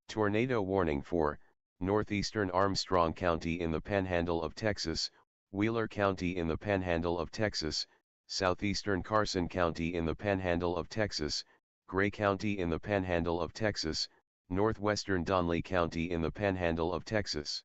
Tornado warning for northeastern Armstrong County in the Panhandle of Texas, Wheeler County in the Panhandle of Texas, southeastern Carson County in the Panhandle of Texas, Gray County in the Panhandle of Texas, northwestern Donley County in the Panhandle of Texas.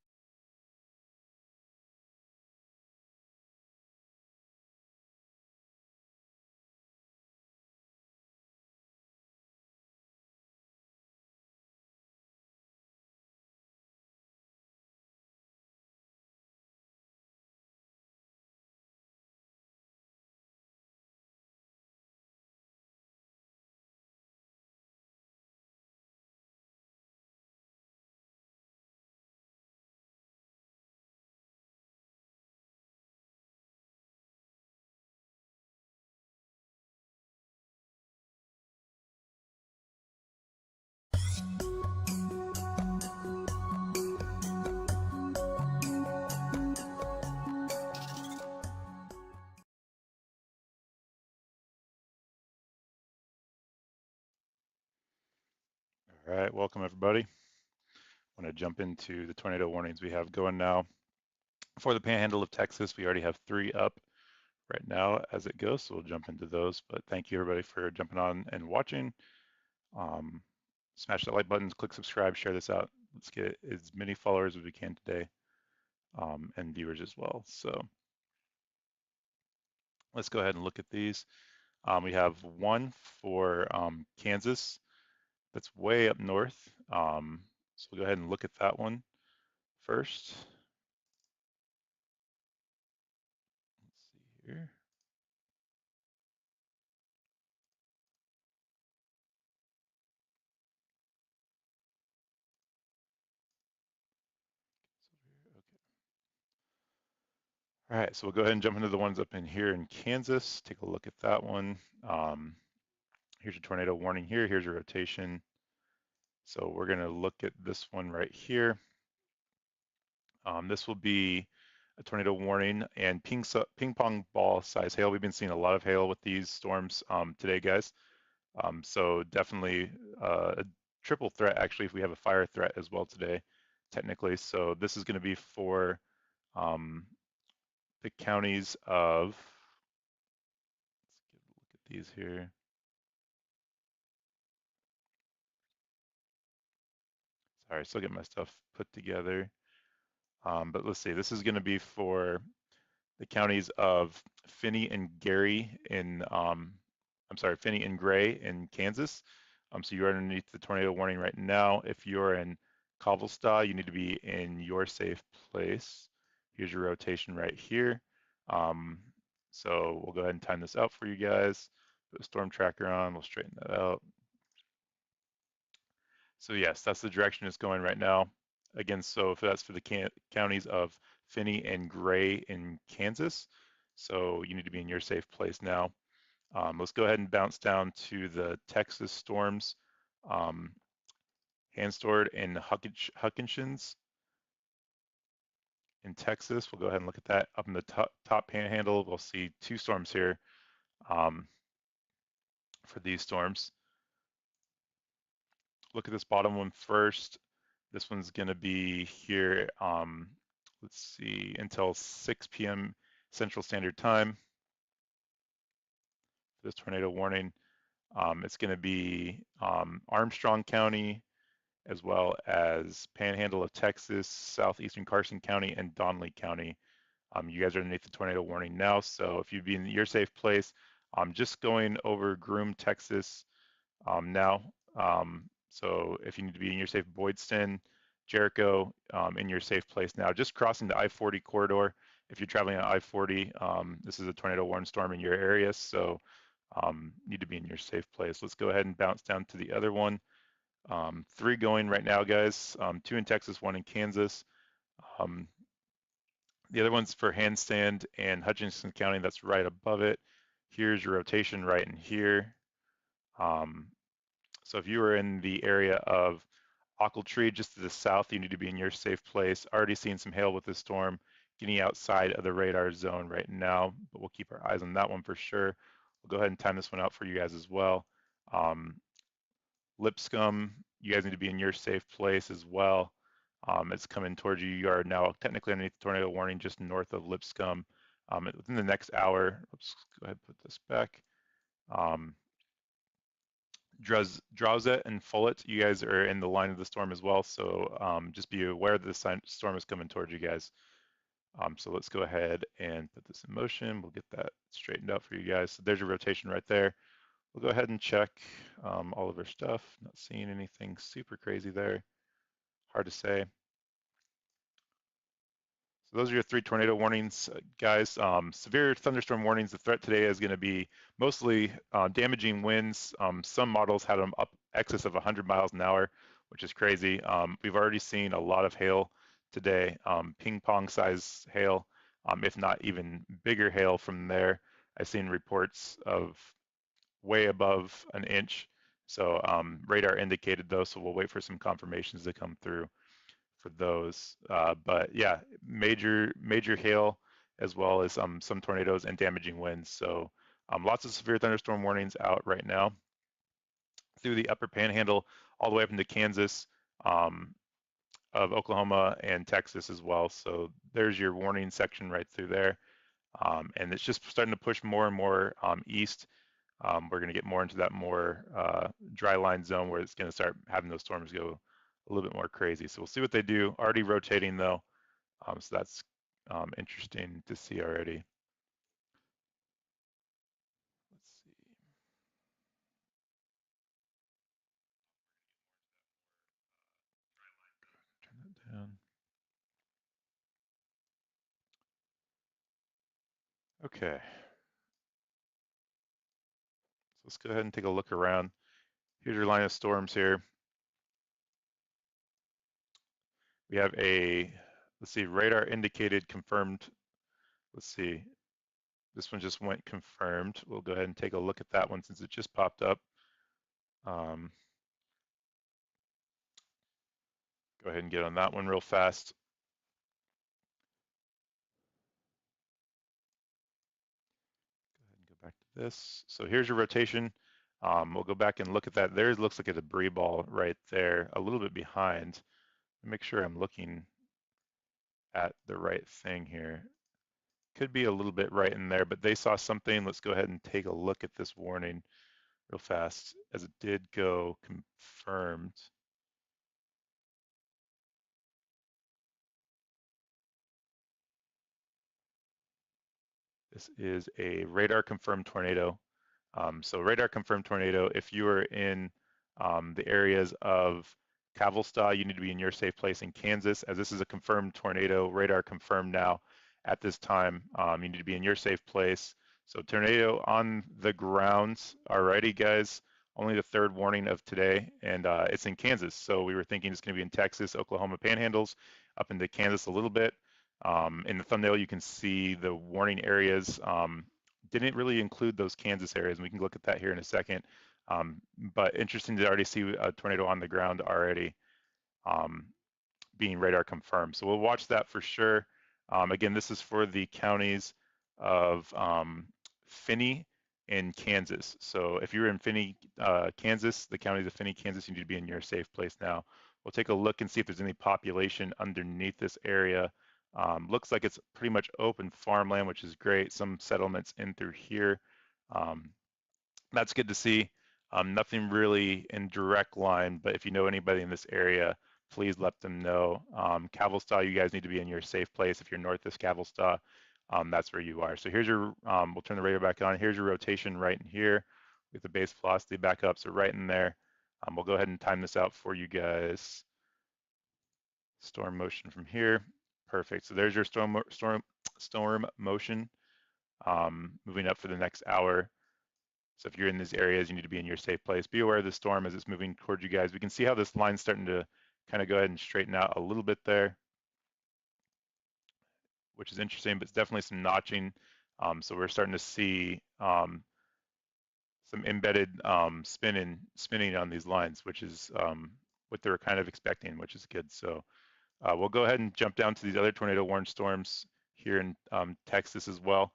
All right, welcome everybody. I want to jump into the tornado warnings we have going now. For the Panhandle of Texas, we already have 3 up right now as it goes, so we'll jump into those. But thank you everybody for jumping on and watching. Smash that like button, click subscribe, share this out. Let's get as many followers as we can today, and viewers as well. So let's go ahead and look at these. We have one for Kansas that's way up north. So we'll go ahead and look at that one first. Let's see here. All right, so we'll go ahead and jump into the ones up in here in Kansas. Take a look at that one. Here's your tornado warning here. Here's your rotation. So we're going to look at this one right here. This will be a tornado warning and ping pong ball size hail. We've been seeing a lot of hail with these storms today, guys. So definitely a triple threat, actually, if we have a fire threat as well today, technically. So this is going to be for the counties of, let's get a look at these here. Sorry, still getting my stuff put together. But let's see, this is going to be for the counties of Finney and Gary in, Finney and Gray in Kansas. So you're underneath the tornado warning right now. If you're in Cobblestone, you need to be in your safe place. Here's your rotation right here. So we'll go ahead and time this out for you guys. Put a storm tracker on, we'll straighten that out. So yes, that's the direction it's going right now. Again, so if that's for the counties of Finney and Gray in Kansas. So you need to be in your safe place now. Let's go ahead and bounce down to the Texas storms. Hand stored in Hutchinson's in Texas. We'll go ahead and look at that. Up in the top panhandle, we'll see 2 storms here for these storms. Look at this bottom one first. This one's going to be here, let's see, until 6 p.m. Central Standard Time. This tornado warning. It's going to be Armstrong County, as well as Panhandle of Texas, southeastern Carson County, and Donley County. You guys are underneath the tornado warning now, so if you'd be in your safe place, just going over Groom, Texas now. So if you need to be in your safe Boydston, Jericho, in your safe place now, just crossing the I-40 corridor. If you're traveling on I-40, this is a tornado warning storm in your area, so need to be in your safe place. Let's go ahead and bounce down to the other one. 3 going right now, guys. 2 in Texas, 1 in Kansas. The other one's for Handstand and Hutchinson County. That's right above it. Here's your rotation right in here. So if you were in the area of Ochiltree, just to the south, you need to be in your safe place. Already seeing some hail with this storm, getting outside of the radar zone right now, but we'll keep our eyes on that one for sure. We'll go ahead and time this one out for you guys as well. Lipscomb, you guys need to be in your safe place as well. It's coming towards you. You are now technically underneath the tornado warning just north of Lipscomb. Within the next hour, let's go ahead and put this back. Drowsett and Follett, you guys are in the line of the storm as well, so just be aware that the storm is coming towards you guys. So let's go ahead and put this in motion. We'll get that straightened out for you guys. So there's your rotation right there. We'll go ahead and check all of our stuff. Not seeing anything super crazy there. Hard to say. So those are your 3 tornado warnings, guys. Severe thunderstorm warnings. The threat today is going to be mostly damaging winds. Some models had them up excess of 100 miles an hour, which is crazy. We've already seen a lot of hail today, ping pong size hail, if not even bigger hail from there. I've seen reports of way above an inch. So radar indicated those, so we'll wait for some confirmations to come through for those. But yeah, major hail as well as some tornadoes and damaging winds. So lots of severe thunderstorm warnings out right now through the upper panhandle all the way up into Kansas, of Oklahoma and Texas as well. So there's your warning section right through there. And it's just starting to push more and more east. We're going to get more into that more dry line zone where it's going to start having those storms go a little bit more crazy. So we'll see what they do. Already rotating though, so that's interesting to see already. Let's see. Turn that down. Okay. So let's go ahead and take a look around. Here's your line of storms here. We have a, let's see, radar indicated confirmed. Let's see, this one just went confirmed. We'll go ahead and take a look at that one since it just popped up. Go ahead and get on that one real fast. Go ahead and go back to this. So here's your rotation. We'll go back and look at that. There looks like a debris ball right there, a little bit behind. Make sure I'm looking at the right thing here. Could be a little bit right in there, but they saw something. Let's go ahead and take a look at this warning real fast as it did go confirmed. This is a radar confirmed tornado. So radar confirmed tornado, if you are in the areas of Cavalsta, you need to be in your safe place in Kansas, as this is a confirmed tornado, radar confirmed now at this time. You need to be in your safe place. So tornado on the ground already, guys. Only the 3rd warning of today, and it's in Kansas. So we were thinking it's going to be in Texas, Oklahoma panhandles, up into Kansas a little bit. In the thumbnail, you can see the warning areas. Didn't really include those Kansas areas, and we can look at that here in a second. But interesting to already see a tornado on the ground already being radar confirmed. So we'll watch that for sure. Again, this is for the counties of Finney and Kansas. So if you're in Finney, Kansas, the counties of Finney, Kansas, you need to be in your safe place now. We'll take a look and see if there's any population underneath this area. Looks like it's pretty much open farmland, which is great. Some settlements in through here. That's good to see. Nothing really in direct line, but if you know anybody in this area, please let them know. Cavalsta, you guys need to be in your safe place. If you're north of Cavalsta, that's where you are. So here's your, we'll turn the radar back on. Here's your rotation right in here with the base velocity back up. So right in there, we'll go ahead and time this out for you guys. Storm motion from here. Perfect. So there's your storm motion moving up for the next hour. So if you're in these areas, you need to be in your safe place. Be aware of the storm as it's moving towards you guys. We can see how this line's starting to kind of go ahead and straighten out a little bit there, which is interesting, but it's definitely some notching. So we're starting to see some embedded spinning on these lines, which is what they were kind of expecting, which is good. So we'll go ahead and jump down to these other tornado warned storms here in Texas as well.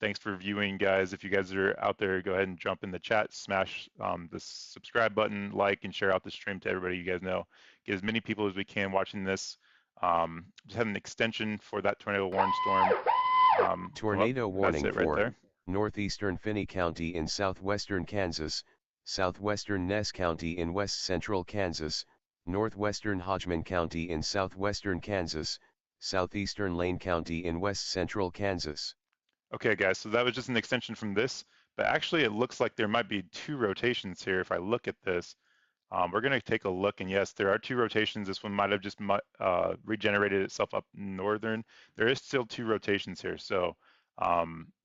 Thanks for viewing, guys. If you guys are out there, go ahead and jump in the chat, smash the subscribe button, like, and share out the stream to everybody you guys know. Get as many people as we can watching this. Just had an extension for that tornado warning storm. Tornado That's warning it right for there. northeastern Finney County in southwestern Kansas, southwestern Ness County in west central Kansas, northwestern Hodgman County in southwestern Kansas, southeastern Lane County in west central Kansas. Okay, guys, so that was just an extension from this, but actually it looks like there might be 2 rotations here if I look at this. We're going to take a look, and yes, there are 2 rotations. This one might have just regenerated itself up northern. There is still 2 rotations here, so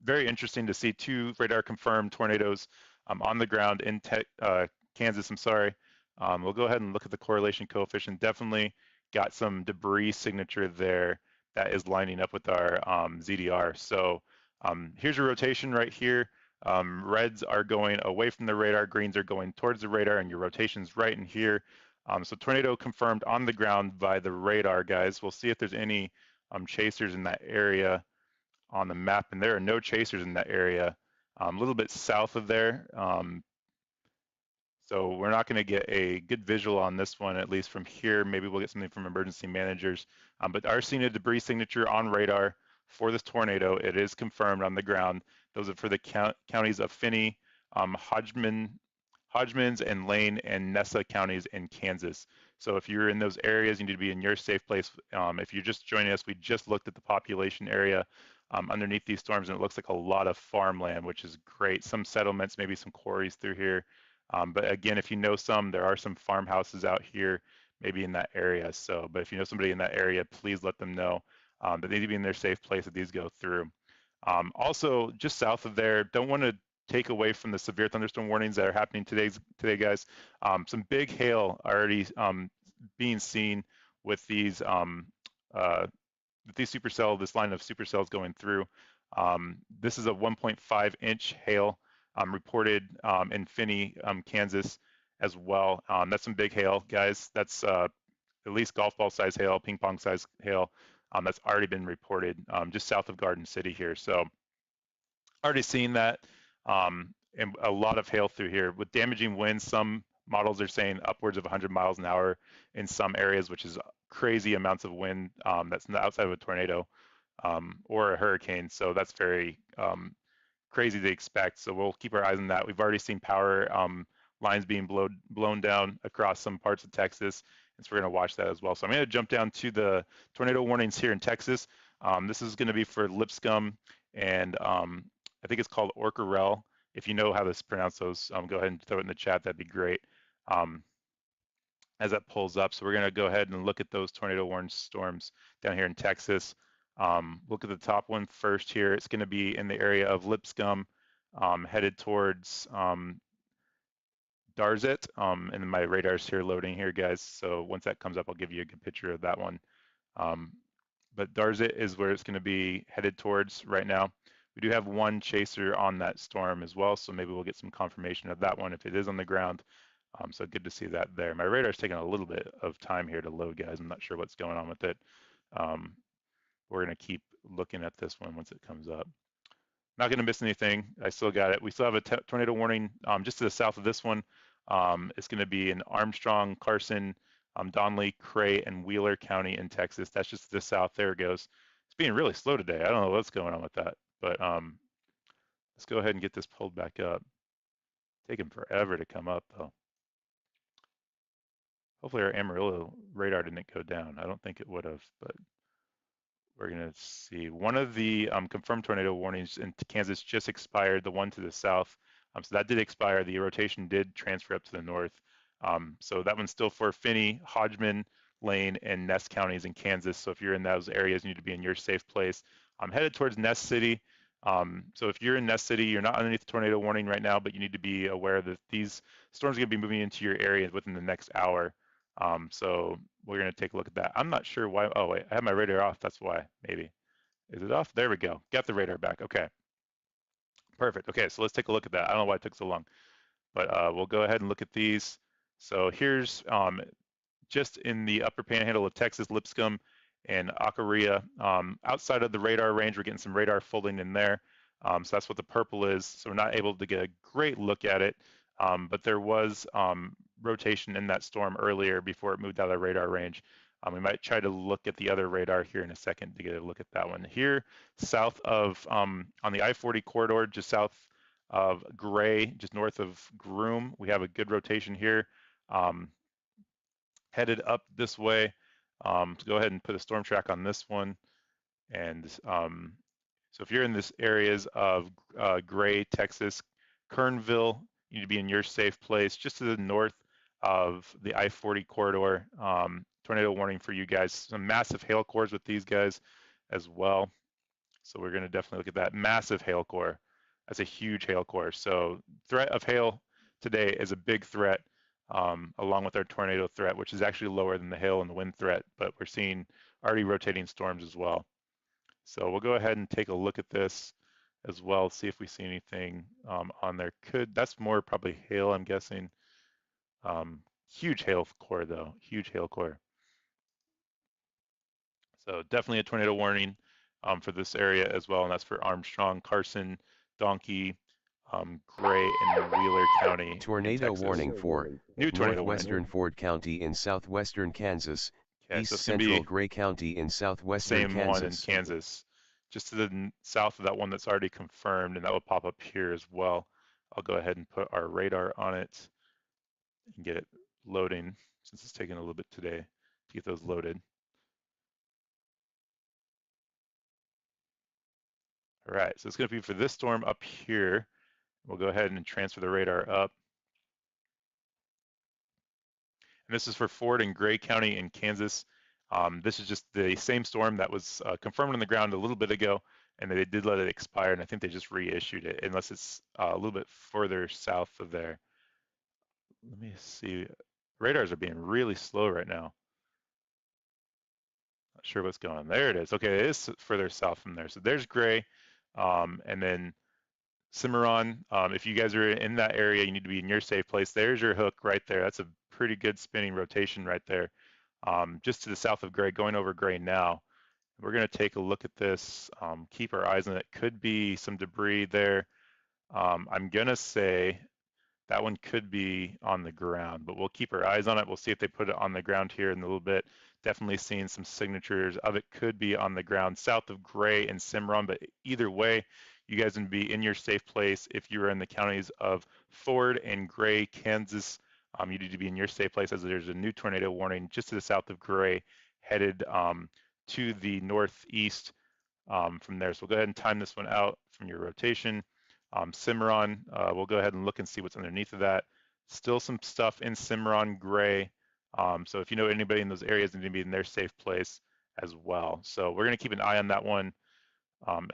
very interesting to see 2 radar confirmed tornadoes on the ground in Kansas. I'm sorry. We'll go ahead and look at the correlation coefficient. Definitely got some debris signature there that is lining up with our ZDR. So here's a rotation right here. Reds are going away from the radar, greens are going towards the radar, and your rotation's right in here. So tornado confirmed on the ground by the radar, guys. We'll see if there's any chasers in that area on the map, and there are no chasers in that area. A little bit south of there. So we're not going to get a good visual on this one, at least from here. Maybe we'll get something from emergency managers. But are seeing a debris signature on radar for this tornado. It is confirmed on the ground. Those are for the counties of Finney, Hodgmans and Lane and Nessa counties in Kansas. So if you're in those areas, you need to be in your safe place. If you're just joining us, we just looked at the population area underneath these storms, and it looks like a lot of farmland, which is great. Some settlements, maybe some quarries through here. But again, if you know some, there are some farmhouses out here, maybe in that area. So, but if you know somebody in that area, please let them know that they need to be in their safe place that these go through. Also, just south of there, don't want to take away from the severe thunderstorm warnings that are happening today, guys. Some big hail already being seen with these supercell, this line of supercells going through. This is a 1.5 inch hail reported in Finney, Kansas as well. That's some big hail, guys. That's at least golf ball size hail, ping pong size hail that's already been reported just south of Garden City here. So already seeing that and a lot of hail through here with damaging winds. Some models are saying upwards of 100 miles an hour in some areas, which is crazy amounts of wind that's outside of a tornado or a hurricane. So that's very crazy to expect. So we'll keep our eyes on that. We've already seen power lines being blown down across some parts of Texas, and so we're going to watch that as well. So I'm going to jump down to the tornado warnings here in Texas. This is going to be for Lipscomb and I think it's called Orcarel. If you know how to pronounce those, go ahead and throw it in the chat. That'd be great. As that pulls up, so we're going to go ahead and look at those tornado warning storms down here in Texas. Look at the top one first here. It's going to be in the area of Lipscomb, headed towards Darzet. And then my radar's here loading here, guys. So once that comes up, I'll give you a good picture of that one. But Darzet is where it's going to be headed towards right now. We do have one chaser on that storm as well, so maybe we'll get some confirmation of that one if it is on the ground. So good to see that there. My radar's taking a little bit of time here to load, guys. I'm not sure what's going on with it. We're going to keep looking at this one once it comes up. Not going to miss anything. I still got it. We still have a tornado warning just to the south of this one. It's going to be in Armstrong, Carson, Donley, Cray, and Wheeler County in Texas. That's just to the south. There it goes. It's being really slow today. I don't know what's going on with that, but let's go ahead and get this pulled back up. Taking forever to come up though. Hopefully our Amarillo radar didn't go down. I don't think it would have, but we're going to see. One of the confirmed tornado warnings in Kansas just expired, the one to the south. So that did expire. The rotation did transfer up to the north. So that one's still for Finney, Hodgman, Lane, and Ness counties in Kansas. So if you're in those areas, you need to be in your safe place. I'm headed towards Ness City. So if you're in Ness City, you're not underneath the tornado warning right now, but you need to be aware that these storms are going to be moving into your area within the next hour. So we're going to take a look at that. I'm not sure why. Oh, wait, I have my radar off. That's why, maybe. Is it off? There we go. Got the radar back. Okay. Perfect. Okay, so let's take a look at that. I don't know why it took so long, but we'll go ahead and look at these. So here's just in the upper panhandle of Texas, Lipscomb and Acaria. Outside of the radar range, we're getting some radar folding in there. So that's what the purple is. So we're not able to get a great look at it, but there was rotation in that storm earlier before it moved out of the radar range. We might try to look at the other radar here in a second to get a look at that one. Here, south of, on the I-40 corridor, just south of Gray, just north of Groom, we have a good rotation here, headed up this way. So go ahead and put a storm track on this one. And so if you're in this areas of Gray, Texas, Kernville, you need to be in your safe place. Just to the north of the I-40 corridor, tornado warning for you guys. Some massive hail cores with these guys as well. So we're going to definitely look at that massive hail core. That's a huge hail core. So threat of hail today is a big threat, along with our tornado threat, which is actually lower than the hail and the wind threat, but we're seeing already rotating storms as well. So we'll go ahead and take a look at this as well, see if we see anything on there. That's more probably hail, I'm guessing. Huge hail core though, huge hail core. So definitely a tornado warning for this area as well, and that's for Armstrong, Carson, Donkey, Gray, and Wheeler County in Tornado Texas. warning for New tornado northwestern warning. Ford County in southwestern Kansas, Okay, east so it's going to central be Gray County in the southwestern same one in Kansas. Kansas, just to the south of that one that's already confirmed, and that will pop up here as well. I'll go ahead and put our radar on it and get it loading, since it's taking a little bit today to get those loaded. All right, so it's going to be for this storm up here. We'll go ahead and transfer the radar up. And this is for Ford and Gray County in Kansas. This is just the same storm that was confirmed on the ground a little bit ago, and they did let it expire, and I think they just reissued it, unless it's a little bit further south of there. Let me see. Radars are being really slow right now. Not sure what's going on. There it is. Okay, it is further south from there. So there's Gray, and then Cimarron. If you guys are in that area, you need to be in your safe place. There's your hook right there. That's a pretty good spinning rotation right there. Just to the south of Gray, going over Gray now. We're going to take a look at this, keep our eyes on it. Could be some debris there. I'm going to say that one could be on the ground, but we'll keep our eyes on it. We'll see if they put it on the ground here in a little bit. Definitely seeing some signatures of it. Could be on the ground south of Gray and Cimarron, but either way, you guys can be in your safe place. If you're in the counties of Ford and Gray, Kansas, you need to be in your safe place, as there's a new tornado warning just to the south of Gray, headed to the northeast from there. So we'll go ahead and time this one out from your rotation. Cimarron, we'll go ahead and look and see what's underneath of that. Still some stuff in Cimarron Gray. So if you know anybody in those areas, they need to be in their safe place as well. So we're going to keep an eye on that one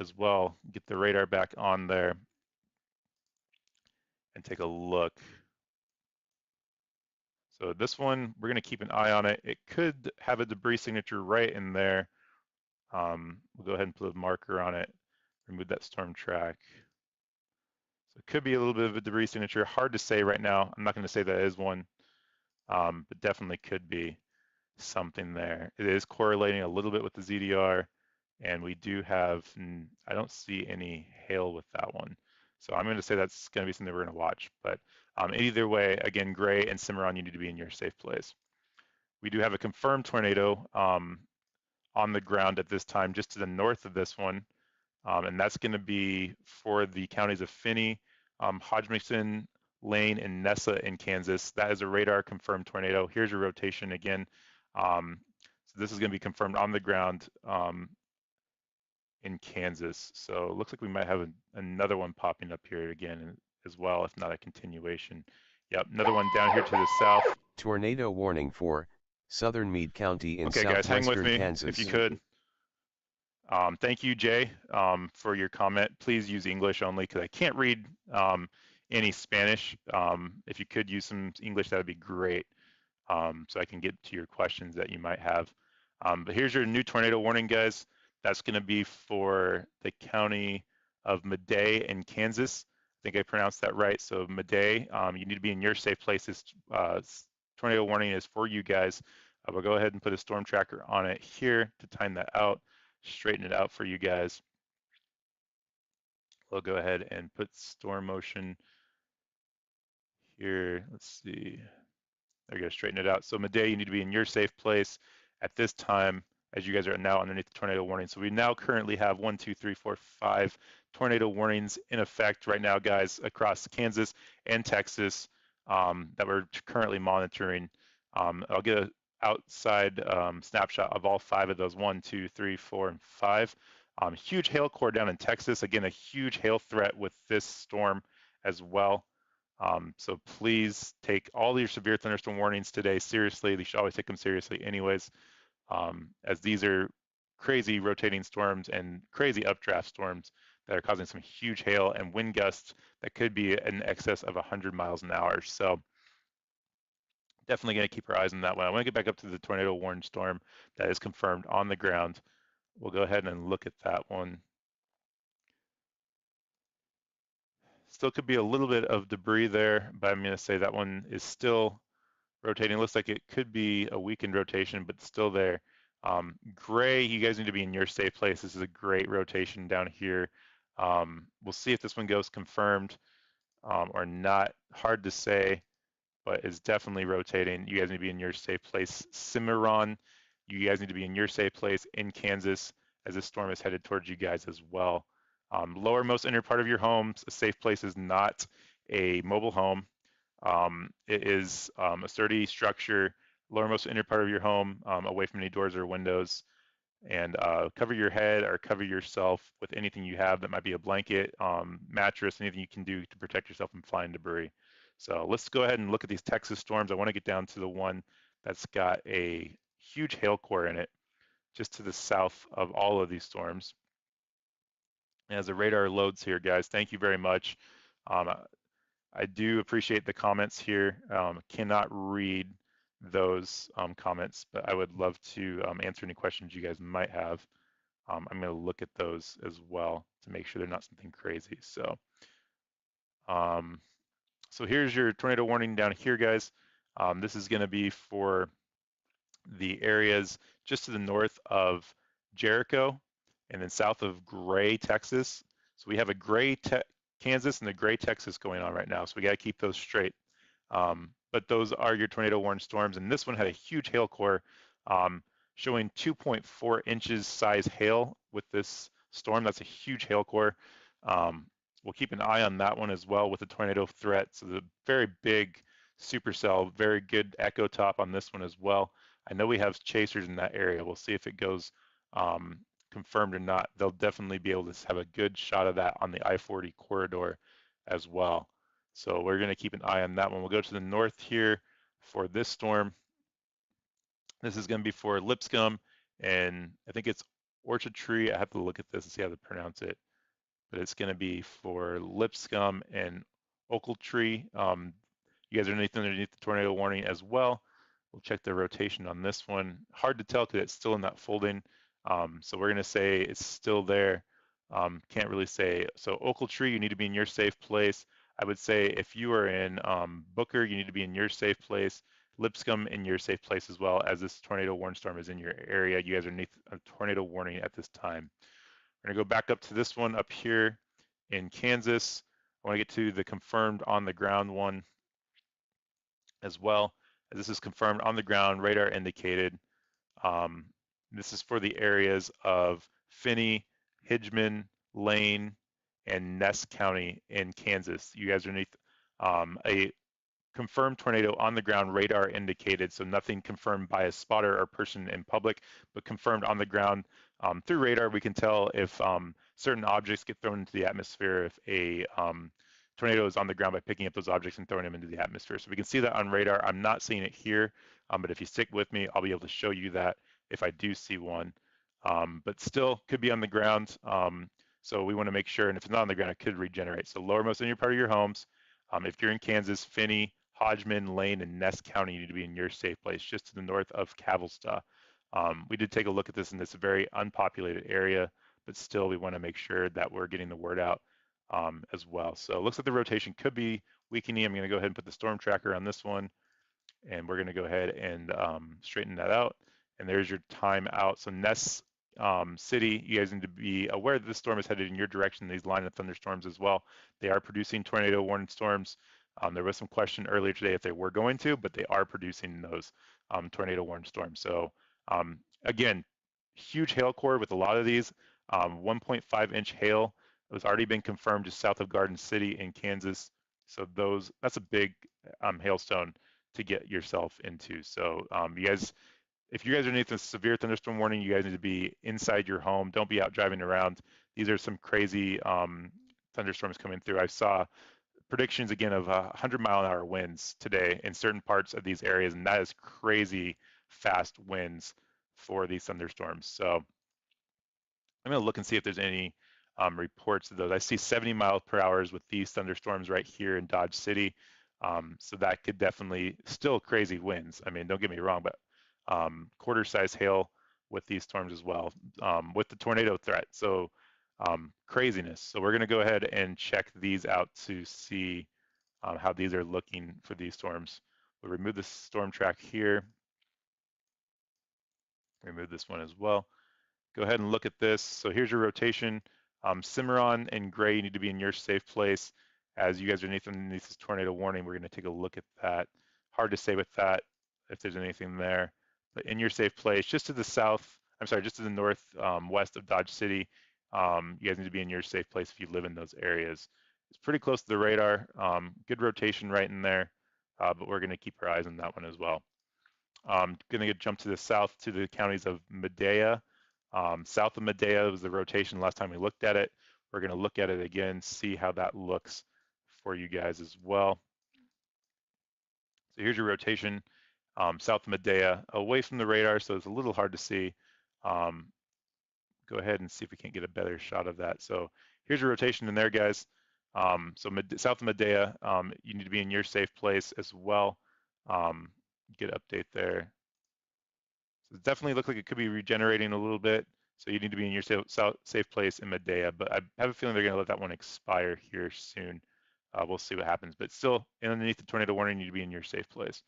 as well. Get the radar back on there and take a look. So this one, we're going to keep an eye on it. It could have a debris signature right in there. We'll go ahead and put a marker on it, remove that storm track. So it could be a little bit of a debris signature. Hard to say right now. I'm not going to say that is one, but definitely could be something there. It is correlating a little bit with the ZDR, and we do have, I don't see any hail with that one. So I'm going to say that's going to be something we're going to watch. But either way, again, Gray and Cimarron, you need to be in your safe place. We do have a confirmed tornado on the ground at this time, just to the north of this one. And that's going to be for the counties of Finney, Hodgson, Lane, and Nessa in Kansas. That is a radar confirmed tornado. Here's your rotation again. So this is going to be confirmed on the ground in Kansas. So it looks like we might have another one popping up here again as well, if not a continuation. Yep, another one down here to the south. Tornado warning for southern Meade County in okay, guys, hang with southwestern me Kansas. if you could. Thank you, Jay, for your comment. Please use English only, because I can't read any Spanish. If you could use some English, that would be great, so I can get to your questions that you might have. But here's your new tornado warning, guys. That's going to be for the county of Madey in Kansas. I think I pronounced that right. So Madey, you need to be in your safe places. Tornado warning is for you guys. We'll go ahead and put a storm tracker on it here to time that out, straighten it out for you guys. We'll go ahead and put storm motion here. Let's see. There you go, straighten it out. So Medea, you need to be in your safe place at this time, as you guys are now underneath the tornado warning. So we now currently have 1, 2, 3, 4, 5 tornado warnings in effect right now, guys, across Kansas and Texas that we're currently monitoring. I'll get an outside snapshot of all 5 of those, 1, 2, 3, 4, and 5. Huge hail core down in Texas. Again, a huge hail threat with this storm as well. So please take all your severe thunderstorm warnings today seriously. You should always take them seriously anyways, as these are crazy rotating storms and crazy updraft storms that are causing some huge hail and wind gusts that could be in excess of 100 miles an hour. So definitely going to keep our eyes on that one. I want to get back up to the tornado warning storm that is confirmed on the ground. We'll go ahead and look at that one. Still could be a little bit of debris there, but I'm going to say that one is still rotating. Looks like it could be a weakened rotation, but still there. Gray, you guys need to be in your safe place. This is a great rotation down here. We'll see if this one goes confirmed or not. Hard to say, but it's definitely rotating. You guys need to be in your safe place. Cimarron, you guys need to be in your safe place in Kansas as this storm is headed towards you guys as well. Lowermost inner part of your home, a safe place is not a mobile home. It is a sturdy structure, lowermost inner part of your home, away from any doors or windows. And cover your head or cover yourself with anything you have that might be a blanket, mattress, anything you can do to protect yourself from flying debris. So let's go ahead and look at these Texas storms. I want to get down to the one that's got a huge hail core in it, just to the south of all of these storms. As the radar loads here, guys, thank you very much. I do appreciate the comments here. Cannot read those comments, but I would love to answer any questions you guys might have. I'm going to look at those as well to make sure they're not something crazy. So, so here's your tornado warning down here, guys. This is going to be for the areas just to the north of Jericho and then south of Gray, Texas. So we have a Gray, Kansas and the Gray, Texas going on right now. So we got to keep those straight. But those are your tornado warning storms. And this one had a huge hail core showing 2.4 inches size hail with this storm. That's a huge hail core. We'll keep an eye on that one as well with the tornado threat. So the very big supercell, very good echo top on this one as well. I know we have chasers in that area. We'll see if it goes confirmed or not. They'll definitely be able to have a good shot of that on the I-40 corridor as well. So we're going to keep an eye on that one. We'll go to the north here for this storm. This is going to be for Lipscomb, and I think it's Orchard Tree. I have to look at this and see how to pronounce it. But it's going to be for Lipscomb and Ochiltree. You guys are underneath the tornado warning as well. We'll check the rotation on this one. Hard to tell because it's still in that folding. So we're going to say it's still there. Can't really say. So Ochiltree, you need to be in your safe place. I would say if you are in Booker, you need to be in your safe place. Lipscomb in your safe place as well, as this tornado warning storm is in your area. You guys are underneath a tornado warning at this time. We're going to go back up to this one up here in Kansas. I want to get to the confirmed on the ground one as well. As this is confirmed on the ground, radar indicated. This is for the areas of Finney, Hidgeman, Lane, and Ness County in Kansas. You guys are underneath a confirmed tornado on the ground, radar indicated, so nothing confirmed by a spotter or person in public, but confirmed on the ground. Through radar, we can tell if certain objects get thrown into the atmosphere, if a tornado is on the ground by picking up those objects and throwing them into the atmosphere. So we can see that on radar. I'm not seeing it here, but if you stick with me, I'll be able to show you that if I do see one. But still could be on the ground. So we want to make sure, and if it's not on the ground, it could regenerate. So lowermost in your part of your homes. If you're in Kansas, Finney, Hodgman, Lane, and Ness County, you need to be in your safe place, just to the north of Cavalsta. We did take a look at this, and it's a very unpopulated area, but still we want to make sure that we're getting the word out as well. So it looks like the rotation could be weakening. I'm going to go ahead and put the storm tracker on this one, and we're going to go ahead and straighten that out. And there's your time out. So Ness City, you guys need to be aware that this storm is headed in your direction. These line of thunderstorms as well. They are producing tornado warning storms. There was some question earlier today if they were going to, but they are producing those tornado warning storms. So again, huge hail core with a lot of these. 1.5-inch hail has already been confirmed just south of Garden City in Kansas. So that's a big hailstone to get yourself into. So you guys, if you guys are underneath a severe thunderstorm warning, you guys need to be inside your home. Don't be out driving around. These are some crazy thunderstorms coming through. I saw predictions again of 100-mile-an-hour winds today in certain parts of these areas, and that is crazy fast winds for these thunderstorms. So I'm going to look and see if there's any reports of those. I see 70 miles per hour with these thunderstorms right here in Dodge City. So that could definitely still crazy winds. I mean, don't get me wrong, but quarter-size hail with these storms as well, with the tornado threat. So craziness. So we're going to go ahead and check these out to see how these are looking for these storms. We'll remove the storm track here. Remove this one as well. Go ahead and look at this. So here's your rotation. Cimarron and Gray need to be in your safe place. As you guys are underneath this tornado warning, we're going to take a look at that. Hard to say with that if there's anything there, but in your safe place, just to the south, I'm sorry, just to the north west of Dodge City, you guys need to be in your safe place if you live in those areas. It's pretty close to the radar. Good rotation right in there, but we're going to keep our eyes on that one as well. Going to jump to the south to the counties of Medea. South of Medea was the rotation last time we looked at it. We're going to look at it again, see how that looks for you guys as well. So here's your rotation, south of Medea, away from the radar, so it's a little hard to see. Go ahead and see if we can't get a better shot of that. So here's your rotation in there, guys. South of Medea, you need to be in your safe place as well. Get an update there. So it definitely looks like it could be regenerating a little bit. So you need to be in your safe place in Medea, but I have a feeling they're going to let that one expire here soon. We'll see what happens, but still underneath the tornado warning, you need to be in your safe place.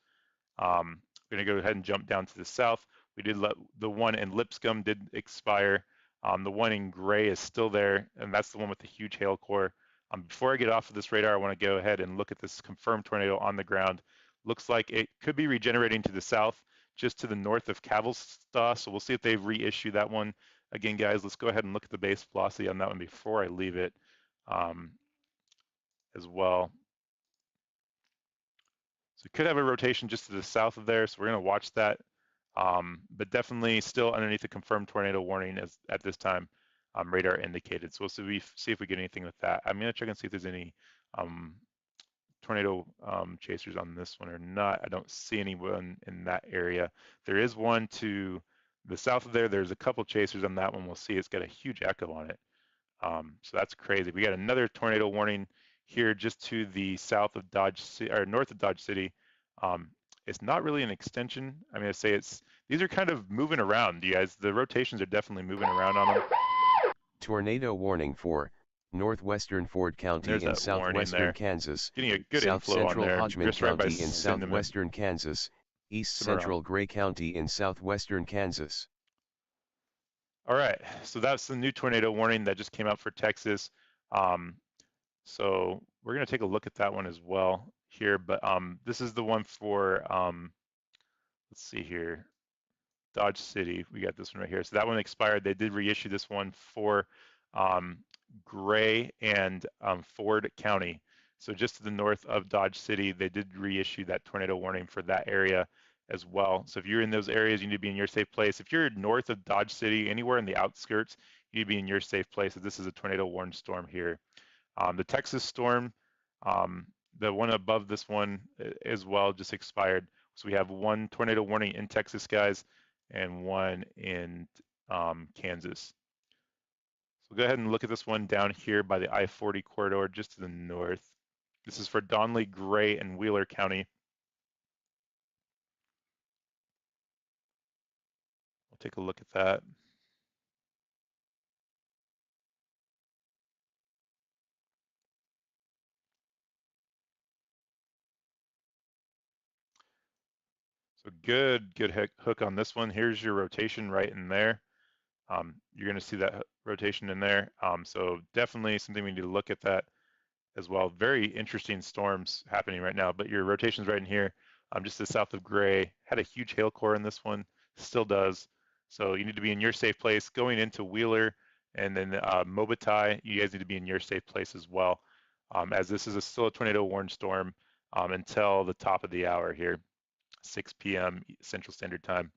We're going to go ahead and jump down to the south. We did let the one in Lipscomb did expire. The one in Gray is still there, and that's the one with the huge hail core. Before I get off of this radar, I want to go ahead and look at this confirmed tornado on the ground. Looks like it could be regenerating to the south, just to the north of Cavalsta. So we'll see if they've reissued that one. Again, guys, let's go ahead and look at the base velocity on that one before I leave it as well. So it could have a rotation just to the south of there, so we're going to watch that. But definitely still underneath the confirmed tornado warning as at this time, radar indicated. So we'll see if we get anything with that. I'm going to check and see if there's any tornado chasers on this one or not. I don't see anyone in that area. There is one to the south of there. There's a couple chasers on that one. We'll see. It's got a huge echo on it. So that's crazy. We got another tornado warning here just to the south of Dodge City, or north of Dodge City. It's not really an extension. I'm going to say these are kind of moving around, you guys. The rotations are definitely moving around on them. Tornado warning for northwestern Ford County in southwestern Kansas, getting a good south inflow central on there. Hodgman Just right by County in southwestern Kansas, east central Gray County in southwestern Kansas. All right, so that's the new tornado warning that just came out for Texas. So we're going to take a look at that one as well here, but this is the one for, let's see here, Dodge City. We got this one right here. So that one expired. They did reissue this one for Gray and Ford County. So just to the north of Dodge City, they did reissue that tornado warning for that area as well. So if you're in those areas, you need to be in your safe place. If you're north of Dodge City, anywhere in the outskirts, you need to be in your safe place. This is a tornado warned storm here. The Texas storm, the one above this one as well, just expired. So we have one tornado warning in Texas, guys, and one in Kansas. So go ahead and look at this one down here by the I-40 corridor, just to the north. This is for Donley, Gray, and Wheeler County. We'll take a look at that. So good hook on this one. Here's your rotation right in there. You're going to see that rotation in there. So definitely something we need to look at that as well. Very interesting storms happening right now, but your rotation's right in here. Just to the south of Gray, had a huge hail core in this one, still does. So you need to be in your safe place. Going into Wheeler and then Mobatai, you guys need to be in your safe place as well, as this is still a tornado warned storm until the top of the hour here, 6 p.m. Central Standard Time.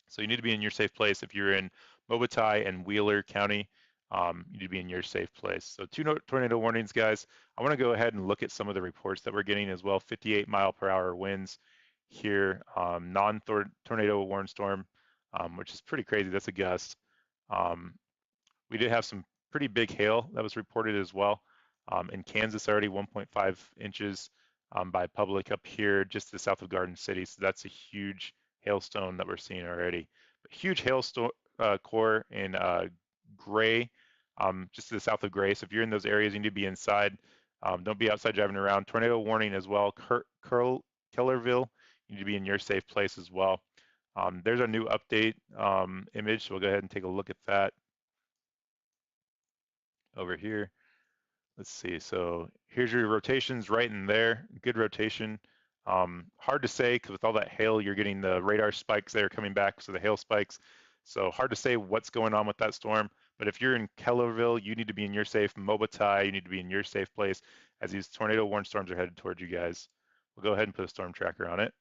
So you need to be in your safe place. If you're in Mobatai and Wheeler County, you need to be in your safe place. So two tornado warnings, guys. I want to go ahead and look at some of the reports that we're getting as well. 58-mile-per-hour winds here, non-tornado warned storm, which is pretty crazy. That's a gust. We did have some pretty big hail that was reported as well. In Kansas already 1.5 inches by public up here just to the south of Garden City. So that's a huge hailstone that we're seeing already. But huge hailstone core in Gray, just to the south of Gray. So if you're in those areas, you need to be inside. Don't be outside driving around. Tornado warning as well. Kellerville, you need to be in your safe place as well. There's our new update image. So we'll go ahead and take a look at that over here. Let's see, so here's your rotations right in there, good rotation. Hard to say because with all that hail, you're getting the radar spikes there coming back, so the hail spikes. So hard to say what's going on with that storm, but if you're in Kellerville, you need to be in your safe. Mobatai, you need to be in your safe place as these tornado warned storms are headed towards you guys. We'll go ahead and put a storm tracker on it.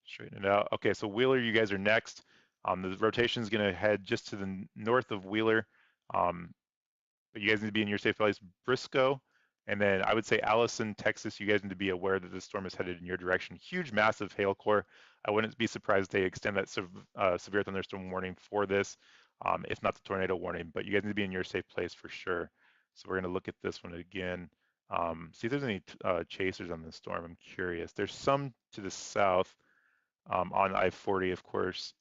Straighten it out. Okay, so Wheeler, you guys are next. The rotation is going to head just to the north of Wheeler. But you guys need to be in your safe place. Briscoe, and then I would say Allison, Texas, you guys need to be aware that this storm is headed in your direction. Huge, massive hail core. I wouldn't be surprised they extend that severe thunderstorm warning for this, if not the tornado warning, but you guys need to be in your safe place for sure. So we're gonna look at this one again. See if there's any chasers on this storm. I'm curious. There's some to the south on I-40, of course.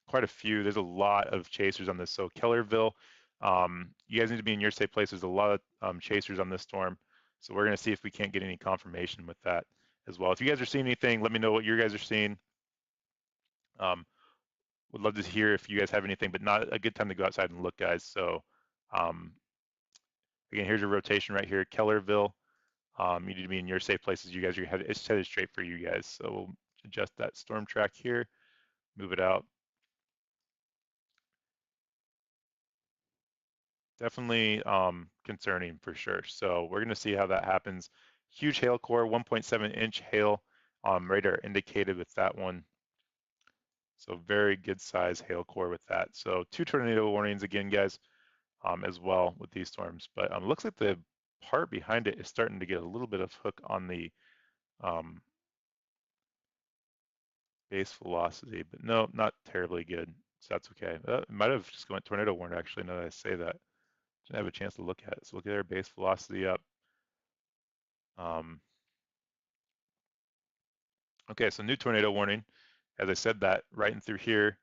Quite a few. There's a lot of chasers on this. So Kellerville, you guys need to be in your safe place. There's a lot of chasers on this storm. So we're going to see if we can't get any confirmation with that as well. If you guys are seeing anything, let me know what you guys are seeing. Would love to hear if you guys have anything, but not a good time to go outside and look, guys. So again, here's your rotation right here. Kellerville, you need to be in your safe places. You guys are headed, it's headed straight for you guys. So we'll adjust that storm track here, move it out. Definitely concerning for sure. So we're going to see how that happens. Huge hail core, 1.7-inch hail radar indicated with that one. So very good size hail core with that. So two tornado warnings again, guys, as well with these storms. But looks like the part behind it is starting to get a little bit of hook on the base velocity, but no, not terribly good. So that's okay. It might have just gone tornado warn actually, now that I say that. Didn't have a chance to look at it. So look at our base velocity up. Okay, so new tornado warning. As I said that, right in through here.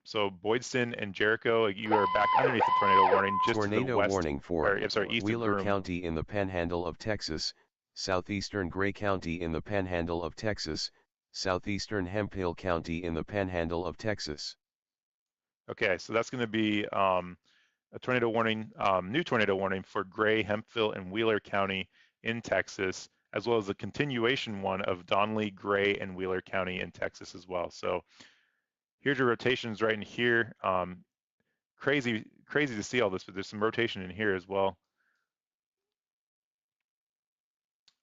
So Boydston and Jericho, you are back underneath the tornado warning, just to the Tornado west, warning for or I'm sorry, east of Wheeler Broome. County in the Panhandle of Texas, southeastern Gray County in the Panhandle of Texas, southeastern Hemphill County in the Panhandle of Texas. Okay, so that's going to be a tornado warning, new tornado warning for Gray, Hemphill, and Wheeler County in Texas, as well as a continuation one of Donley, Gray, and Wheeler County in Texas as well. So here's your rotations right in here. Crazy to see all this, but there's some rotation in here as well.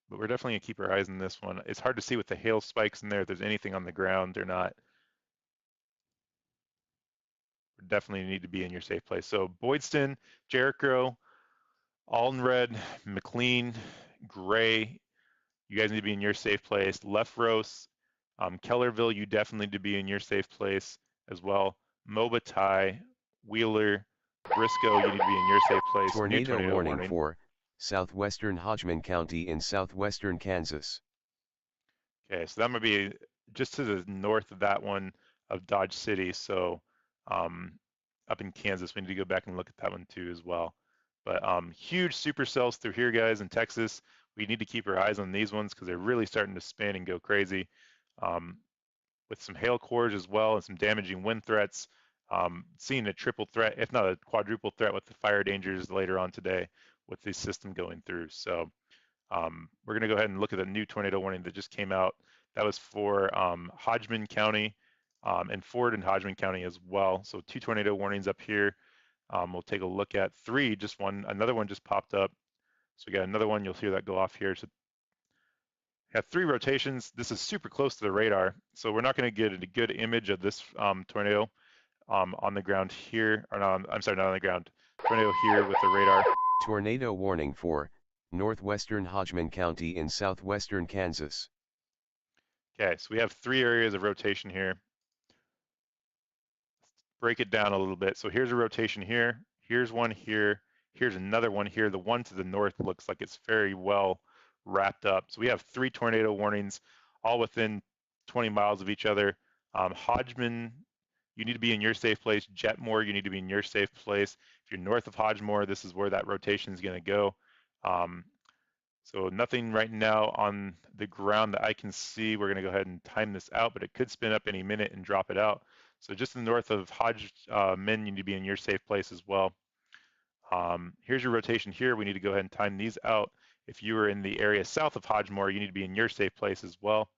But we're definitely gonna keep our eyes on this one. It's hard to see with the hail spikes in there if there's anything on the ground or not. We definitely need to be in your safe place. So Boydston, Jericho, Aldenred, McLean, Gray, you guys need to be in your safe place. Lefros, Kellerville, you definitely need to be in your safe place as well. Mobatai, Wheeler, Briscoe, you need to be in your safe place. New Tornado warning warning. for southwestern Hodgman County in southwestern Kansas. Okay, so that might be just to the north of that one of Dodge City. So up in Kansas, we need to go back and look at that one too as well. But huge supercells through here, guys, in Texas. We need to keep our eyes on these ones because they're really starting to spin and go crazy. with some hail cores as well and some damaging wind threats. Seeing a triple threat, if not a quadruple threat, with the fire dangers later on today with the system going through. So we're going to go ahead and look at the new tornado warning that just came out. That was for Hodgman County and Ford and Hodgman County as well. So 2 tornado warnings up here. We'll take a look at 3, just one, another one just popped up. So we got another one, you'll hear that go off here. So have 3 rotations. This is super close to the radar. So we're not going to get a good image of this tornado on the ground here, or no, I'm sorry, not on the ground. Tornado here with the radar. Tornado warning for northwestern Hodgman County in southwestern Kansas. Okay, so we have 3 areas of rotation here. Break it down a little bit. So here's a rotation here, here's one here, here's another one here. The one to the north looks like it's very well wrapped up. So we have 3 tornado warnings, all within 20 miles of each other. Hodgman, you need to be in your safe place. Jetmore, you need to be in your safe place. If you're north of Hodgemore, this is where that rotation is going to go. So nothing right now on the ground that I can see. We're going to go ahead and time this out, but it could spin up any minute and drop it out. So just in the north of Hodgman, you need to be in your safe place as well. Here's your rotation here. We need to go ahead and time these out. If you are in the area south of Hodgemore, you need to be in your safe place as well.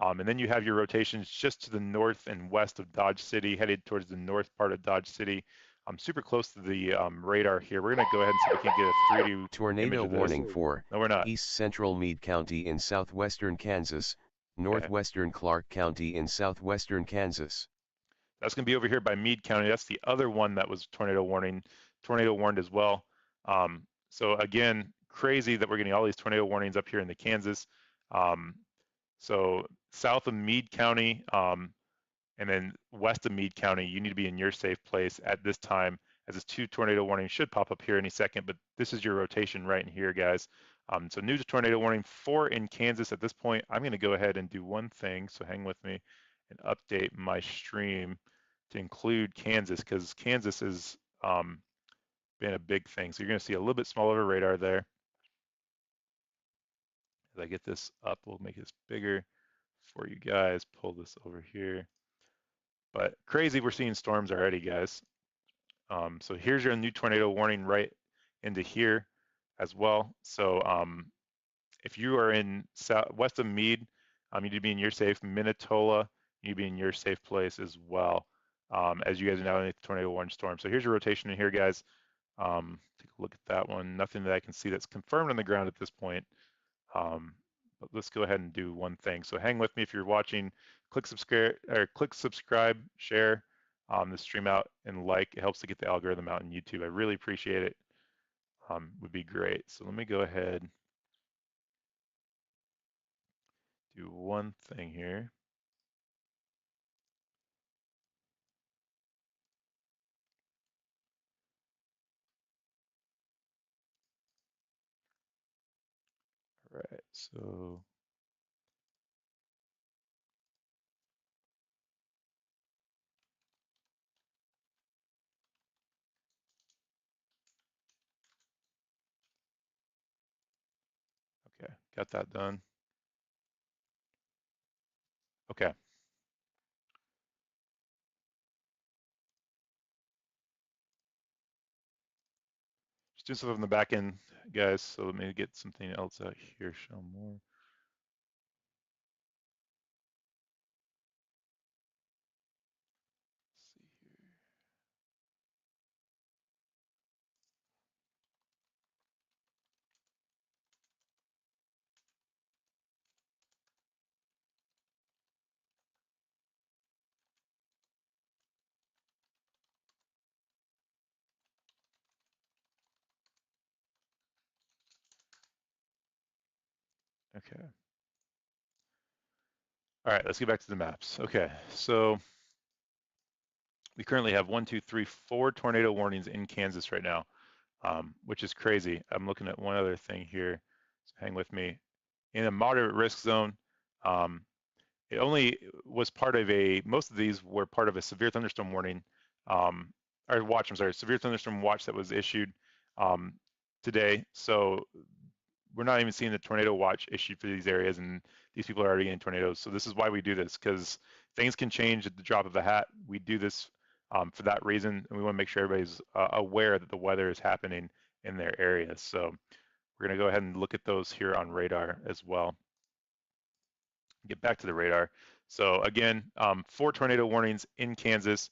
And then you have your rotations just to the north and west of Dodge City, headed towards the north part of Dodge City. I'm super close to the radar here. We're going to go ahead and see if we can get a 3D Tornado image of warning this. for No, we're not. east central Meade County in southwestern Kansas, northwestern Clark County in southwestern Kansas. That's going to be over here by Meade County. That's the other one that was tornado warned as well. So again, crazy that we're getting all these tornado warnings up here in the Kansas. So south of Meade County, and then west of Meade County, you need to be in your safe place at this time, as this 2 tornado warning should pop up here any second, but this is your rotation right in here, guys. So new tornado warning 4 in Kansas at this point. I'm going to go ahead and do one thing, so hang with me, and update my stream to include Kansas, because Kansas has been a big thing. So you're going to see a little bit smaller radar there. As I get this up, we'll make this bigger for you guys. Pull this over here. But crazy, we're seeing storms already, guys. So here's your new tornado warning right into here as well. So if you are in west of Meade, you need to be in your safe. Minatola, you need to be in your safe place as well, as you guys are now in the tornado warning storm. So here's your rotation in here, guys. Take a look at that one. Nothing that I can see that's confirmed on the ground at this point. But let's go ahead and do one thing. So hang with me if you're watching. Click subscribe, share the stream out, and like. It helps to get the algorithm out in YouTube. I really appreciate it. Would be great. So let me go ahead, do one thing here. All right, so okay, got that done. Okay. Just do something on the back end, guys. So let me get something else out here. Show more. Let's see here. Okay. All right, let's get back to the maps. Okay, so we currently have 1, 2, 3, 4 tornado warnings in Kansas right now, which is crazy. I'm looking at one other thing here, so hang with me. In a moderate risk zone, it only was part of most of these were part of a severe thunderstorm warning, or watch, I'm sorry, severe thunderstorm watch that was issued today. So we're not even seeing the tornado watch issued for these areas, and these people are already getting tornadoes. So this is why we do this, because things can change at the drop of a hat. We do this for that reason, and we want to make sure everybody's aware that the weather is happening in their area. So we're going to go ahead and look at those here on radar as well. Get back to the radar. So again, 4 tornado warnings in Kansas.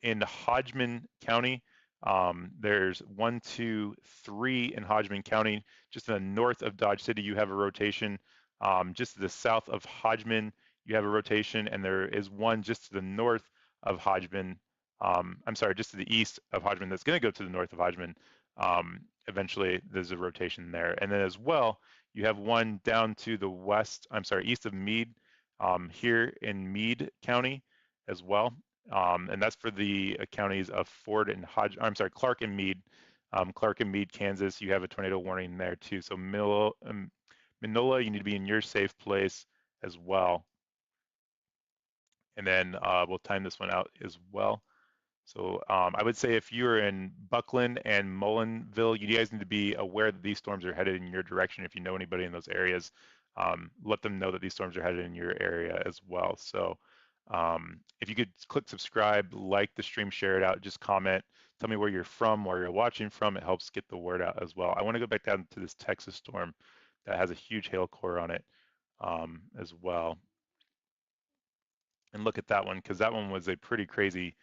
In Hodgman County, there's 1, 2, 3 in Hodgman County. Just in the north of Dodge City, you have a rotation. Just to the south of Hodgman, you have a rotation, and there is one just to the north of Hodgman. I'm sorry, just to the east of Hodgman that's going to go to the north of Hodgman. Eventually, there's a rotation there. And then as well, you have one down to the west, I'm sorry, east of Meade, here in Meade County as well. And that's for the counties of Ford and Clark and Meade. Clark and Meade, Kansas, you have a tornado warning there too. So Minola, you need to be in your safe place as well. And then we'll time this one out as well. So I would say if you're in Buckland and Mullinville, you guys need to be aware that these storms are headed in your direction. If you know anybody in those areas, let them know that these storms are headed in your area as well. So if you could click subscribe, like the stream, share it out, just comment, tell me where you're from, where you're watching from. It helps get the word out as well. I want to go back down to this Texas storm that has a huge hail core on it as well. And look at that one, because that one was a pretty crazy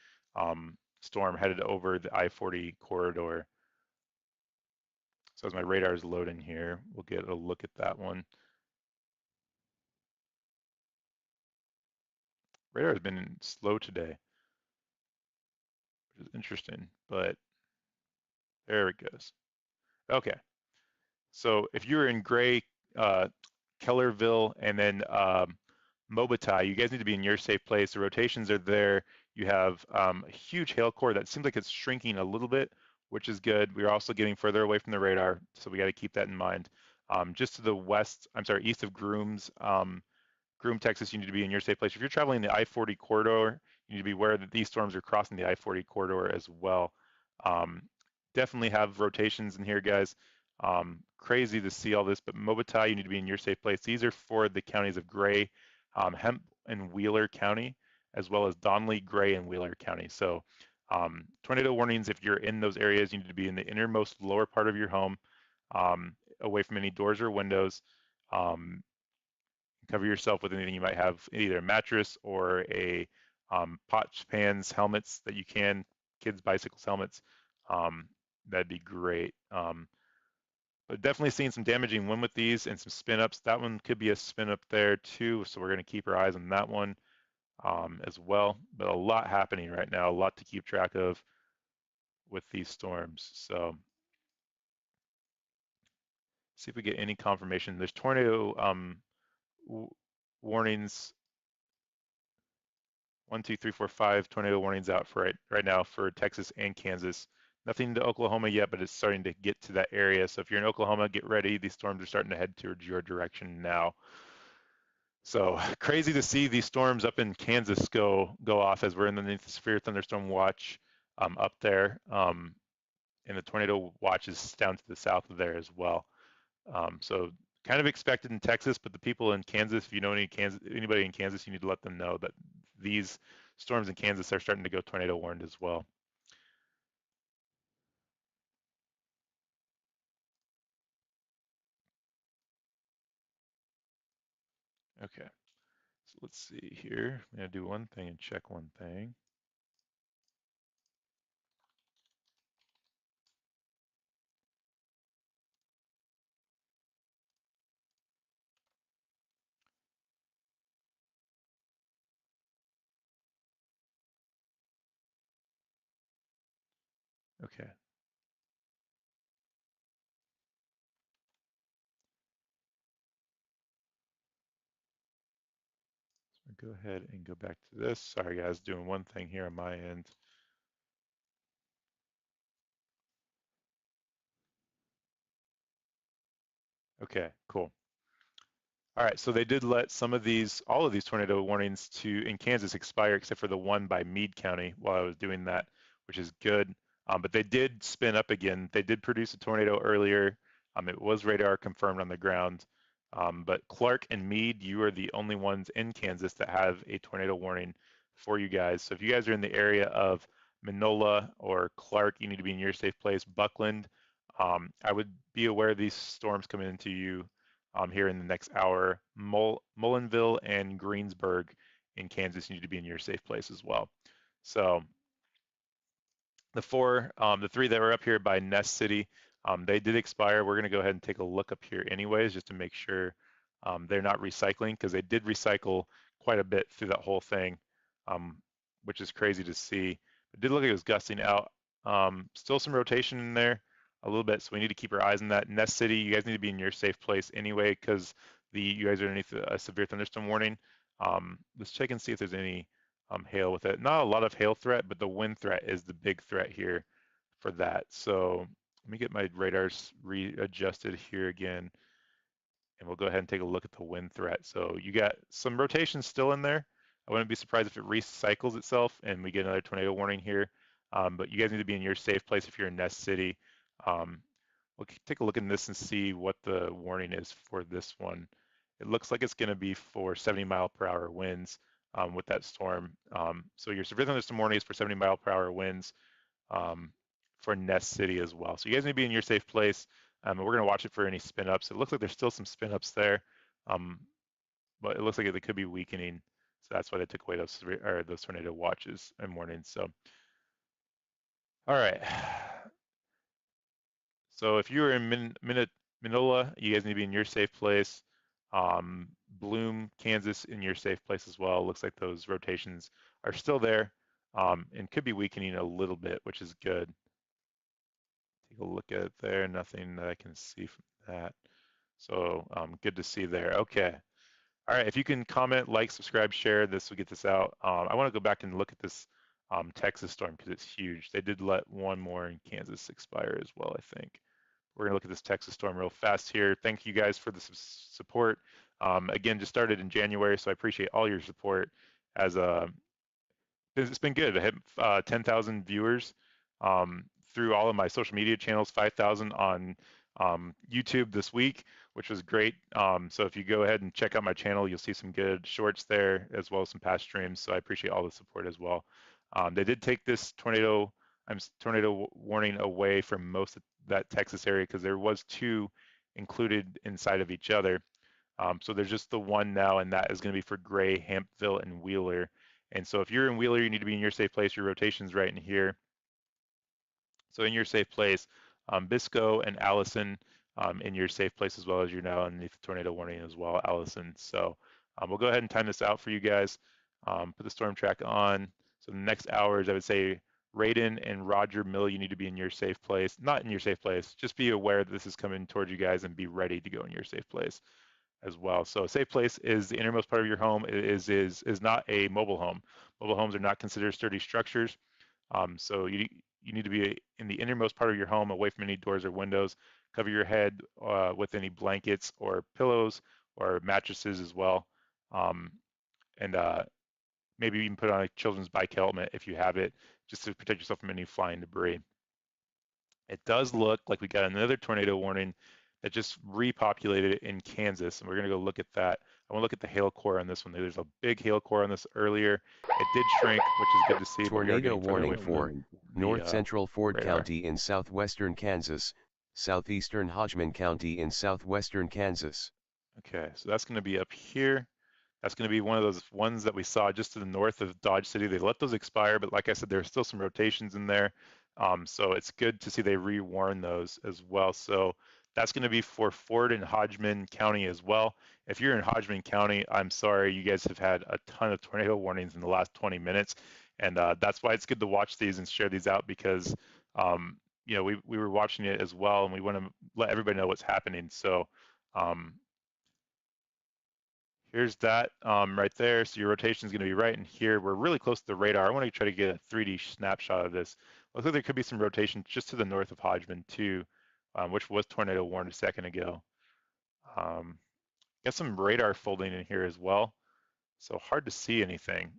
storm headed over the I-40 corridor. So as my radar is loading here, we'll get a look at that one. Radar has been slow today, which is interesting, but there it goes. Okay, so if you're in Gray, Kellerville, and then Mobatai, you guys need to be in your safe place. The rotations are there. You have a huge hail core that seems like it's shrinking a little bit, which is good. We're also getting further away from the radar, so we got to keep that in mind. Just to the west, I'm sorry, east of Grooms, Groom, Texas, you need to be in your safe place. If you're traveling the I-40 corridor, you need to be aware that these storms are crossing the I-40 corridor as well. Definitely have rotations in here, guys. Crazy to see all this, but Mobatai, you need to be in your safe place. These are for the counties of Gray, Hemp, and Wheeler County, as well as Donley, Gray, and Wheeler County. So tornado warnings, if you're in those areas, you need to be in the innermost lower part of your home, away from any doors or windows. Cover yourself with anything you might have, either a mattress or a pots, pans, helmets that you can, kids' bicycles, helmets. That'd be great. But definitely seeing some damaging wind with these and some spin ups. That one could be a spin up there too, so we're going to keep our eyes on that one as well. But a lot happening right now, a lot to keep track of with these storms. So see if we get any confirmation. There's tornado warnings. 1, 2, 3, 4, 5 tornado warnings out for right now for Texas and Kansas. Nothing to Oklahoma yet, but it's starting to get to that area. So if you're in Oklahoma, get ready. These storms are starting to head towards your direction now. So crazy to see these storms up in Kansas go off as we're in the severe thunderstorm watch up there. And the tornado watch is down to the south of there as well. So kind of expected in Texas, but the people in Kansas, if you know anybody in Kansas, you need to let them know that these storms in Kansas are starting to go tornado warned as well. Okay, so let's see here. I'm gonna do one thing and check one thing. Okay. So go ahead and go back to this. Sorry guys, doing one thing here on my end. Okay, cool. All right, so they did let all of these tornado warnings in Kansas expire, except for the one by Meade County while I was doing that, which is good. But they did spin up again. They did produce a tornado earlier. It was radar confirmed on the ground. But Clark and Meade, you are the only ones in Kansas that have a tornado warning for you guys. So if you guys are in the area of Minola or Clark, you need to be in your safe place. Buckland, I would be aware of these storms coming into you here in the next hour. Mullinville and Greensburg in Kansas, you need to be in your safe place as well. So the three that were up here by Nest City, they did expire. We're going to go ahead and take a look up here anyways, just to make sure they're not recycling, because they did recycle quite a bit through that whole thing, which is crazy to see. It did look like it was gusting out. Still some rotation in there a little bit, so we need to keep our eyes on that. Nest City, you guys need to be in your safe place anyway, because you guys are underneath a severe thunderstorm warning. Let's check and see if there's any hail with it. Not a lot of hail threat, but the wind threat is the big threat here for that. So let me get my radars readjusted here again, and we'll go ahead and take a look at the wind threat. So you got some rotation still in there. I wouldn't be surprised if it recycles itself and we get another tornado warning here. But you guys need to be in your safe place if you're in Nest City. We'll take a look at this and see what the warning is for this one. It looks like it's going to be for 70-mile-per-hour winds with that storm. So your severe thunderstorm warning is for 70-mile-per-hour winds for Nest City as well. So you guys need to be in your safe place. And we're going to watch it for any spin ups. It looks like there's still some spin ups there, but it looks like they could be weakening. So that's why they took away those tornado watches and warnings. So, all right. So if you're in Minola, you guys need to be in your safe place. Bloom, Kansas, in your safe place as well. Looks like those rotations are still there and could be weakening a little bit, which is good. Take a look at it there. Nothing that I can see from that. So good to see there. Okay. All right. If you can comment, like, subscribe, share, this will get this out. I want to go back and look at this Texas storm because it's huge. They did let one more in Kansas expire as well, I think. We're going to look at this Texas storm real fast here. Thank you guys for the support. Again, just started in January, so I appreciate all your support. As it's been good. I hit 10,000 viewers through all of my social media channels, 5,000 on YouTube this week, which was great. So if you go ahead and check out my channel, you'll see some good shorts there, as well as some past streams. So I appreciate all the support as well. They did take this tornado warning away from most of that Texas area because there was two included inside of each other. So there's just the one now, and that is going to be for Gray, Hampville, and Wheeler. And so if you're in Wheeler, you need to be in your safe place. Your rotation's right in here. So in your safe place, Bisco and Allison in your safe place, as well as you're now underneath the tornado warning as well, Allison. So we'll go ahead and time this out for you guys. Put the storm track on. So the next hours, I would say Raiden and Roger Mill, you need to be in your safe place. Not in your safe place, just be aware that this is coming towards you guys and be ready to go in your safe place as well. So a safe place is the innermost part of your home. It is not a mobile home. Mobile homes are not considered sturdy structures. So you need to be in the innermost part of your home, away from any doors or windows. Cover your head with any blankets or pillows or mattresses as well. And maybe even put on a children's bike helmet if you have it, just to protect yourself from any flying debris. It does look like we got another tornado warning that just repopulated in Kansas, and we're going to go look at that. I want to look at the hail core on this one. There's a big hail core on this earlier. It did shrink, which is good to see. Tornado warning for north central Ford County in southwestern Kansas, southeastern Hodgman County in southwestern Kansas. Okay, so that's going to be up here. That's going to be one of those ones that we saw just to the north of Dodge City. They let those expire, but like I said, there's still some rotations in there. So it's good to see they rewarn those as well. So that's going to be for Ford and Hodgman County as well. If you're in Hodgman County, I'm sorry, you guys have had a ton of tornado warnings in the last 20 minutes. And that's why it's good to watch these and share these out, because you know, we were watching it as well, and we want to let everybody know what's happening. So here's that right there. So your rotation is going to be right in here. We're really close to the radar. I want to try to get a 3D snapshot of this. Looks like there could be some rotation just to the north of Hodgman too, which was tornado warned a second ago. Got some radar folding in here as well. So hard to see anything,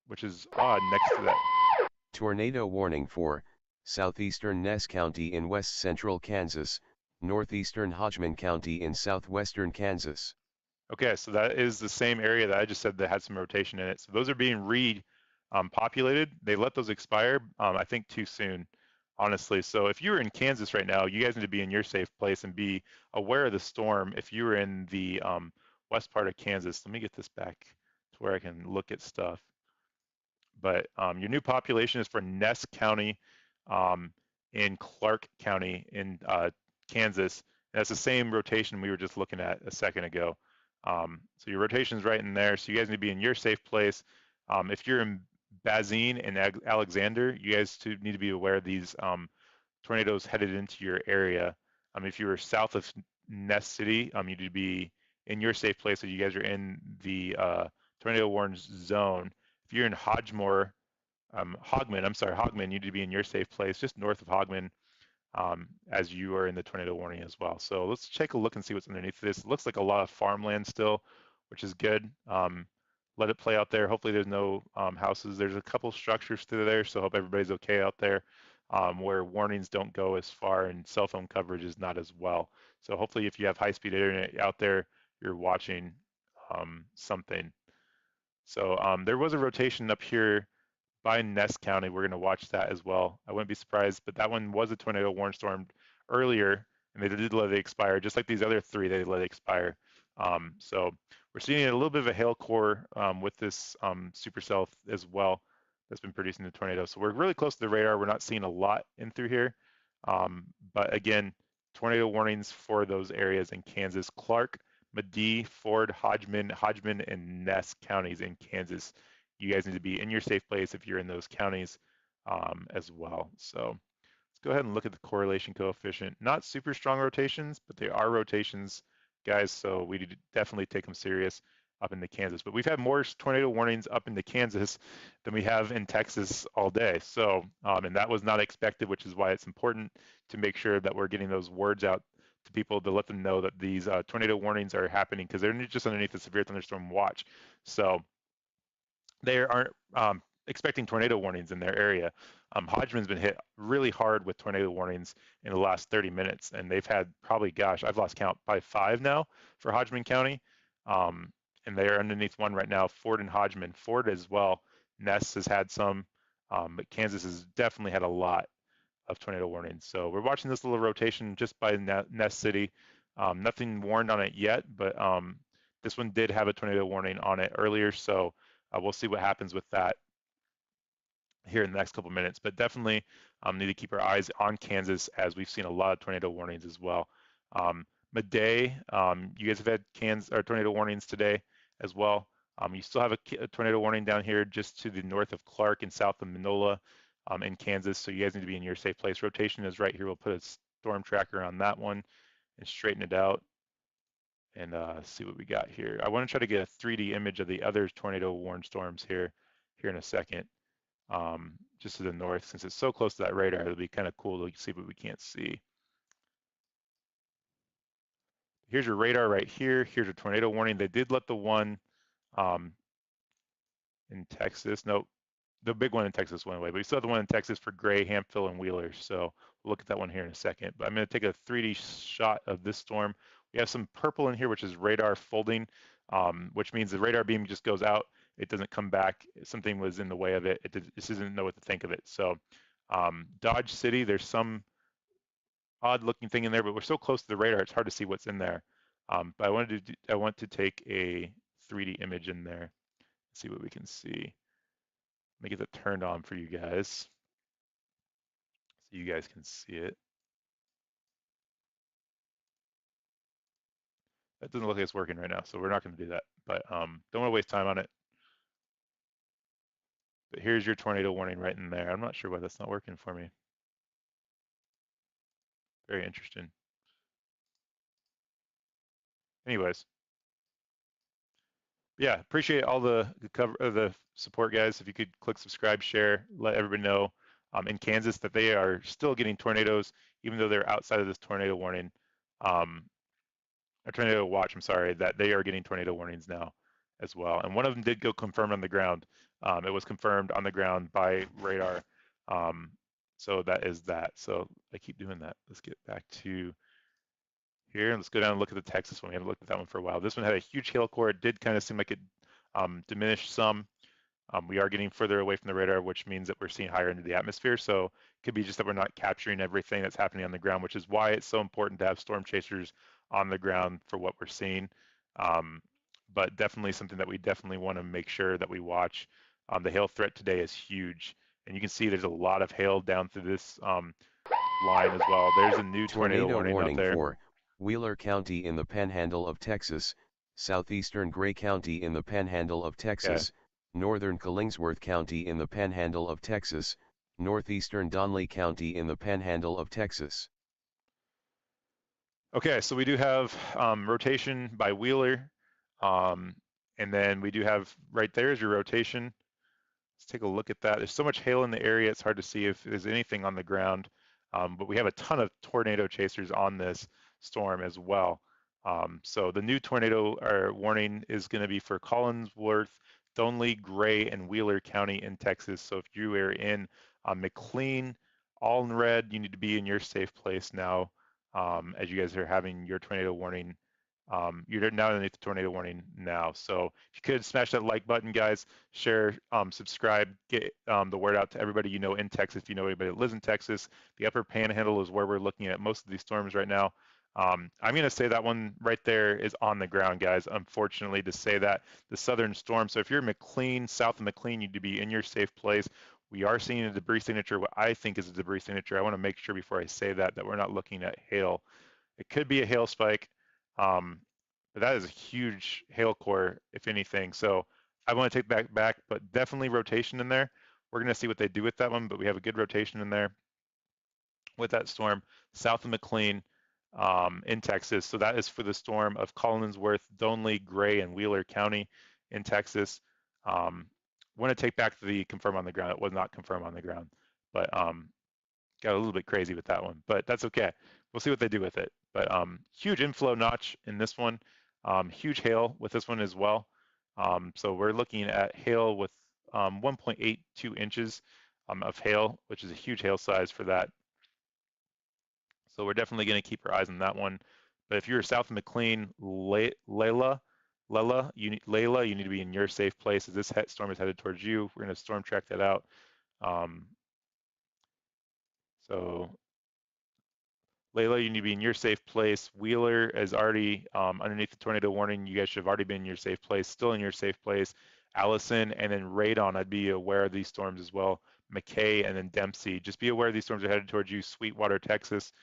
which is odd next to that. Tornado warning for southeastern Ness County in west central Kansas, northeastern Hodgman County in southwestern Kansas. Okay, so that is the same area that I just said that had some rotation in it. So those are being populated. They let those expire, I think too soon, honestly. So if you're in Kansas right now, you guys need to be in your safe place and be aware of the storm. If you were in the west part of Kansas, let me get this back to where I can look at stuff. But your new population is for Ness County um, in Clark County in Kansas. And that's the same rotation we were just looking at a second ago. So your rotation is right in there. So you guys need to be in your safe place. If you're in Bazine and Alexander, you guys need to be aware of these tornadoes headed into your area. If you were south of Ness City, you need to be in your safe place. So you guys are in the tornado warning zone. If you're in Hogman, you need to be in your safe place, just north of Hogman, as you are in the tornado warning as well. So let's take a look and see what's underneath this. It looks like a lot of farmland still, which is good. Let it play out there. Hopefully there's no houses. There's a couple structures through there, so hope everybody's okay out there, where warnings don't go as far and cell phone coverage is not as well. So hopefully if you have high-speed internet out there, you're watching something. So there was a rotation up here by Ness County. We're going to watch that as well. I wouldn't be surprised, but that one was a tornado warning storm earlier, and they did let it expire, just like these other three, they let it expire. So we're seeing a little bit of a hail core with this supercell as well that's been producing the tornado. So we're really close to the radar. We're not seeing a lot in through here. But again, tornado warnings for those areas in Kansas: Clark, Medee, Ford, Hodgman, and Ness counties in Kansas. You guys need to be in your safe place if you're in those counties as well. So let's go ahead and look at the correlation coefficient. Not super strong rotations, but they are rotations, guys. So we need to definitely take them serious up into Kansas. But we've had more tornado warnings up into Kansas than we have in Texas all day. So, and that was not expected, which is why it's important to make sure that we're getting those words out to people to let them know that these tornado warnings are happening, because they're just underneath the severe thunderstorm watch. So they aren't expecting tornado warnings in their area. Hodgman's been hit really hard with tornado warnings in the last 30 minutes, and they've had probably, gosh, I've lost count, by 5 now for Hodgman County. And they are underneath one right now, Ford and Hodgman. Ford as well. Ness has had some, but Kansas has definitely had a lot of tornado warnings. So we're watching this little rotation just by Ness City. Nothing warned on it yet, but this one did have a tornado warning on it earlier, so we'll see what happens with that here in the next couple of minutes. But definitely need to keep our eyes on Kansas, as we've seen a lot of tornado warnings as well. Medee, you guys have had tornado warnings today as well. You still have a tornado warning down here just to the north of Clark and south of Minola in Kansas. So you guys need to be in your safe place. Rotation is right here. We'll put a storm tracker on that one and straighten it out and see what we got here. I want to try to get a 3D image of the other tornado warned storms here in a second, just to the north. Since it's so close to that radar, it'll be kind of cool to see what we can't see. Here's your radar right here. Here's a tornado warning. They did let the one in Texas. Nope, the big one in Texas went away, but we still have the one in Texas for Gray, Hampville, and Wheeler. So we'll look at that one here in a second. But I'm going to take a 3D shot of this storm. We have some purple in here, which is radar folding, which means the radar beam just goes out. It doesn't come back. Something was in the way of it. It just doesn't know what to think of it. So Dodge City, there's some odd looking thing in there, but we're so close to the radar, it's hard to see what's in there. But I want to take a 3D image in there, see what we can see. Let me get that turned on for you guys so you guys can see it. That doesn't look like it's working right now, so we're not going to do that. But don't want to waste time on it. But here's your tornado warning right in there. I'm not sure why that's not working for me. Very interesting. Anyways, yeah, appreciate all the support, guys. If you could click subscribe, share, let everybody know in Kansas that they are still getting tornadoes, even though they're outside of this tornado warning, a tornado watch, I'm sorry, that they are getting tornado warnings now as well. And one of them did go confirmed on the ground. It was confirmed on the ground by radar. So that is that. So I keep doing that. Let's get back to here. Let's go down and look at the Texas one. We haven't looked at that one for a while. This one had a huge hail core. It did kind of seem like it diminished some. We are getting further away from the radar, which means that we're seeing higher into the atmosphere. So it could be just that we're not capturing everything that's happening on the ground, which is why it's so important to have storm chasers on the ground for what we're seeing. But definitely something that we definitely want to make sure that we watch. The hail threat today is huge. And you can see there's a lot of hail down through this line as well. There's a new tornado Tornado warning out warning there. for Wheeler County in the Panhandle of Texas, southeastern Gray County in the Panhandle of Okay. Texas, northern Collingsworth County in the Panhandle of Texas, northeastern Donley County in the Panhandle of Texas. Okay, so we do have rotation by Wheeler. And then we do have right there is your rotation. Let's take a look at that. There's so much hail in the area, it's hard to see if there's anything on the ground. But we have a ton of tornado chasers on this storm as well. So the new tornado warning is going to be for Collinsworth, Donley, Gray, and Wheeler County in Texas. So if you are in McLean, all in red, you need to be in your safe place now, as you guys are having your tornado warning. You're now underneath the tornado warning now. So if you could smash that like button, guys, share, subscribe, get the word out to everybody you know in Texas. If you know anybody that lives in Texas, the upper panhandle is where we're looking at most of these storms right now. I'm going to say that one right there is on the ground, guys, unfortunately, to say that. The southern storm. So if you're McLean, south of McLean, you need to be in your safe place. We are seeing a debris signature, what I think is a debris signature. I want to make sure before I say that we're not looking at hail. It could be a hail spike, but that is a huge hail core, if anything. So I want to take that back, but definitely rotation in there. We're going to see what they do with that one, but we have a good rotation in there with that storm south of McLean in Texas. So that is for the storm of Collinsworth, Donley, Gray, and Wheeler County in Texas. Want to take back the confirm on the ground. It was not confirmed on the ground, but got a little bit crazy with that one, but that's okay. We'll see what they do with it. But huge inflow notch in this one. Huge hail with this one as well. So we're looking at hail with 1.82 inches of hail, which is a huge hail size for that. So we're definitely going to keep our eyes on that one. But if you're south of McLean, Layla, you need to be in your safe place as this storm is headed towards you. We're going to storm track that out. So Layla, you need to be in your safe place. Wheeler is already underneath the tornado warning. You guys should have already been in your safe place, still in your safe place. Allison, and then Radon, I'd be aware of these storms as well. McKay, and then Dempsey. Just be aware these storms are headed towards you. Sweetwater, Texas.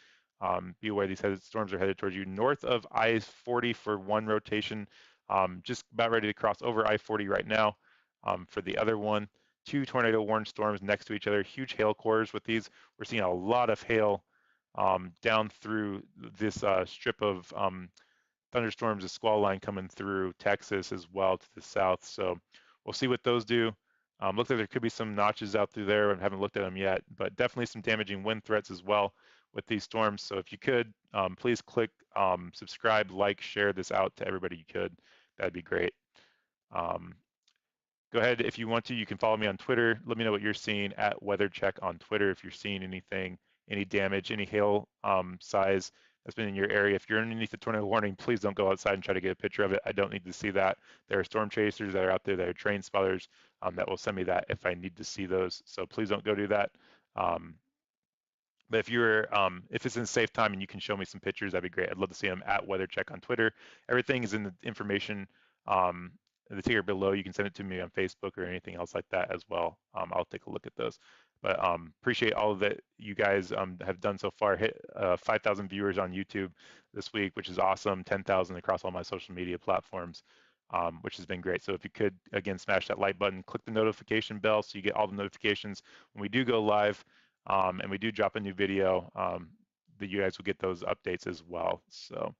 Be aware these storms are headed towards you. North of I-40 for one rotation. Just about ready to cross over I-40 right now for the other one. Two tornado warned storms next to each other. Huge hail cores with these. We're seeing a lot of hail down through this strip of thunderstorms, a squall line coming through Texas as well to the south. So we'll see what those do. Looks like there could be some notches out through there. I haven't looked at them yet, but definitely some damaging wind threats as well with these storms. So if you could, please click subscribe, like, share this out to everybody you could. That'd be great. Go ahead if you want to. You can follow me on Twitter. Let me know what you're seeing at WeatherCheck on Twitter. If you're seeing anything, any damage, any hail size that's been in your area. If you're underneath the tornado warning, please don't go outside and try to get a picture of it. I don't need to see that. There are storm chasers that are out there that are train spotters that will send me that if I need to see those. So please don't go do that. But if it's in safe time and you can show me some pictures, that'd be great. I'd love to see them at WeatherCheck on Twitter. Everything is in the information the ticker below. You can send it to me on Facebook or anything else like that as well. I'll take a look at those. But appreciate all that you guys have done so far. Hit 5,000 viewers on YouTube this week, which is awesome. 10,000 across all my social media platforms, which has been great. So if you could, again, smash that like button, click the notification bell so you get all the notifications when we do go live and we do drop a new video, that you guys will get those updates as well. So.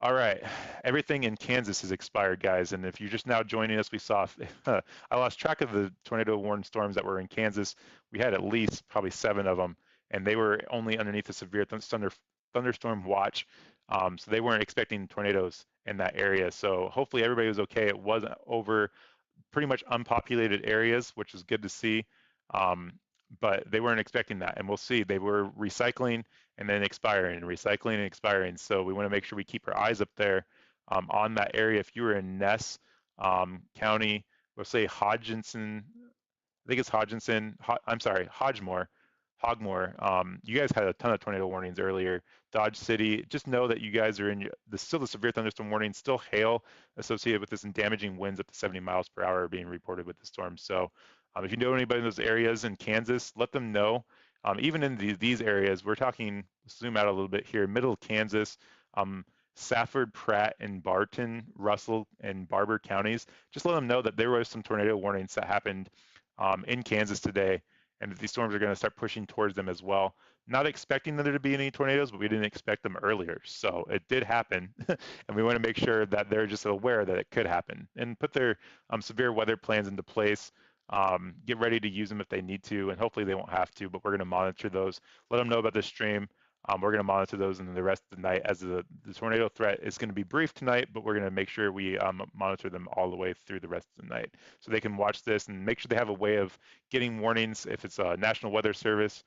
All right, everything in Kansas has expired, guys. And if you're just now joining us, we saw, I lost track of the tornado warned storms that were in Kansas. We had at least probably 7 of them, and they were only underneath the severe thunderstorm watch. So they weren't expecting tornadoes in that area. So hopefully everybody was okay. It wasn't over pretty much unpopulated areas, which is good to see. but they weren't expecting that. And we'll see, they were recycling and then expiring and recycling and expiring. So we want to make sure we keep our eyes up there on that area. If you were in Ness County, we'll say Hodgkinson, I think it's Hodgkinson. I'm sorry, Hogmore. You guys had a ton of tornado warnings earlier. Dodge City. Just know that you guys are in still the severe thunderstorm warning, still hail associated with this, and damaging winds up to 70 miles per hour are being reported with the storm. So, if you know anybody in those areas in Kansas, let them know. Even in these areas, we're talking. Zoom out a little bit here. Middle Kansas. Safford, Pratt, and Barton, Russell, and Barber counties. Just let them know that there was some tornado warnings that happened in Kansas today, and that these storms are going to start pushing towards them as well. Not expecting there to be any tornadoes, but we didn't expect them earlier. So it did happen, and we want to make sure that they're just aware that it could happen and put their severe weather plans into place. Get ready to use them if they need to, and hopefully they won't have to, but we're going to monitor those. Let them know about the stream. We're going to monitor those in the rest of the night, as the tornado threat is going to be brief tonight, but we're going to make sure we monitor them all the way through the rest of the night, so they can watch this and make sure they have a way of getting warnings if it's a National Weather Service,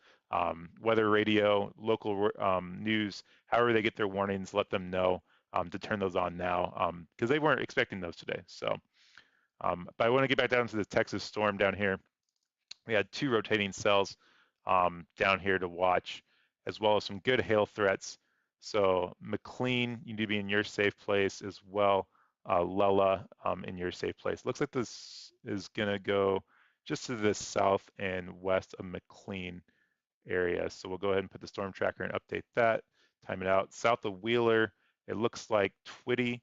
weather radio, local news, however they get their warnings, let them know to turn those on now, because they weren't expecting those today. So, but I want to get back down to the Texas storm down here. We had 2 rotating cells down here to watch, as well as some good hail threats. So McLean, you need to be in your safe place as well. Lella in your safe place. Looks like this is going to go just to the south and west of McLean area. So we'll go ahead and put the storm tracker and update that, time it out. South of Wheeler, it looks like Twitty,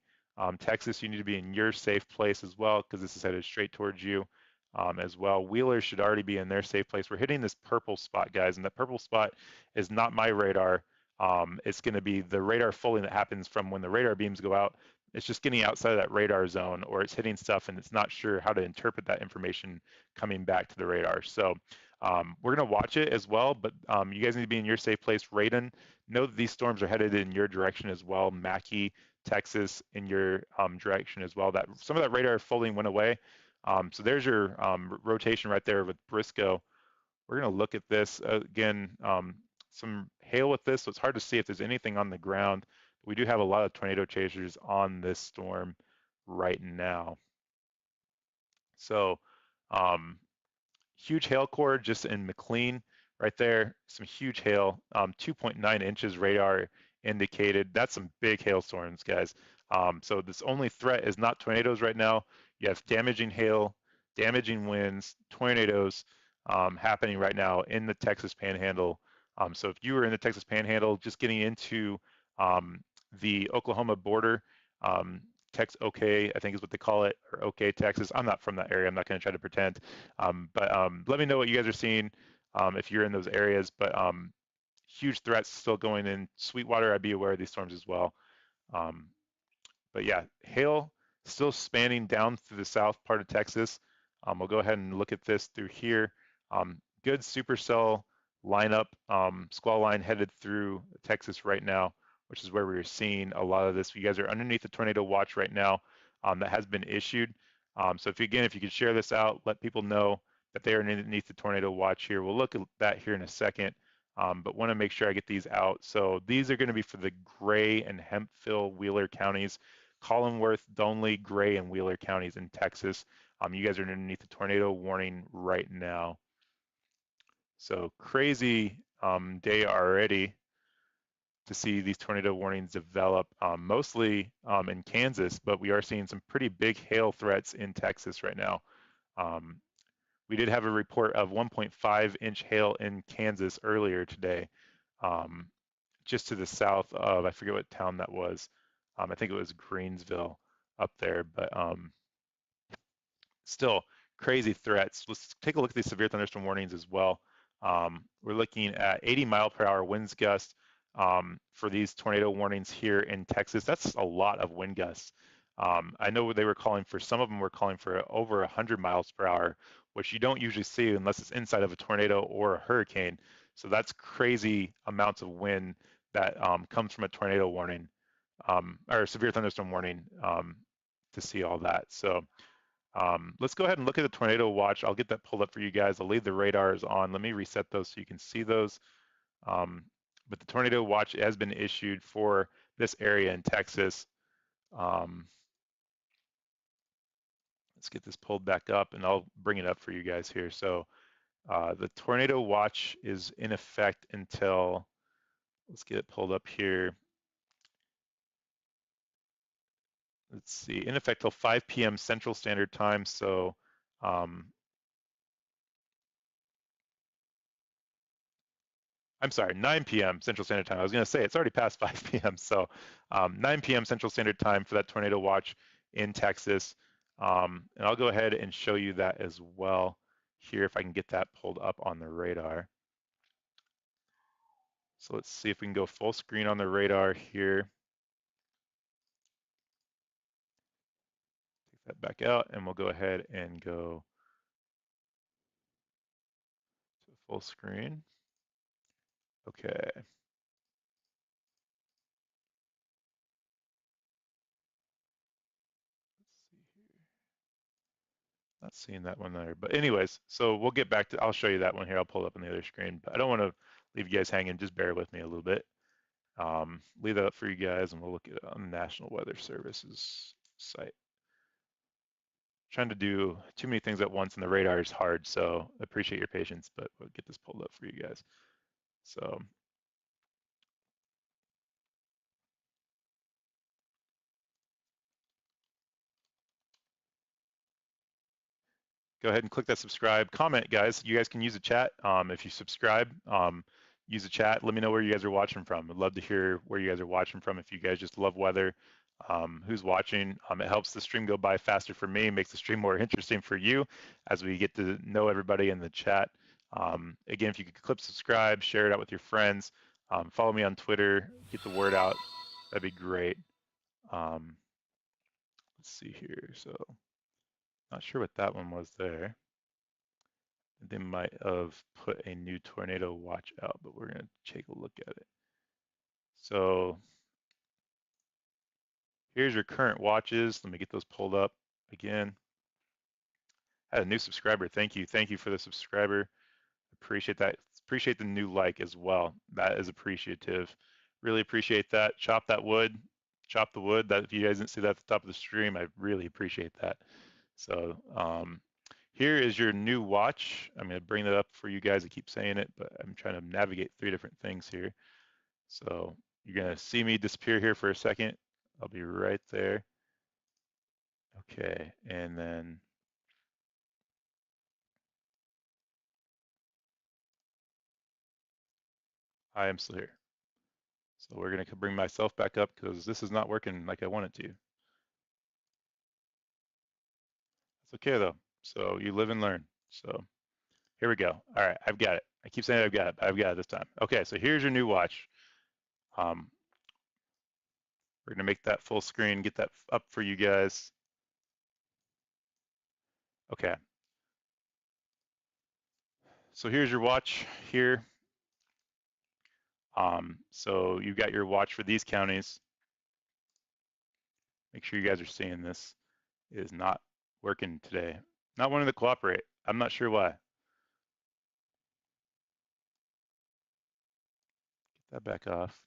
Texas, you need to be in your safe place as well, because this is headed straight towards you as well. Wheeler should already be in their safe place. We're hitting this purple spot, guys, and that purple spot is not my radar. It's going to be the radar fulling that happens from when the radar beams go out. It's just getting outside of that radar zone, or it's hitting stuff and it's not sure how to interpret that information coming back to the radar. So we're going to watch it as well, but you guys need to be in your safe place. Radon, know that these storms are headed in your direction as well. Mackey, Texas, in your direction as well. That some of that radar fulling went away. So there's your rotation right there with Briscoe. We're going to look at this again. Some hail with this, so it's hard to see if there's anything on the ground. We do have a lot of tornado chasers on this storm right now. So huge hail core just in McLean right there. Some huge hail, 2.9 inches radar indicated. That's some big hailstorms, guys. So this only threat is not tornadoes right now. You have damaging hail, damaging winds, tornadoes happening right now in the Texas Panhandle. So if you were in the Texas Panhandle, just getting into the Oklahoma border, Tex OK, I think is what they call it, or OK, Texas. I'm not from that area. I'm not going to try to pretend. But let me know what you guys are seeing if you're in those areas. But huge threats still going in Sweetwater. I'd be aware of these storms as well. But yeah, hail still spanning down through the south part of Texas. We'll go ahead and look at this through here. Good supercell lineup, squall line headed through Texas right now, which is where we're seeing a lot of this. You guys are underneath the tornado watch right now that has been issued. So if you could share this out, let people know that they are underneath the tornado watch here. We'll look at that here in a second, but want to make sure I get these out. So these are going to be for the Gray and Hemphill, Wheeler counties, Collinworth, Donley, Gray, and Wheeler counties in Texas. You guys are underneath the tornado warning right now. So crazy day already to see these tornado warnings develop, mostly in Kansas, but we are seeing some pretty big hail threats in Texas right now. We did have a report of 1.5-inch hail in Kansas earlier today, just to the south of, I forget what town that was. I think it was Greensville up there, but still crazy threats. Let's take a look at these severe thunderstorm warnings as well. We're looking at 80-mile-per-hour winds gusts for these tornado warnings here in Texas. That's a lot of wind gusts. I know they were calling for, some of them were calling for over 100 miles per hour, which you don't usually see unless it's inside of a tornado or a hurricane. So that's crazy amounts of wind that comes from a tornado warning or severe thunderstorm warning to see all that. So Let's go ahead and look at the tornado watch. I'll get that pulled up for you guys. I'll leave the radars on. Let me reset those so you can see those. But the tornado watch has been issued for this area in Texas. Let's get this pulled back up and I'll bring it up for you guys here. So the tornado watch is in effect until, let's get it pulled up here. Let's see, in effect till 5 p.m. Central Standard Time. So I'm sorry, 9 p.m. Central Standard Time. I was going to say it's already past 5 p.m. So 9 p.m. Central Standard Time for that tornado watch in Texas. And I'll go ahead and show you that as well here if I can get that pulled up on the radar. So let's see if we can go full screen on the radar here. Take that back out and we'll go ahead and go to full screen. Okay. Not seeing that one there, but anyways, so we'll get back to, I'll show you that one here. I'll pull it up on the other screen, but I don't want to leave you guys hanging. Just bear with me a little bit. Leave that up for you guys and we'll look at it on the National Weather Service's site. Trying to do too many things at once and the radar is hard, so appreciate your patience, but we'll get this pulled up for you guys. So go ahead and click that subscribe. Comment, guys. You guys can use the chat. If you subscribe, use the chat. Let me know where you guys are watching from. I'd love to hear where you guys are watching from. If you guys just love weather, who's watching. It helps the stream go by faster for me, makes the stream more interesting for you as we get to know everybody in the chat. Again, if you could click subscribe, share it out with your friends, follow me on Twitter, get the word out. That'd be great. Let's see here. So not sure what that one was there. They might have put a new tornado watch out, but we're going to take a look at it. So here's your current watches. Let me get those pulled up again. I had a new subscriber. Thank you. Thank you for the subscriber. Appreciate that. Appreciate the new like as well. That is appreciative. Really appreciate that. Chop that wood. Chop the wood. That if you guys didn't see that at the top of the stream, I really appreciate that. So here is your new watch. I'm going to bring that up for you guys. I keep saying it, but I'm trying to navigate 3 different things here. So you're going to see me disappear here for a second. I'll be right there. Okay, and then I am still here. So we're going to bring myself back up because this is not working like I want it to. It's okay though. So you live and learn. So here we go. All right, I've got it. I keep saying I've got it, but I've got it this time. Okay, so here's your new watch. We're gonna make that full screen, get that up for you guys. Okay. So here's your watch here. So you got your watch for these counties. Make sure you guys are seeing this. It is not working today. Not wanting to cooperate. I'm not sure why. Get that back off.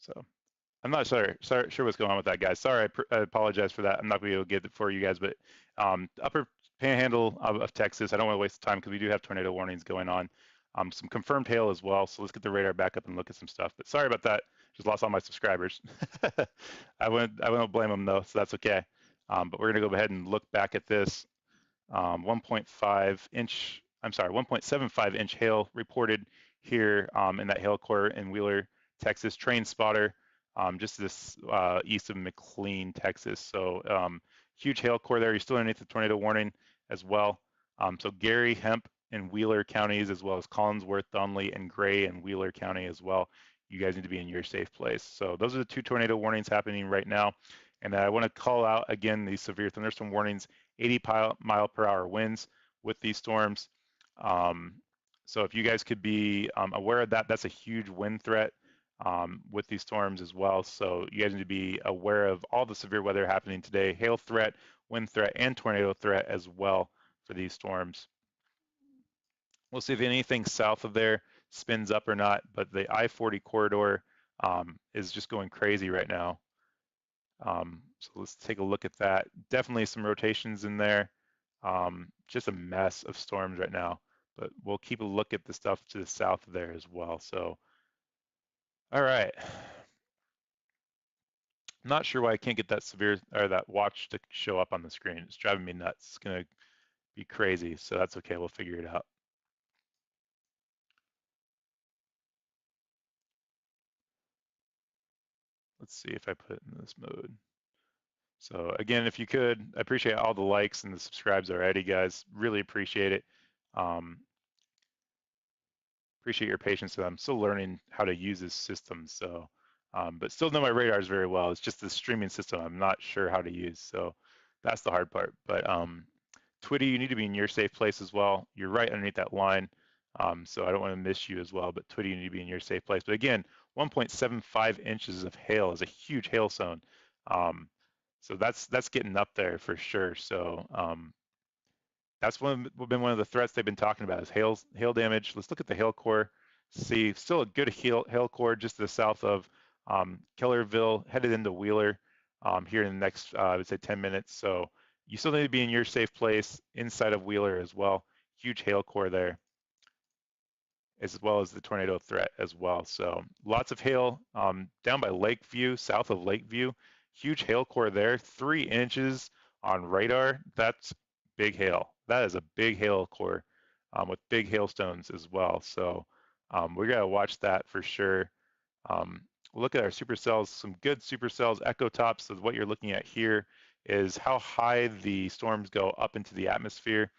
So I'm not sure what's going on with that, guys. Sorry, I apologize for that. I'm not going to be able to get it for you guys, but upper panhandle of Texas, I don't want to waste time because we do have tornado warnings going on. Some confirmed hail as well, so let's get the radar back up and look at some stuff. But sorry about that. Just lost all my subscribers. I won't blame them though, so that's okay. But we're going to go ahead and look back at this. 1.75 inch hail reported here in that hail core in Wheeler, Texas. Train spotter, just this east of McLean, Texas. So huge hail core there. You're still underneath the tornado warning as well. So Gary, Hemp, and Wheeler counties, as well as Collinsworth, Donley, and Gray and Wheeler County as well. You guys need to be in your safe place. So those are the 2 tornado warnings happening right now. And I want to call out again these severe thunderstorm warnings, 80 mile per hour winds with these storms. So if you guys could be aware of that, that's a huge wind threat with these storms as well. So you guys need to be aware of all the severe weather happening today, hail threat, wind threat, and tornado threat as well for these storms. We'll see if anything south of there spins up or not, but the I-40 corridor is just going crazy right now. So let's take a look at that. Definitely some rotations in there. Just a mess of storms right now, but we'll keep a look at the stuff to the south of there as well. So, all right. I'm not sure why I can't get that severe or that watch to show up on the screen. It's driving me nuts. It's gonna be crazy. So that's okay. We'll figure it out. Let's see if I put it in this mode. So again, if you could, I appreciate all the likes and the subscribes already, guys. Really appreciate it. Um, appreciate your patience. I'm still learning how to use this system. So, but still know my radars very well. It's just the streaming system I'm not sure how to use. So that's the hard part. But Twitty, you need to be in your safe place as well. You're right underneath that line. So I don't want to miss you as well, but Twitty, you need to be in your safe place. But again, 1.75 inches of hail is a huge hailstone. Um, so that's getting up there for sure. So that's been one of the threats they've been talking about is hail damage. Let's look at the hail core. See, still a good hail core just to the south of Kellerville, headed into Wheeler here in the next, I would say 10 minutes. So you still need to be in your safe place inside of Wheeler as well. Huge hail core there, as well as the tornado threat as well. So lots of hail down by Lakeview, south of Lakeview. Huge hail core there, 3 inches on radar. That's big hail. That is a big hail core with big hailstones as well. So we got to watch that for sure. Um, look at our supercells, some good supercells, echo tops. So what you're looking at here is how high the storms go up into the atmosphere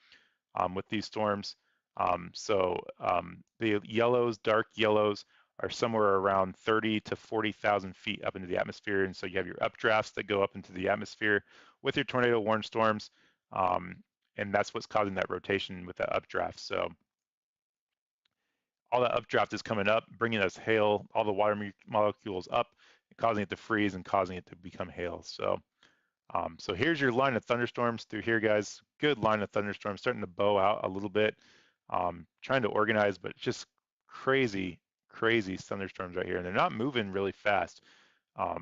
with these storms. The yellows, dark yellows, are somewhere around 30 to 40,000 feet up into the atmosphere. And so you have your updrafts that go up into the atmosphere with your tornado warning storms. And that's what's causing that rotation with that updraft. So all that updraft is coming up, bringing us hail, all the water molecules up, causing it to freeze and causing it to become hail. So here's your line of thunderstorms through here, guys. Good line of thunderstorms, starting to bow out a little bit. Trying to organize, but just crazy, crazy thunderstorms right here. And they're not moving really fast, but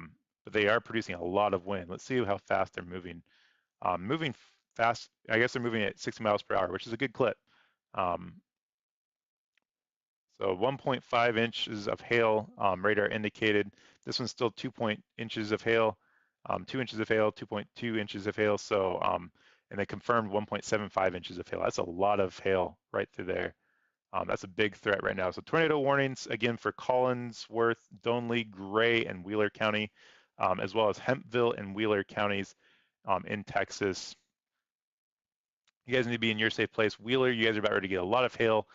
they are producing a lot of wind. Let's see how fast they're moving. Moving fast, I guess they're moving at 60 miles per hour, which is a good clip. So 1.5 inches of hail, radar indicated. This one's still 2 inches of hail, 2 inches of hail, 2.2 inches of hail. So, and they confirmed 1.75 inches of hail. That's a lot of hail right through there. That's a big threat right now. So tornado warnings, again, for Collinsworth, Donley, Gray, and Wheeler County, as well as Hempville and Wheeler counties in Texas. You guys need to be in your safe place. Wheeler, you guys are about ready to get a lot of hail.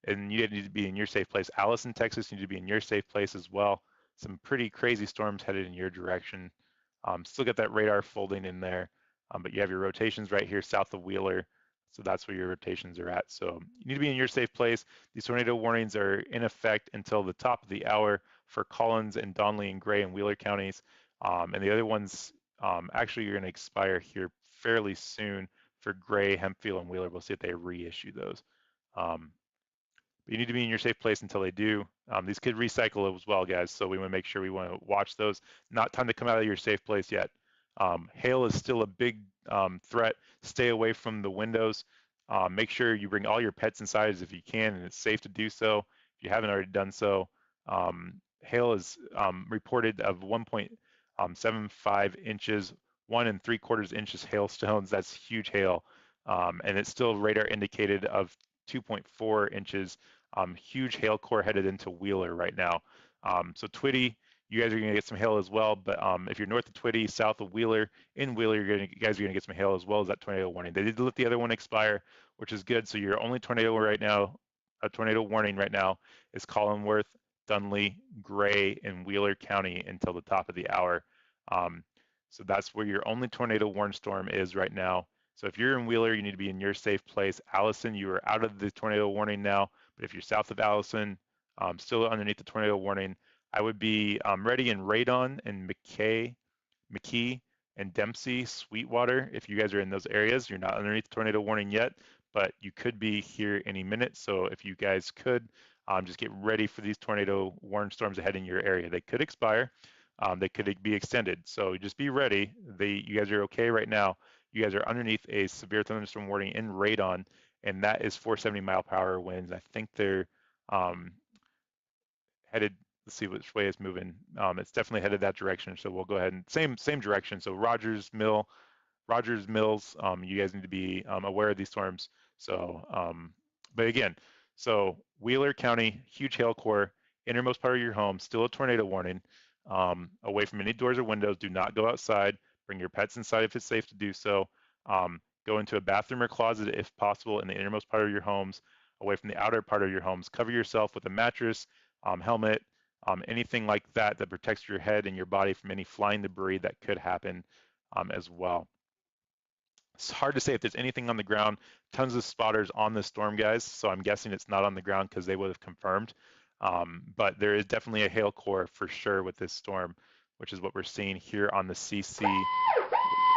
And you need to be in your safe place. Allison, Texas, you need to be in your safe place as well. Some pretty crazy storms headed in your direction. Still got that radar folding in there, but you have your rotations right here south of Wheeler. So that's where your rotations are at. So you need to be in your safe place. These tornado warnings are in effect until the top of the hour for Collins and Donley and Gray and Wheeler counties. And the other ones actually are going to expire here fairly soon for Gray, Hempfield, and Wheeler. We'll see if they reissue those. But you need to be in your safe place until they do. These could recycle as well, guys. So we want to make sure we want to watch those. Not time to come out of your safe place yet. Hail is still a big threat. Stay away from the windows. Make sure you bring all your pets inside if you can, and it's safe to do so. If you haven't already done so, hail is reported of 1.75 inches, 1 3/4 inches hailstones. That's huge hail, and it's still radar indicated of 2.4 inches. Huge hail core headed into Wheeler right now. So Twitty, you guys are going to get some hail as well. But if you're north of Twitty, south of Wheeler, in Wheeler, you guys are going to get some hail as well as that tornado warning. They did let the other one expire, which is good. So your only tornado right now, a tornado warning right now, is Collinsworth, Dunley, Gray, and Wheeler County until the top of the hour. So that's where your only tornado warn storm is right now. So if you're in Wheeler, you need to be in your safe place. Allison, you are out of the tornado warning now, but if you're south of Allison, still underneath the tornado warning. I would be ready in Radon and McKee and Dempsey, Sweetwater. If you guys are in those areas, you're not underneath the tornado warning yet, but you could be here any minute. So if you guys could just get ready for these tornado warning storms ahead in your area. They could expire. They could be extended. So just be ready. You guys are okay right now. You guys are underneath a severe thunderstorm warning in Radon, and that is 470-mile-per-hour winds. I think they're um, headed. Let's see which way it's moving. It's definitely headed that direction. So we'll go ahead and same direction. So Rogers Mills, you guys need to be aware of these storms. So, but again, so Wheeler County, huge hail core, innermost part of your home, still a tornado warning. Away from any doors or windows. Do not go outside. Bring your pets inside if it's safe to do so. Go into a bathroom or closet if possible in the innermost part of your homes, away from the outer part of your homes. Cover yourself with a mattress, helmet, anything like that that protects your head and your body from any flying debris that could happen as well. It's hard to say if there's anything on the ground. Tons of spotters on the storm, guys. So I'm guessing it's not on the ground because they would have confirmed. But there is definitely a hail core for sure with this storm, which is what we're seeing here on the CC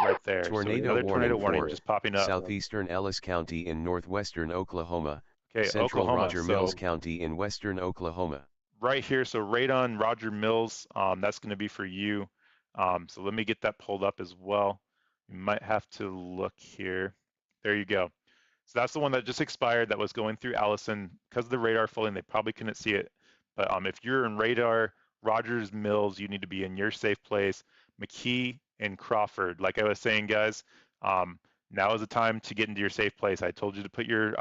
right there. Tornado So another tornado warning for just popping up. southeastern Ellis County in northwestern Oklahoma, Okay, central Oklahoma. Roger Mills County in western Oklahoma. Right here, so Radon, Roger Mills, that's going to be for you. So let me get that pulled up as well. You might have to look here. There you go. So that's the one that just expired that was going through Allison. Because of the radar fulling, they probably couldn't see it. But if you're in radar, Rogers Mills, you need to be in your safe place. McKee and Crawford, like I was saying, guys, now is the time to get into your safe place. I told you to put your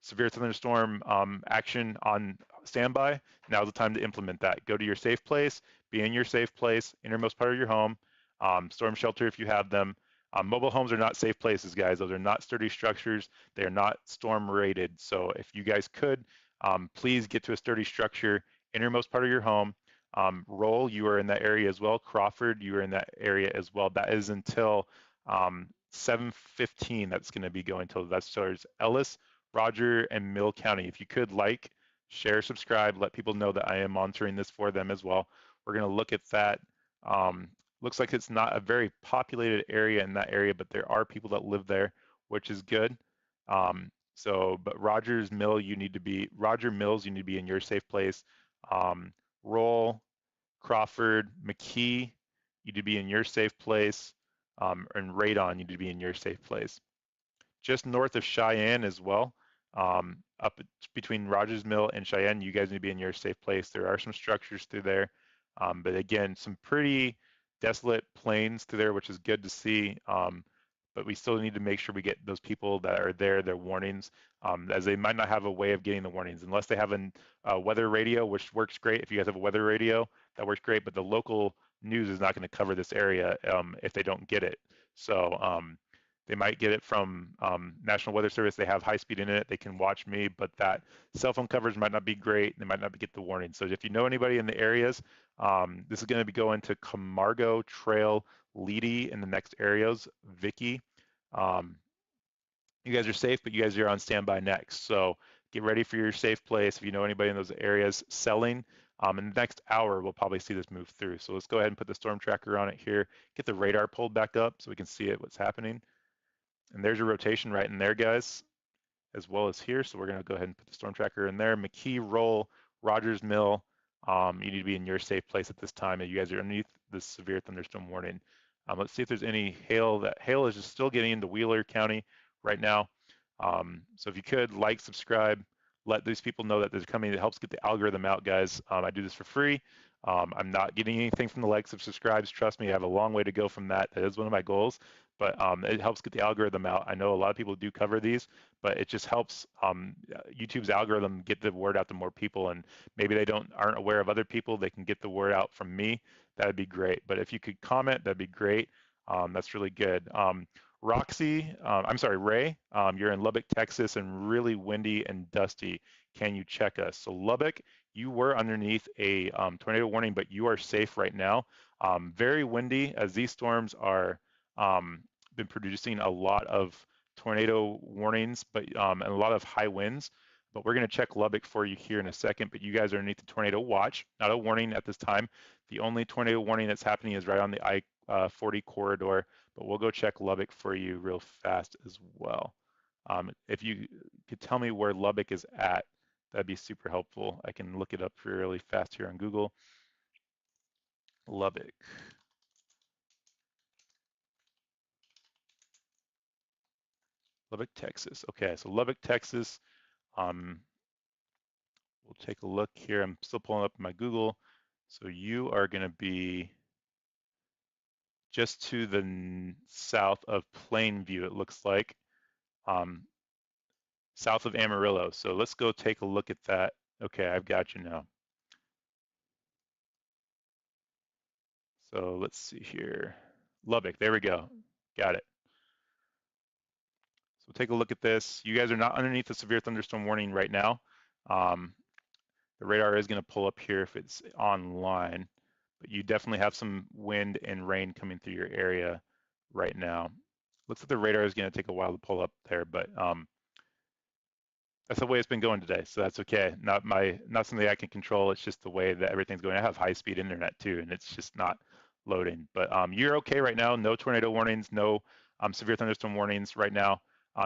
severe thunderstorm action on standby. Now is the time to implement that. Go to your safe place, be in your safe place, innermost part of your home, storm shelter if you have them. Mobile homes are not safe places, guys. Those are not sturdy structures. They are not storm rated. So if you guys could, please get to a sturdy structure, innermost part of your home. Roll, you are in that area as well. Crawford, you are in that area as well. That is until 7:15. That's going to be going till that starts Ellis, Roger, and Mill County. If you could like, share, subscribe, let people know that I am monitoring this for them as well. We're going to look at that. Looks like it's not a very populated area in that area, but there are people that live there, which is good. But Roger Mills, you need to be in your safe place. Roll, Crawford, McKee, you need to be in your safe place. And Radon, you need to be in your safe place. Just north of Cheyenne as well, up between Rogers Mill and Cheyenne, you guys need to be in your safe place. There are some structures through there, but again, some pretty desolate plains through there, which is good to see. But we still need to make sure we get those people that are there their warnings, as they might not have a way of getting the warnings unless they have a weather radio, which works great. If you guys have a weather radio, that works great, but the local news is not going to cover this area if they don't get it. So they might get it from National Weather Service. They have high-speed internet. They can watch me, but that cell phone coverage might not be great. They might not get the warning. So if you know anybody in the areas, this is going to be going to Camargo Trail, Leedy in the next areas, Vicky. You guys are safe, but you guys are on standby next. So get ready for your safe place. If you know anybody in those areas selling, in the next hour, we'll probably see this move through. So let's go ahead and put the storm tracker on it here. Get the radar pulled back up so we can see it, what's happening. And there's your rotation right in there, guys, as well as here. So we're going to go ahead and put the storm tracker in there. McKee, Roll, Rogers Mill, you need to be in your safe place at this time. You guys are underneath the severe thunderstorm warning. Let's see if there's any hail. That hail is just still getting into Wheeler County right now. So if you could like, subscribe, let these people know that they're coming. It helps get the algorithm out, guys. I do this for free. I'm not getting anything from the likes of subscribes. Trust me, I have a long way to go from that. That is one of my goals, but it helps get the algorithm out. I know a lot of people do cover these, but it just helps YouTube's algorithm get the word out to more people, and maybe they aren't aware of other people. They can get the word out from me. That'd be great. But if you could comment, that'd be great. That's really good. Ray, you're in Lubbock, Texas, and really windy and dusty. Can you check us? So Lubbock, you were underneath a tornado warning, but you are safe right now. Very windy, as these storms are been producing a lot of tornado warnings, but and a lot of high winds. but we're going to check Lubbock for you here in a second. But you guys are underneath the tornado watch, not a warning at this time. The only tornado warning that's happening is right on the I-40 corridor, but we'll go check Lubbock for you real fast as well. If you could tell me where Lubbock is at, that'd be super helpful. I can look it up really fast here on Google. Lubbock. Lubbock, Texas. Okay, so Lubbock, Texas. We'll take a look here. I'm still pulling up my Google. So you are going to be just to the south of Plainview, it looks like, south of Amarillo. So let's go take a look at that. Okay, I've got you now. So let's see here. Lubbock, there we go. Got it. So take a look at this. You guys are not underneath the severe thunderstorm warning right now. The radar is going to pull up here if it's online, but you definitely have some wind and rain coming through your area right now. Looks like the radar is going to take a while to pull up there, but that's the way it's been going today, so that's okay. Not something I can control. It's just the way that everything's going. I have high-speed internet too, and it's just not loading. But you're okay right now. No tornado warnings, no severe thunderstorm warnings right now.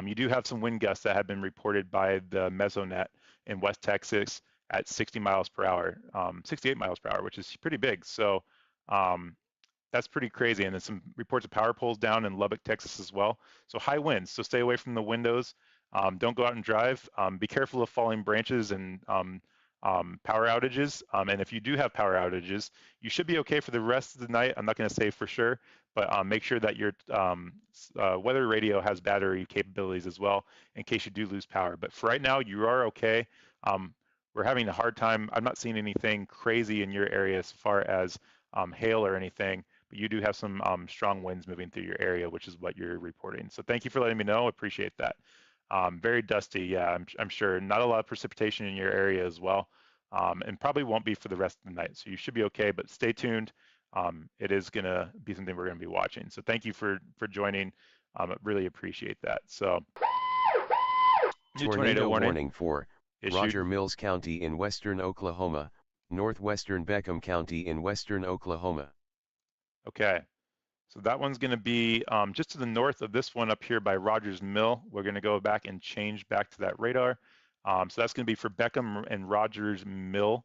You do have some wind gusts that have been reported by the Mesonet in West Texas at 60 miles per hour, 68 miles per hour, which is pretty big. So that's pretty crazy. And then some reports of power poles down in Lubbock, Texas as well. So high winds, so stay away from the windows. Don't go out and drive. Be careful of falling branches and power outages. And if you do have power outages, you should be okay for the rest of the night. I'm not going to say for sure, but make sure that your weather radio has battery capabilities as well in case you do lose power. But for right now, you are okay. We're having a hard time. I'm not seeing anything crazy in your area as far as hail or anything, but you do have some strong winds moving through your area, which is what you're reporting. So thank you for letting me know. Appreciate that. Very dusty, yeah, I'm sure. Not a lot of precipitation in your area as well, and probably won't be for the rest of the night. So you should be okay, but stay tuned. It is going to be something we're going to be watching. So thank you for joining. I really appreciate that. So new tornado warning for issued. Roger Mills County in western Oklahoma, northwestern Beckham County in western Oklahoma. Okay. So that one's going to be just to the north of this one up here by Rogers Mill. We're going to go back and change back to that radar. So that's going to be for Beckham and Rogers Mill,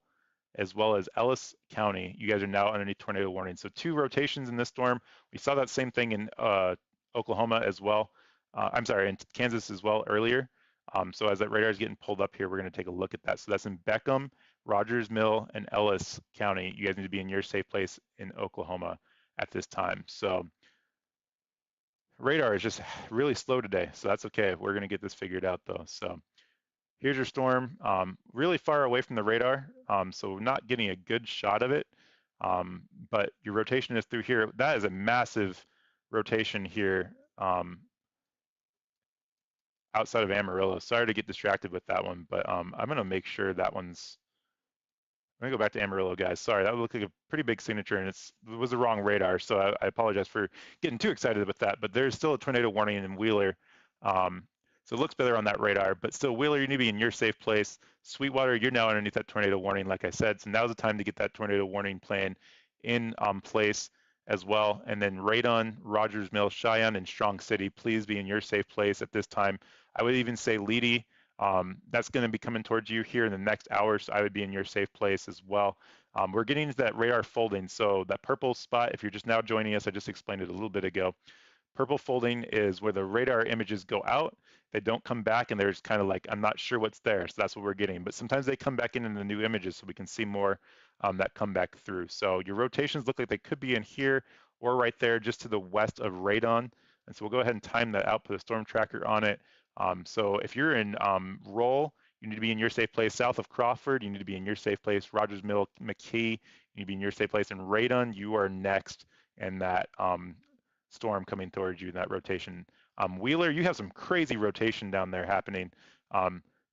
as well as Ellis County. You guys are now underneath tornado warning. So 2 rotations in this storm. We saw that same thing in Oklahoma as well. I'm sorry, in Kansas as well earlier. So as that radar is getting pulled up here, we're going to take a look at that. So that's in Beckham, Rogers Mill, and Ellis County. You guys need to be in your safe place in Oklahoma at this time. So radar is just really slow today, so that's okay. We're going to get this figured out though. So here's your storm, really far away from the radar, so not getting a good shot of it, but your rotation is through here. That is a massive rotation here outside of Amarillo. Sorry to get distracted with that one, but I'm going to make sure that one's, let me go back to Amarillo, guys. Sorry, that looked like a pretty big signature, and it was the wrong radar, so I apologize for getting too excited with that. But there's still a tornado warning in Wheeler, so it looks better on that radar. But still, Wheeler, you need to be in your safe place. Sweetwater, you're now underneath that tornado warning, like I said. So now's the time to get that tornado warning plan in place as well. And then Radon, Rogers Mill, Cheyenne, and Strong City, please be in your safe place at this time. I would even say Leedy. That's going to be coming towards you here in the next hour, so I would be in your safe place as well. We're getting to that radar folding, so that purple spot, if you're just now joining us, I just explained it a little bit ago. Purple folding is where the radar images go out, they don't come back, and there's kind of like, I'm not sure what's there, so that's what we're getting. But sometimes they come back in the new images, so we can see more that come back through. So your rotations look like they could be in here or right there just to the west of radon. And so we'll go ahead and time that out, put a storm tracker on it. So if you're in Roll, you need to be in your safe place. South of Crawford, you need to be in your safe place. Rogers Mill, McKee, you need to be in your safe place. And Radon, you are next in that storm coming towards you in that rotation. Wheeler, you have some crazy rotation down there happening.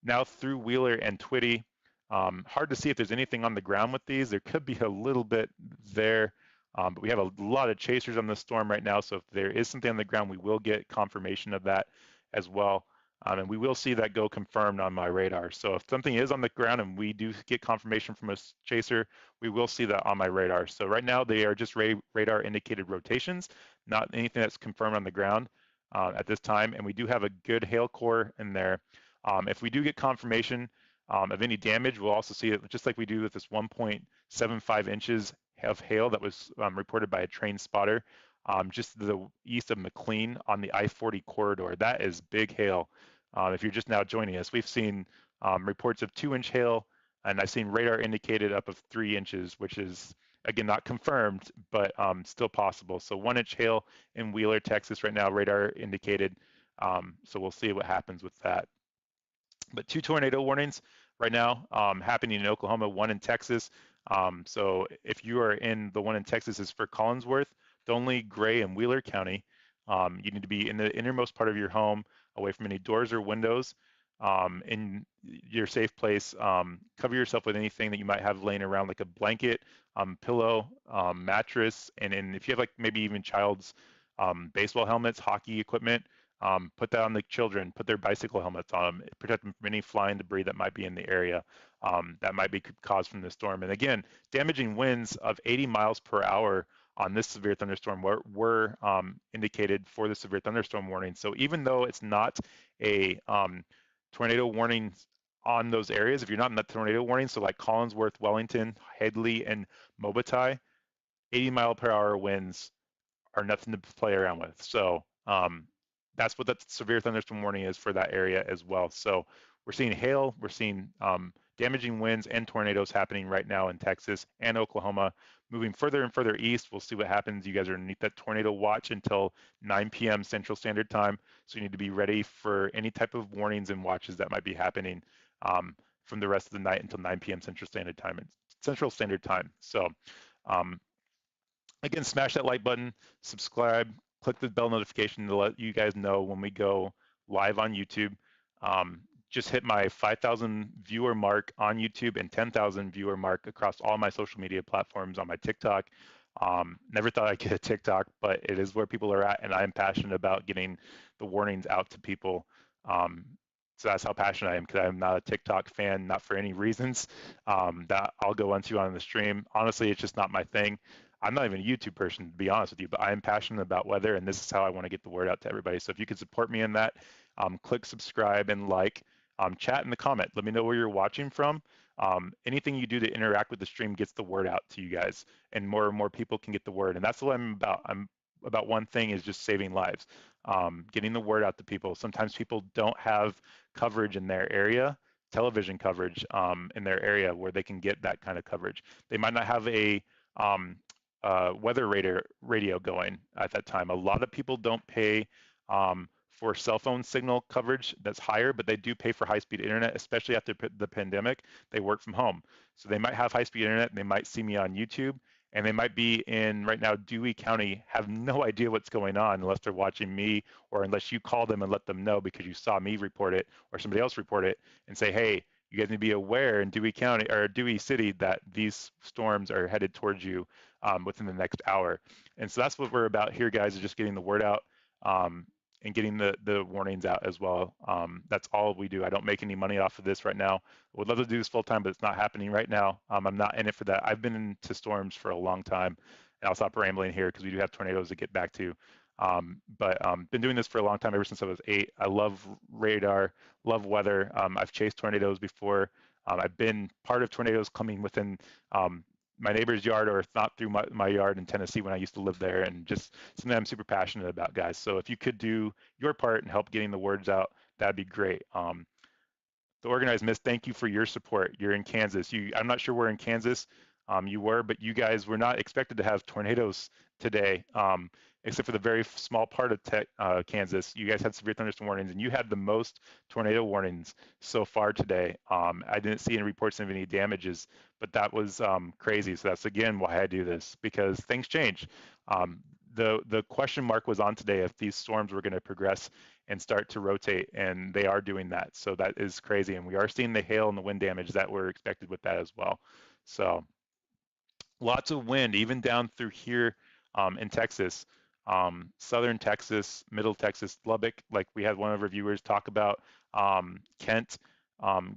Now through Wheeler and Twitty, hard to see if there's anything on the ground with these. There could be a little bit there, but we have a lot of chasers on this storm right now. So if there is something on the ground, we will get confirmation of that as well. And we will see that go confirmed on my radar. So if something is on the ground and we do get confirmation from a chaser, we will see that on my radar. So right now they are just radar indicated rotations, not anything that's confirmed on the ground at this time. And we do have a good hail core in there. If we do get confirmation of any damage, we'll also see it just like we do with this 1.75 inches of hail that was reported by a trained spotter just to the east of McLean on the I-40 corridor. That is big hail. If you're just now joining us, we've seen reports of 2-inch hail, and I've seen radar indicated up of 3 inches, which is, again, not confirmed, but still possible. So 1-inch hail in Wheeler, Texas right now, radar indicated. So we'll see what happens with that. But 2 tornado warnings right now happening in Oklahoma, 1 in Texas. So if you are in the one in Texas is for Collinsworth, Donley, Gray, and Wheeler County. You need to be in the innermost part of your home, away from any doors or windows, in your safe place. Cover yourself with anything that you might have laying around, like a blanket, pillow, mattress, and if you have like maybe even child's baseball helmets, hockey equipment, put that on the children, put their bicycle helmets on them, protect them from any flying debris that might be in the area that might be caused from the storm. And again, damaging winds of 80 miles per hour on this severe thunderstorm were indicated for the severe thunderstorm warning. So even though it's not a tornado warning on those areas, if you're not in that tornado warning, so like Collinsworth, Wellington, Headley, and Mobatai, 80-mile-per-hour winds are nothing to play around with. So that's what that severe thunderstorm warning is for that area as well. So we're seeing hail, we're seeing damaging winds and tornadoes happening right now in Texas and Oklahoma. Moving further and further east, we'll see what happens. You guys are underneath that tornado watch until 9 p.m. Central Standard Time. So you need to be ready for any type of warnings and watches that might be happening from the rest of the night until 9 p.m. Central Standard Time. So again, smash that like button, subscribe, click the bell notification to let you guys know when we go live on YouTube. Just hit my 5,000 viewer mark on YouTube and 10,000 viewer mark across all my social media platforms on my TikTok. Never thought I'd get a TikTok, but it is where people are at, and I'm passionate about getting the warnings out to people. So that's how passionate I am, because I'm not a TikTok fan, not for any reasons that I'll go into on the stream. Honestly, it's just not my thing. I'm not even a YouTube person, to be honest with you, but I am passionate about weather, and this is how I want to get the word out to everybody. So if you could support me in that, click subscribe and like, chat in the comment. Let me know where you're watching from. Anything you do to interact with the stream gets the word out to you guys, and more people can get the word. And that's what I'm about. I'm about one thing, is just saving lives, getting the word out to people. Sometimes people don't have coverage in their area, television coverage in their area where they can get that kind of coverage. They might not have a weather radio going at that time. A lot of people don't pay for cell phone signal coverage that's higher, but they do pay for high-speed internet, especially after the pandemic. They work from home. So they might have high-speed internet, and they might see me on YouTube, and they might be in, right now, Dewey County, have no idea what's going on unless they're watching me, or unless you call them and let them know because you saw me report it or somebody else report it and say, hey, you guys need to be aware in Dewey County or Dewey City that these storms are headed towards you within the next hour. And so that's what we're about here, guys, is just getting the word out and getting the warnings out as well. That's all we do. I don't make any money off of this right now. I would love to do this full time, but it's not happening right now. I'm not in it for that. I've been into storms for a long time, and I'll stop rambling here because we do have tornadoes to get back to. But been doing this for a long time, ever since I was 8. I love radar, love weather. I've chased tornadoes before. I've been part of tornadoes coming within my neighbor's yard, or if not through my yard in Tennessee when I used to live there, and just something I'm super passionate about, guys. So if you could do your part and help getting the words out, that'd be great. The organized miss, thank you for your support. You're in Kansas. I'm not sure where in Kansas you were, but you guys were not expected to have tornadoes today, except for the very small part of Kansas. You guys had severe thunderstorm warnings, and you had the most tornado warnings so far today. I didn't see any reports of any damages, but that was crazy. So that's, again, why I do this, because things change. The question mark was on today if these storms were going to progress and start to rotate, and they are doing that. So that is crazy, and we are seeing the hail and the wind damage that were expected with that as well. So lots of wind, even down through here in Texas. Southern Texas, Middle Texas, Lubbock, like we had one of our viewers talk about, Kent,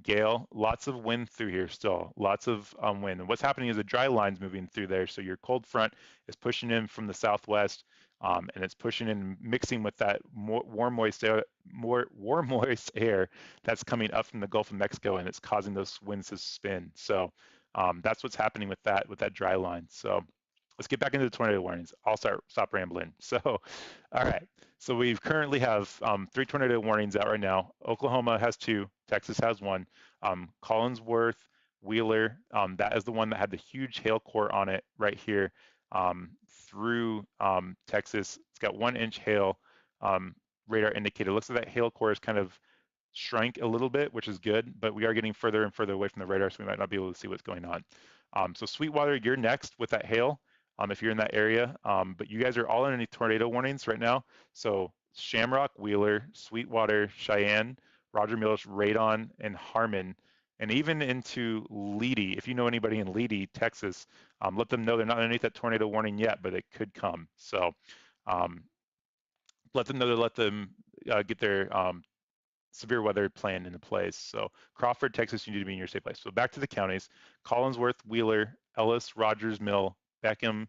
Gale, lots of wind through here still, lots of wind. And what's happening is a dry line's moving through there. So your cold front is pushing in from the southwest, and it's pushing in, mixing with that more warm, moist air, that's coming up from the Gulf of Mexico, and it's causing those winds to spin. So that's what's happening with that dry line. So let's get back into the tornado warnings. I'll stop rambling. So, all right. So we currently have 3 tornado warnings out right now. Oklahoma has 2. Texas has 1. Collinsworth, Wheeler, that is the one that had the huge hail core on it right here through Texas. It's got 1-inch hail radar indicator. Looks like that hail core is kind of shrank a little bit, which is good, but we are getting further and further away from the radar, so we might not be able to see what's going on. So Sweetwater, you're next with that hail if you're in that area, but you guys are all in any tornado warnings right now. So Shamrock, Wheeler, Sweetwater, Cheyenne, Roger Mills, Radon, and Harmon, and even into Leedy. If you know anybody in Leedy, Texas, let them know they're not underneath that tornado warning yet, but it could come. So let them know to let them get their severe weather plan into place. So Crawford, Texas, you need to be in your safe place. So back to the counties: Collinsworth, Wheeler, Ellis, Rogers, Mill, Beckham,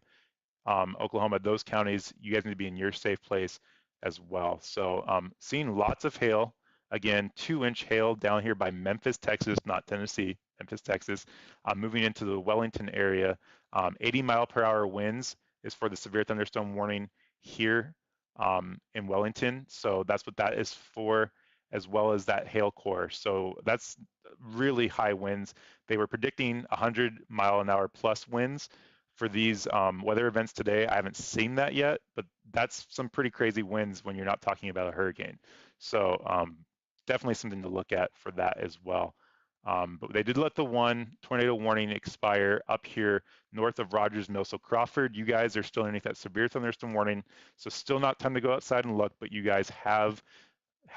Oklahoma. Those counties, you guys need to be in your safe place as well. So seeing lots of hail. Again, 2-inch hail down here by Memphis, Texas, not Tennessee, Memphis, Texas. Moving into the Wellington area, 80-mile-per-hour winds is for the severe thunderstorm warning here in Wellington. So that's what that is for, as well as that hail core. So that's really high winds. They were predicting 100-mile-an-hour plus winds for these weather events today. I haven't seen that yet, but that's some pretty crazy winds when you're not talking about a hurricane. So definitely something to look at for that as well. But they did let the 1 tornado warning expire up here north of Rogers Mill. So Crawford, you guys are still underneath that severe thunderstorm warning. So still not time to go outside and look, but you guys have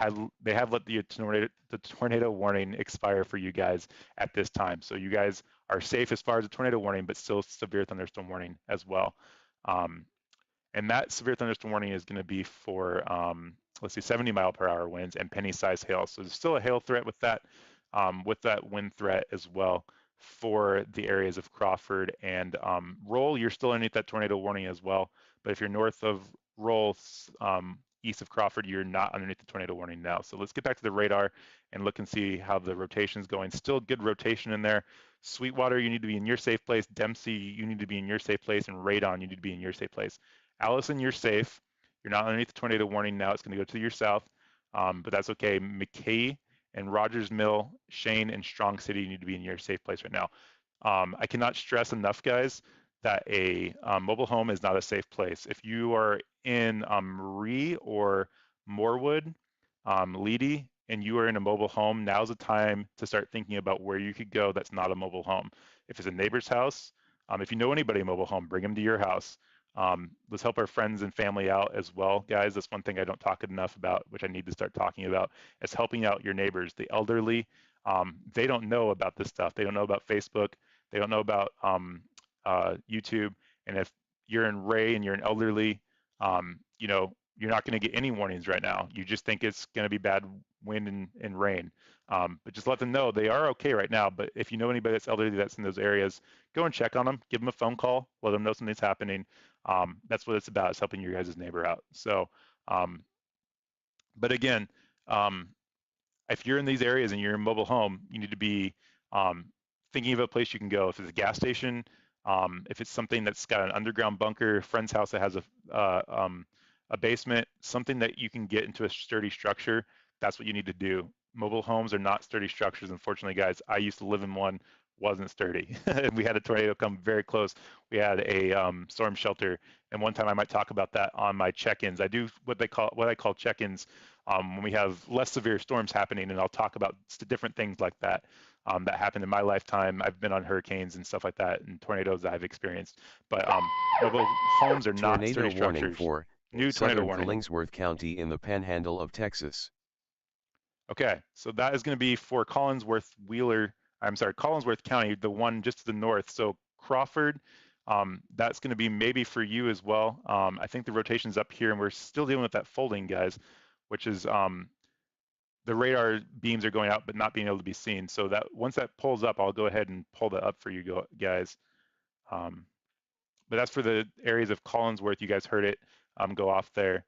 let the tornado warning expire for you guys at this time. So you guys are safe as far as the tornado warning, but still severe thunderstorm warning as well. And that severe thunderstorm warning is going to be for, let's see, 70-mile-per-hour winds and penny-sized hail. So there's still a hail threat with that wind threat as well for the areas of Crawford and Roll. You're still underneath that tornado warning as well. But if you're north of Roll, east of Crawford, you're not underneath the tornado warning now. So let's get back to the radar and look and see how the rotation is going. Still good rotation in there. Sweetwater, you need to be in your safe place. Dempsey, you need to be in your safe place. And Radon, you need to be in your safe place. Allison, you're safe. You're not underneath the tornado warning now. It's going to go to your south, but that's okay. McKay and Rogers Mill, Shane, and Strong City need to be in your safe place right now. I cannot stress enough, guys, that a mobile home is not a safe place. If you are in Marie or Morewood, Leedy, and you are in a mobile home, now's the time to start thinking about where you could go that's not a mobile home. If it's a neighbor's house, if you know anybody in a mobile home, bring them to your house. Let's help our friends and family out as well, guys. That's one thing I don't talk enough about, which I need to start talking about, is helping out your neighbors. The elderly, they don't know about this stuff. They don't know about Facebook. They don't know about YouTube. And if you're in Ray and you're an elderly, you know, you're not going to get any warnings right now. You just think it's going to be bad wind and rain. But just let them know they are okay right now. But if you know anybody that's elderly that's in those areas, go and check on them, give them a phone call, let them know something's happening. That's what it's about, is helping your guys' neighbor out. So, but again, if you're in these areas and you're in a mobile home, you need to be thinking of a place you can go. If it's a gas station, if it's something that's got an underground bunker, a friend's house that has a basement, something that you can get into a sturdy structure, that's what you need to do. Mobile homes are not sturdy structures, unfortunately, guys. I used to live in one, wasn't sturdy. We had a tornado come very close. We had a storm shelter, and one time I might talk about that on my check-ins. I do what I call check-ins when we have less severe storms happening, and I'll talk about different things like that that happened in my lifetime. I've been on hurricanes and stuff like that, and tornadoes that I've experienced. But mobile homes are not Tornado sturdy warning structures. for New tornado southern warning. Collinsworth County in the Panhandle of Texas. Okay, so that is going to be for Collinsworth County, the one just to the north. So Crawford, That's going to be maybe for you as well. I think the rotation's up here, and we're still dealing with that folding, guys, which is the radar beams are going out but not being able to be seen. So that once that pulls up, I'll go ahead and pull that up for you guys. But that's for the areas of Collinsworth. You guys heard it go off there.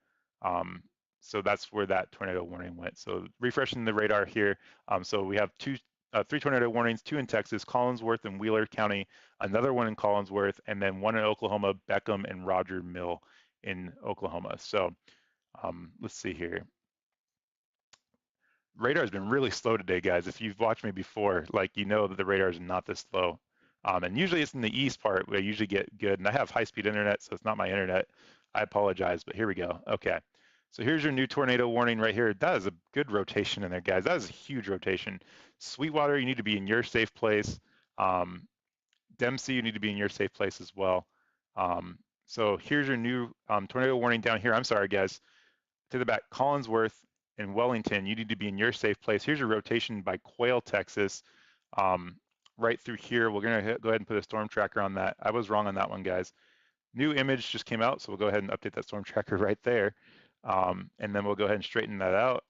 So that's where that tornado warning went. So refreshing the radar here. So we have three tornado warnings, 2 in Texas, Collinsworth and Wheeler County, another one in Collinsworth, and then 1 in Oklahoma, Beckham and Roger Mill in Oklahoma. So let's see here. Radar has been really slow today, guys. If you've watched me before, like you know that the radar is not this slow. And usually it's in the east part where I usually get good. And I have high-speed internet, so it's not my internet. I apologize, but here we go. Okay. So here's your new tornado warning right here. That is a good rotation in there, guys. That is a huge rotation. Sweetwater, you need to be in your safe place. Dempsey, you need to be in your safe place as well. So here's your new tornado warning down here. I'm sorry, guys. To the back, Collinsworth and Wellington, you need to be in your safe place. Here's your rotation by Quail, Texas. Right through here, we're going to go ahead and put a storm tracker on that. I was wrong on that one, guys. New image just came out, so we'll go ahead and update that storm tracker right there. And then we'll go ahead and straighten that out.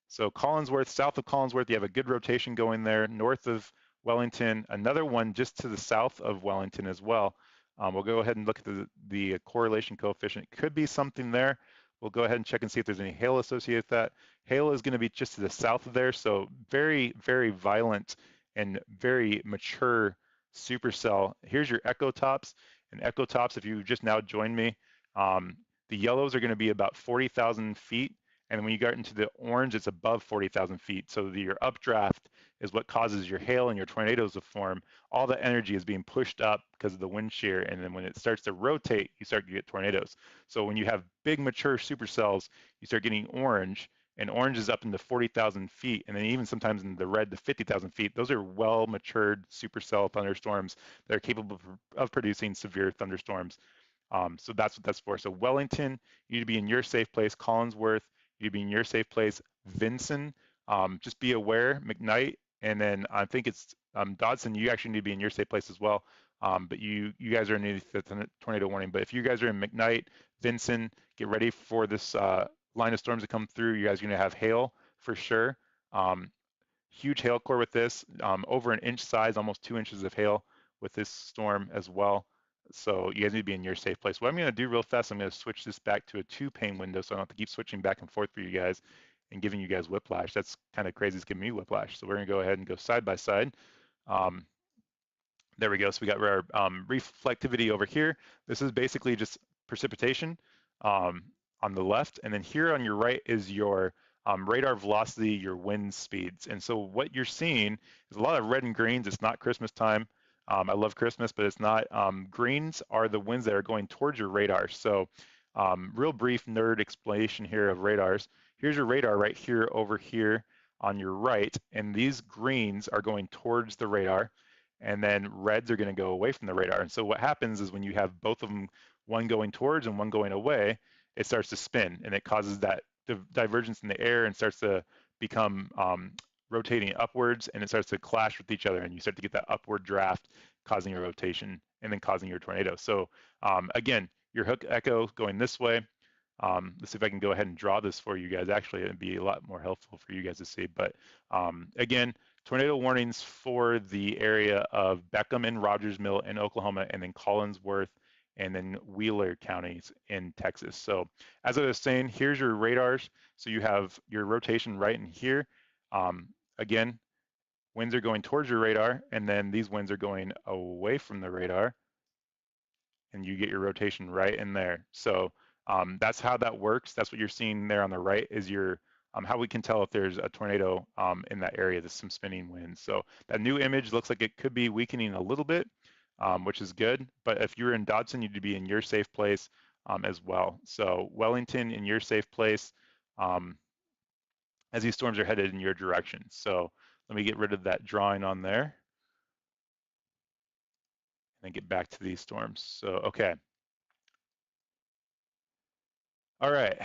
So Collinsworth, south of Collinsworth, you have a good rotation going there. North of Wellington, another one just to the south of Wellington as well. We'll go ahead and look at the correlation coefficient. Could be something there. We'll go ahead and check and see if there's any hail associated with that. Hail is going to be just to the south of there, so very, very violent and very mature supercell. Here's your echo tops. And echo tops, if you just now joined me, the yellows are going to be about 40,000 feet. And when you get into the orange, it's above 40,000 feet. So your updraft is what causes your hail and your tornadoes to form. All the energy is being pushed up because of the wind shear. And then when it starts to rotate, you start to get tornadoes. So when you have big mature supercells, you start getting orange, and orange is up into 40,000 feet. And then even sometimes in the red to 50,000 feet. Those are well matured supercell thunderstorms that are capable of producing severe thunderstorms. So that's what that's for. So Wellington, you need to be in your safe place. Collinsworth, you need to be in your safe place. Vinson, just be aware. McKnight, and then I think it's Dodson, you actually need to be in your safe place as well. But you guys are underneath the tornado warning. But if you guys are in McKnight, Vinson, get ready for this line of storms to come through. You guys are going to have hail for sure. Huge hail core with this, over an inch size, almost 2 inches of hail with this storm as well. So you guys need to be in your safe place. What I'm going to do real fast, I'm going to switch this back to a 2-pane window so I don't have to keep switching back and forth for you guys and giving you guys whiplash. That's kind of crazy. It's giving me whiplash. So we're going to go ahead and go side by side. There we go. So we got our reflectivity over here. This is basically just precipitation on the left. And then here on your right is your radar velocity, your wind speeds. And so what you're seeing is a lot of red and greens. It's not Christmas time. I love Christmas, but it's not. Greens are the winds that are going towards your radar. So real brief nerd explanation here of radars. Here's your radar right here over here on your right. And these greens are going towards the radar. And then reds are going to go away from the radar. And so what happens is when you have both of them, one going towards and one going away, it starts to spin and it causes that divergence in the air and starts to become rotating upwards, and it starts to clash with each other, and you start to get that upward draft causing a rotation and then causing your tornado. So again, your hook echo going this way. Let's see if I can go ahead and draw this for you guys. Actually, it'd be a lot more helpful for you guys to see. But again, tornado warnings for the area of Beckham and Rogers Mill in Oklahoma, and then Collinsworth and then Wheeler counties in Texas. So as I was saying, here's your radars. So you have your rotation right in here. Again, winds are going towards your radar, and then these winds are going away from the radar, and you get your rotation right in there. So that's how that works. That's what you're seeing there on the right is your how we can tell if there's a tornado in that area. There's some spinning winds. So that new image looks like it could be weakening a little bit, which is good. But if you're in Dodson, you need to be in your safe place as well. So Wellington in your safe place as these storms are headed in your direction. So let me get rid of that drawing on there and get back to these storms. So, okay. All right,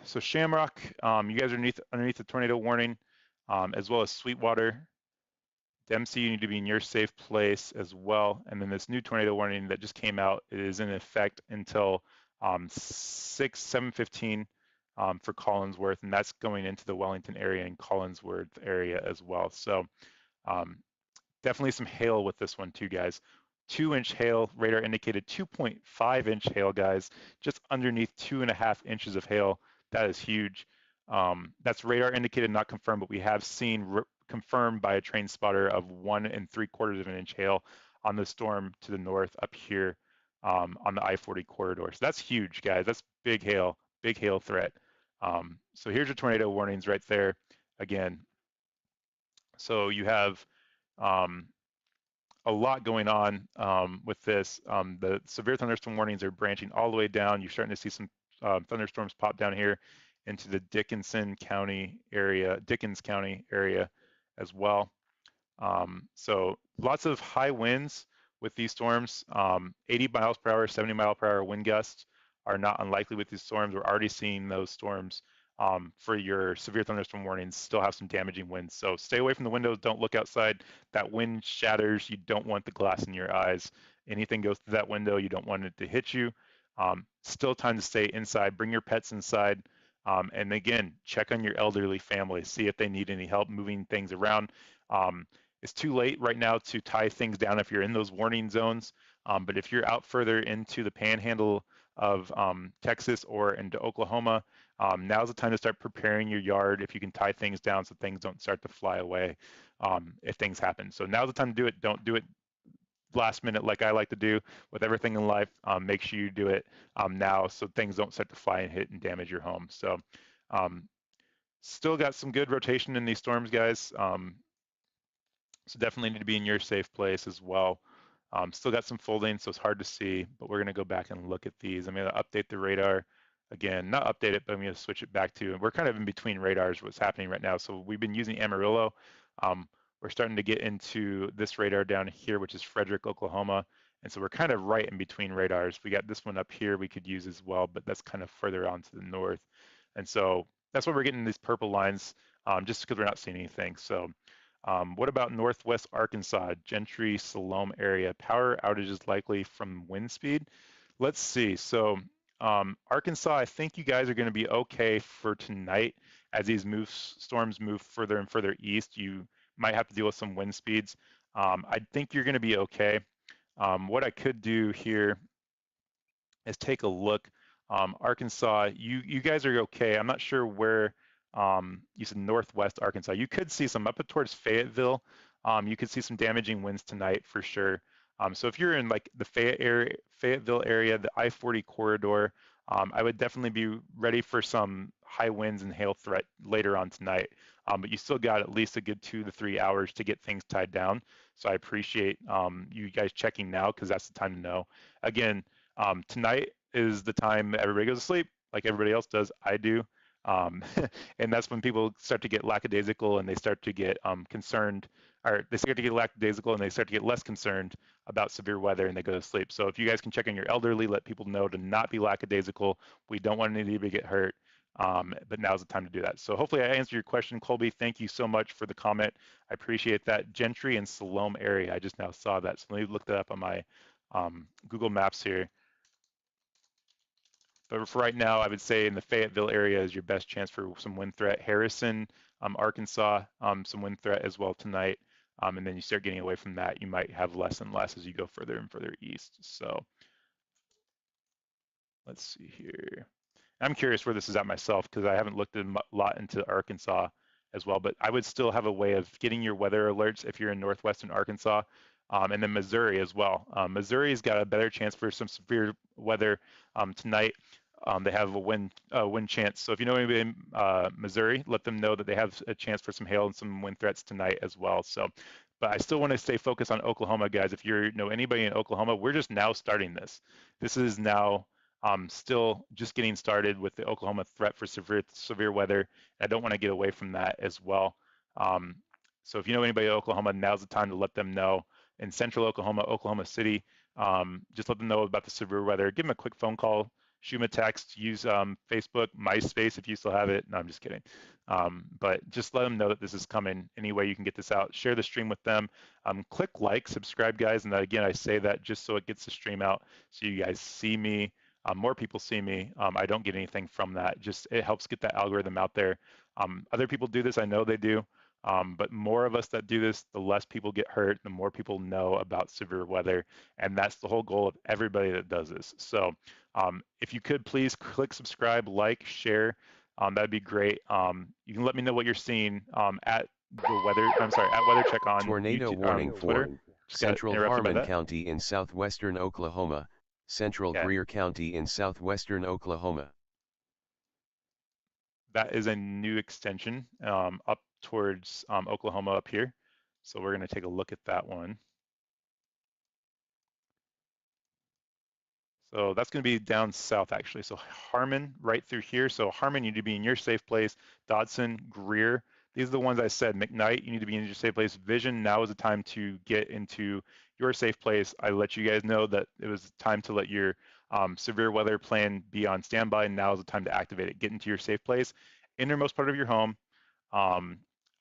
so Shamrock, you guys are underneath the tornado warning, as well as Sweetwater, Dempsey, you need to be in your safe place as well. And then this new tornado warning that just came out is in effect until 7:15 for Collinsworth, and that's going into the Wellington area and Collinsworth area as well. So um, definitely some hail with this one too, guys. 2-inch hail, radar indicated 2.5-inch hail, guys, just underneath 2.5 inches of hail. That is huge. That's radar indicated, not confirmed, but we have seen confirmed by a train spotter of 1.75 inch hail on the storm to the north up here on the I-40 corridor. So that's huge, guys. That's big hail threat. So here's your tornado warnings right there again. So you have um, a lot going on with this. The severe thunderstorm warnings are branching all the way down. You're starting to see some thunderstorms pop down here into the Dickens County area as well. So lots of high winds with these storms. 80 miles per hour, 70 mile per hour wind gusts are not unlikely with these storms. We're already seeing those storms for your severe thunderstorm warnings still have some damaging winds. So stay away from the windows. Don't look outside. That wind shatters. You don't want the glass in your eyes. Anything goes through that window, you don't want it to hit you. Still time to stay inside. Bring your pets inside. And again, check on your elderly family. See if they need any help moving things around. It's too late right now to tie things down if you're in those warning zones. But if you're out further into the panhandle of Texas or into Oklahoma, now's the time to start preparing your yard if you can tie things down so things don't start to fly away if things happen. So now's the time to do it. Don't do it last minute like I like to do with everything in life. Make sure you do it now so things don't start to fly and hit and damage your home. So still got some good rotation in these storms, guys. So definitely need to be in your safe place as well. Still got some folding, so it's hard to see, but we're going to go back and look at these. I'm going to update the radar again, not update it, but I'm going to switch it back to, and we're kind of in between radars, what's happening right now. So we've been using Amarillo. We're starting to get into this radar down here, which is Frederick, Oklahoma. And so we're kind of right in between radars. We got this one up here we could use as well, but that's kind of further on to the north. And so that's why we're getting these purple lines, just because we're not seeing anything. So what about Northwest Arkansas, Gentry, Salome area? Power outages likely from wind speed. Let's see. So Arkansas, I think you guys are going to be okay for tonight as these storms move further and further east. You might have to deal with some wind speeds. I think you're going to be okay. What I could do here is take a look. Arkansas, you guys are okay. I'm not sure where you said Northwest Arkansas. You could see some up towards Fayetteville. You could see some damaging winds tonight for sure. So if you're in like the Fayetteville area, the I-40 corridor, I would definitely be ready for some high winds and hail threat later on tonight. But you still got at least a good 2 to 3 hours to get things tied down. So I appreciate you guys checking now because that's the time to know. Again, tonight is the time everybody goes to sleep, like everybody else does. I do. And that's when people start to get lackadaisical and they start to get concerned, or they start to get lackadaisical and they start to get less concerned about severe weather and they go to sleep. So if you guys can check on your elderly, let people know to not be lackadaisical. We don't want anybody to get hurt, but now's the time to do that. So hopefully I answered your question, Colby. Thank you so much for the comment. I appreciate that. Gentry and Salome area, I just now saw that. So let me look that up on my Google Maps here. But for right now, I would say in the Fayetteville area is your best chance for some wind threat. Harrison, Arkansas, some wind threat as well tonight. And then you start getting away from that, you might have less and less as you go further and further east. So let's see here. I'm curious where this is at myself because I haven't looked a lot into Arkansas as well, but I would still have a way of getting your weather alerts if you're in northwestern Arkansas. And then Missouri as well. Missouri's got a better chance for some severe weather tonight. They have a wind chance. So if you know anybody in Missouri, let them know that they have a chance for some hail and some wind threats tonight as well. So, but I still want to stay focused on Oklahoma, guys. If you know anybody in Oklahoma, we're just now starting this. This is now still just getting started with the Oklahoma threat for severe weather. I don't want to get away from that as well. So if you know anybody in Oklahoma, now's the time to let them know. In central Oklahoma, Oklahoma City, just let them know about the severe weather. Give them a quick phone call. shoot them a text, use Facebook, MySpace if you still have it. No, I'm just kidding. But just let them know that this is coming. Any way you can get this out, share the stream with them. Click like, subscribe, guys. And again, I say that just so it gets the stream out, so you guys see me. More people see me. I don't get anything from that. Just it helps get that algorithm out there. Other people do this. I know they do. But more of us that do this, the less people get hurt, the more people know about severe weather. And that's the whole goal of everybody that does this. So if you could please click subscribe, like, share, that'd be great. You can let me know what you're seeing at the weather, I'm sorry, at Weather Check on Tornado YouTube, warning Twitter. for Just got Central interrupted by Harmon that. County in southwestern Oklahoma, Central Okay. Greer County in southwestern Oklahoma. That is a new extension up towards Oklahoma up here. So we're going to take a look at that one. So that's going to be down south, actually. So Harmon, right through here. So Harmon, you need to be in your safe place. Dodson, Greer, these are the ones I said. McKnight, you need to be in your safe place. Vision, now is the time to get into your safe place. I let you guys know that it was time to let your severe weather plan be on standby. Now is the time to activate it. Get into your safe place. Innermost part of your home,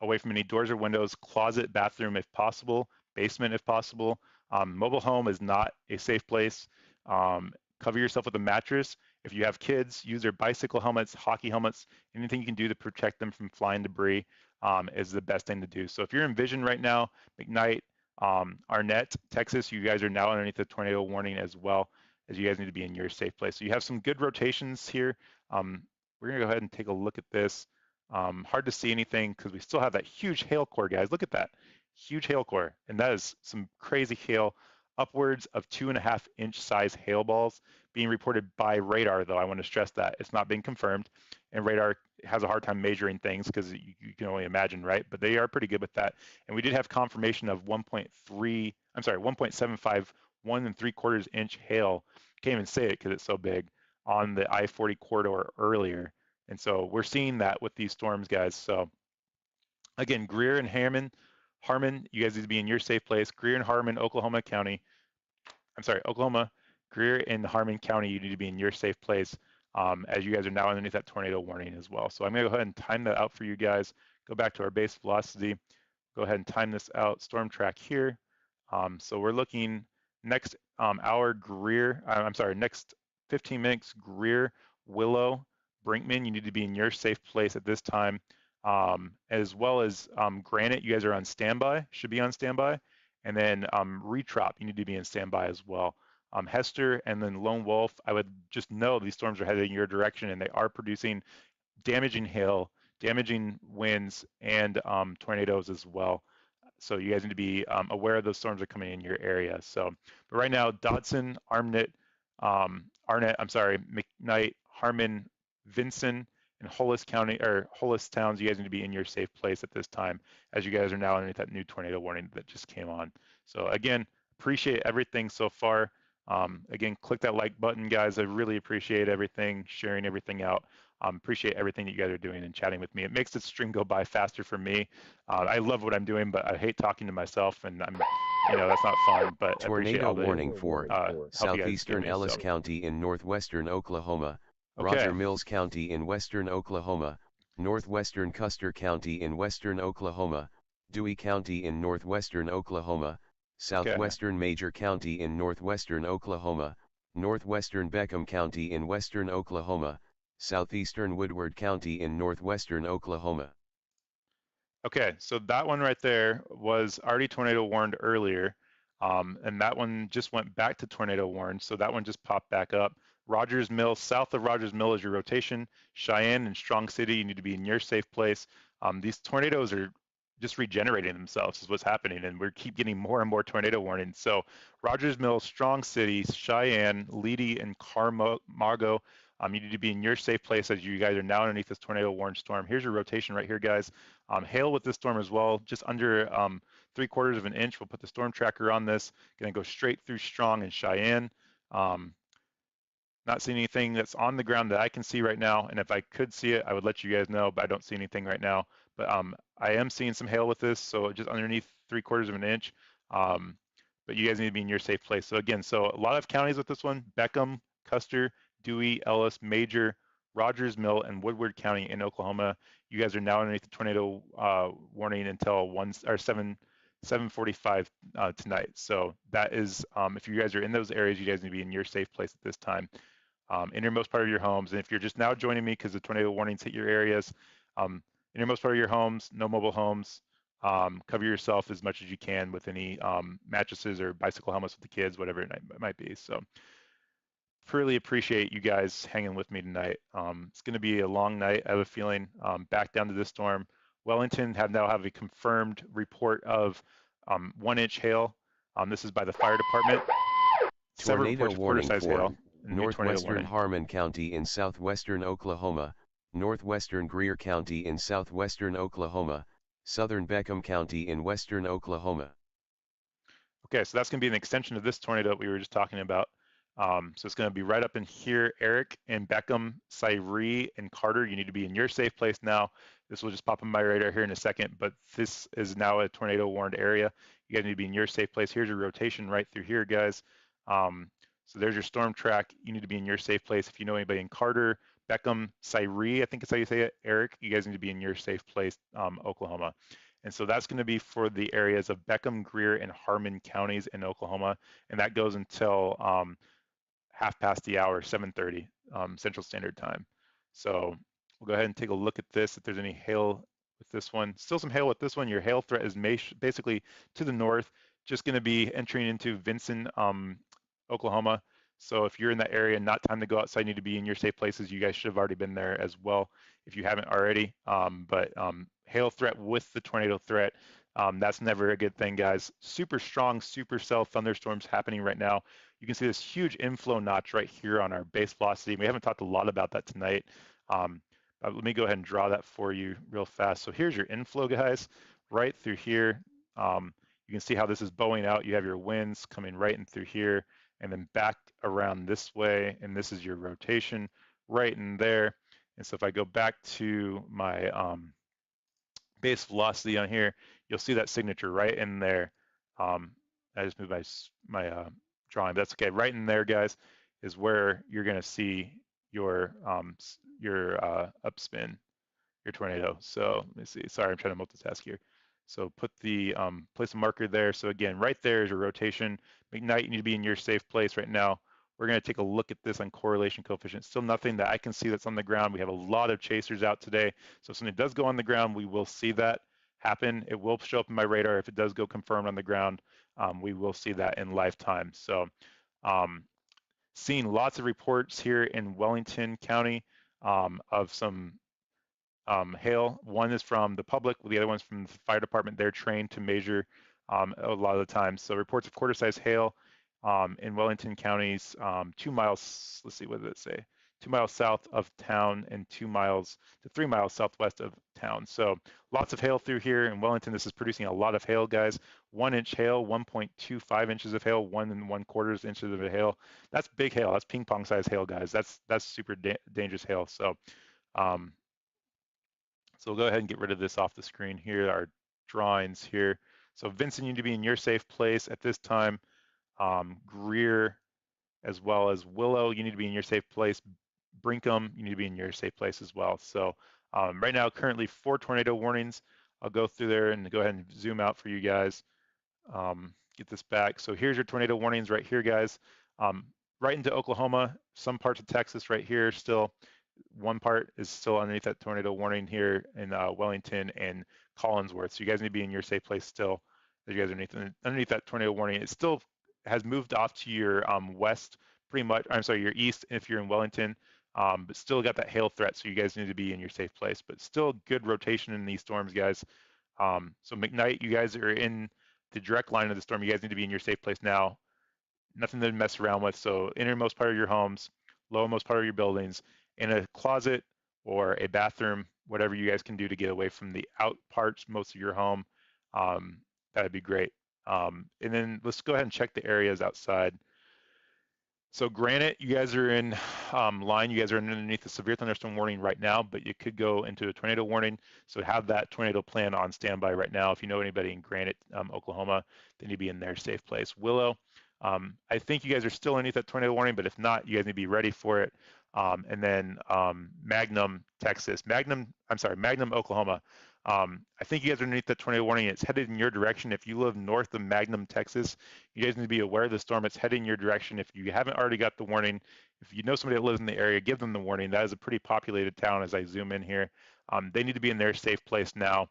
away from any doors or windows, closet, bathroom if possible, basement if possible. Mobile home is not a safe place. Cover yourself with a mattress. If you have kids, use their bicycle helmets, hockey helmets, anything you can do to protect them from flying debris is the best thing to do. So if you're in Vision right now, McKnight, Arnett, Texas, you guys are now underneath the tornado warning as well, as you guys need to be in your safe place. So you have some good rotations here. We're gonna go ahead and take a look at this. Hard to see anything because we still have that huge hail core, guys. Look at that, huge hail core. And that is some crazy hail, upwards of 2.5-inch size hail balls being reported by radar, though. I want to stress that it's not being confirmed. And radar has a hard time measuring things because you can only imagine, right? But they are pretty good with that. And we did have confirmation of 1.75, 1.75 inch hail. Can't even say it because it's so big on the I-40 corridor earlier. And so we're seeing that with these storms, guys. So again, Greer and Harmon, you guys need to be in your safe place. Greer and Harmon, Oklahoma, Greer and Harmon County, you need to be in your safe place as you guys are now underneath that tornado warning as well. So I'm gonna go ahead and time that out for you guys. Go back to our base velocity. Go ahead and time this out. Storm track here. So we're looking next hour Greer, next 15 minutes Greer, Willow, Brinkman, you need to be in your safe place at this time. As well as Granite, you guys are on standby, should be on standby. And then Retrop, you need to be in standby as well. Hester and then Lone Wolf, I would just know these storms are heading in your direction and they are producing damaging hail, damaging winds, and tornadoes as well. So you guys need to be aware of those storms are coming in your area. So, but right now, Dodson, McKnight, Harmon, Vinson, and Hollis County or Hollis towns, you guys need to be in your safe place at this time, as you guys are now underneath that new tornado warning that just came on. So again, appreciate everything so far. Again, click that like button, guys. I really appreciate everything, sharing everything out. Appreciate everything that you guys are doing and chatting with me. It makes the stream go by faster for me. I love what I'm doing, but I hate talking to myself, and that's not fun. But Tornado warning for southeastern me, Ellis County in northwestern Oklahoma, Roger Mills County in western Oklahoma, northwestern Custer County in western Oklahoma, Dewey County in northwestern Oklahoma, southwestern Major County in northwestern Oklahoma, northwestern Beckham County in western Oklahoma, southeastern Woodward County in northwestern Oklahoma. Okay, so that one right there was already tornado warned earlier, and that one just went back to tornado warned, so that one just popped back up. Rogers Mill, south of Rogers Mill is your rotation. Cheyenne and Strong City, you need to be in your safe place. These tornadoes are just regenerating themselves is what's happening, and we keep getting more and more tornado warnings. So Rogers Mill, Strong City, Cheyenne, Leedy, and Camargo, you need to be in your safe place as you guys are now underneath this tornado warned storm. Here's your rotation right here, guys. Hail with this storm as well, just under 3/4 of an inch. We'll put the storm tracker on this. Gonna go straight through Strong and Cheyenne. Not seeing anything that's on the ground that I can see right now. And if I could see it, I would let you guys know, but I don't see anything right now. But I am seeing some hail with this, so just underneath 3/4 of an inch. But you guys need to be in your safe place. So again, so a lot of counties with this one: Beckham, Custer, Dewey, Ellis, Major, Rogers Mill, and Woodward County in Oklahoma. You guys are now underneath the tornado warning until 7:45 tonight. So that is, if you guys are in those areas, you guys need to be in your safe place at this time, innermost part of your homes. And if you're just now joining me because the tornado warnings hit your areas, innermost part of your homes, no mobile homes. Cover yourself as much as you can with any mattresses or bicycle helmets with the kids, whatever it might be. So really appreciate you guys hanging with me tonight. It's going to be a long night, I have a feeling. Back down to this storm. Wellington now have a confirmed report of 1-inch hail. This is by the fire department. Several Tornado reports of warning quarter-size for hail. New tornado northwestern warning. Harmon County in southwestern Oklahoma, northwestern Greer County in southwestern Oklahoma, southern Beckham County in western Oklahoma. Okay, so that's going to be an extension of this tornado that we were just talking about. So it's going to be right up in here. Eric and Beckham, Cyree and Carter, you need to be in your safe place now. This will just pop on my radar here in a second, but this is now a tornado warned area. You guys need to be in your safe place. Here's your rotation right through here, guys. So there's your storm track. You need to be in your safe place. If you know anybody in Carter, Beckham, Cyree, I think it's how you say it, Eric, you guys need to be in your safe place, Oklahoma. And so that's going to be for the areas of Beckham, Greer, and Harmon counties in Oklahoma. And that goes until half past the hour, 7:30 Central Standard Time. So we'll go ahead and take a look at this, if there's any hail with this one. Still some hail with this one. Your hail threat is basically to the north, just going to be entering into Vinson, Oklahoma. So if you're in that area, not time to go outside, need to be in your safe places. You guys should have already been there as well if you haven't already. But hail threat with the tornado threat, that's never a good thing, guys. Super strong supercell thunderstorms happening right now. You can see this huge inflow notch right here on our base velocity. We haven't talked a lot about that tonight. Let me go ahead and draw that for you real fast. So here's your inflow, guys, right through here. You can see how this is bowing out. You have your winds coming right in through here and then back around this way. And this is your rotation right in there. And so if I go back to my base velocity on here, you'll see that signature right in there. I just moved my drawing. That's okay. Right in there, guys, is where you're going to see your upspin, your tornado. So let me see. Sorry, I'm trying to multitask here. So put the place a marker there. So again, right there is your rotation. McKnight, you need to be in your safe place right now. We're going to take a look at this on correlation coefficient. Still nothing that I can see that's on the ground. We have a lot of chasers out today. So if something does go on the ground, we will see that happen. It will show up in my radar. If it does go confirmed on the ground, we will see that in lifetime. So seeing lots of reports here in Wellington County of some hail. One is from the public, the other one's from the fire department. They're trained to measure a lot of the time. So reports of quarter-size hail in Wellington counties, 2 miles, let's see, what did it say? 2 miles south of town and 2 miles to 3 miles southwest of town. So lots of hail through here in Wellington. This is producing a lot of hail, guys. 1-inch hail, 1.25 inches of hail, 1 1/4 inches of hail. That's big hail. That's ping pong size hail, guys. That's super dangerous hail. So so we'll go ahead and get rid of this off the screen here, our drawings here. So Vincent, you need to be in your safe place at this time. Greer, as well as Willow, you need to be in your safe place. Brinkham, you need to be in your safe place as well. So right now, currently 4 tornado warnings. I'll go through there and go ahead and zoom out for you guys. Get this back. So here's your tornado warnings right here, guys. Right into Oklahoma, some parts of Texas right here still. One part is still underneath that tornado warning here in Wellington and Collinsworth. So you guys need to be in your safe place still. As you guys are underneath that tornado warning, it still has moved off to your west, pretty much. I'm sorry, your east if you're in Wellington, but still got that hail threat. So you guys need to be in your safe place. But still good rotation in these storms, guys. So McKnight, you guys are in the direct line of the storm. You guys need to be in your safe place now. Nothing to mess around with. So innermost part of your homes, lowermost part of your buildings, in a closet or a bathroom, whatever you guys can do to get away from the out parts, most of your home, that'd be great. And then let's go ahead and check the areas outside. So Granite, you guys are in line. You guys are underneath the severe thunderstorm warning right now, but you could go into a tornado warning. So have that tornado plan on standby right now. If you know anybody in Granite, Oklahoma, they need to be in their safe place. Willow, I think you guys are still underneath that tornado warning, but if not, you guys need to be ready for it. And then Magnum, Texas. Magnum, Oklahoma. I think you guys are underneath that tornado warning. It's headed in your direction. If you live north of Magnum, Texas, you guys need to be aware of the storm. It's heading your direction. If you haven't already got the warning, if you know somebody that lives in the area, give them the warning. That is a pretty populated town as I zoom in here. They need to be in their safe place now.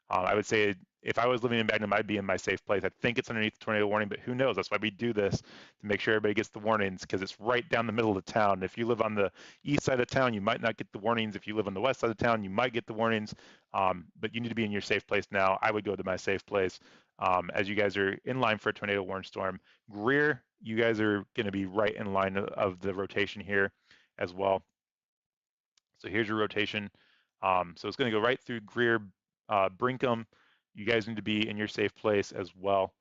I would say if I was living in Magnum, I'd be in my safe place. I think it's underneath the tornado warning, but who knows? That's why we do this, to make sure everybody gets the warnings, because it's right down the middle of the town. If you live on the east side of town, you might not get the warnings. If you live on the west side of town, you might get the warnings. But you need to be in your safe place now. I would go to my safe place as you guys are in line for a tornado warning storm. Greer, you guys are going to be right in line of the rotation here as well. So here's your rotation. So it's going to go right through Greer, Brinkham. You guys need to be in your safe place as well,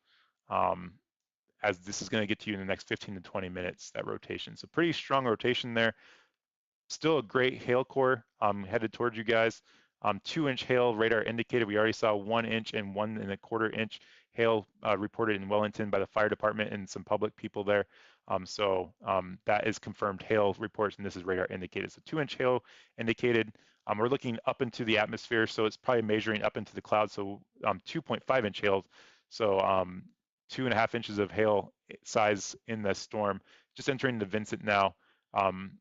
as this is going to get to you in the next 15 to 20 minutes, that rotation. So pretty strong rotation there. Still a great hail core headed towards you guys. 2-inch hail radar indicated. We already saw 1 inch and 1 1/4 inch hail reported in Wellington by the fire department and some public people there. So that is confirmed hail reports, and this is radar indicated. So 2-inch hail indicated. We're looking up into the atmosphere, so it's probably measuring up into the clouds. So 2.5-inch hail. So 2.5 inches of hail size in the storm. Just entering the Vincent now.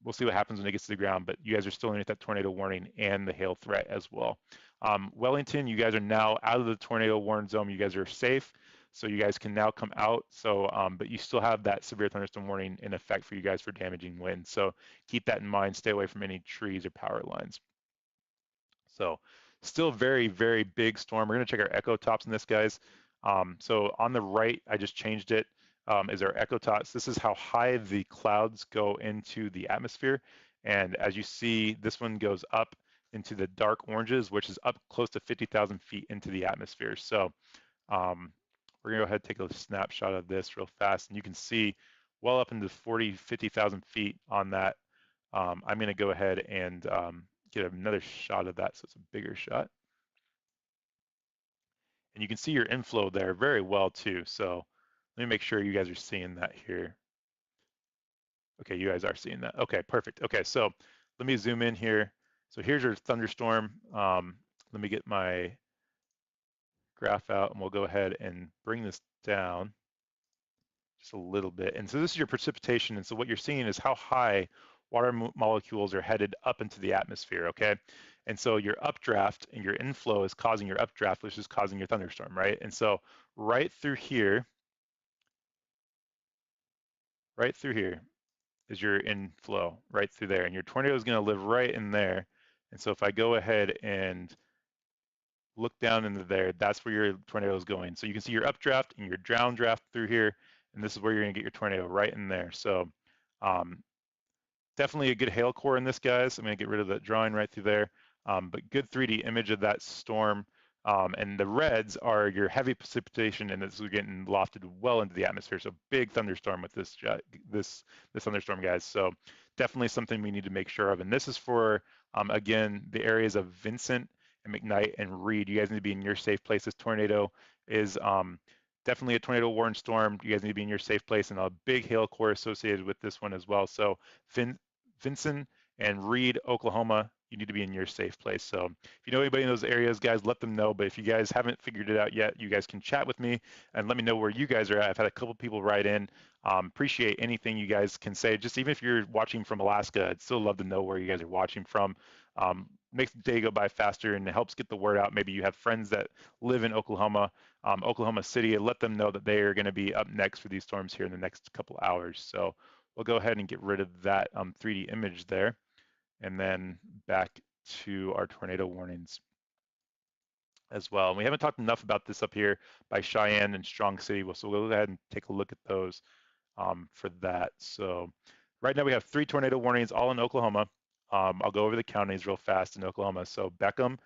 We'll see what happens when it gets to the ground, but you guys are still underneath that tornado warning and the hail threat as well. Wellington, you guys are now out of the tornado warning zone. You guys are safe, so you guys can now come out. So, but you still have that severe thunderstorm warning in effect for you guys for damaging winds. So keep that in mind. Stay away from any trees or power lines. So still very, very big storm. We're going to check our echo tops in this, guys. So on the right, I just changed it. Is our echo tops. This is how high the clouds go into the atmosphere. And as you see, this one goes up into the dark oranges, which is up close to 50,000 feet into the atmosphere. So we're gonna go ahead and take a snapshot of this real fast. And you can see well up into 40, 50,000 feet on that. I'm gonna go ahead and get another shot of that, so it's a bigger shot. And you can see your inflow there very well too. So let me make sure you guys are seeing that here. Okay, you guys are seeing that. Okay, perfect. Okay, so let me zoom in here. So here's your thunderstorm. Let me get my graph out and we'll go ahead and bring this down just a little bit. And so this is your precipitation. And so what you're seeing is how high water molecules are headed up into the atmosphere, okay? And so your updraft and your inflow is causing your updraft, which is causing your thunderstorm, right? And so right through here is your inflow, right through there. And your tornado is going to live right in there. And so if I go ahead and look down into there, that's where your tornado is going. So you can see your updraft and your downdraft through here. And this is where you're going to get your tornado, right in there. So definitely a good hail core in this, guys. I'm going to get rid of that drawing right through there. But good 3D image of that storm. And the reds are your heavy precipitation, and this is getting lofted well into the atmosphere. So big thunderstorm with this thunderstorm, guys. So definitely something we need to make sure of. And this is for, again, the areas of Vincent and McKnight and Reed. You guys need to be in your safe place. This tornado is definitely a tornado warning storm. You guys need to be in your safe place, and a big hail core associated with this one as well. So Vincent and Reed, Oklahoma, you need to be in your safe place. So if you know anybody in those areas, guys, let them know. But if you guys haven't figured it out yet, you guys can chat with me and let me know where you guys are at. I've had a couple people write in. Appreciate anything you guys can say. Just even if you're watching from Alaska, I'd still love to know where you guys are watching from. Makes the day go by faster and it helps get the word out. Maybe you have friends that live in Oklahoma, Oklahoma City, and let them know that they are going to be up next for these storms here in the next couple hours. So we'll go ahead and get rid of that 3D image there. And then back to our tornado warnings as well. And we haven't talked enough about this up here by Cheyenne and Strong City. So we'll go ahead and take a look at those for that. So right now we have 3 tornado warnings all in Oklahoma. I'll go over the counties real fast in Oklahoma. So Beckham,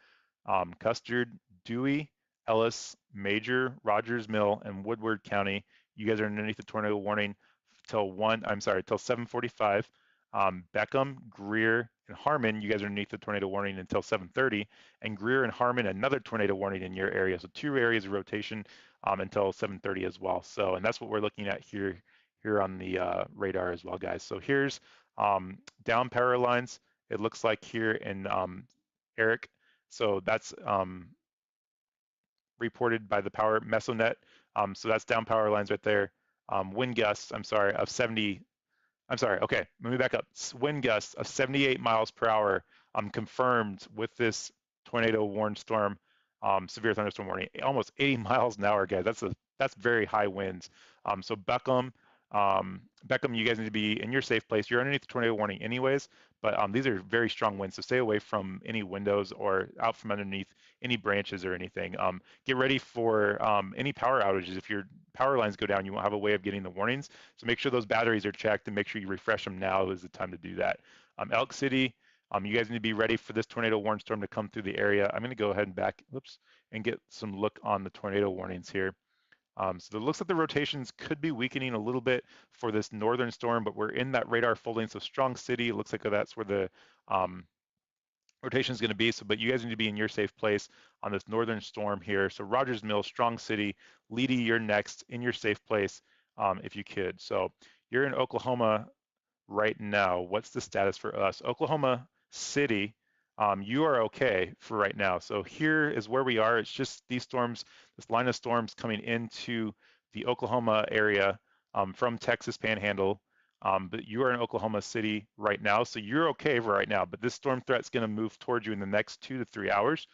Custard, Dewey, Ellis, Major, Rogers Mill, and Woodward County. You guys are underneath the tornado warning till 7:45. Beckham, Greer, and Harmon, you guys are underneath the tornado warning until 7:30, and Greer and Harmon, another tornado warning in your area. So 2 areas of rotation until 7:30 as well. So, and that's what we're looking at here on the radar as well, guys. So here's Down power lines, it looks like here in Eric. So that's reported by the power mesonet. So that's down power lines right there. Wind gusts, I'm sorry, of 70, I'm sorry, okay, let me back up. Wind gusts of 78 miles per hour confirmed with this tornado warned storm, severe thunderstorm warning, almost 80 miles an hour, guys. That's very high winds. So Beckham, you guys need to be in your safe place. You're underneath the tornado warning anyways, but these are very strong winds, so stay away from any windows or out from underneath any branches or anything. Get ready for any power outages. If your power lines go down, you won't have a way of getting the warnings. So make sure those batteries are checked and make sure you refresh them now is the time to do that. Elk City, you guys need to be ready for this tornado warning storm to come through the area. I'm going to go ahead and and get some look on the tornado warnings here. So it looks like the rotations could be weakening a little bit for this northern storm, but we're in that radar folding. So Strong City, it looks like that's where the rotation is going to be. So, but you guys need to be in your safe place on this northern storm here. So Rogers Mill, Strong City, Leedy, you're next in your safe place if you could. So you're in Oklahoma right now. What's the status for us? Oklahoma City, you are okay for right now. So here is where we are. It's just these storms, this line of storms coming into the Oklahoma area from Texas Panhandle. But you are in Oklahoma City right now, so you're okay for right now. But this storm threat is going to move towards you in the next 2 to 3 hours.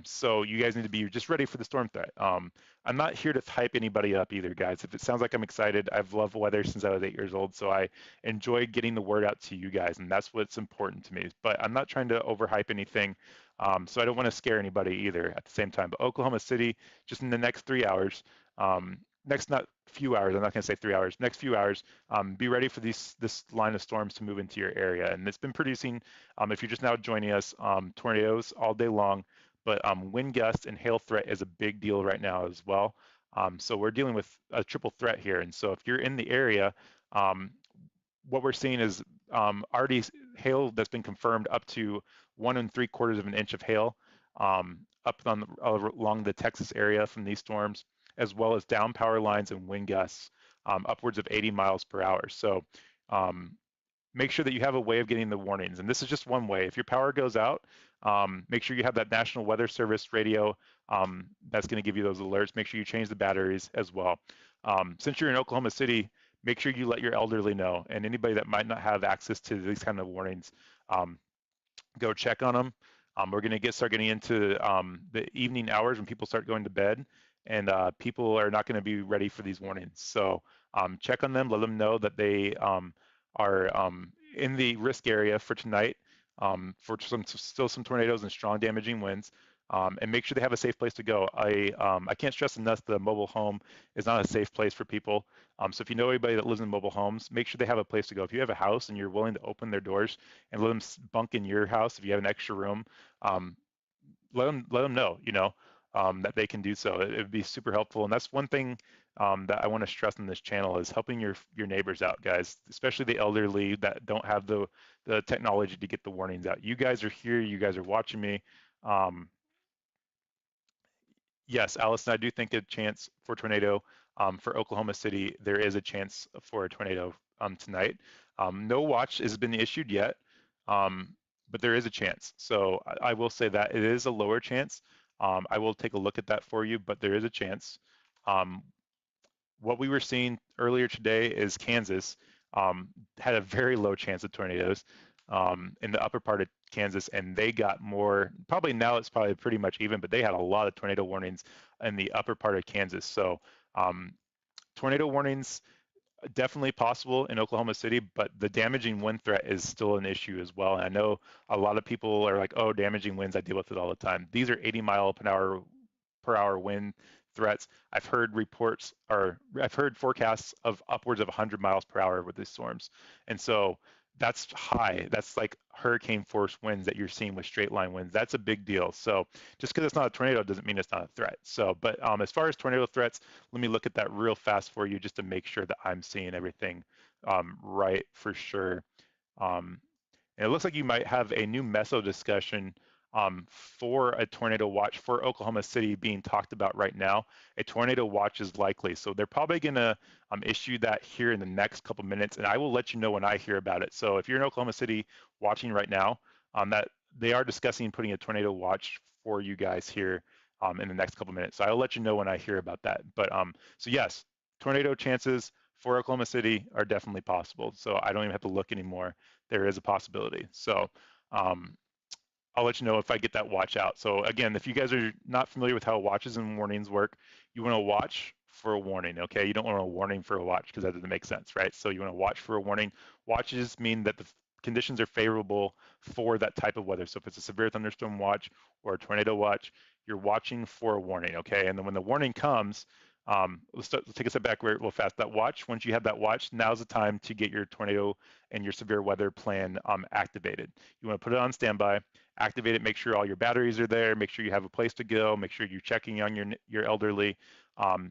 So you guys need to be just ready for the storm threat. I'm not here to hype anybody up either, guys. If it sounds like I'm excited, I've loved weather since I was 8 years old, so I enjoy getting the word out to you guys, and that's what's important to me. But I'm not trying to overhype anything, so I don't want to scare anybody either at the same time. But Oklahoma City, just in the next 3 hours, not few hours, I'm not going to say 3 hours, next few hours, be ready for this line of storms to move into your area. And it's been producing, if you're just now joining us, tornadoes all day long. But wind gust and hail threat is a big deal right now as well. So we're dealing with a triple threat here. And so if you're in the area, what we're seeing is already hail that's been confirmed up to 1 3/4 of an inch of hail along the Texas area from these storms, as well as down power lines and wind gusts upwards of 80 miles per hour. So make sure that you have a way of getting the warnings. And this is just one way. If your power goes out, make sure you have that National Weather Service radio that's going to give you those alerts. Make sure you change the batteries as well. Since you're in Oklahoma City, make sure you let your elderly know, and anybody that might not have access to these kind of warnings, go check on them. We're going to start getting into the evening hours when people start going to bed, and people are not going to be ready for these warnings. So check on them, let them know that they are in the risk area for tonight for still some tornadoes and strong damaging winds. And make sure they have a safe place to go. I can't stress enough the mobile home is not a safe place for people. So if you know anybody that lives in mobile homes, make sure they have a place to go. If you have a house and you're willing to open their doors and let them bunk in your house, if you have an extra room, let them know, that they can do so. It would be super helpful. And that's one thing that I want to stress on this channel is helping your neighbors out, guys, especially the elderly that don't have the technology to get the warnings out. You guys are here. You guys are watching me. Yes, Allison, I do think a chance for tornado for Oklahoma City. There is a chance for a tornado tonight. No watch has been issued yet, but there is a chance. So I will say that it is a lower chance. I will take a look at that for you, but there is a chance. What we were seeing earlier today is Kansas had a very low chance of tornadoes in the upper part of Kansas, and they got more. Probably now it's probably pretty much even, but they had a lot of tornado warnings in the upper part of Kansas. So tornado warnings definitely possible in Oklahoma City, but the damaging wind threat is still an issue as well. And I know a lot of people are like, oh, damaging winds, I deal with it all the time. These are 80 mile per hour wind threats. I've heard forecasts of upwards of 100 miles per hour with these storms. And so that's high. That's like hurricane force winds that you're seeing with straight line winds. That's a big deal. So just because it's not a tornado doesn't mean it's not a threat. So, but as far as tornado threats, let me look at that real fast for you just to make sure that I'm seeing everything right for sure. And it looks like you might have a new meso discussion for a tornado watch for Oklahoma City being talked about right now. A tornado watch is likely. So they're probably going to issue that here in the next couple minutes, and I will let you know when I hear about it. So if you're in Oklahoma City watching right now, that they are discussing putting a tornado watch for you guys here in the next couple minutes. So I'll let you know when I hear about that. But so yes, tornado chances for Oklahoma City are definitely possible. So I don't even have to look anymore. There is a possibility. So I'll let you know if I get that watch out. So again, if you guys are not familiar with how watches and warnings work, you want to watch for a warning, okay? You don't want a warning for a watch because that doesn't make sense, right? So you want to watch for a warning. Watches mean that the conditions are favorable for that type of weather. So if it's a severe thunderstorm watch or a tornado watch, you're watching for a warning, okay? And then when the warning comes, let's take a step back real fast. That watch, once you have that watch, now's the time to get your tornado and your severe weather plan activated. You want to put it on standby, activate it, make sure all your batteries are there, make sure you have a place to go, make sure you're checking on your elderly,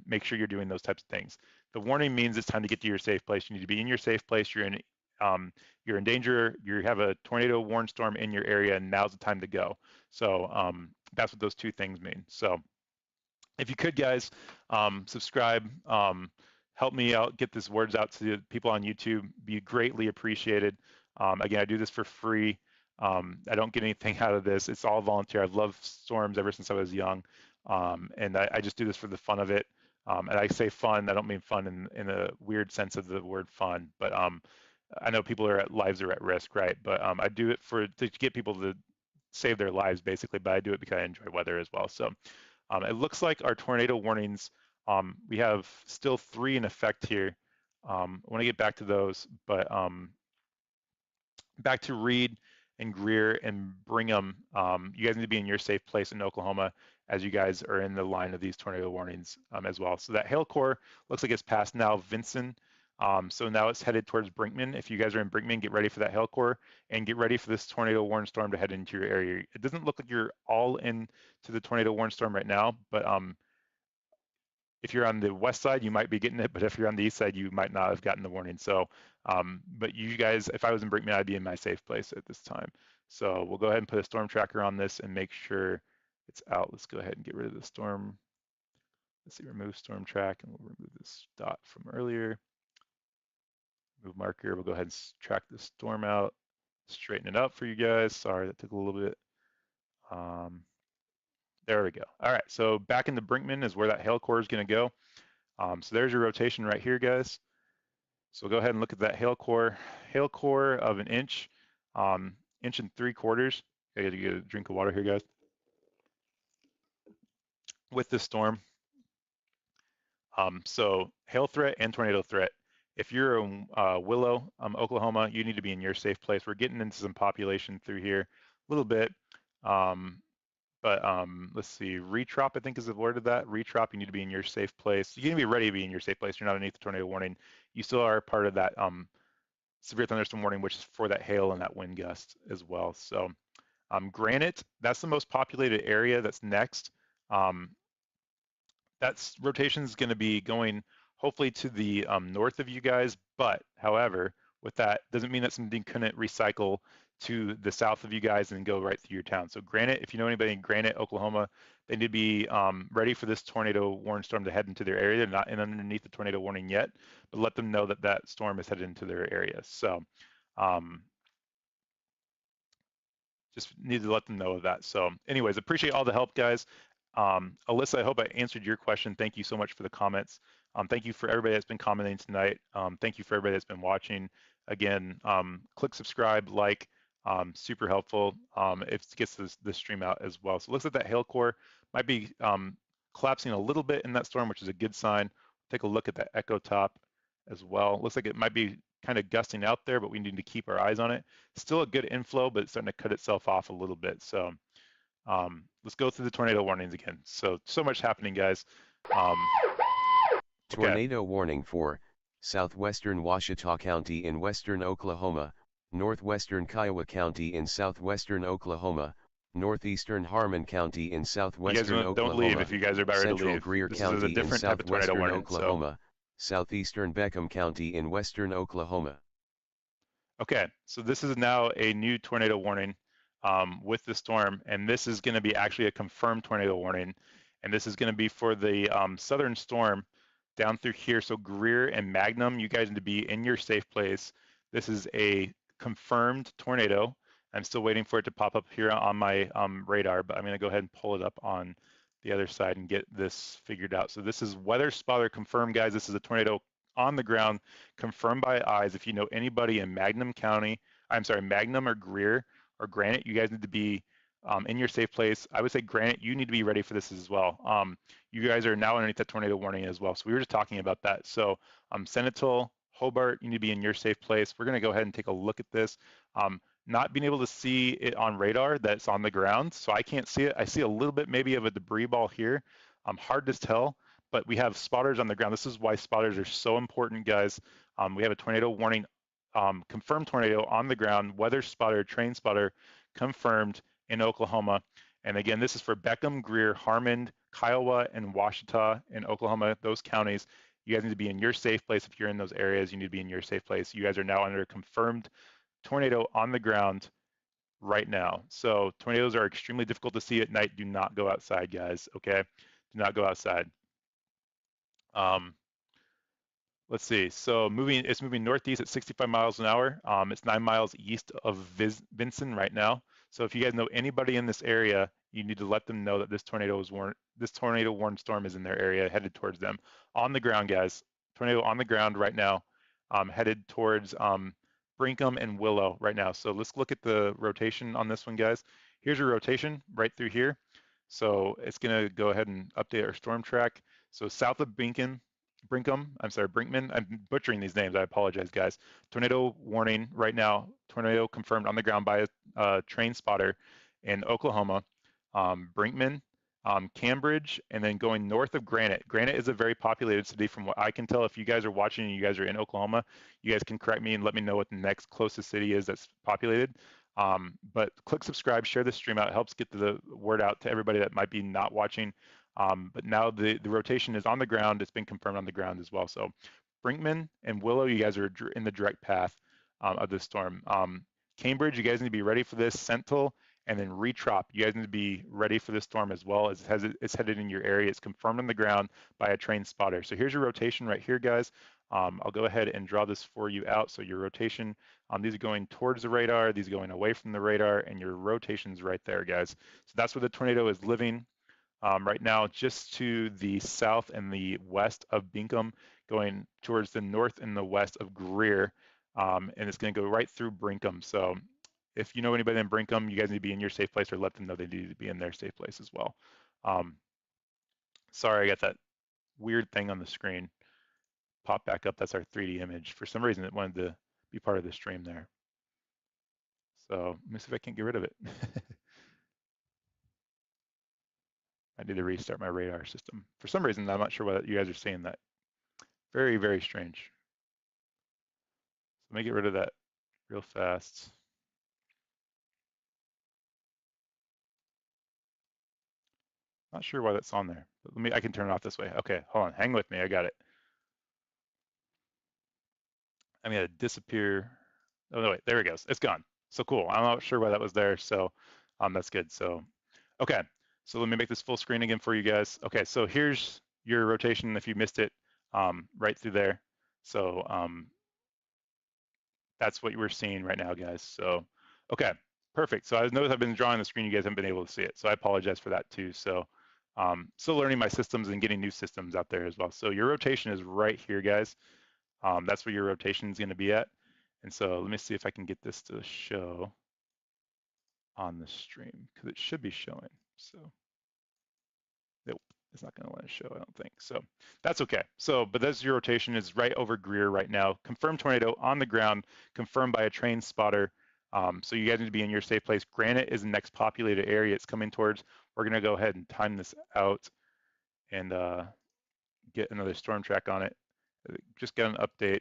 make sure you're doing those types of things. The warning means it's time to get to your safe place. You need to be in your safe place. You're in danger. You have a tornado warn storm in your area, and now's the time to go. So that's what those two things mean. So if you could, guys, subscribe, help me out, get these words out to people on YouTube, be greatly appreciated. Again, I do this for free. I don't get anything out of this. It's all volunteer. I've loved storms ever since I was young. And I just do this for the fun of it. And I say fun, I don't mean fun in a weird sense of the word fun, but I know lives are at risk, right? But I do it to get people to save their lives basically, but I do it because I enjoy weather as well. So it looks like our tornado warnings, we have still 3 in effect here. I want to get back to those, but back to Reed and Greer and Brigham. You guys need to be in your safe place in Oklahoma as you guys are in the line of these tornado warnings as well. So that hail core looks like it's past now Vinson. So now it's headed towards Brinkman. If you guys are in Brinkman, get ready for that hail core and get ready for this tornado warn storm to head into your area. It doesn't look like you're all into the tornado warn storm right now, but if you're on the west side, you might be getting it, but if you're on the east side, you might not have gotten the warning. So, but you guys, if I was in Brinkman, I'd be in my safe place at this time. So we'll go ahead and put a storm tracker on this and make sure it's out. Let's go ahead and get rid of the storm. Let's see, remove storm track, and we'll remove this dot from earlier. Move marker, we'll go ahead and track the storm out, straighten it up for you guys. Sorry, that took a little bit. There we go. All right, so back in the Brinkman is where that hail core is going to go. So there's your rotation right here, guys. So we'll go ahead and look at that hail core of an inch, 1 3/4 inches. I got to get a drink of water here, guys. With this storm, so hail threat and tornado threat. If you're in Willow, Oklahoma, you need to be in your safe place. We're getting into some population through here a little bit. But let's see, retrop, I think is the word of that. Retrop, you need to be in your safe place. You need to be ready to be in your safe place. You're not underneath the tornado warning. You still are part of that severe thunderstorm warning, which is for that hail and that wind gust as well. So Granite, that's the most populated area that's next. That's rotation is going to be going hopefully to the north of you guys, but however, with that, doesn't mean that something couldn't recycle to the south of you guys and go right through your town. So Granite, if you know anybody in Granite, Oklahoma, they need to be ready for this tornado warning storm to head into their area. They're not underneath the tornado warning yet, but let them know that that storm is headed into their area. So just need to let them know of that. So anyways, appreciate all the help, guys. Alyssa, I hope I answered your question. Thank you so much for the comments. Thank you for everybody that's been commenting tonight. Thank you for everybody that's been watching. Again, click subscribe, like, super helpful. It gets the stream out as well. So it looks like that hail core might be collapsing a little bit in that storm, which is a good sign. Take a look at that echo top as well. Looks like it might be kind of gusting out there, but we need to keep our eyes on it. Still a good inflow, but it's starting to cut itself off a little bit. So let's go through the tornado warnings again. So much happening, guys. Tornado warning for southwestern Ouachita County in western Oklahoma, northwestern Kiowa County in southwestern Oklahoma, northeastern Harmon County in southwestern Oklahoma. Don't leave if you guys are about ready to leave. Central Greer County in southwestern Oklahoma, southeastern Beckham County in western Oklahoma. Okay, so this is now a new tornado warning. with the storm, and this is going to be actually a confirmed tornado warning, and this is going to be for the southern storm down through here. So Greer and Magnum, you guys need to be in your safe place. This is a confirmed tornado. I'm still waiting for it to pop up here on my radar, but I'm going to go ahead and pull it up on the other side and get this figured out. So this is weather spotter confirmed, guys. This is a tornado on the ground, confirmed by eyes. If you know anybody in Magnum County, I'm sorry, Magnum or Greer or Granite, you guys need to be in your safe place. I would say Granite, you need to be ready for this as well. You guys are now underneath that tornado warning as well. So we were just talking about that. So Senetal, Hobart, you need to be in your safe place. We're going to go ahead and take a look at this. Not being able to see it on radar that's on the ground, so I can't see it. I see a little bit maybe of a debris ball here. Hard to tell, but we have spotters on the ground. This is why spotters are so important, guys. We have a tornado warning, confirmed tornado on the ground, weather spotter, train spotter, confirmed in Oklahoma. And again, this is for Beckham, Greer, Harmon, Kiowa, and Washita in Oklahoma, those counties. You guys need to be in your safe place. If you're in those areas, you need to be in your safe place. You guys are now under a confirmed tornado on the ground right now. So tornadoes are extremely difficult to see at night. Do not go outside, guys, okay? Do not go outside. Let's see, so it's moving northeast at 65 miles an hour. It's 9 miles east of Vinson right now. So if you guys know anybody in this area, you need to let them know that this tornado warned storm is in their area, headed towards them. On the ground, guys, tornado on the ground right now, headed towards Brinkham and Willow right now. So let's look at the rotation on this one, guys. Here's your rotation right through here. So it's gonna go ahead and update our storm track. So south of Brinkman, I'm butchering these names, I apologize, guys. Tornado warning right now, tornado confirmed on the ground by a train spotter in Oklahoma. Brinkman, Cambridge, and then going north of Granite. Granite is a very populated city from what I can tell. If you guys are watching and you guys are in Oklahoma, you guys can correct me and let me know what the next closest city is that's populated. But click subscribe, share this stream out. It helps get the word out to everybody that might be not watching. But now the rotation is on the ground. It's been confirmed on the ground as well. So Brinkman and Willow, you guys are in the direct path of this storm. Cambridge, you guys need to be ready for this. Sentinel, and then Retrop, you guys need to be ready for this storm as well, as it's headed in your area. It's confirmed on the ground by a trained spotter. So here's your rotation right here, guys. I'll go ahead and draw this for you out. So your rotation, these are going towards the radar, these are going away from the radar, and your rotation's right there, guys. So that's where the tornado is living. Right now, just to the south and the west of Bingham, going towards the north and the west of Greer, and it's going to go right through Brinkham. So if you know anybody in Brinkham, you guys need to be in your safe place, or let them know they need to be in their safe place as well. Sorry, I got that weird thing on the screen pop back up. That's our 3D image. For some reason, it wanted to be part of the stream there. So let me see if I can get rid of it. I need to restart my radar system. For some reason, I'm not sure what you guys are seeing that. Very, very strange. So let me get rid of that real fast. Not sure why that's on there, but I can turn it off this way. Okay, hold on, hang with me, I got it. I'm gonna disappear. Oh no, wait, there it goes, it's gone. So cool, I'm not sure why that was there, so that's good. So, okay, so let me make this full screen again for you guys. Okay, so here's your rotation if you missed it, right through there. So that's what we're seeing right now, guys. So, okay, perfect. So I notice I've been drawing the screen, you guys haven't been able to see it. So I apologize for that too. So still learning my systems and getting new systems out there as well. So your rotation is right here, guys. That's where your rotation is gonna be at. And so let me see if I can get this to show on the stream, because it should be showing. So, nope, it's not gonna let it show, I don't think. So that's okay. So, but that's your rotation is right over Greer right now. Confirmed tornado on the ground, confirmed by a trained spotter. So you guys need to be in your safe place. Granite is the next populated area it's coming towards. We're gonna go ahead and time this out and get another storm track on it. Just got an update.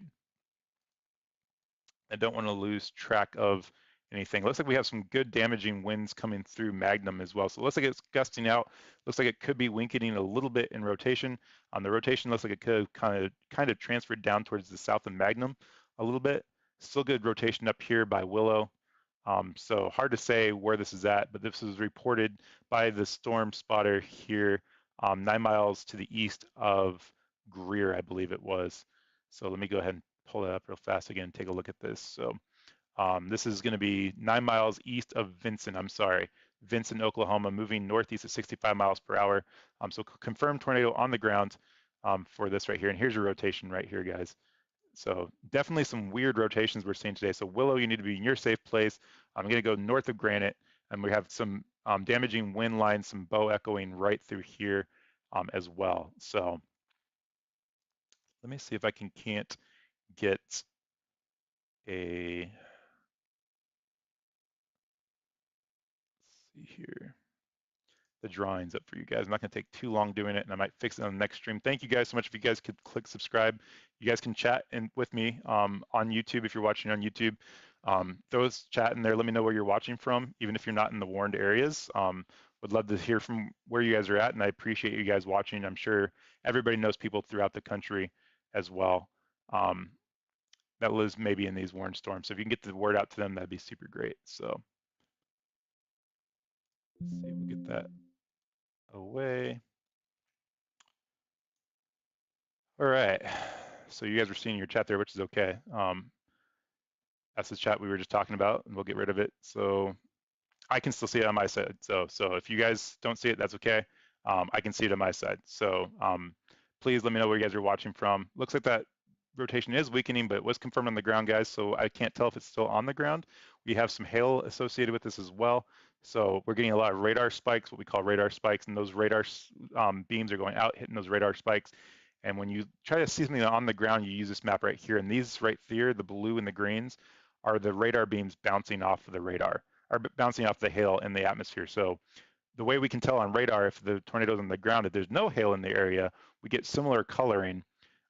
I don't want to lose track of anything. Looks like we have some good damaging winds coming through Magnum as well. So it looks like it's gusting out. Looks like it could be winketing a little bit in rotation. On the rotation, looks like it could have kind of transferred down towards the south of Magnum a little bit. Still good rotation up here by Willow. So hard to say where this is at, but this was reported by the storm spotter here, 9 miles to the east of Greer, I believe it was. So let me go ahead and pull that up real fast again, take a look at this. So this is going to be 9 miles east of Vincent, Vincent, Oklahoma, moving northeast at 65 miles per hour. So confirmed tornado on the ground for this right here. And here's your rotation right here, guys. So definitely some weird rotations we're seeing today. So Willow, you need to be in your safe place. I'm going to go north of Granite, and we have some damaging wind lines, some bow echoing right through here as well. So let me see if I can't get a, let's see here, the drawings up for you guys. I'm not going to take too long doing it, and I might fix it on the next stream. Thank you guys so much. If you guys could click subscribe, you guys can chat with me on YouTube if you're watching on YouTube. Those chat in there. Let me know where you're watching from, even if you're not in the warned areas. Would love to hear from where you guys are at, and I appreciate you guys watching. I'm sure everybody knows people throughout the country as well that lives maybe in these warned storms. So if you can get the word out to them, that'd be super great. So let's see if we get that away. All right. So you guys were seeing your chat there, which is okay. That's the chat we were just talking about, and we'll get rid of it. So I can still see it on my side. So if you guys don't see it, that's okay. I can see it on my side. So please let me know where you guys are watching from. Looks like that rotation is weakening, but it was confirmed on the ground, guys. So I can't tell if it's still on the ground. We have some hail associated with this as well. So we're getting a lot of radar spikes, what we call radar spikes, and those radar beams are going out, hitting those radar spikes. And when you try to see something on the ground, you use this map right here. And these right here, the blue and the greens, are the radar beams bouncing off of the radar, are bouncing off the hail in the atmosphere. So the way we can tell on radar if the tornado's on the ground, if there's no hail in the area, we get similar coloring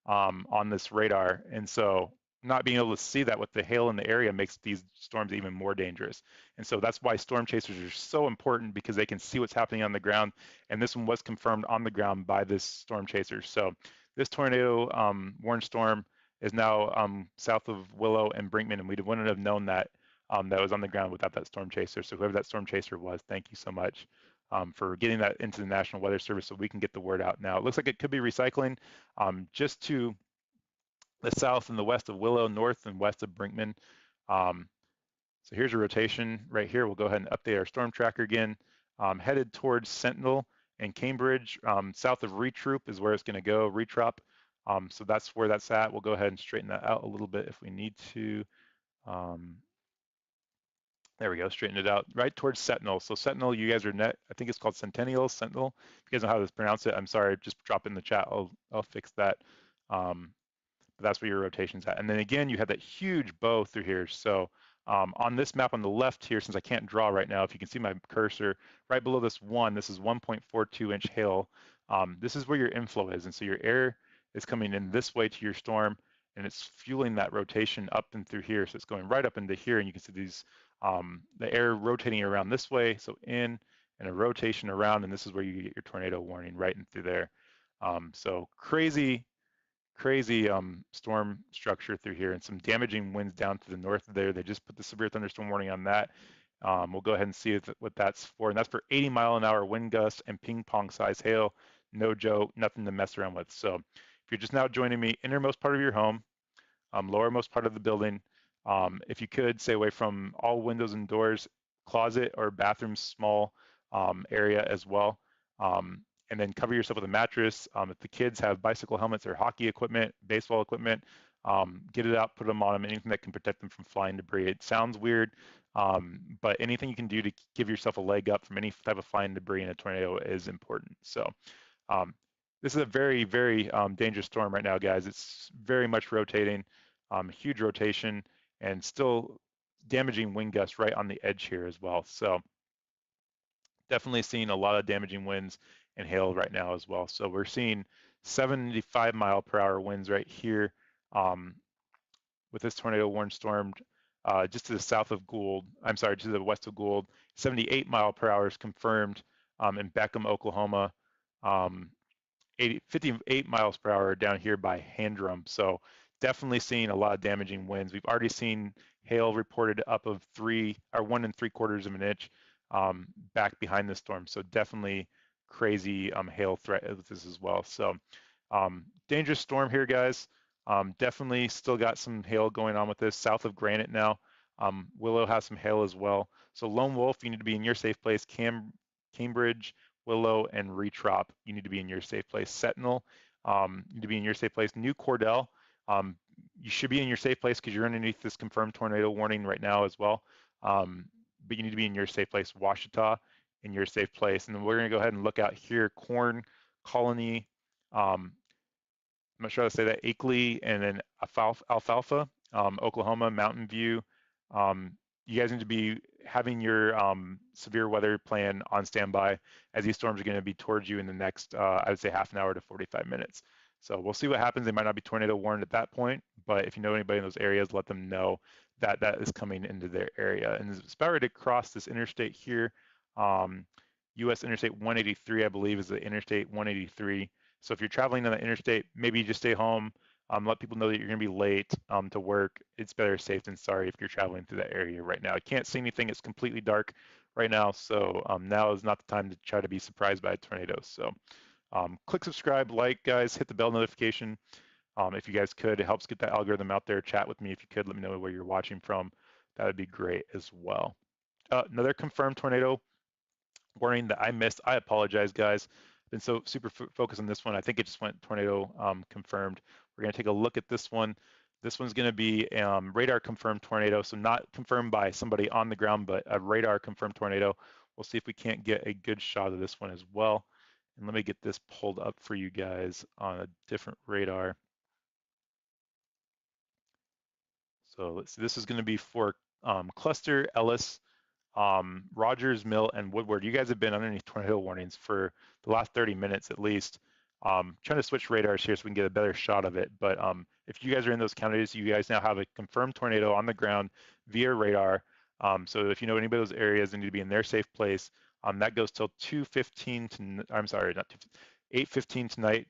on this radar. And so not being able to see that with the hail in the area makes these storms even more dangerous. And so that's why storm chasers are so important, because they can see what's happening on the ground. And this one was confirmed on the ground by this storm chaser. So this tornado warned storm is now south of Willow and Brinkman, and we wouldn't have known that that was on the ground without that storm chaser. So whoever that storm chaser was, thank you so much for getting that into the National Weather Service so we can get the word out now. It looks like it could be recycling just to the south and the west of Willow, north and west of Brinkman. So here's a rotation right here. We'll go ahead and update our storm tracker again. Headed towards Sentinel and Cambridge. South of Retroop is where it's going to go, Retrop. So that's where that's at. We'll go ahead and straighten that out a little bit if we need to. There we go, straighten it out. Right towards Sentinel. So Sentinel, you guys are net, I think it's called Centennial, Sentinel. If you guys know how to pronounce it, I'm sorry, just drop it in the chat. I'll fix that. But that's where your rotation's at. And then again, you have that huge bow through here. So on this map on the left here, since I can't draw right now, if you can see my cursor, right below this one, this is 1.42 inch hail. This is where your inflow is. And so your air is coming in this way to your storm, and it's fueling that rotation up and through here. So it's going right up into here, and you can see these, the air rotating around this way. So in and a rotation around, and this is where you get your tornado warning right in through there. So crazy storm structure through here, and some damaging winds down to the north there. They just put the severe thunderstorm warning on that. We'll go ahead and see what that's for, and that's for 80-mile-an-hour wind gusts and ping pong size hail. No joke, nothing to mess around with. So if you're just now joining me, innermost part of your home, lowermost part of the building, if you could stay away from all windows and doors, closet or bathroom small area as well. And then cover yourself with a mattress. If the kids have bicycle helmets or hockey equipment, baseball equipment, get it out, put them on them, anything that can protect them from flying debris. It sounds weird, but anything you can do to give yourself a leg up from any type of flying debris in a tornado is important. So this is a very, very dangerous storm right now, guys. It's very much rotating, huge rotation, and still damaging wind gusts right on the edge here as well. So definitely seeing a lot of damaging winds and hail right now as well. So we're seeing 75-mile-per-hour winds right here with this tornado warned storm just to the south of Gould. I'm sorry, to the west of Gould. 78-mile-per-hour is confirmed in Beckham, Oklahoma. 58 miles per hour down here by Handrum. So definitely seeing a lot of damaging winds. We've already seen hail reported up of 1 3/4 inch back behind the storm. So definitely crazy hail threat with this as well. So dangerous storm here, guys. Definitely still got some hail going on with this south of Granite now. Willow has some hail as well. So Lone Wolf, you need to be in your safe place. Cambridge, Willow, and Retrop, you need to be in your safe place. Sentinel, you need to be in your safe place. New Cordell, you should be in your safe place because you're underneath this confirmed tornado warning right now as well. But you need to be in your safe place. Washita, in your safe place. And then we're going to go ahead and look out here. Corn, Colony, I'm not sure how to say that, Akeley, and then Alfalfa, Oklahoma, Mountain View. You guys need to be having your severe weather plan on standby as these storms are going to be towards you in the next, I would say, half an hour to 45 minutes. So we'll see what happens. They might not be tornado warned at that point, but if you know anybody in those areas, let them know that that is coming into their area. And it's about ready to cross this interstate here. US Interstate 183, I believe, is the Interstate 183. So if you're traveling on the interstate, maybe you just stay home, let people know that you're going to be late to work. It's better safe than sorry if you're traveling through that area right now. I can't see anything. It's completely dark right now. So now is not the time to try to be surprised by a tornado. So click subscribe, like, guys, hit the bell notification. If you guys could, it helps get that algorithm out there. Chat with me if you could. Let me know where you're watching from. That would be great as well. Another confirmed tornado warning that I missed. I apologize, guys. Been so super focused on this one. I think it just went tornado confirmed. We're going to take a look at this one. This one's going to be radar confirmed tornado. So not confirmed by somebody on the ground, but a radar confirmed tornado. We'll see if we can't get a good shot of this one as well. And let me get this pulled up for you guys on a different radar. So let's see, this is going to be for Cluster, Ellis, Rogers, Mill, and Woodward. You guys have been underneath tornado warnings for the last 30 minutes at least. Trying to switch radars here so we can get a better shot of it. But if you guys are in those counties, you guys now have a confirmed tornado on the ground via radar. So if you know anybody of those areas, they need to be in their safe place. That goes till 2:15 to, I'm sorry, not 8:15 tonight.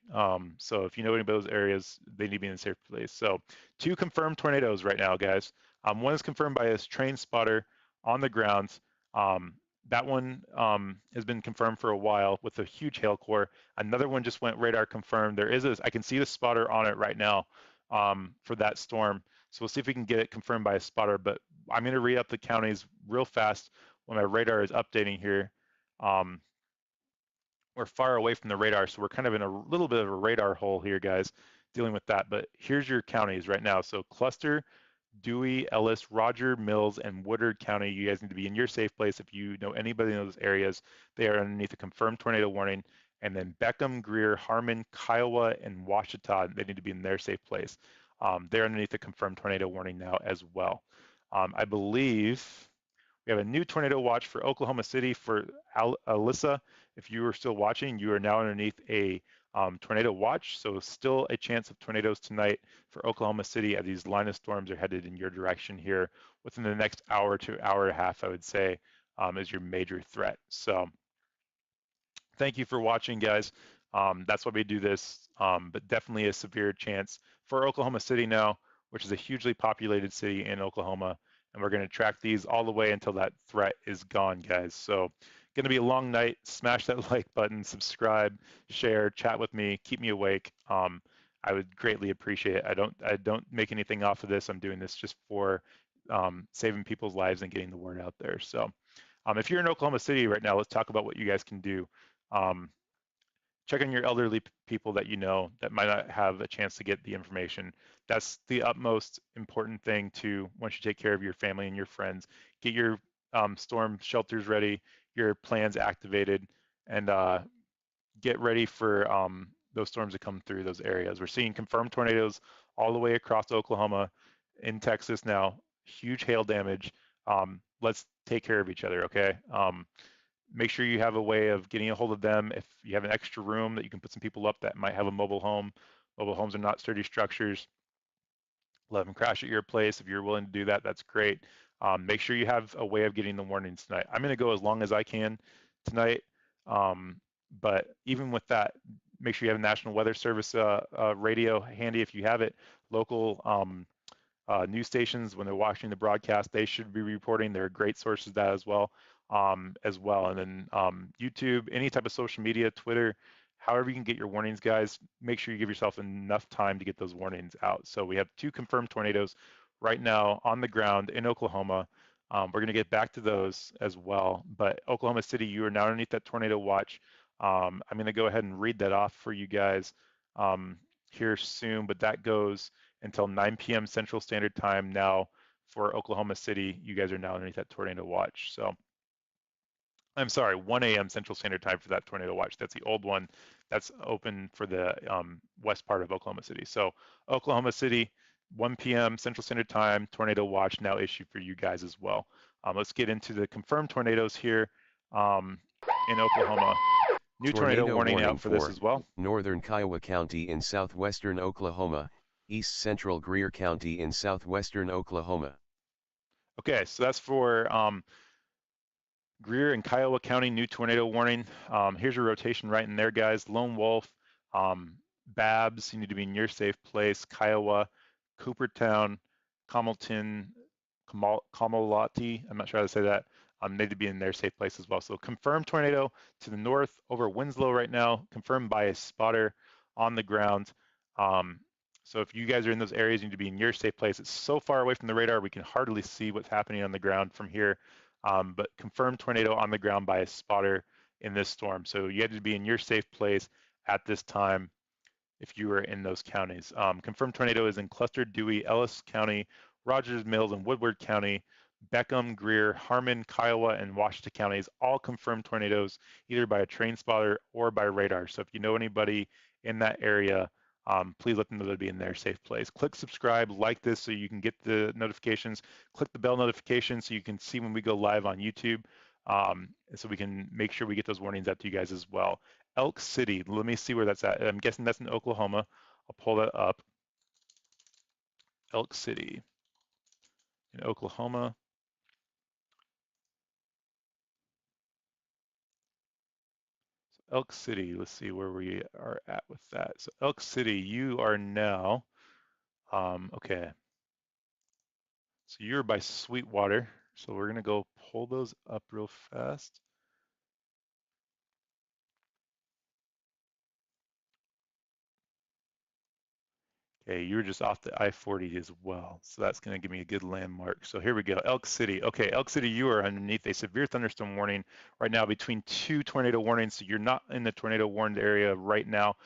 So if you know anybody of those areas, they need to be in a safe place. So 2 confirmed tornadoes right now, guys. One is confirmed by this train spotter on the ground. That one has been confirmed for a while with a huge hail core. Another one just went radar confirmed. There is I can see the spotter on it right now for that storm. So we'll see if we can get it confirmed by a spotter, but I'm gonna read up the counties real fast when my radar is updating here. We're far away from the radar, so we're kind of in a little bit of a radar hole here, guys, dealing with that. But here's your counties right now. So Cluster, Dewey, Ellis, Roger, Mills, and Woodard County, you guys need to be in your safe place. If you know anybody in those areas, they are underneath a confirmed tornado warning. And then Beckham, Greer, Harmon, Kiowa, and Washita, they need to be in their safe place. They're underneath a confirmed tornado warning now as well. I believe we have a new tornado watch for Oklahoma City for Alyssa. If you are still watching, you are now underneath a tornado watch. So still a chance of tornadoes tonight for Oklahoma City as these line of storms are headed in your direction here within the next hour to hour and a half, I would say, is your major threat. So thank you for watching, guys. That's why we do this, but definitely a severe chance for Oklahoma City now, which is a hugely populated city in Oklahoma. And we're going to track these all the way until that threat is gone, guys. So going to be a long night. Smash that like button, subscribe, share, chat with me, keep me awake. I would greatly appreciate it. I don't make anything off of this. I'm doing this just for saving people's lives and getting the word out there. So if you're in Oklahoma City right now, let's talk about what you guys can do. Check on your elderly people that you know that might not have a chance to get the information. That's the utmost important thing to once you take care of your family and your friends. Get your storm shelters ready, your plans activated, and get ready for those storms to come through those areas. We're seeing confirmed tornadoes all the way across Oklahoma, in Texas now, huge hail damage. Let's take care of each other, okay? Make sure you have a way of getting a hold of them. If you have an extra room that you can put some people up that might have a mobile home. Mobile homes are not sturdy structures. Let them crash at your place. If you're willing to do that, that's great. Make sure you have a way of getting the warnings tonight. I'm going to go as long as I can tonight. But even with that, Make sure you have a National Weather Service radio handy if you have it. Local news stations, when they're watching the broadcast, they should be reporting. They're great sources of that as well. And then YouTube, any type of social media, Twitter, however you can get your warnings, guys, make sure you give yourself enough time to get those warnings out. So we have 2 confirmed tornadoes right now on the ground in Oklahoma. We're going to get back to those as well. But Oklahoma City, you are now underneath that tornado watch. I'm going to go ahead and read that off for you guys here soon, but that goes until 9 p.m. Central Standard Time now for Oklahoma City. You guys are now underneath that tornado watch. So I'm sorry, 1 a.m. Central Standard Time for that tornado watch. That's the old one that's open for the west part of Oklahoma City. So Oklahoma City, 1 p.m. Central Standard Time, tornado watch now issued for you guys as well. Let's get into the confirmed tornadoes here in Oklahoma. New tornado warning out for this as well. Northern Kiowa County in southwestern Oklahoma, east central Greer County in southwestern Oklahoma. Okay, so that's for Greer and Kiowa County, new tornado warning. Here's your rotation right in there, guys. Lone Wolf, Babs, you need to be in your safe place. Kiowa, Coopertown, Comilton, Comolati, I'm not sure how to say that, need to be in their safe place as well. So confirmed tornado to the north over Winslow right now, confirmed by a spotter on the ground. So if you guys are in those areas, you need to be in your safe place. It's so far away from the radar, we can hardly see what's happening on the ground from here. But confirmed tornado on the ground by a spotter in this storm. So you had to be in your safe place at this time if you were in those counties. Confirmed tornado is in Cluster, Dewey, Ellis County, Rogers Mills, and Woodward County, Beckham, Greer, Harmon, Kiowa, and Washington counties, all confirmed tornadoes either by a train spotter or by radar. So if you know anybody in that area, please let them know they'll be in their safe place. Click subscribe, like this so you can get the notifications. Click the bell notification so you can see when we go live on YouTube. So we can make sure we get those warnings out to you guys as well. Elk City, let me see where that's at. I'm guessing that's in Oklahoma. I'll pull that up. Elk City in Oklahoma. So Elk City, let's see where we are at with that. So Elk City, you are now, okay. So you're by Sweetwater. So we're gonna go pull those up real fast. Okay, you were just off the I-40 as well. So that's going to give me a good landmark. So here we go, Elk City. Okay, Elk City, you are underneath a severe thunderstorm warning right now between 2 tornado warnings. So you're not in the tornado warned area right now,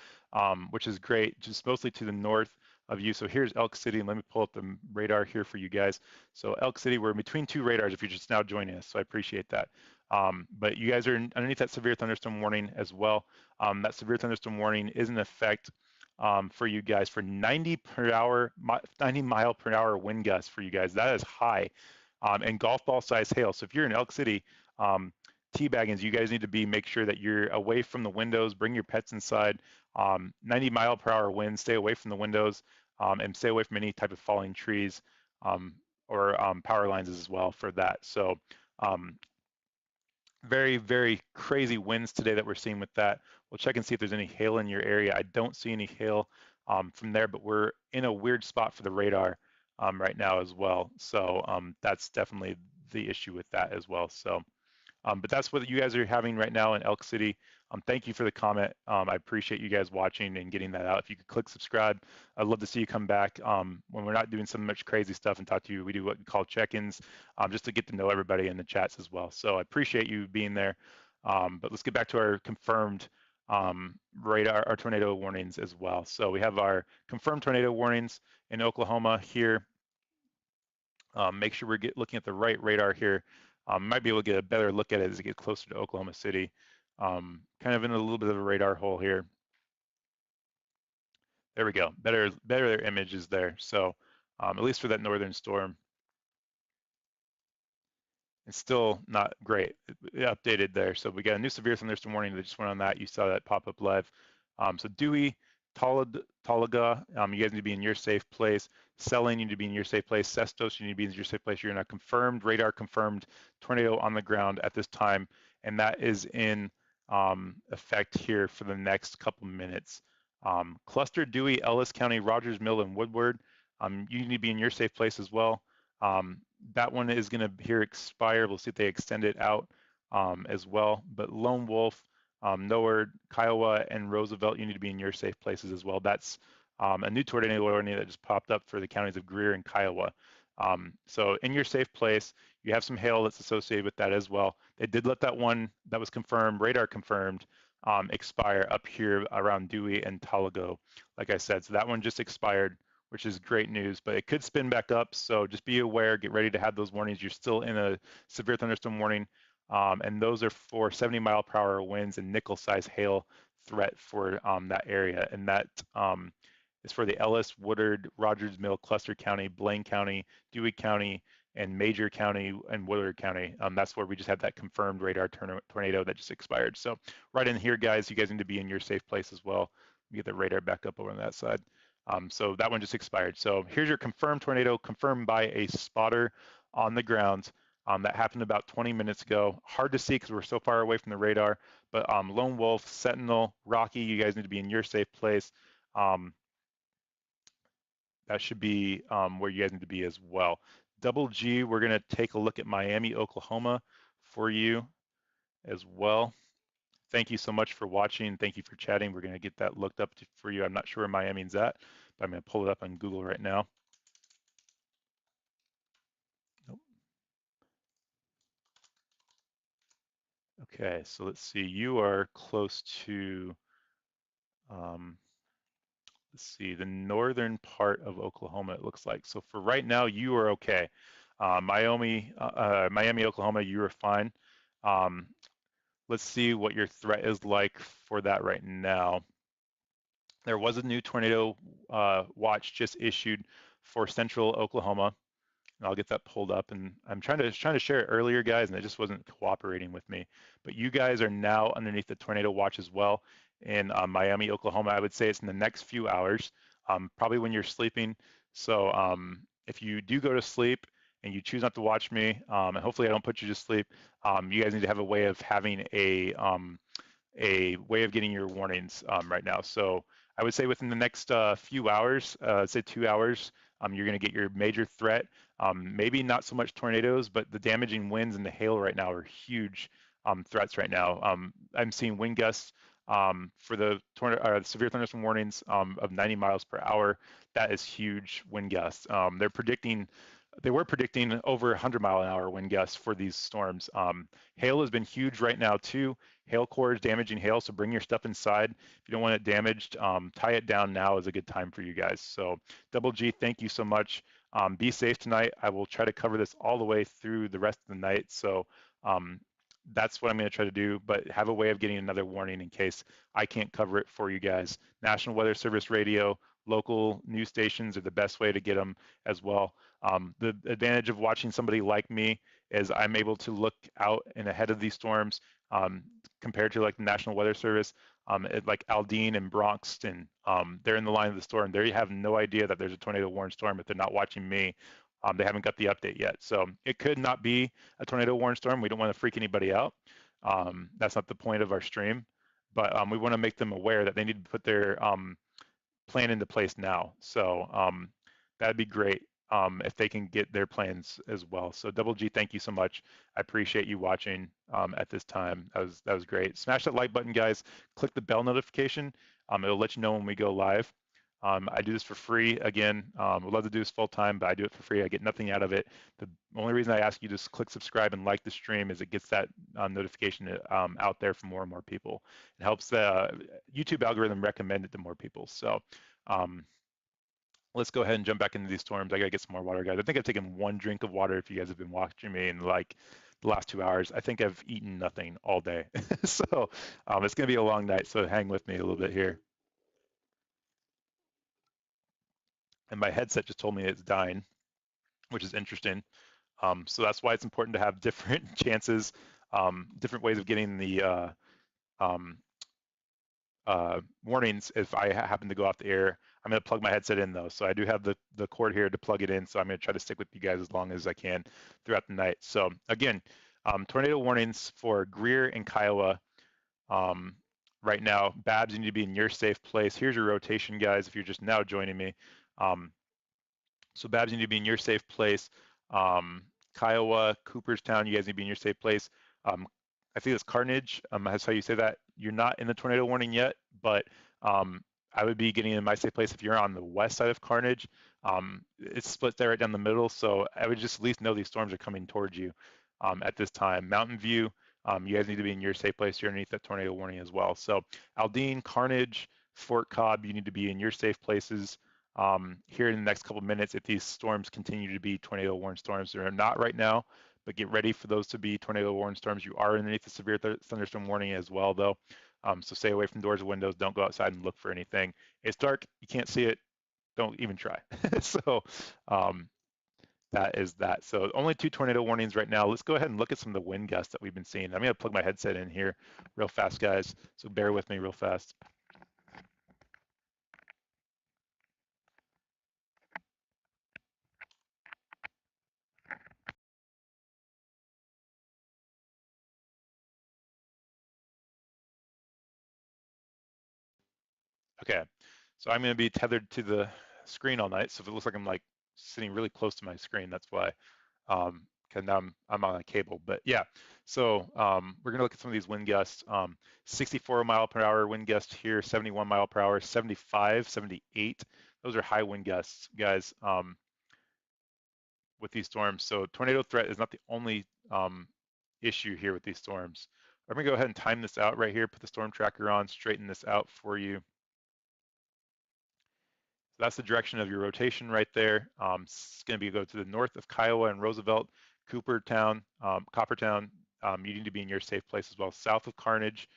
which is great, just mostly to the north of you. So here's Elk City, and let me pull up the radar here for you guys. So Elk City, we're in between 2 radars if you're just now joining us, so I appreciate that. But you guys are underneath that severe thunderstorm warning as well. That severe thunderstorm warning is in effect for you guys for 90 mile per hour wind gusts for you guys. That is high, and golf ball size hail. So if you're in Elk City, teabaggins, you guys need to make sure that you're away from the windows, bring your pets inside. 90 mile per hour wind, stay away from the windows, and stay away from any type of falling trees or power lines as well for that. So very, very crazy winds today that we're seeing with that. We'll check and see if there's any hail in your area. I don't see any hail from there, but we're in a weird spot for the radar right now as well. So that's definitely the issue with that as well. So, but that's what you guys are having right now in Elk City. Thank you for the comment. I appreciate you guys watching and getting that out. If you could click subscribe, I'd love to see you come back when we're not doing so much crazy stuff and talk to you. We do what we call check-ins just to get to know everybody in the chats as well. So I appreciate you being there. But let's get back to our confirmed radar, our tornado warnings as well. So we have our confirmed tornado warnings in Oklahoma here. Make sure we're looking at the right radar here. Might be able to get a better look at it as it gets closer to Oklahoma City. Kind of in a little bit of a radar hole here. There we go, better images there. So at least for that northern storm, it's still not great. It updated there. So we got a new severe thunderstorm warning that just went on that. You saw that pop up live. So Dewey, Tolaga, you guys need to be in your safe place. Selling, you need to be in your safe place. Sestos, you need to be in your safe place. You're in a confirmed, radar confirmed tornado on the ground at this time. And that is in effect here for the next couple minutes. Cluster, Dewey, Ellis County, Rogers Mill, and Woodward. You need to be in your safe place as well. That one is going to here expire. We'll see if they extend it out as well. But Lone Wolf, Nowhere, Kiowa, and Roosevelt, you need to be in your safe places as well. That's a new tornado warning that just popped up for the counties of Greer and Kiowa. So in your safe place, you have some hail that's associated with that as well. They did let that one that was confirmed, radar confirmed, expire up here around Dewey and Talago, like I said. So that one just expired, which is great news, but it could spin back up. So just be aware, get ready to have those warnings. You're still in a severe thunderstorm warning. And those are for 70-mile-per-hour winds and nickel-size hail threat for that area. And that is for the Ellis, Woodard, Rogers Mill, Cluster County, Blaine County, Dewey County, and Major County and Woodard County. That's where we just had that confirmed radar tornado that just expired. So right in here, guys, you guys need to be in your safe place as well. Get the radar back up over on that side. So that one just expired. So here's your confirmed tornado, confirmed by a spotter on the ground. That happened about 20 minutes ago. Hard to see because we're so far away from the radar, but Lone Wolf, Sentinel, Rocky, you guys need to be in your safe place. That should be where you guys need to be as well. Double G, we're going to take a look at Miami, Oklahoma for you as well. Thank you so much for watching. Thank you for chatting. We're going to get that looked up for you. I'm not sure where Miami's at, but I'm going to pull it up on Google right now. Nope. Okay, so let's see. You are close to, let's see, the northern part of Oklahoma, it looks like. So for right now, you are okay. Miami, Oklahoma, you are fine. Let's see what your threat is like for that right now. There was a new tornado watch just issued for central Oklahoma. And I'll get that pulled up, and I'm trying to share it earlier, guys, and it just wasn't cooperating with me. But you guys are now underneath the tornado watch as well in Miami, Oklahoma. I would say it's in the next few hours, probably when you're sleeping. So if you do go to sleep and you choose not to watch me, and hopefully I don't put you to sleep, you guys need to have a way of having a way of getting your warnings right now. So I would say within the next few hours, say 2 hours, you're going to get your major threat. Maybe not so much tornadoes, but the damaging winds and the hail right now are huge threats right now. I'm seeing wind gusts for the severe thunderstorm warnings of 90 miles per hour. That is huge wind gusts. They were predicting over 100-mile-an-hour wind gusts for these storms. Hail has been huge right now too. Hail cores damaging hail, so bring your stuff inside. If you don't want it damaged, tie it down now is a good time for you guys. So Double G, thank you so much. Be safe tonight. I will try to cover this all the way through the rest of the night. So that's what I'm going to try to do, but have a way of getting another warning in case I can't cover it for you guys. National Weather Service Radio, local news stations are the best way to get them as well. The advantage of watching somebody like me is I'm able to look out and ahead of these storms compared to like the National Weather Service, like Aldine and Bronxton. They're in the line of the storm. They have no idea that there's a tornado warned storm if they're not watching me. They haven't got the update yet. So it could not be a tornado warned storm. We don't want to freak anybody out. That's not the point of our stream, but we want to make them aware that they need to put their plan into place now. So that'd be great if they can get their plans as well. So Double G, thank you so much. I appreciate you watching at this time. That was great. Smash that like button, guys. Click the bell notification. It'll let you know when we go live. I do this for free. Again, would love to do this full time, but I do it for free. I get nothing out of it. The only reason I ask you to click subscribe and like the stream is it gets that notification out there for more and more people. It helps the YouTube algorithm recommend it to more people. So let's go ahead and jump back into these storms. I gotta get some more water, guys. I think I've taken one drink of water if you guys have been watching me in like the last 2 hours. I think I've eaten nothing all day. So it's gonna be a long night, so hang with me a little bit here. And my headset just told me it's dying, which is interesting. So that's why it's important to have different chances, different ways of getting the warnings if I happen to go off the air. I'm going to plug my headset in though. So I do have the cord here to plug it in. So I'm going to try to stick with you guys as long as I can throughout the night. So again, tornado warnings for Greer and Kiowa Right now, Babs, you need to be in your safe place. Here's your rotation, guys, if you're just now joining me. So Babs, you need to be in your safe place. Kiowa, Cooperstown, you guys need to be in your safe place. I think it's Carnage. That's how you say that. You're not in the tornado warning yet, but I would be getting in my safe place if you're on the west side of Carnage. It's split there right down the middle, so I would just at least know these storms are coming towards you at this time. Mountain View, you guys need to be in your safe place. You're underneath that tornado warning as well. So Aldine, Carnage, Fort Cobb, you need to be in your safe places here in the next couple of minutes if these storms continue to be tornado warned storms. They're not right now, but get ready for those to be tornado warned storms. You are underneath the severe thunderstorm warning as well, though. So stay away from doors and windows. Don't go outside and look for anything. It's dark. You can't see it. Don't even try. So that is that. So only 2 tornado warnings right now. Let's go ahead and look at some of the wind gusts that we've been seeing. I'm going to plug my headset in here real fast, guys. So bear with me real fast. Okay, so I'm going to be tethered to the screen all night. So if it looks like I'm like sitting really close to my screen, that's why. Because now I'm on a cable. But yeah, so we're going to look at some of these wind gusts. 64 mile per hour wind gust here, 71 mile per hour, 75, 78. Those are high wind gusts, guys, with these storms. So tornado threat is not the only issue here with these storms. I'm going to go ahead and time this out right here, put the storm tracker on, straighten this out for you. So that's the direction of your rotation right there. It's going to be go to the north of Kiowa and Roosevelt, Coppertown. You need to be in your safe place as well. South of Carnage,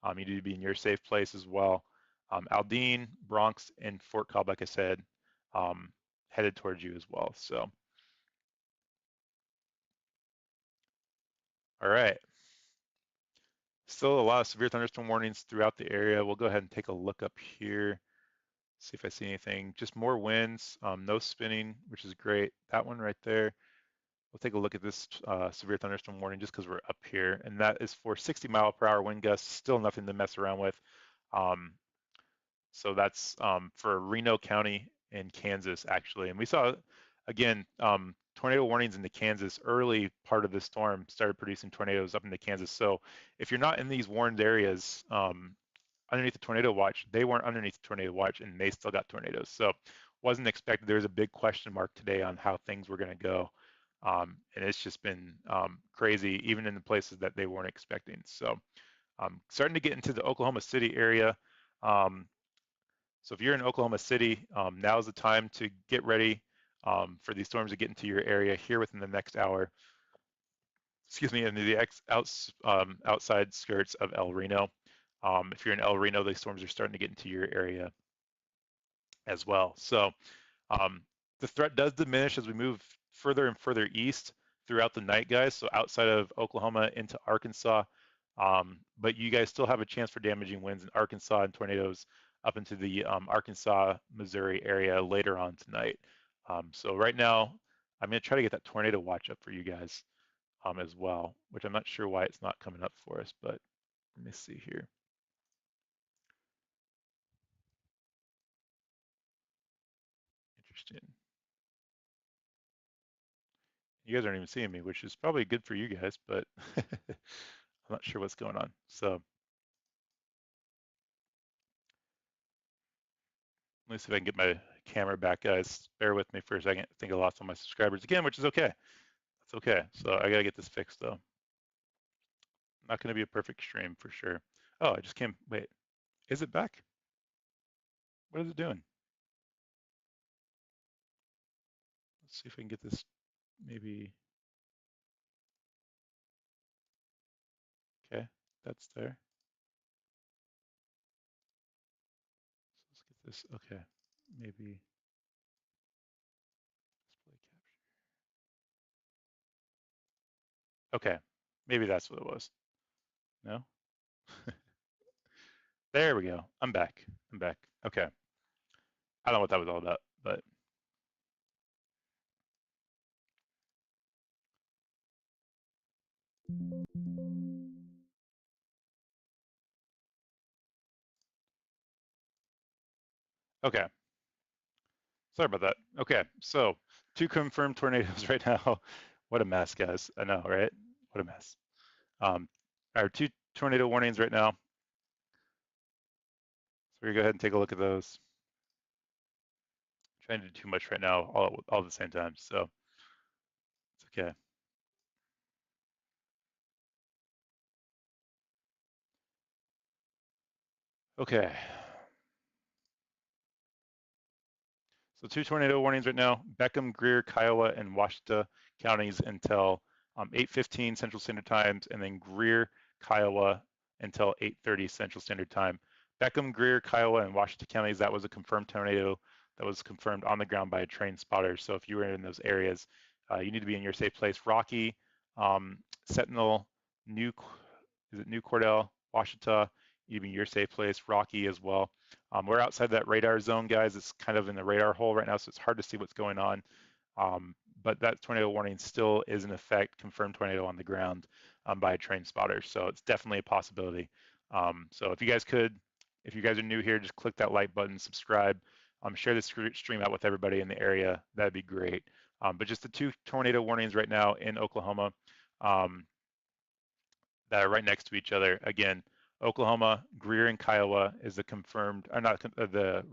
you need to be in your safe place as well. Aldine, Bronx, and Fort Cobb, like I said, headed towards you as well. So, all right. Still a lot of severe thunderstorm warnings throughout the area. We'll go ahead and take a look up here. See if I see anything. Just more winds, no spinning, which is great. That one right there. We'll take a look at this severe thunderstorm warning just because we're up here, and that is for 60 mile per hour wind gusts. Still nothing to mess around with. So that's for Reno County and Kansas, actually. And we saw, again, tornado warnings into Kansas. Early part of the storm started producing tornadoes up into Kansas. So if you're not in these warned areas, underneath the tornado watch, they weren't underneath the tornado watch and they still got tornadoes. So wasn't expected. There was a big question mark today on how things were going to go. And it's just been crazy, even in the places that they weren't expecting. So starting to get into the Oklahoma City area. So if you're in Oklahoma City, now is the time to get ready for these storms to get into your area here within the next hour. Excuse me, in the outside skirts of El Reno. If you're in El Reno, these storms are starting to get into your area as well. So the threat does diminish as we move further and further east throughout the night, guys. So outside of Oklahoma into Arkansas, but you guys still have a chance for damaging winds in Arkansas and tornadoes up into the Arkansas, Missouri area later on tonight. So right now, I'm going to try to get that tornado watch up for you guys as well, which I'm not sure why it's not coming up for us, but let me see here. Interesting. You guys aren't even seeing me, which is probably good for you guys, but I'm not sure what's going on. So let me see if I can get my camera back, guys. Bear with me for a second. I think I lost all my subscribers again, which is okay. That's okay. So I gotta get this fixed though. Not gonna be a perfect stream for sure. Oh, I just came, wait, is it back? What is it doing? Let's see if I can get this maybe, okay, that's there. So let's get this, okay, maybe display capture. Okay, maybe that's what it was. No? There we go. I'm back. I'm back. Okay. I don't know what that was all about, but Okay, sorry about that. Okay, so 2 confirmed tornadoes right now. What a mess, guys. I know, right? What a mess. Our 2 tornado warnings right now. So we're gonna go ahead and take a look at those. Trying to do too much right now, all at the same time, so it's okay. Okay. So 2 tornado warnings right now: Beckham, Greer, Kiowa, and Washita counties until 8:15 Central Standard Times, and then Greer, Kiowa until 8:30 Central Standard Time. Beckham, Greer, Kiowa, and Washita counties, that was a confirmed tornado that was confirmed on the ground by a trained spotter. So if you were in those areas, you need to be in your safe place. Rocky, Sentinel, New, is it New Cordell, Washita, you need to be in your safe place. Rocky as well. We're outside that radar zone, guys. It's kind of in the radar hole right now, so it's hard to see what's going on. But that tornado warning still is in effect, confirmed tornado on the ground by a trained spotter. So it's definitely a possibility. So if you guys could, if you guys are new here, just click that like button, subscribe, share this stream out with everybody in the area. That'd be great. But just the 2 tornado warnings right now in Oklahoma. That are right next to each other. Again, Oklahoma, Greer, and Kiowa is the confirmed, or not the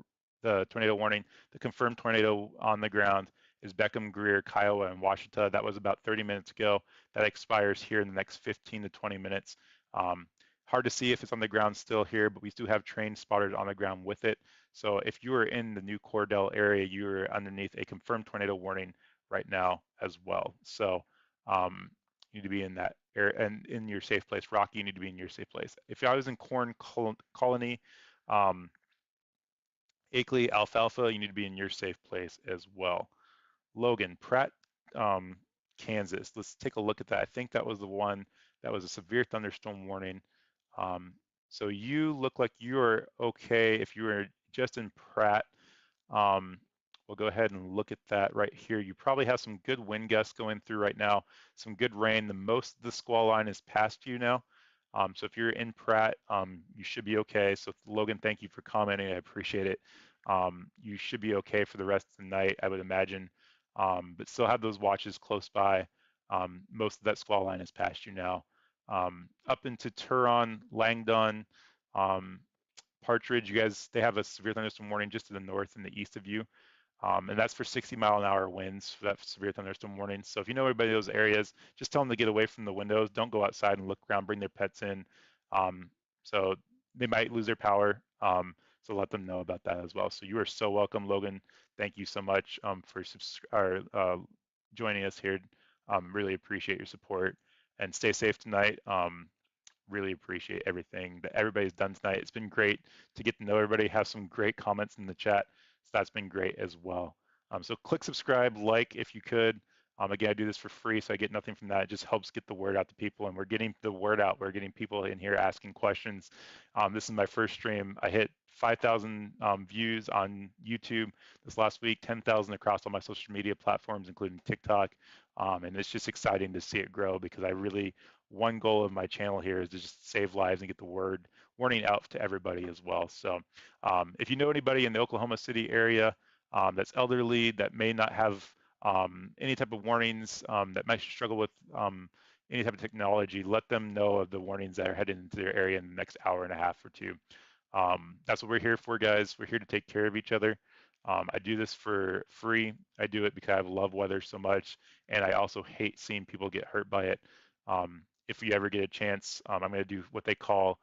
tornado warning. The confirmed tornado on the ground is Beckham, Greer, Kiowa, and Washita. That was about 30 minutes ago. That expires here in the next 15 to 20 minutes. Hard to see if it's on the ground still here, but we do have trained spotters on the ground with it. So if you are in the New Cordell area, you are underneath a confirmed tornado warning right now as well. So you need to be in that area and in your safe place. Rocky, you need to be in your safe place. If I was in Corn Colony, Akeley, Alfalfa, you need to be in your safe place as well. Logan, Pratt, Kansas. Let's take a look at that. I think that was the one that was a severe thunderstorm warning. So you look like you're okay if you were just in Pratt. Um, we'll go ahead and look at that right here. You probably have some good wind gusts going through right now, some good rain. The most of the squall line is past you now. So if you're in Pratt, you should be okay. So Logan, thank you for commenting. I appreciate it. You should be okay for the rest of the night, I would imagine, but still have those watches close by. Most of that squall line is past you now. Up into Turon, Langdon, Partridge, you guys, they have a severe thunderstorm warning just to the north and the east of you. And that's for 60-mile-an-hour winds for that severe thunderstorm warning. So if you know anybody in those areas, just tell them to get away from the windows. Don't go outside and look around, bring their pets in. So they might lose their power. So let them know about that as well. So you are so welcome, Logan. Thank you so much for joining us here. Really appreciate your support and stay safe tonight. Really appreciate everything that everybody's done tonight. It's been great to get to know everybody, have some great comments in the chat. So that's been great as well. So click subscribe, like if you could. Again, I do this for free, so I get nothing from that. It just helps get the word out to people, and we're getting the word out. We're getting people in here asking questions. This is my first stream. I hit 5,000 views on YouTube this last week, 10,000 across all my social media platforms, including TikTok. And it's just exciting to see it grow because I really, one goal of my channel here is to just save lives and get the warning out to everybody as well. So if you know anybody in the Oklahoma City area that's elderly, that may not have any type of warnings, that might struggle with any type of technology, let them know of the warnings that are heading into their area in the next hour and a half or two. That's what we're here for, guys. We're here to take care of each other. I do this for free. I do it because I love weather so much, and I also hate seeing people get hurt by it. If you ever get a chance, I'm going to do what they call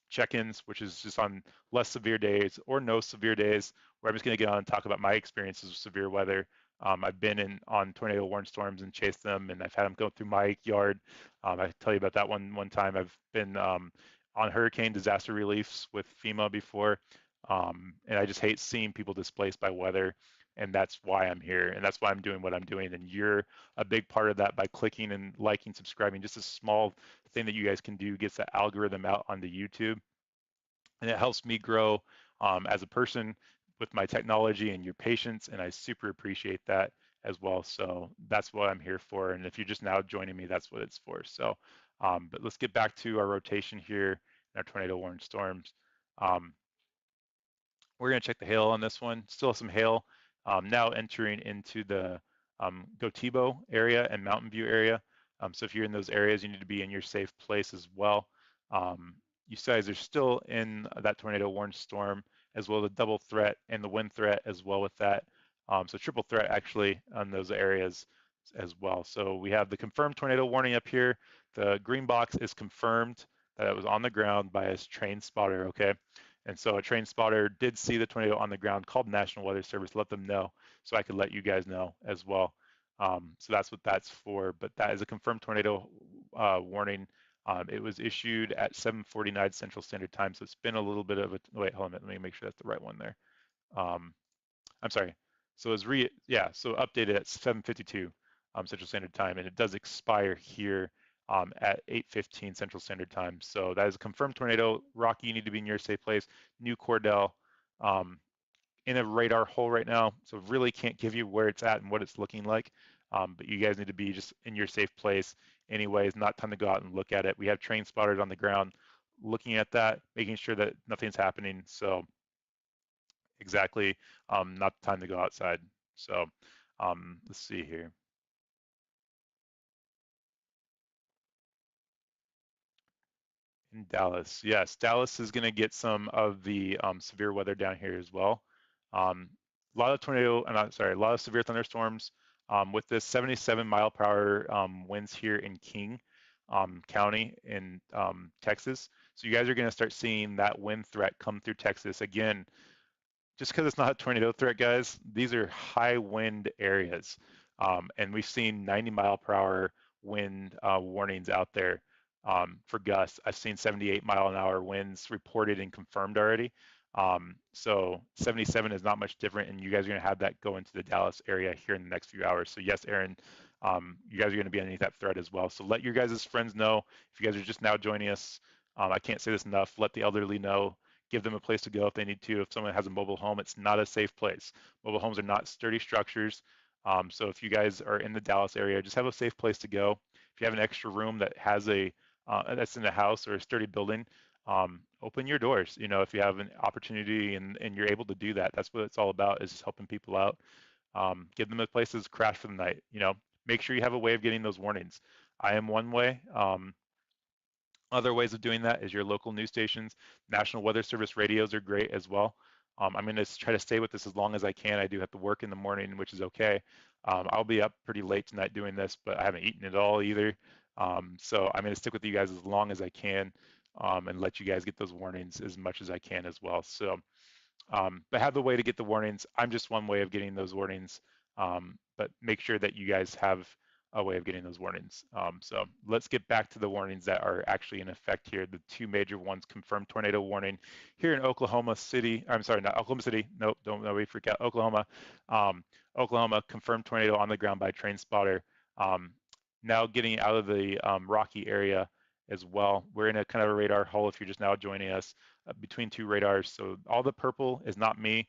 check-ins, which is just on less severe days or no severe days, where I'm just going to get on and talk about my experiences with severe weather. I've been on tornado warning storms and chased them, and I've had them go through my yard. I tell you about that one time. I've been on hurricane disaster reliefs with FEMA before, and I just hate seeing people displaced by weather, and that's why I'm here, and that's why I'm doing what I'm doing, and you're a big part of that by clicking and liking, subscribing. Just a small thing that you guys can do gets the algorithm out onto YouTube, and it helps me grow as a person with my technology and your patience, and I super appreciate that as well. So that's what I'm here for, and if you're just now joining me, that's what it's for. So, but let's get back to our rotation here in our tornado warning storms. Um, We're going to check the hail on this one. Still some hail. Now entering into the Gotebo area and Mountain View area. So if you're in those areas, you need to be in your safe place as well. Um, you guys are still in that tornado warning storm, as well as the double threat and the wind threat as well with that. So triple threat actually on those areas as well. So we have the confirmed tornado warning up here. The green box is confirmed that it was on the ground by a trained spotter, okay? And so a trained spotter did see the tornado on the ground, called National Weather Service, let them know, so I could let you guys know as well. So that's what that's for, but that is a confirmed tornado warning. It was issued at 7:49 Central Standard Time, so it's been a little bit of a, wait, hold on, let me make sure that's the right one there. I'm sorry. So it's so updated at 7:52 Central Standard Time, and it does expire here at 8:15 Central Standard Time. So that is a confirmed tornado. Rocky, you need to be in your safe place. New Cordell um, in a radar hole right now, so really can't give you where it's at and what it's looking like. But you guys need to be just in your safe place. Anyways, not time to go out and look at it. We have train spotters on the ground looking at that, making sure that nothing's happening. So exactly, not the time to go outside. So let's see here. In Dallas, yes, Dallas is going to get some of the severe weather down here as well. A lot of tornado, sorry, a lot of severe thunderstorms with this 77-mile-per-hour winds here in King County in Texas. So you guys are going to start seeing that wind threat come through Texas again. Just because it's not a tornado threat, guys, these are high wind areas. And we've seen 90-mile-per-hour wind warnings out there for gusts. I've seen 78-mile-an-hour winds reported and confirmed already. So 77 is not much different, and you guys are going to have that go into the Dallas area here in the next few hours. So yes, Aaron, you guys are going to be underneath that threat as well. So let your guys' friends know. If you guys are just now joining us, I can't say this enough, let the elderly know, give them a place to go if they need to. If someone has a mobile home, it's not a safe place. Mobile homes are not sturdy structures. So if you guys are in the Dallas area, just have a safe place to go. If you have an extra room that has that's in a house or a sturdy building, open your doors. You know, if you have an opportunity and you're able to do that, that's what it's all about, is just helping people out. Give them a place to crash for the night. You know, make sure you have a way of getting those warnings. I am one way. Other ways of doing that is your local news stations. National Weather Service radios are great as well. I'm going to try to stay with this as long as I can. I do have to work in the morning, which is okay. I'll be up pretty late tonight doing this, but I haven't eaten at all either. So I'm going to stick with you guys as long as I can and let you guys get those warnings as much as I can as well. So, but have the way to get the warnings. I'm just one way of getting those warnings, but make sure that you guys have a way of getting those warnings. So let's get back to the warnings that are actually in effect here. The two major ones: confirmed tornado warning here in Oklahoma City. I'm sorry, not Oklahoma City. Nope, don't nobody freak out. Oklahoma. Oklahoma, confirmed tornado on the ground by train spotter. Now getting out of the Rocky area as well. We're in a kind of a radar hole if you're just now joining us between two radars. So all the purple is not me.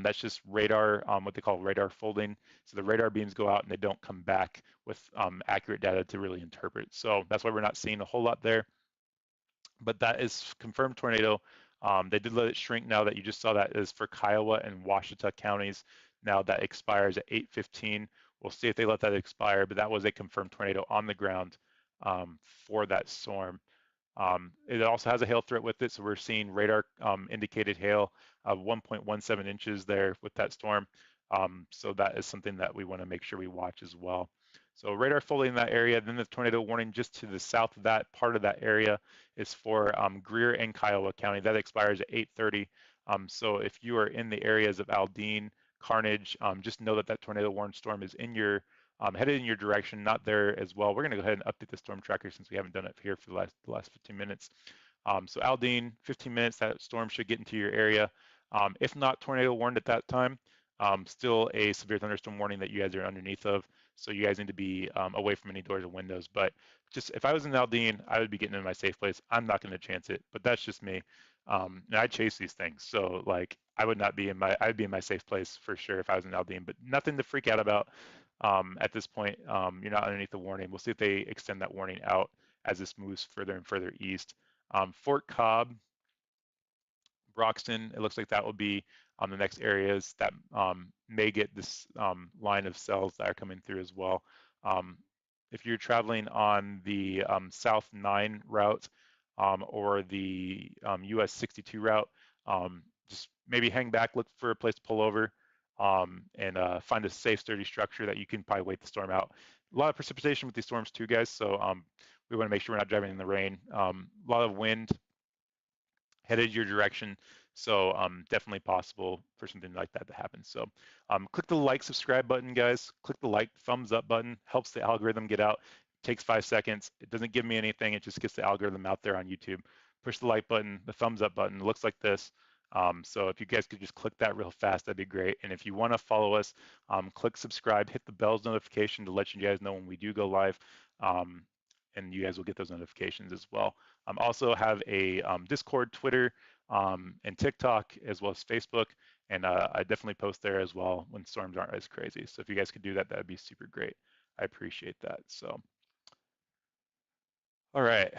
That's just radar, what they call radar folding. So the radar beams go out and they don't come back with accurate data to really interpret. So that's why we're not seeing a whole lot there. But that is confirmed tornado. They did let it shrink now that you just saw that is for Kiowa and Washita counties. Now that expires at 8:15. We'll see if they let that expire, but that was a confirmed tornado on the ground for that storm. It also has a hail threat with it, so we're seeing radar indicated hail of 1.17 inches there with that storm. So that is something that we want to make sure we watch as well. So radar fully in that area. Then the tornado warning just to the south of that part of that area is for Greer and Kiowa County. That expires at 8:30. So if you are in the areas of Aldine, Carnage, just know that that tornado warning storm is in your headed in your direction, not there as well. We're going to go ahead and update the storm tracker since we haven't done it here for the last 15 minutes. So Aldine, 15 minutes, that storm should get into your area. If not tornado warned at that time, still a severe thunderstorm warning that you guys are underneath of. So you guys need to be away from any doors and windows. But just if I was in Aldine, I would be getting in my safe place. I'm not going to chance it, but that's just me. And I chase these things. So like I would not be in I'd be in my safe place for sure if I was in Aldine, but nothing to freak out about. At this point, you're not underneath the warning. We'll see if they extend that warning out as this moves further and further east. Fort Cobb, Broxton, it looks like that will be on the next areas that may get this line of cells that are coming through as well. If you're traveling on the South 9 route or the US 62 route, just maybe hang back, look for a place to pull over, and find a safe, sturdy structure that you can probably wait the storm out. A lot of precipitation with these storms too, guys, so we want to make sure we're not driving in the rain. A lot of wind headed your direction, so definitely possible for something like that to happen. So click the like, subscribe button, guys. Click the like, thumbs up button. Helps the algorithm get out. Takes 5 seconds. It doesn't give me anything. It just gets the algorithm out there on YouTube. Push the like button, the thumbs up button. It looks like this. So if you guys could just click that real fast, that'd be great. And if you want to follow us, click subscribe, hit the bell's notification to let you guys know when we do go live. And you guys will get those notifications as well. Also have a Discord, Twitter, and TikTok, as well as Facebook. And I definitely post there as well when storms aren't as crazy. So if you guys could do that, that'd be super great. I appreciate that. So, all right.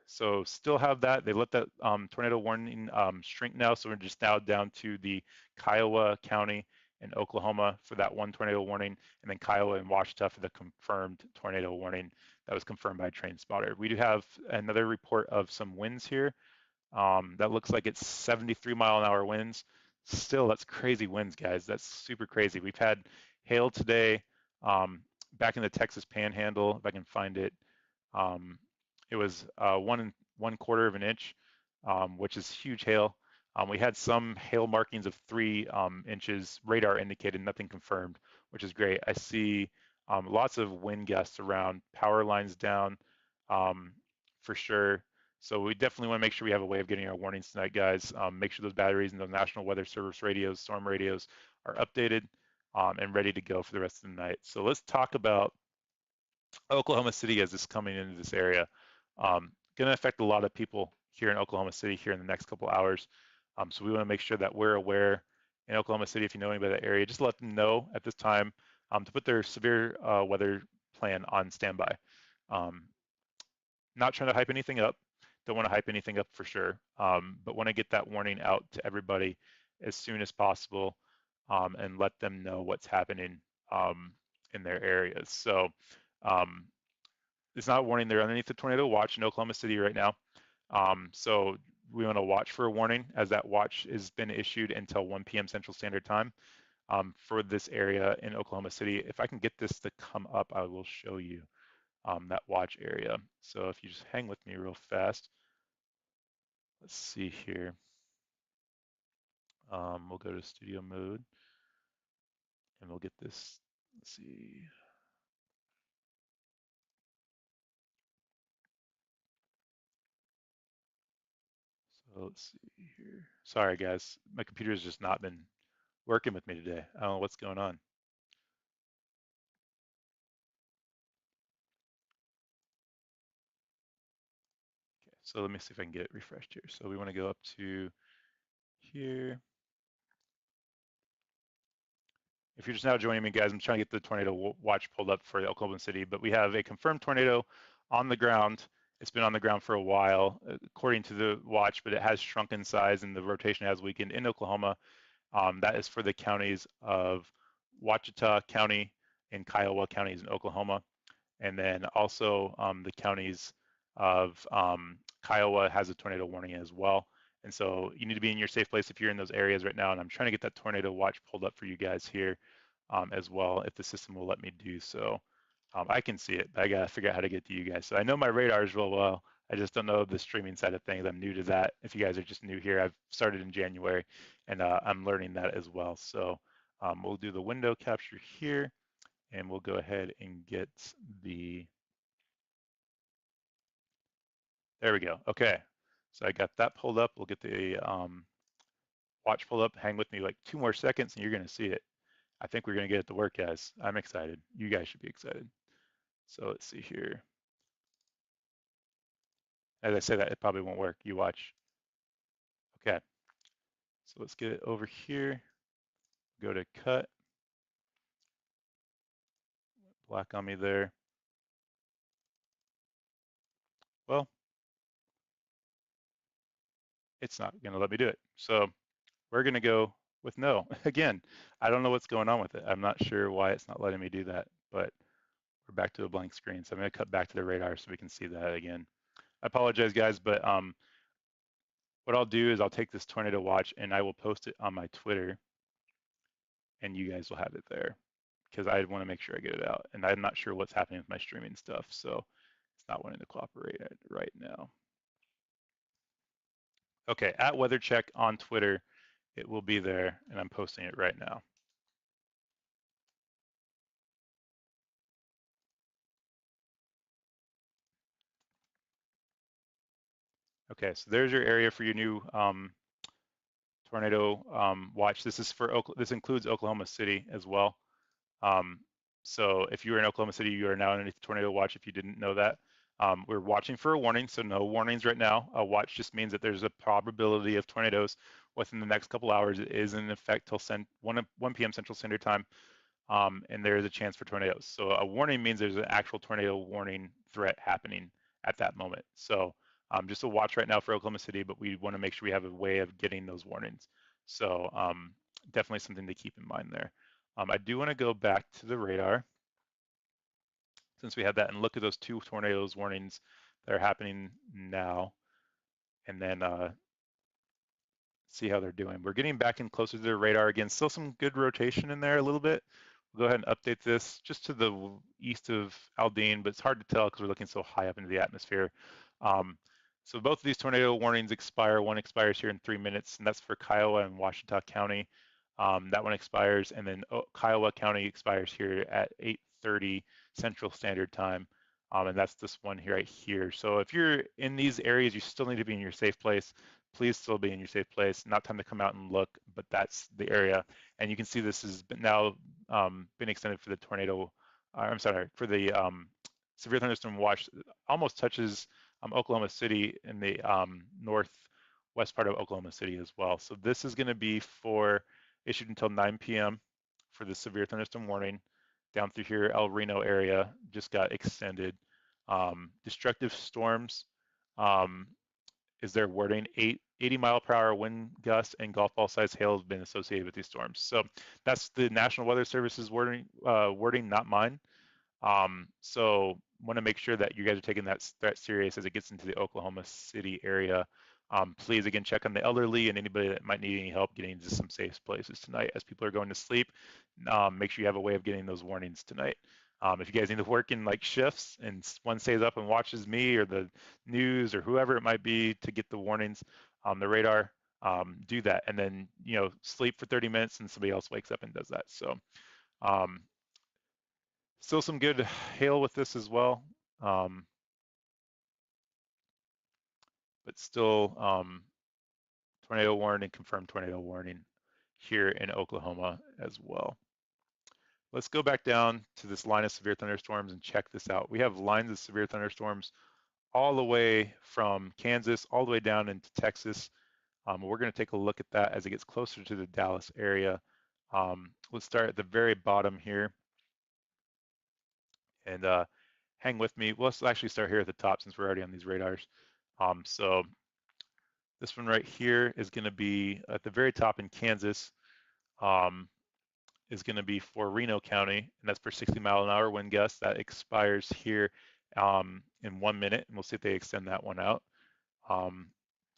So still have that. They let that tornado warning shrink now. So we're just now down to the Kiowa County and Oklahoma for that one tornado warning, and then Kiowa and Ouachita for the confirmed tornado warning that was confirmed by Train Spotter. We do have another report of some winds here. That looks like it's 73-mile-an-hour winds. Still, that's crazy winds, guys. That's super crazy. We've had hail today back in the Texas Panhandle, if I can find it. It was 1¼ of an inch, which is huge hail. We had some hail markings of 3 inches, radar indicated, nothing confirmed, which is great. I see lots of wind gusts around, power lines down for sure. So we definitely want to make sure we have a way of getting our warnings tonight, guys. Make sure those batteries and those National Weather Service radios, storm radios are updated and ready to go for the rest of the night. So let's talk about Oklahoma City as this coming into this area. Going to affect a lot of people here in Oklahoma City here in the next couple hours. So we want to make sure that we're aware in Oklahoma City, if you know anybody in that area, just let them know at this time to put their severe weather plan on standby. Not trying to hype anything up. Don't want to hype anything up for sure, but want to get that warning out to everybody as soon as possible and let them know what's happening in their areas. So it's not a warning. They're underneath the tornado watch in Oklahoma City right now. So we want to watch for a warning, as that watch has been issued until 1 p.m. Central Standard Time for this area in Oklahoma City. If I can get this to come up, I will show you that watch area. So if you just hang with me real fast. Let's see here. We'll go to studio mode and we'll get this. Let's see. So let's see here. Sorry, guys. My computer's just not been working with me today. I don't know what's going on. Okay, so let me see if I can get it refreshed here. So we want to go up to here. If you're just now joining me, guys, I'm trying to get the tornado watch pulled up for Oklahoma City, but we have a confirmed tornado on the ground. It's been on the ground for a while, according to the watch, but it has shrunk in size and the rotation has weakened in Oklahoma. That is for the counties of Ouachita County and Kiowa counties in Oklahoma. And then also the counties of Kiowa has a tornado warning as well. And so you need to be in your safe place if you're in those areas right now. And I'm trying to get that tornado watch pulled up for you guys here as well, if the system will let me do so. I can see it, but I gotta figure out how to get to you guys. So I know my radars real well. I just don't know the streaming side of things. I'm new to that. If you guys are just new here, I've started in January and I'm learning that as well. So we'll do the window capture here and we'll go ahead and get the, there we go. Okay, so I got that pulled up. We'll get the watch pulled up. Hang with me like 2 more seconds and you're gonna see it. I think we're gonna get it to work, guys. I'm excited. You guys should be excited. So let's see here. As I say that, it probably won't work. You watch. Okay, so let's get it over here. Go to cut. Black on me there. Well, it's not gonna let me do it. So we're gonna go with no. Again, I don't know what's going on with it. I'm not sure why it's not letting me do that, but we're back to a blank screen. So I'm going to cut back to the radar so we can see that again. I apologize, guys, but what I'll do is I'll take this tornado watch and I will post it on my Twitter, and you guys will have it there because I want to make sure I get it out. And I'm not sure what's happening with my streaming stuff, so it's not wanting to cooperate right now. Okay, at WeatherCheck on Twitter, it will be there, and I'm posting it right now. Okay, so there's your area for your new tornado watch. This is for this includes Oklahoma City as well. Um, so if you're in Oklahoma City, you are now underneath the tornado watch. If you didn't know that, we're watching for a warning. So no warnings right now. A watch just means that there's a probability of tornadoes within the next couple hours. It is in effect till 1 p.m. Central Standard Time, and there is a chance for tornadoes. So a warning means there's an actual tornado warning threat happening at that moment. So just a watch right now for Oklahoma City, but we want to make sure we have a way of getting those warnings. So definitely something to keep in mind there. I do want to go back to the radar since we had that and look at those 2 tornadoes warnings that are happening now, and then see how they're doing. We're getting back in closer to the radar again. Still some good rotation in there a little bit. We'll go ahead and update this just to the east of Aldine, but it's hard to tell because we're looking so high up into the atmosphere. So both of these tornado warnings expire. One expires here in 3 minutes, and that's for Kiowa and Washita County. That one expires, and then Kiowa County expires here at 8:30 Central Standard Time. And that's this one here right here. So if you're in these areas, you still need to be in your safe place. Please still be in your safe place. Not time to come out and look, but that's the area. And you can see this has now been extended for the tornado. I'm sorry, for the severe thunderstorm watch. Almost touches Oklahoma City in the northwest part of Oklahoma City as well. So this is going to be for issued until 9 p.m. for the severe thunderstorm warning. Down through here, El Reno area just got extended. Destructive storms is their wording. 80-mile-per-hour wind gusts and golf ball size hail have been associated with these storms. So that's the National Weather Service's wording, not mine. So want to make sure that you guys are taking that threat serious as it gets into the Oklahoma City area. Please, again, check on the elderly and anybody that might need any help getting into some safe places tonight as people are going to sleep. Make sure you have a way of getting those warnings tonight. If you guys need to work in like shifts and one stays up and watches me or the news or whoever it might be to get the warnings on the radar, do that. And then, sleep for 30 minutes and somebody else wakes up and does that. So still some good hail with this as well. But still tornado warning, confirmed tornado warning here in Oklahoma as well. Let's go back down to this line of severe thunderstorms and check this out. We have lines of severe thunderstorms all the way from Kansas all the way down into Texas. We're going to take a look at that as it gets closer to the Dallas area. Let's start at the very bottom here and hang with me. Let's actually start here at the top since we're already on these radars. So this one right here is going to be at the very top in Kansas. Is going to be for Reno County, and that's for 60-mile-an-hour wind gusts. That expires here in 1 minute, and we'll see if they extend that one out. The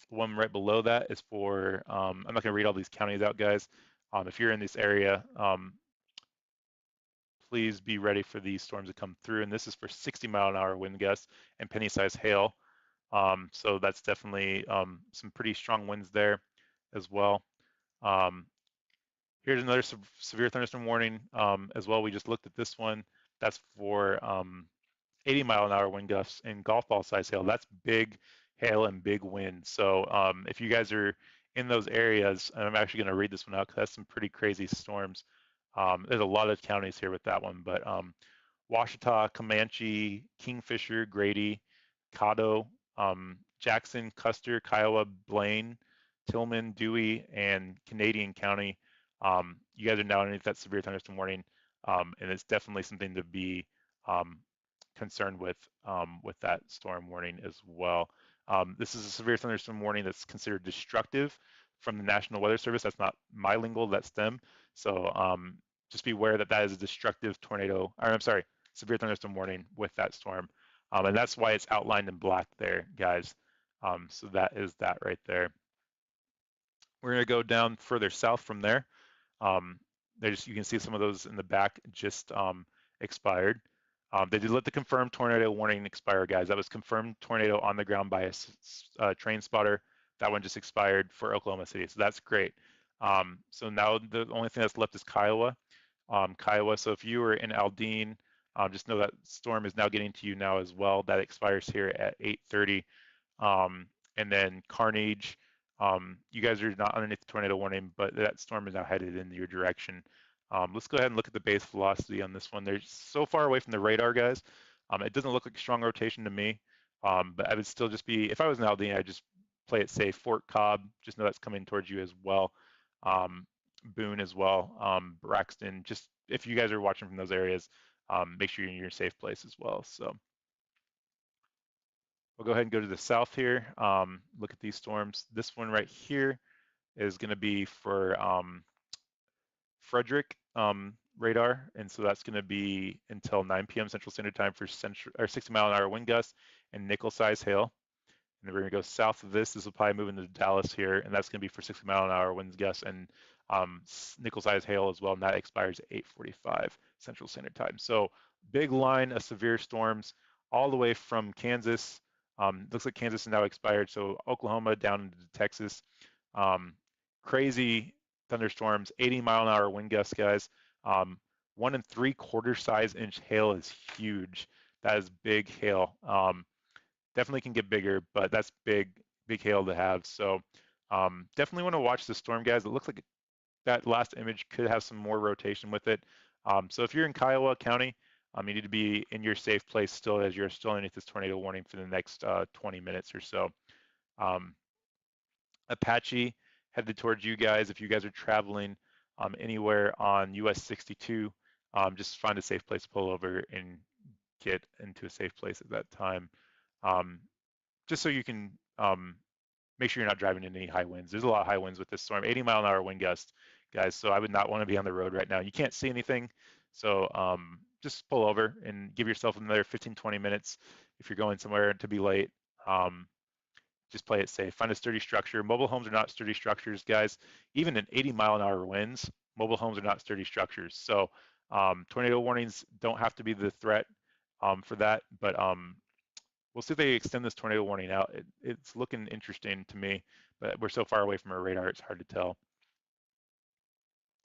one right below that is for, I'm not going to read all these counties out, guys. If you're in this area, please be ready for these storms to come through. And this is for 60-mile-an-hour wind gusts and penny-sized hail. So that's definitely some pretty strong winds there as well. Here's another severe thunderstorm warning as well. We just looked at this one. That's for 80-mile-an-hour wind gusts and golf ball size hail. That's big hail and big wind. So if you guys are in those areas, and I'm actually going to read this one out because that's some pretty crazy storms. There's a lot of counties here with that one, but Washita, Comanche, Kingfisher, Grady, Caddo, Jackson, Custer, Kiowa, Blaine, Tillman, Dewey, and Canadian County. You guys are now underneath that severe thunderstorm warning, and it's definitely something to be concerned with that storm warning as well. This is a severe thunderstorm warning that's considered destructive. from the National Weather Service. That's not my lingo, that's them. So just be aware that that is a destructive tornado, or I'm sorry, severe thunderstorm warning with that storm. And that's why it's outlined in black there, guys. So that is that right there. We're going to go down further south from there. You can see some of those in the back just expired. They did let the confirmed tornado warning expire, guys. That was confirmed tornado on the ground by a train spotter. That one just expired for Oklahoma City, so that's great. So now the only thing that's left is Kiowa. Kiowa. So if you were in Aldine, just know that storm is now getting to you now as well. That expires here at 8:30. And then Carnage, you guys are not underneath the tornado warning, but that storm is now headed in your direction. Let's go ahead and look at the base velocity on this one. They're so far away from the radar, guys. It doesn't look like strong rotation to me, but I would still just be, if I was in Aldine, I'd just play it safe. Fort Cobb, just know that's coming towards you as well. Boone as well, Braxton, just if you guys are watching from those areas, make sure you're in your safe place as well. So we'll go ahead and go to the south here. Look at these storms. This one right here is going to be for Frederick radar, and so that's going to be until 9 p.m. Central Standard Time for 60-mile-an-hour wind gusts and nickel-size hail. And then we're going to go south of this. This will probably move into Dallas here, and that's going to be for 60-mile-an-hour winds gusts and nickel-size hail as well, and that expires at 8:45 Central Standard Time. So big line of severe storms all the way from Kansas. Looks like Kansas is now expired, so Oklahoma down into Texas. Crazy thunderstorms, 80-mile-an-hour wind gusts, guys. 1 3/4 size inch hail is huge. That is big hail. Definitely can get bigger, but that's big hail to have. So definitely want to watch the storm, guys. It looks like that last image could have some more rotation with it. So if you're in Kiowa County, you need to be in your safe place still, as you're still underneath this tornado warning for the next 20 minutes or so. Apache headed towards you guys. If you guys are traveling anywhere on US 62, just find a safe place to pull over and get into a safe place at that time. Just so you can make sure you're not driving into any high winds. There's a lot of high winds with this storm, 80-mile-an-hour wind gust, guys. So I would not want to be on the road right now. You can't see anything. So just pull over and give yourself another 15, 20 minutes if you're going somewhere to be late. Just play it safe. Find a sturdy structure. Mobile homes are not sturdy structures, guys. Even in 80-mile-an-hour winds, mobile homes are not sturdy structures. So tornado warnings don't have to be the threat for that, but we'll see if they extend this tornado warning out. It's looking interesting to me, but we're so far away from our radar, it's hard to tell.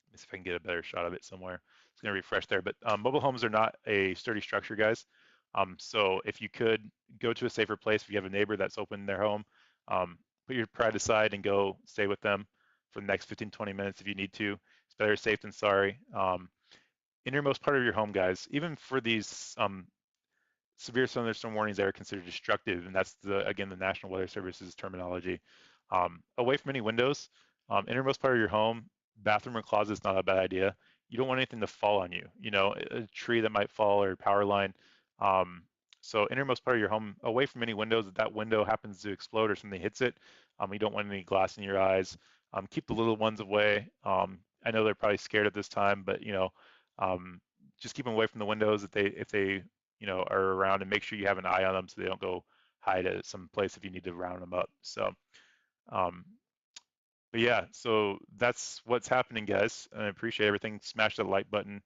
Let me see if I can get a better shot of it somewhere. It's going to refresh there, but mobile homes are not a sturdy structure, guys. So if you could go to a safer place, if you have a neighbor that's opened their home, put your pride aside and go stay with them for the next 15, 20 minutes if you need to. It's better safe than sorry. Innermost part of your home, guys, even for these severe thunderstorm warnings that are considered destructive, and that's again the National Weather Service's terminology. Away from any windows, innermost part of your home, bathroom or closet is not a bad idea. You don't want anything to fall on you. You know, a tree that might fall or a power line. So innermost part of your home, away from any windows. If that window happens to explode or something hits it, you don't want any glass in your eyes. Keep the little ones away. I know they're probably scared at this time, but you know, just keep them away from the windows if they are around, and make sure you have an eye on them so they don't go hide at some place if you need to round them up. So, but yeah, so that's what's happening, guys. I appreciate everything. Smash that like button.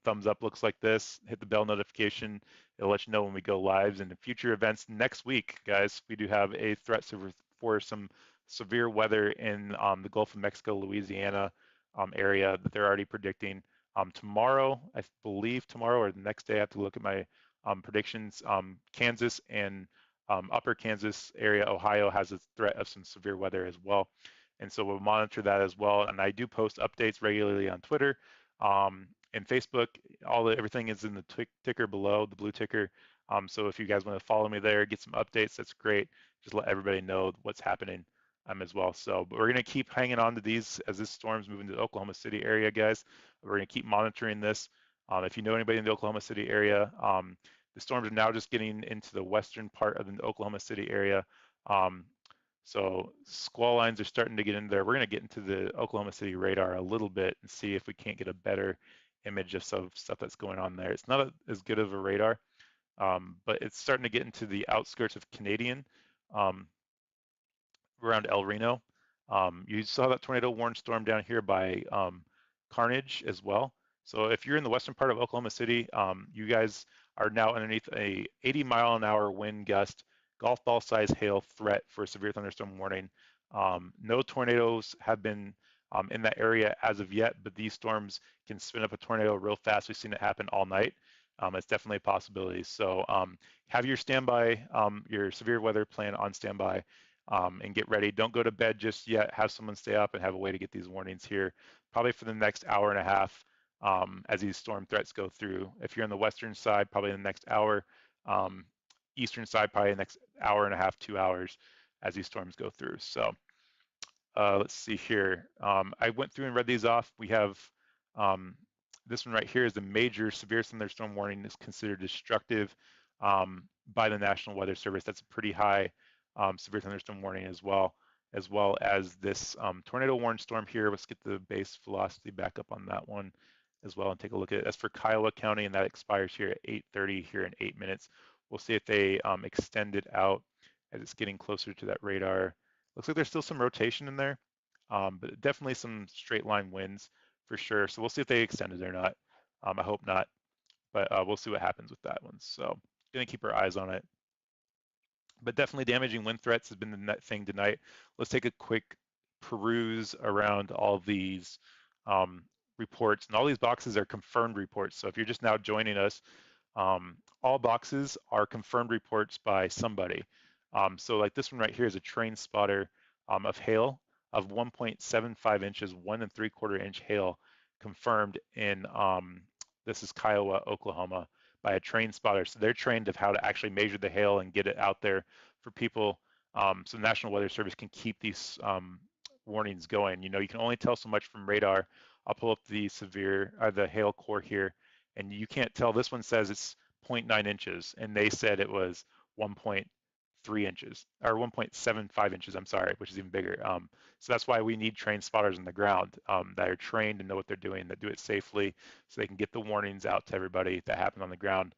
Thumbs up looks like this. Hit the bell notification. It'll let you know when we go lives and in future events next week, guys. We do have a threat for some severe weather in the Gulf of Mexico, Louisiana area that they're already predicting. Tomorrow, I believe tomorrow or the next day, I have to look at my predictions. Kansas and upper Kansas area, Ohio, has a threat of some severe weather as well. And so we'll monitor that as well. And I do post updates regularly on Twitter and Facebook. Everything is in the ticker below, the blue ticker. So if you guys want to follow me there, get some updates, that's great. Just let everybody know what's happening as well. So, but we're going to keep hanging on to these as this storm's moving to the Oklahoma City area, guys. We're going to keep monitoring this. If you know anybody in the Oklahoma City area, the storms are now just getting into the western part of the Oklahoma City area. So squall lines are starting to get in there. We're going to get into the Oklahoma City radar a little bit and see if we can't get a better image of some stuff that's going on there. It's not as good of a radar, but it's starting to get into the outskirts of Canadian. Um, around El Reno. You saw that tornado warned storm down here by Carnage as well. So if you're in the western part of Oklahoma City, you guys are now underneath a 80-mile-an-hour wind gust, golf ball size hail threat for a severe thunderstorm warning. No tornadoes have been in that area as of yet, but these storms can spin up a tornado real fast. We've seen it happen all night. It's definitely a possibility. So have your standby, your severe weather plan on standby, and get ready. Don't go to bed just yet. Have someone stay up and have a way to get these warnings here, probably for the next hour and a half as these storm threats go through. If you're on the western side, probably in the next hour. Eastern side, probably the next hour and a half, 2 hours as these storms go through. So let's see here. I went through and read these off. We have this one right here is the major severe thunderstorm warning is considered destructive by the National Weather Service. That's a pretty high severe thunderstorm warning as well as this tornado warning storm here. Let's get the base velocity back up on that one as well and take a look at it. That's for Kiowa County, and that expires here at 8:30 here in 8 minutes. We'll see if they extend it out as it's getting closer to that radar. Looks like there's still some rotation in there, but definitely some straight line winds for sure. So we'll see if they extend it or not. I hope not, but we'll see what happens with that one. So gonna keep our eyes on it. But definitely damaging wind threats has been the thing tonight. Let's take a quick peruse around all these reports, and all these boxes are confirmed reports. So if you're just now joining us, all boxes are confirmed reports by somebody. So like this one right here is a train spotter of hail of 1.75 inches, 1 3/4 inch hail confirmed in, this is Kiowa, Oklahoma, by a train spotter. So they're trained of how to actually measure the hail and get it out there for people. So the National Weather Service can keep these warnings going. You know, you can only tell so much from radar. I'll pull up the the hail core here, and you can't tell. This one says it's 0.9 inches, and they said it was 1.3 inches, or 1.75 inches, I'm sorry, which is even bigger. So that's why we need trained spotters on the ground that are trained and know what they're doing, that do it safely, so they can get the warnings out to everybody that happened on the ground.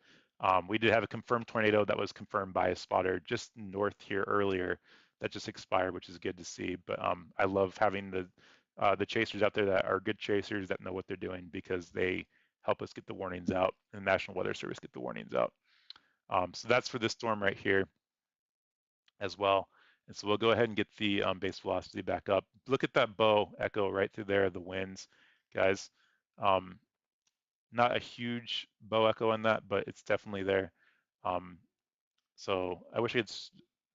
We did have a confirmed tornado that was confirmed by a spotter just north here earlier that just expired, which is good to see. But I love having the chasers out there that are good chasers that know what they're doing, because they help us get the warnings out, and the National Weather Service get the warnings out. So that's for this storm right here as well. And so we'll go ahead and get the base velocity back up. Look at that bow echo right through there, the winds, guys. Not a huge bow echo on that, but it's definitely there. So I wish I could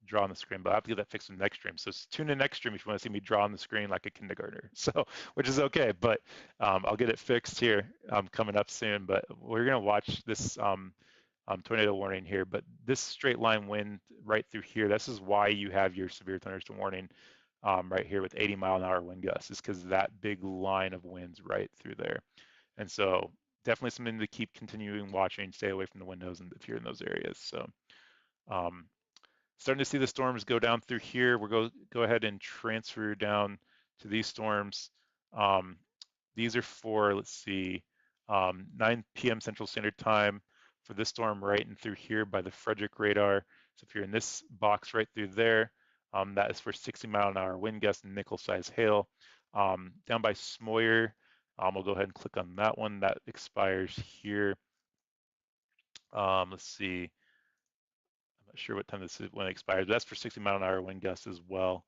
draw on the screen, but I have to get that fixed in the next stream. So tune in next stream if you want to see me draw on the screen like a kindergartner. So, which is okay, but I'll get it fixed here coming up soon. But we're gonna watch this tornado warning here. But this straight line wind right through here, this is why you have your severe thunderstorm warning right here with 80-mile-an-hour wind gusts, is because that big line of winds right through there. And so definitely something to keep continuing watching, stay away from the windows and if you're in those areas. So starting to see the storms go down through here. We'll go ahead and transfer down to these storms. These are for, let's see, 9 p.m. Central Standard Time for this storm right in through here by the Frederick radar. So if you're in this box right through there, that is for 60-mile-an-hour wind gusts and nickel-sized hail. Down by Smoyer, we'll go ahead and click on that one. That expires here. Let's see. I'm not sure what time this is when it expires, but that's for 60-mile-an-hour wind gusts as well.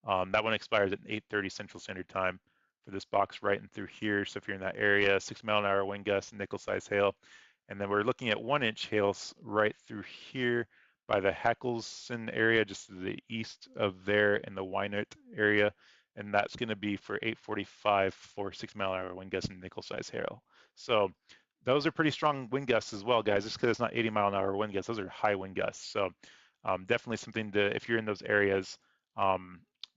That one expires at 8:30 Central Standard Time for this box right in through here. So if you're in that area, 6-mile-an-hour wind gusts and nickel-sized hail. And then we're looking at 1-inch hails right through here by the Hackelson area, just to the east of there in the Wynot area. And that's going to be for 8:45 for 6-mile-an-hour wind gusts and nickel-sized hail. So those are pretty strong wind gusts as well, guys. Just because it's not 80-mile-an-hour wind gusts, those are high wind gusts. So definitely something to, if you're in those areas,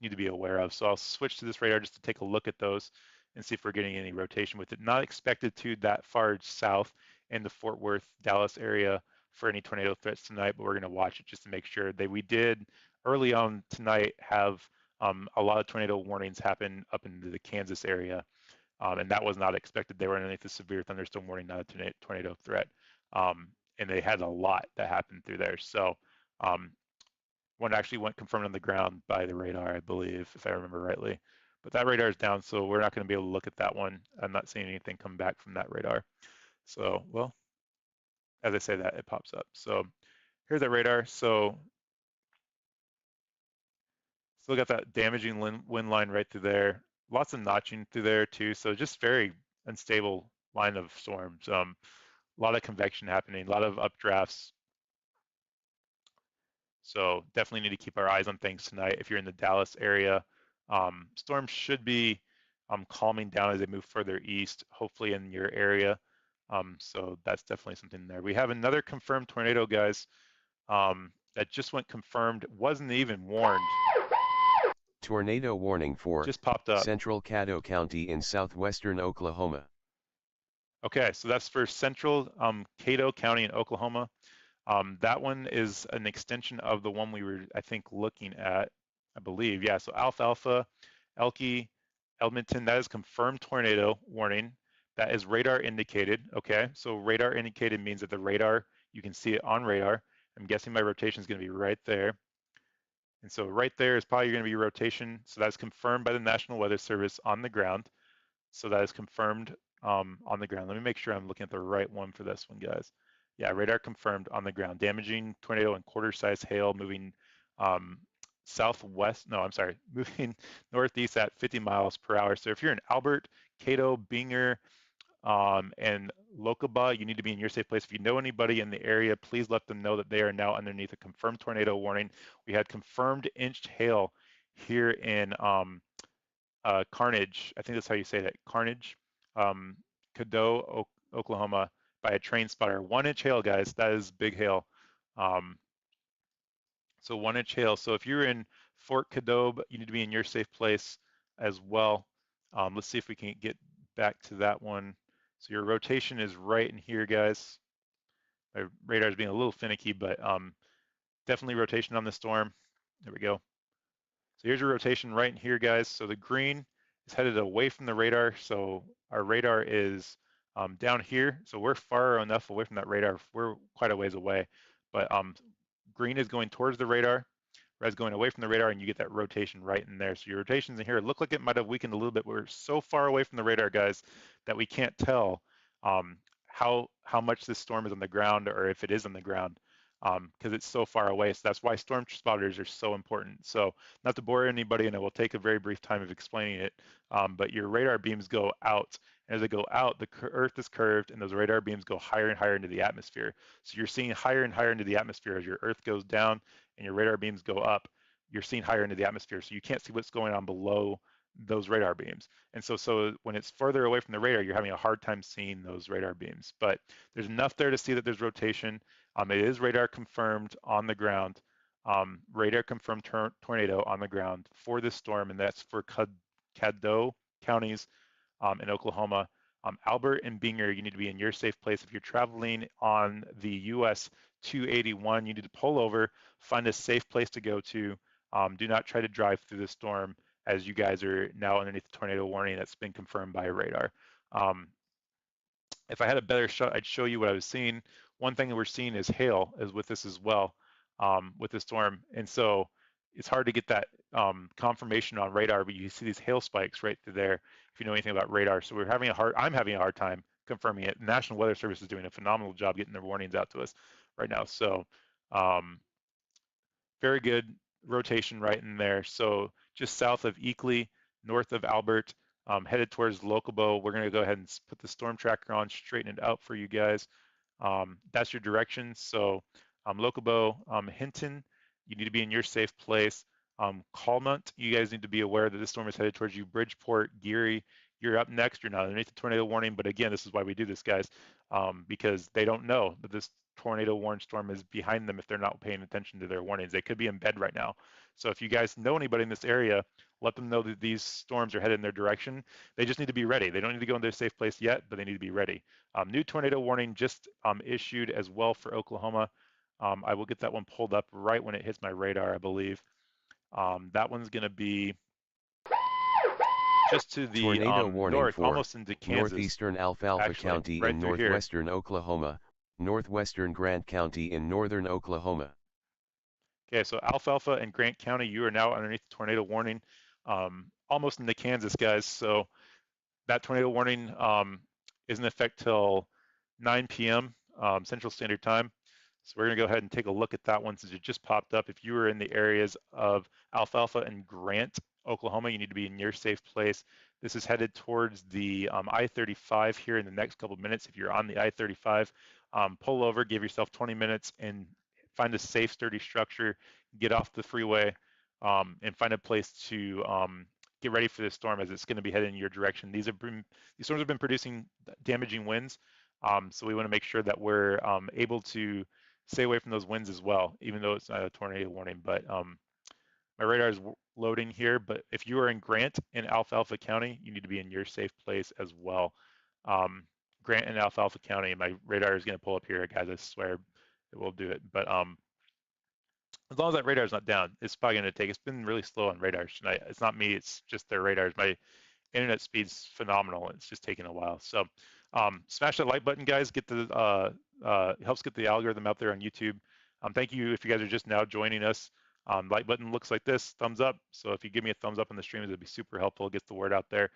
need to be aware of. So I'll switch to this radar just to take a look at those and see if we're getting any rotation with it. Not expected to that far south in the Fort Worth, Dallas area for any tornado threats tonight, but we're going to watch it just to make sure. We did early on tonight have a lot of tornado warnings happen up into the Kansas area, and that was not expected. They were underneath the severe thunderstorm warning, not a tornado threat, and they had a lot that happened through there. So one actually went confirmed on the ground by the radar, I believe, if I remember rightly. But that radar is down, so we're not going to be able to look at that one. I'm not seeing anything come back from that radar. So, well, as I say that, it pops up. So here's that radar. So still got that damaging wind line right through there. Lots of notching through there too. So just very unstable line of storms. A lot of convection happening, a lot of updrafts. So definitely need to keep our eyes on things tonight. If you're in the Dallas area, storms should be calming down as they move further east, hopefully in your area. So that's definitely something there. We have another confirmed tornado, guys, that just went confirmed, wasn't even warned. Tornado warning for Just popped up. Central Caddo County in southwestern Oklahoma. Okay, so that's for Central Caddo County in Oklahoma. That one is an extension of the one we were, I think, looking at, I believe. Yeah, so Alfalfa, Elke, Edmonton, that is confirmed tornado warning. That is radar indicated, okay? So radar indicated means that the radar, you can see it on radar. I'm guessing my rotation is going to be right there. And so right there is probably going to be your rotation. So that's confirmed by the National Weather Service on the ground. So that is confirmed on the ground. Let me make sure I'm looking at the right one for this one, guys. Yeah, radar confirmed on the ground. Damaging tornado and quarter-size hail moving southwest. No, I'm sorry, moving northeast at 50 miles per hour. So if you're in Albert, Cato, Binger, and Lokabaw, you need to be in your safe place. If you know anybody in the area, please let them know that they are now underneath a confirmed tornado warning. We had confirmed inched hail here in Carnage. I think that's how you say that. Carnage, Caddo, Oklahoma, by a train spotter. 1-inch hail, guys. That is big hail. So 1-inch hail. So if you're in Fort Caddo, you need to be in your safe place as well. Let's see if we can get back to that one. So your rotation is right in here, guys. My radar is being a little finicky, but definitely rotation on the storm. There we go. So here's your rotation right in here, guys. So the green is headed away from the radar. So our radar is down here. So we're far enough away from that radar. We're quite a ways away. But green is going towards the radar. Red's going away from the radar, and you get that rotation right in there. So your rotations in here look like it might have weakened a little bit. We're so far away from the radar, guys, that we can't tell how much this storm is on the ground, or if it is on the ground, because it's so far away. So that's why storm spotters are so important. So not to bore anybody, and I will take a very brief time of explaining it, but your radar beams go out. And as they go out, the Earth is curved, and those radar beams go higher and higher into the atmosphere. So you're seeing higher and higher into the atmosphere as your Earth goes down and your radar beams go up. You're seeing higher into the atmosphere, so you can't see what's going on below those radar beams. And so when it's further away from the radar, you're having a hard time seeing those radar beams. But there's enough there to see that there's rotation. It is radar confirmed on the ground. Radar confirmed tornado on the ground for this storm, and that's for Caddo counties in Oklahoma. Albert and Binger, you need to be in your safe place. If you're traveling on the US 281, you need to pull over, find a safe place to go to. Do not try to drive through the storm, as you guys are now underneath the tornado warning that's been confirmed by radar. If I had a better shot, I'd show you what I was seeing. One thing that we're seeing is hail is with this as well, with the storm. And so it's hard to get that confirmation on radar, but you see these hail spikes right through there if you know anything about radar. So I'm having a hard time confirming it. National Weather Service is doing a phenomenal job getting their warnings out to us right now. So very good rotation right in there. So just south of Eakley, north of Albert, headed towards Lokobo. We're going to go ahead and put the storm tracker on, straighten it out for you guys. That's your direction. So Lokobo, Hinton, you need to be in your safe place. Calmont, you guys need to be aware that this storm is headed towards you. Bridgeport, Geary, you're up next. You're not underneath the tornado warning, but again, this is why we do this, guys, because they don't know that this tornado warned storm is behind them if they're not paying attention to their warnings. They could be in bed right now. So if you guys know anybody in this area, let them know that these storms are headed in their direction. They just need to be ready. They don't need to go into a safe place yet, but they need to be ready. New tornado warning just issued as well for Oklahoma. I will get that one pulled up right when it hits my radar, I believe. That one's going to be just to the Tornado warning north, for almost into Kansas, northeastern Alfalfa actually, County right in through here. northwestern Oklahoma, northwestern Grant County in northern Oklahoma. Okay, so Alfalfa and Grant County, you are now underneath the tornado warning, almost into Kansas, guys. So that tornado warning is in effect till 9 p.m. Central Standard Time. So we're going to go ahead and take a look at that one since it just popped up. If you were in the areas of Alfalfa and Grant, Oklahoma, you need to be in your safe place. This is headed towards the I-35 here in the next couple of minutes. If you're on the I-35, pull over, give yourself 20 minutes and find a safe, sturdy structure, get off the freeway, and find a place to get ready for this storm as it's going to be headed in your direction. These storms have been producing damaging winds, so we want to make sure that we're able to stay away from those winds as well, even though it's not a tornado warning. But my radar is loading here, but if you are in Grant in Alfalfa County, you need to be in your safe place as well. Grant and Alfalfa County, my radar is going to pull up here, guys. I swear it will do it. But as long as that radar is not down, it's probably going to take. It's been really slow on radars tonight. It's not me. It's just their radars. My internet speed's phenomenal. It's just taking a while. So smash that like button, guys. Get the helps get the algorithm out there on YouTube. Thank you if you guys are just now joining us. Like button looks like this, thumbs up. So if you give me a thumbs up on the stream, it'd be super helpful. It gets the word out there.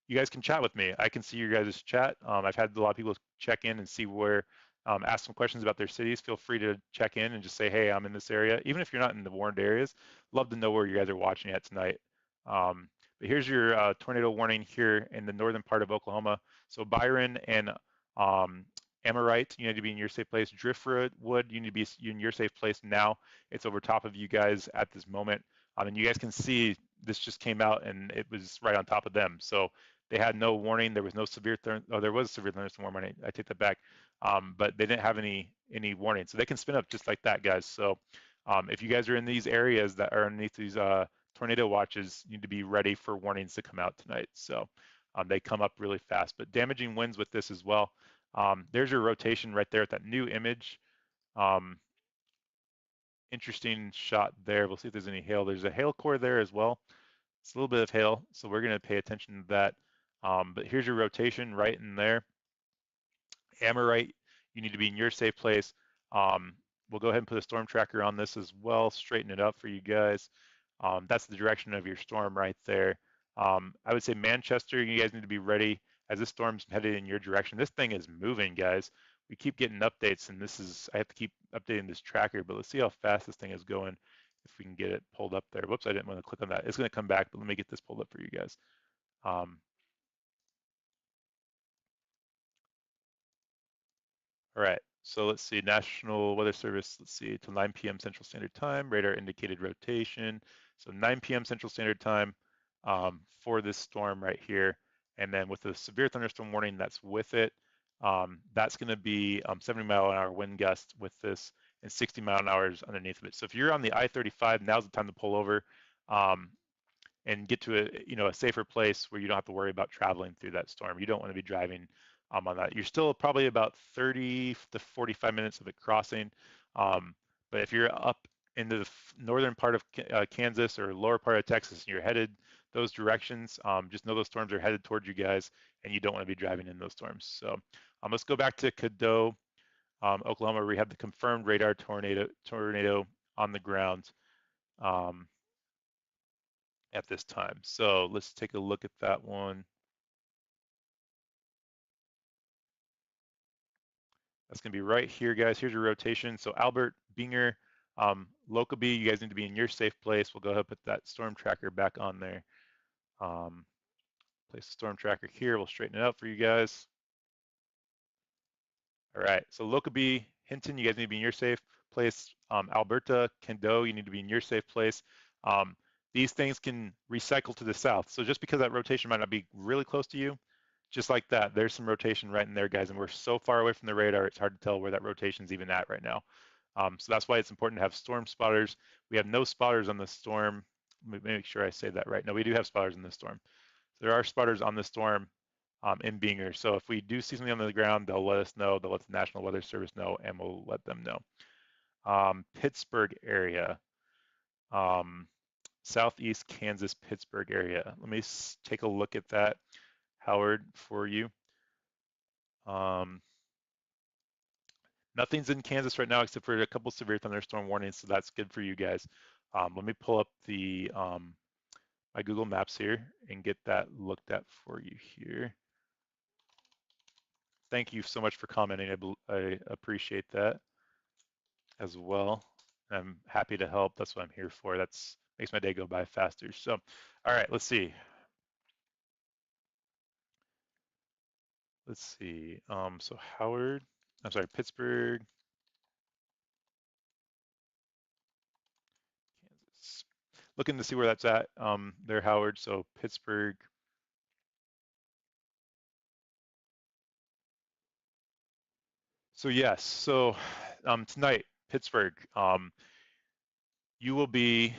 You guys can chat with me. I can see your guys' chat. I've had a lot of people check in and see where, ask some questions about their cities. Feel free to check in and just say, hey, I'm in this area. Even if you're not in the warned areas, love to know where you guys are watching at tonight. But here's your tornado warning here in the northern part of Oklahoma. So Byron and Amorite, you need to be in your safe place. Driftwood, you need to be in your safe place now. It's over top of you guys at this moment. And you guys can see this just came out and it was right on top of them. So they had no warning. There was no severe there was a severe thunderstorm warning. I take that back. But they didn't have any warning. So they can spin up just like that, guys. So if you guys are in these areas that are underneath these tornado watches, you need to be ready for warnings to come out tonight. So they come up really fast, but damaging winds with this as well. There's your rotation right there at that new image. Interesting shot there. We'll see if there's any hail. There's a hail core there as well. It's a little bit of hail, so we're going to pay attention to that. But here's your rotation right in there. Amorite, you need to be in your safe place. We'll go ahead and put a storm tracker on this as well, straighten it up for you guys. That's the direction of your storm right there. I would say Manchester, you guys need to be ready as this storm's headed in your direction. This thing is moving, guys. We keep getting updates, and I have to keep updating this tracker, but let's see how fast this thing is going if we can get it pulled up there. Whoops, I didn't want to click on that. It's going to come back, but let me get this pulled up for you guys. All right, so let's see, National Weather Service, let's see, till 9 p.m. Central Standard Time, radar indicated rotation. So 9 p.m. Central Standard Time for this storm right here. And then with the severe thunderstorm warning that's with it, that's gonna be 70-mile-an-hour wind gusts with this and 60-mile-an-hours underneath of it. So if you're on the I-35, now's the time to pull over and get to a safer place where you don't have to worry about traveling through that storm. You don't want to be driving on that. You're still probably about 30 to 45 minutes of it crossing. But if you're up into the northern part of Kansas or lower part of Texas and you're headed those directions, just know those storms are headed towards you guys and you don't want to be driving in those storms. So let's go back to Caddo, Oklahoma, where we have the confirmed radar tornado on the ground. At this time. So let's take a look at that one. That's gonna be right here, guys. Here's your rotation. So Albert, Binger, Lockerbie, you guys need to be in your safe place. We'll go ahead and put that storm tracker back on there. Place the storm tracker here. We'll straighten it out for you guys. All right, so Lockerbie, Hinton, you guys need to be in your safe place. Alberta, Kendo, you need to be in your safe place. These things can recycle to the south. So just because that rotation might not be really close to you, just like that, there's some rotation right in there, guys, and we're so far away from the radar, it's hard to tell where that rotation's even at right now. So that's why it's important to have storm spotters. We have no spotters on the storm. Let me make sure I say that right. No, we do have spotters in the storm. So there are spotters on the storm in Binger. So if we do see something on the ground, they'll let us know. They'll let the National Weather Service know, and we'll let them know. Pittsburgh area. southeast Kansas, Pittsburgh area. Let me take a look at that, Howard, for you. Nothing's in Kansas right now except for a couple severe thunderstorm warnings, so that's good for you guys. Let me pull up the my Google Maps here and get that looked at for you here. Thank you so much for commenting. I appreciate that as well. I'm happy to help. That's what I'm here for. That's makes my day go by faster. So, all right, let's see. Let's see. So Howard, I'm sorry, Pittsburgh, Kansas. Looking to see where that's at. There, Howard. So Pittsburgh. So yes. So tonight, Pittsburgh. You will be.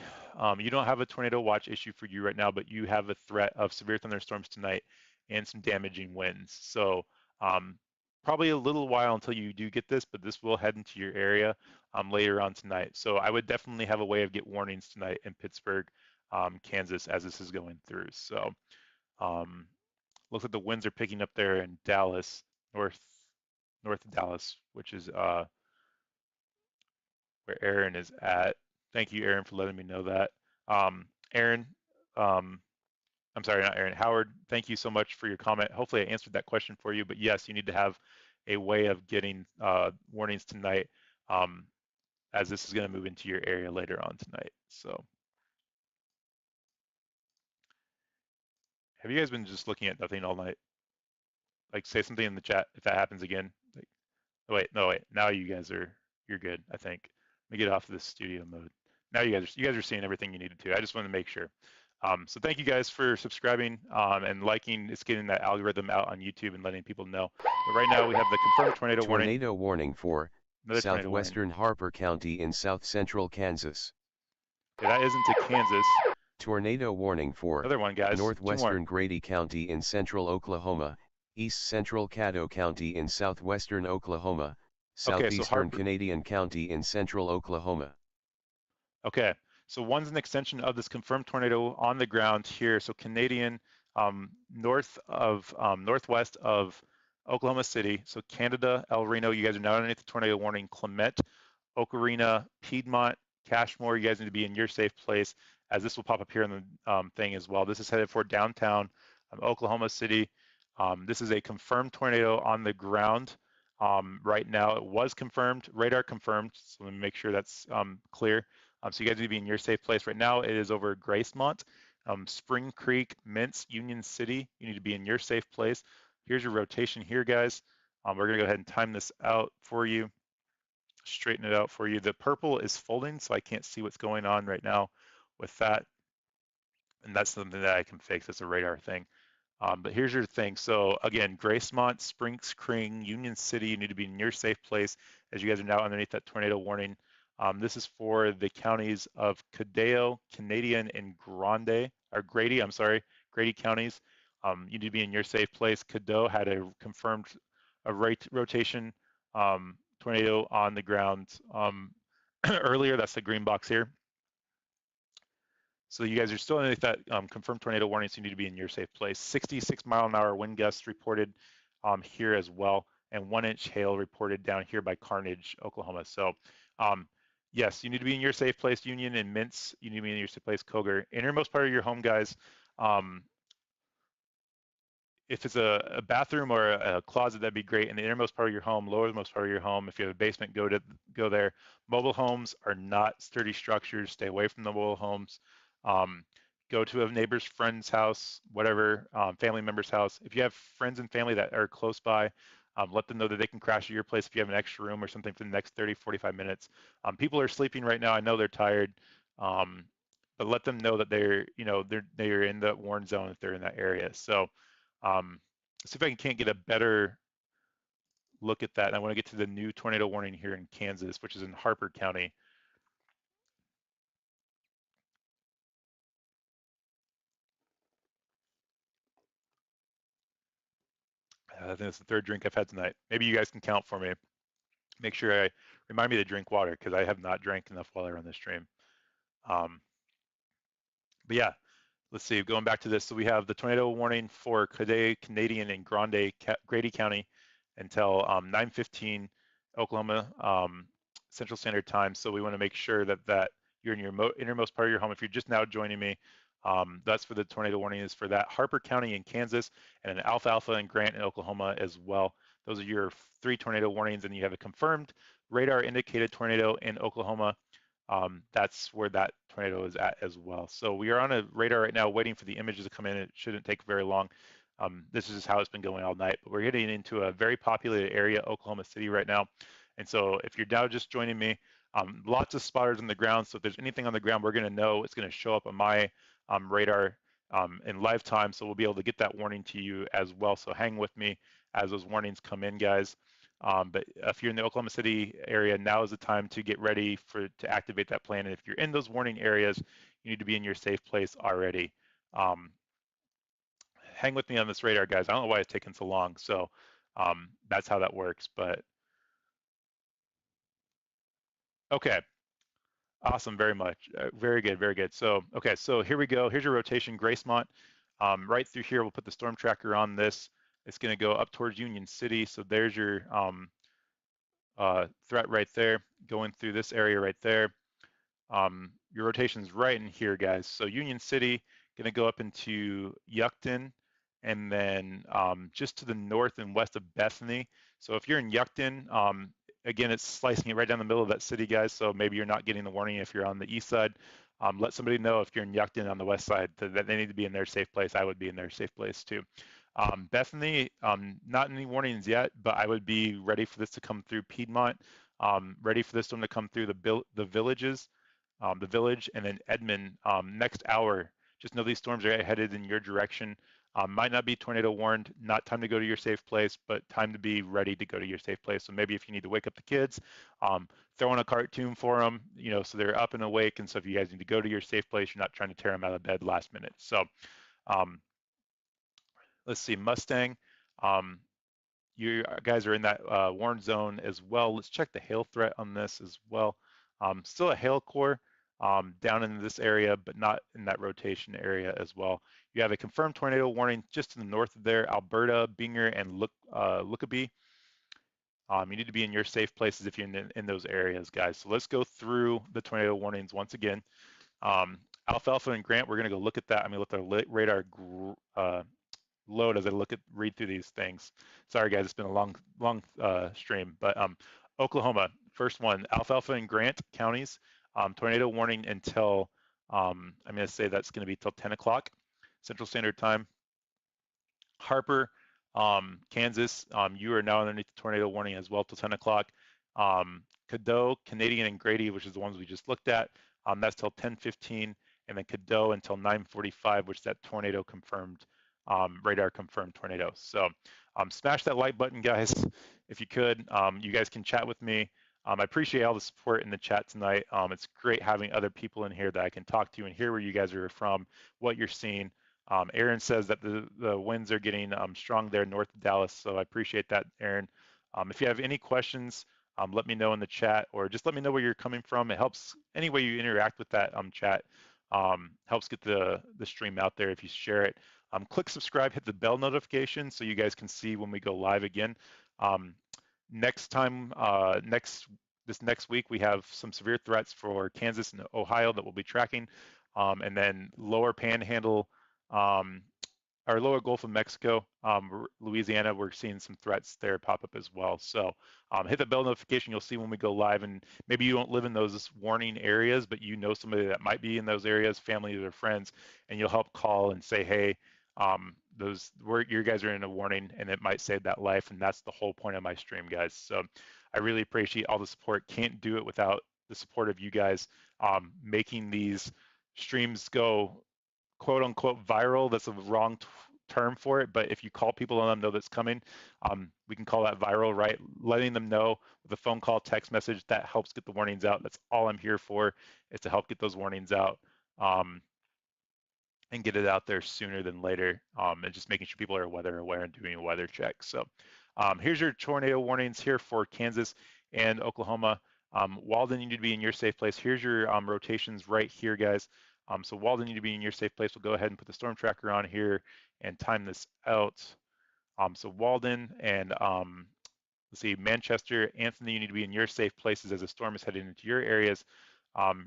You don't have a tornado watch issue for you right now, but you have a threat of severe thunderstorms tonight and some damaging winds. So probably a little while until you do get this, but this will head into your area later on tonight. So I would definitely have a way of get warnings tonight in Pittsburgh, Kansas, as this is going through. So looks like the winds are picking up there in Dallas, north of Dallas, which is where Aaron is at. Thank you, Aaron, for letting me know that. Aaron, I'm sorry, not Aaron, Howard, thank you so much for your comment. Hopefully I answered that question for you, but yes, you need to have a way of getting warnings tonight as this is going to move into your area later on tonight. So have you guys been just looking at nothing all night? Like say something in the chat if that happens again. Like, oh, wait, no, wait, now you're good, I think. Let me get off of this studio mode. Now you guys are seeing everything you needed to. I just wanted to make sure. So thank you guys for subscribing and liking. It's getting that algorithm out on YouTube and letting people know. But right now we have the confirmed tornado warning. Tornado warning for Another tornado warning. southwestern Harper County in south central Kansas. Okay, that isn't to Kansas. Tornado warning for Another one, guys. northwestern Grady County in central Oklahoma, east central Caddo County in southwestern Oklahoma, southeastern Canadian County in central Oklahoma. Okay, so one's an extension of this confirmed tornado on the ground here. So Canadian, northwest of Oklahoma City. So Canada, El Reno, you guys are now underneath the tornado warning. Clement, Ocarina, Piedmont, Cashmore, you guys need to be in your safe place, as this will pop up here in the thing as well. This is headed for downtown Oklahoma City. This is a confirmed tornado on the ground right now. It was confirmed, radar confirmed, so let me make sure that's clear. So you guys need to be in your safe place. Right now it is over Gracemont, Spring Creek, Mintz, Union City. You need to be in your safe place. Here's your rotation here, guys. We're gonna go ahead and time this out for you, straighten it out for you. The purple is folding, so I can't see what's going on right now with that. And that's something that I can fix. It's a radar thing. But here's your thing. So again, Gracemont, Springs Creek, Union City, you need to be in your safe place as you guys are now underneath that tornado warning. This is for the counties of Cadeo, Canadian, and Grady, I'm sorry, Grady counties. You need to be in your safe place. Caddo had a confirmed rotation tornado on the ground earlier. That's the green box here. So you guys are still underneath that confirmed tornado warning, so you need to be in your safe place. 66-mile-an-hour wind gusts reported here as well, and 1-inch hail reported down here by Carnage, Oklahoma. So yes, you need to be in your safe place, Union and Mintz. You need to be in your safe place, Cogar. Innermost part of your home, guys. If it's a bathroom or a closet, that'd be great. In the innermost part of your home, lowermost part of your home, if you have a basement, go there. Mobile homes are not sturdy structures. Stay away from the mobile homes. Go to a neighbor's friend's house, whatever, family member's house. If you have friends and family that are close by, let them know that they can crash at your place if you have an extra room or something for the next 30, 45 minutes. People are sleeping right now. I know they're tired, but let them know that they're in the warn zone if they're in that area. So see if I can't get a better look at that. And I want to get to the new tornado warning here in Kansas, which is in Harper County. I think it's the third drink I've had tonight. Maybe you guys can count for me. Make sure I remind me to drink water because I have not drank enough water on this stream. But yeah, let's see, going back to this. So we have the tornado warning for Canadian and Grady County until 9:15 Oklahoma Central Standard Time. So we want to make sure that you're in your innermost part of your home. If you're just now joining me, that's for the tornado warning is for that. Harper County in Kansas and then Alfalfa and Grant in Oklahoma as well. Those are your 3 tornado warnings, and you have a confirmed radar indicated tornado in Oklahoma. That's where that tornado is at as well. So we are on a radar right now waiting for the images to come in. It shouldn't take very long. This is just how it's been going all night, but we're getting into a very populated area, Oklahoma City right now. And so if you're now just joining me, lots of spotters on the ground. So if there's anything on the ground, we're gonna know. It's gonna show up on my radar in live time. So we'll be able to get that warning to you as well. So hang with me as those warnings come in, guys. But if you're in the Oklahoma City area, now is the time to get ready to activate that plan. And if you're in those warning areas, you need to be in your safe place already. Um, hang with me on this radar, guys. I don't know why it's taking so long. So that's how that works. But okay, awesome, very much, very good, very good. So okay, so here we go. Here's your rotation, Gracemont. Right through here, we'll put the storm tracker on this. It's going to go up towards Union City. So there's your threat right there, going through this area right there. Your rotation's right in here, guys. So Union City, gonna go up into Yucton, and then just to the north and west of Bethany. So if you're in Yucton, again, it's slicing it right down the middle of that city, guys. So maybe you're not getting the warning if you're on the east side. Let somebody know if you're in Yucton on the west side that they need to be in their safe place. I would be in their safe place too. Bethany, not any warnings yet, but I would be ready for this to come through Piedmont, ready for this one to come through the villages, the village, and then Edmond next hour. Just know these storms are headed in your direction. Might not be tornado warned, not time to go to your safe place, but time to be ready to go to your safe place. So maybe if you need to wake up the kids, throw in a cartoon for them, you know, so they're up and awake. And so if you guys need to go to your safe place, you're not trying to tear them out of bed last minute. So um, let's see, Mustang. Um, you guys are in that warn zone as well. Let's check the hail threat on this as well. Still a hail core down in this area, but not in that rotation area as well. You have a confirmed tornado warning just to the north of there, Alberta, Binger, and Lookabee. You need to be in your safe places if you're in those areas, guys. So let's go through the tornado warnings once again. Alfalfa and Grant, we're going to go look at that. I'm going to let the radar load as I read through these things. Sorry guys, it's been a long stream, but Oklahoma, first one, Alfalfa and Grant counties, tornado warning until, I'm gonna say that's gonna be till 10 o'clock Central Standard Time. Harper, Kansas, you are now underneath the tornado warning as well till 10 o'clock. Cadeau, Canadian, and Grady, which is the ones we just looked at, that's till 10:15, and then Cadeau until 9:45, which is that tornado confirmed, radar confirmed tornado. So smash that like button, guys, if you could. You guys can chat with me. I appreciate all the support in the chat tonight. It's great having other people in here that I can talk to and hear where you guys are from, what you're seeing. Aaron says that the winds are getting strong there north of Dallas, so I appreciate that, Aaron. If you have any questions, let me know in the chat, or just let me know where you're coming from. It helps any way you interact with that chat. Helps get the stream out there if you share it. Click subscribe, hit the bell notification so you guys can see when we go live again. Next time, this next week, we have some severe threats for Kansas and Ohio that we'll be tracking, and then lower Panhandle, our lower Gulf of Mexico, Louisiana, we're seeing some threats there pop up as well. So hit the bell notification, you'll see when we go live, and maybe you don't live in those warning areas, but you know somebody that might be in those areas, family or friends, and you'll help call and say, hey, you guys are in a warning, and it might save that life, and that's the whole point of my stream, guys. So I really appreciate all the support. Can't do it without the support of you guys making these streams go quote unquote viral. That's a wrong term for it, but if you call people and let them know that's coming, we can call that viral, right? Letting them know with a phone call, text message, that helps get the warnings out. That's all I'm here for, is to help get those warnings out and get it out there sooner than later, and just making sure people are weather aware and doing a weather check. So here's your tornado warnings here for Kansas and Oklahoma. Walden, you need to be in your safe place. Here's your rotations right here, guys. So Walden, you need to be in your safe place. We'll go ahead and put the storm tracker on here and time this out. So Walden and let's see, Manchester, Anthony, you need to be in your safe places as the storm is heading into your areas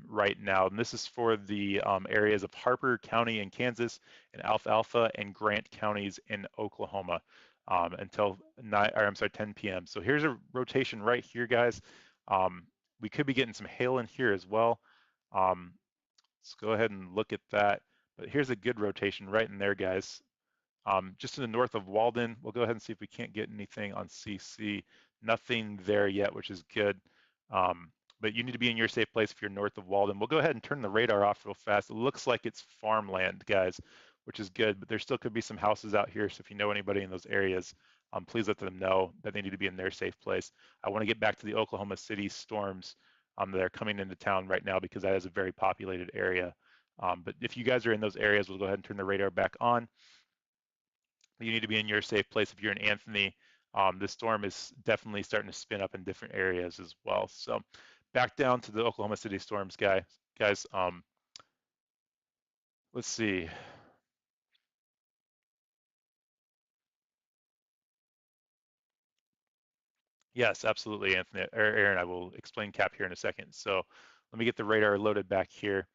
right now. And this is for the areas of Harper County in Kansas and Alfalfa and Grant counties in Oklahoma until 10 p.m. So here's a rotation right here, guys. We could be getting some hail in here as well. Let's go ahead and look at that. But here's a good rotation right in there, guys. Just to the north of Walden, we'll go ahead and see if we can't get anything on CC. Nothing there yet, which is good. But you need to be in your safe place if you're north of Walden. We'll go ahead and turn the radar off real fast. It looks like it's farmland, guys, which is good, but there still could be some houses out here. So if you know anybody in those areas, please let them know that they need to be in their safe place. I want to get back to the Oklahoma City storms that are coming into town right now because that is a very populated area. But if you guys are in those areas, we'll go ahead and turn the radar back on. You need to be in your safe place. If you're in Anthony, this storm is definitely starting to spin up in different areas as well. So back down to the Oklahoma City storms, guys. Let's see. Yes, absolutely, Anthony, or Aaron, I will explain CAP here in a second. So let me get the radar loaded back here.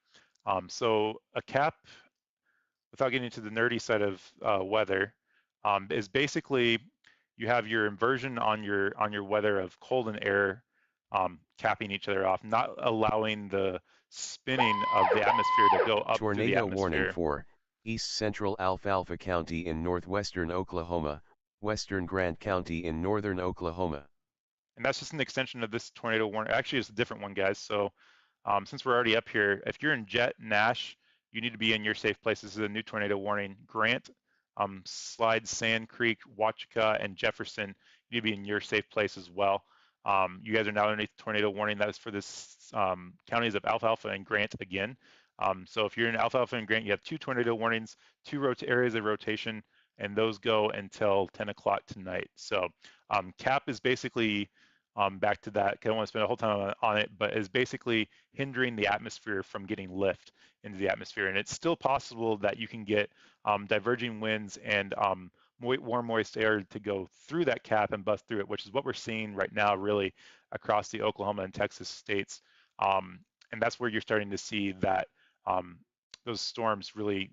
So a CAP, without getting into the nerdy side of weather, is basically you have your inversion on your weather of cold and air capping each other off, not allowing the spinning of the atmosphere to go up through the Tornado warning atmosphere. for East Central Alfalfa County in northwestern Oklahoma, western Grant County in northern Oklahoma. And that's just an extension of this tornado warning. Actually, it's a different one, guys. So since we're already up here, if you're in Jet, Nash, you need to be in your safe place. This is a new tornado warning. Grant, Slide, Sand Creek, Ouachita, and Jefferson, you need to be in your safe place as well. You guys are now underneath tornado warning. That is for this counties of Alfalfa and Grant again. So if you're in Alfalfa and Grant, you have 2 tornado warnings, 2 areas of rotation, and those go until 10 o'clock tonight. So CAP is basically back to that. I don't want to spend a whole time on it, but is basically hindering the atmosphere from getting lift into the atmosphere. And it's still possible that you can get diverging winds and warm, moist air to go through that cap and bust through it, which is what we're seeing right now, really, across the Oklahoma and Texas states. And that's where you're starting to see that those storms really,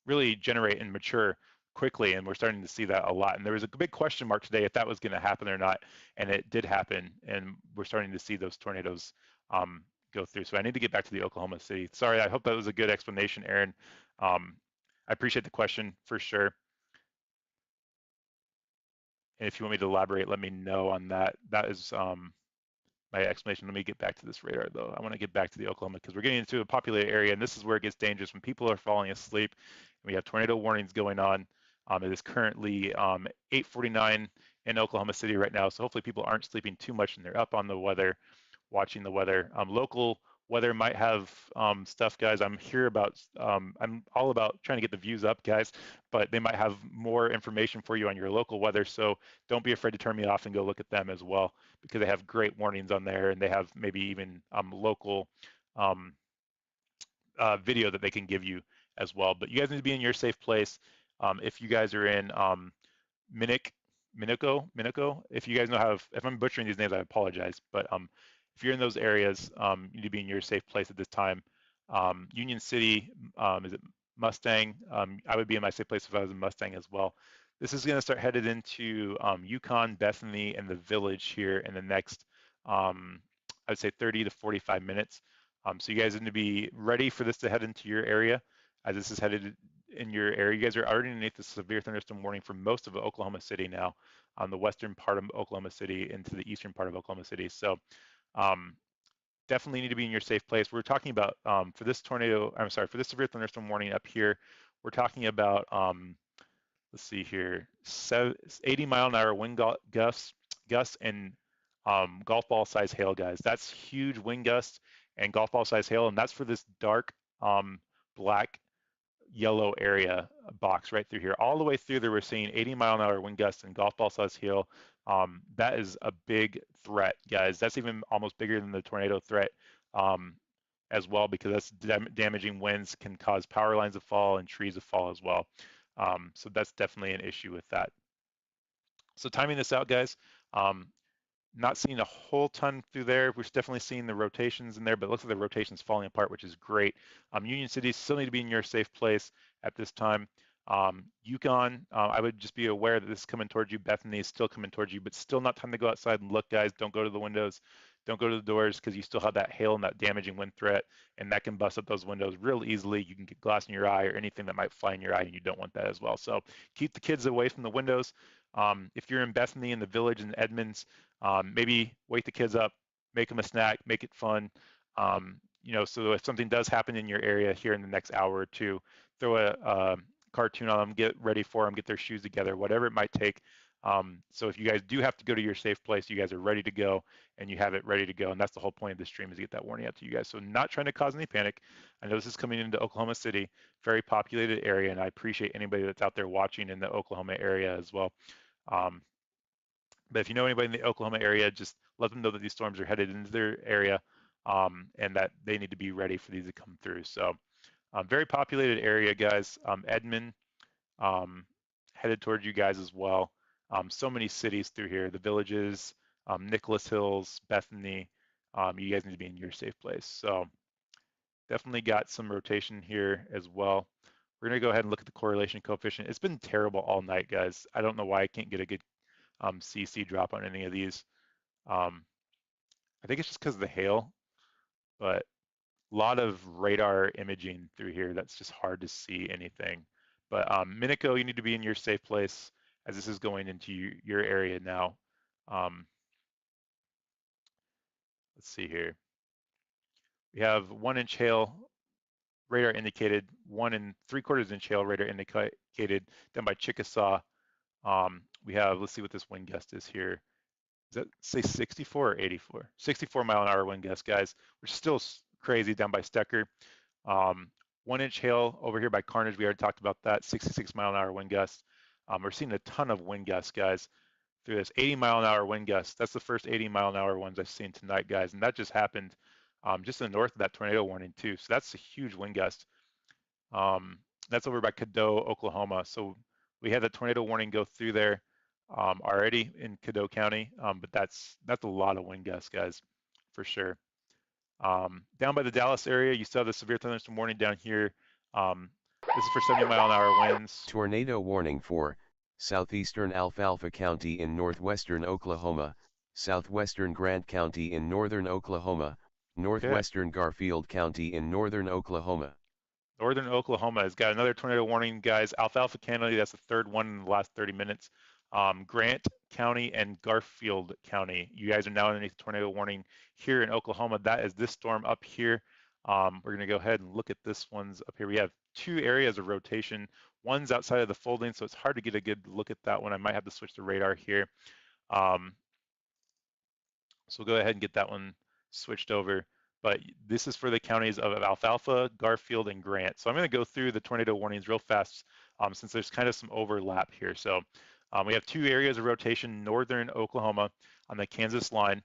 really generate and mature quickly, and we're starting to see that a lot. And there was a big question mark today if that was going to happen or not, and it did happen, and we're starting to see those tornadoes go through. So I need to get back to the Oklahoma City. Sorry, I hope that was a good explanation, Aaron. I appreciate the question for sure. And if you want me to elaborate, let me know on that. That is my explanation. Let me get back to this radar though. I want to get back to the Oklahoma because we're getting into a populated area, and this is where it gets dangerous when people are falling asleep. And we have tornado warnings going on. It is currently 8:49 in Oklahoma City right now, so hopefully people aren't sleeping too much and they're up on the weather, watching the weather. Local weather might have stuff, guys. I'm all about trying to get the views up, guys, but they might have more information for you on your local weather. So don't be afraid to turn me off and go look at them as well, because they have great warnings on there, and they have maybe even local video that they can give you as well. But you guys need to be in your safe place. If you guys are in Minico, if you guys know if I'm butchering these names, I apologize. But if you're in those areas, you need to be in your safe place at this time. Union City, is it Mustang? I would be in my safe place if I was in Mustang as well. This is going to start headed into Yukon, Bethany, and the Village here in the next, I would say 30 to 45 minutes. So you guys need to be ready for this to head into your area as this is headed in your area. You guys are already underneath the severe thunderstorm warning for most of Oklahoma City now, on the western part of Oklahoma City into the eastern part of Oklahoma City. So definitely need to be in your safe place. We're talking about for this severe thunderstorm warning up here, we're talking about, let's see here, 80-mile-an-hour wind gusts and golf ball size hail, guys. That's huge wind gusts and golf ball size hail, and that's for this dark black yellow area box right through here. All the way through there, we're seeing 80-mile-an-hour wind gusts and golf ball size hail. That is a big threat, guys. That's even almost bigger than the tornado threat as well, because that's damaging winds can cause power lines to fall and trees to fall as well. So that's definitely an issue with that. So timing this out, guys. Um, not seeing a whole ton through there. We're definitely seeing the rotations in there, but it looks like the rotation's falling apart, which is great. Union City still need to be in your safe place at this time. Yukon, I would just be aware that this is coming towards you. Bethany is still coming towards you, but still not time to go outside and look, guys. Don't go to the windows. Don't go to the doors because you still have that hail and that damaging wind threat, and that can bust up those windows real easily. You can get glass in your eye or anything that might fly in your eye, and you don't want that as well. So keep the kids away from the windows. If you're in Bethany in the village in Edmonds, maybe wake the kids up, make them a snack, make it fun. So if something does happen in your area here in the next hour or two, throw a cartoon on them, get ready for them, get their shoes together, whatever it might take. So if you guys do have to go to your safe place, you guys are ready to go and you have it ready to go. And that's the whole point of the stream, is to get that warning out to you guys. So not trying to cause any panic. I know this is coming into Oklahoma City, very populated area, and I appreciate anybody that's out there watching in the Oklahoma area as well. But if you know anybody in the Oklahoma area, just let them know that these storms are headed into their area, and that they need to be ready for these to come through. So very populated area, guys. Edmond, headed towards you guys as well. So many cities through here, the villages, Nicholas Hills, Bethany. You guys need to be in your safe place. So definitely got some rotation here as well. We're gonna go ahead and look at the correlation coefficient. It's been terrible all night, guys. I don't know why I can't get a good CC drop on any of these. I think it's just because of the hail, but a lot of radar imaging through here. That's just hard to see anything. But Minico, you need to be in your safe place as this is going into your area now. Let's see here. We have 1 inch hail radar indicated, 1 3/4 inch hail radar indicated down by Chickasaw. We have, let's see what this wind gust is here. Does that say 64 or 84? 64-mile-an-hour wind gust, guys, which is still crazy down by Stecker. 1 inch hail over here by Carnage, we already talked about that, 66-mile-an-hour wind gust. We're seeing a ton of wind gusts, guys, through this 80-mile-an-hour wind gust. That's the first 80-mile-an-hour ones I've seen tonight, guys, and that just happened just in the north of that tornado warning too. So that's a huge wind gust. That's over by Caddo, Oklahoma. So we had the tornado warning go through there already in Caddo County, but that's a lot of wind gusts, guys, for sure. Down by the Dallas area, you saw the severe thunderstorm warning down here. This is for 70-mile-an-hour winds. Tornado warning for southeastern Alfalfa County in northwestern Oklahoma, southwestern Grant County in northern Oklahoma, northwestern Garfield County in northern Oklahoma. Northern Oklahoma has got another tornado warning, guys. Alfalfa County, that's the third one in the last 30 minutes. Grant County and Garfield County, you guys are now underneath tornado warning here in Oklahoma. That is this storm up here. We're going to go ahead and look at this one's up here. We have 2 areas of rotation. One's outside of the folding, so it's hard to get a good look at that one. I might have to switch the radar here. So we'll go ahead and get that one switched over. But this is for the counties of Alfalfa, Garfield, and Grant. So I'm going to go through the tornado warnings real fast since there's kind of some overlap here. So we have 2 areas of rotation, northern Oklahoma on the Kansas line.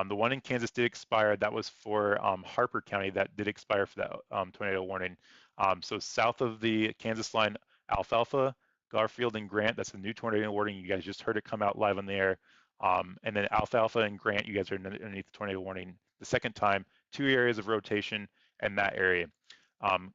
The one in Kansas did expire. That was for Harper County. That did expire for that tornado warning. So south of the Kansas line, Alfalfa, Garfield, and Grant, that's a new tornado warning. You guys just heard it come out live on the air. And then Alfalfa and Grant, you guys are underneath the tornado warning the second time. 2 areas of rotation in that area.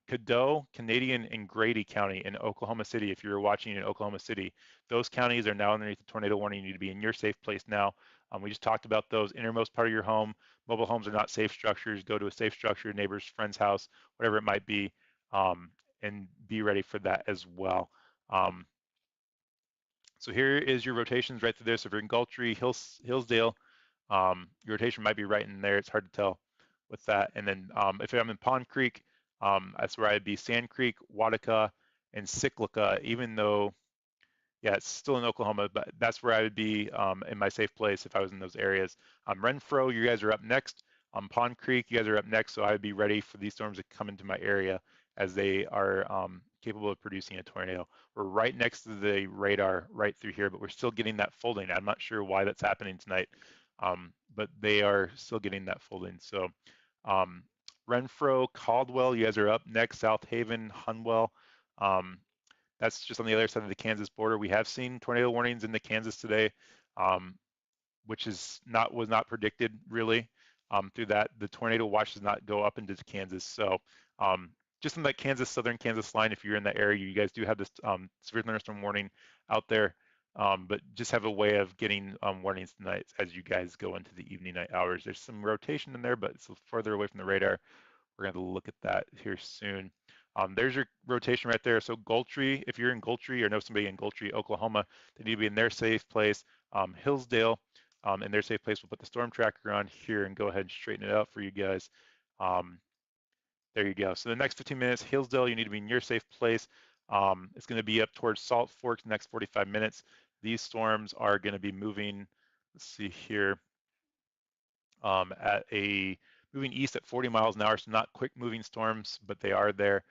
Caddo, Canadian, and Grady County in Oklahoma City, if you're watching in Oklahoma City, those counties are now underneath the tornado warning. You need to be in your safe place now. We just talked about those. Innermost part of your home. Mobile homes are not safe structures. Go to a safe structure, neighbor's friend's house, whatever it might be, and be ready for that as well. So here is your rotations right through there. So if you're in Galtree, Hillsdale, your rotation might be right in there. It's hard to tell with that. And then if I'm in Pond Creek, that's where I'd be Sand Creek, Watica, and Cyclica, even though, yeah, it's still in Oklahoma, but that's where I would be in my safe place if I was in those areas. Renfro, you guys are up next. Pond Creek, you guys are up next, so I would be ready for these storms to come into my area as they are capable of producing a tornado. We're right next to the radar right through here, but we're still getting that folding. I'm not sure why that's happening tonight, but they are still getting that folding. So Renfro, Caldwell, you guys are up next. South Haven, Hunwell. That's just on the other side of the Kansas border. We have seen tornado warnings into Kansas today, which was not predicted really through that. The tornado watch does not go up into Kansas. So just on that southern Kansas line, if you're in that area, you guys do have this severe thunderstorm warning out there. But just have a way of getting warnings tonight as you guys go into the evening night hours. There's some rotation in there, but it's further away from the radar. We're going to look at that here soon. There's your rotation right there. So Gultry, if you're in Gultry or know somebody in Gultry, Oklahoma, they need to be in their safe place. Hillsdale, in their safe place, we'll put the storm tracker on here and go ahead and straighten it out for you guys. There you go. So the next 15 minutes, Hillsdale, you need to be in your safe place. It's going to be up towards Salt Fork the next 45 minutes. These storms are going to be moving, let's see here, moving east at 40 miles an hour, so not quick moving storms, but they are there.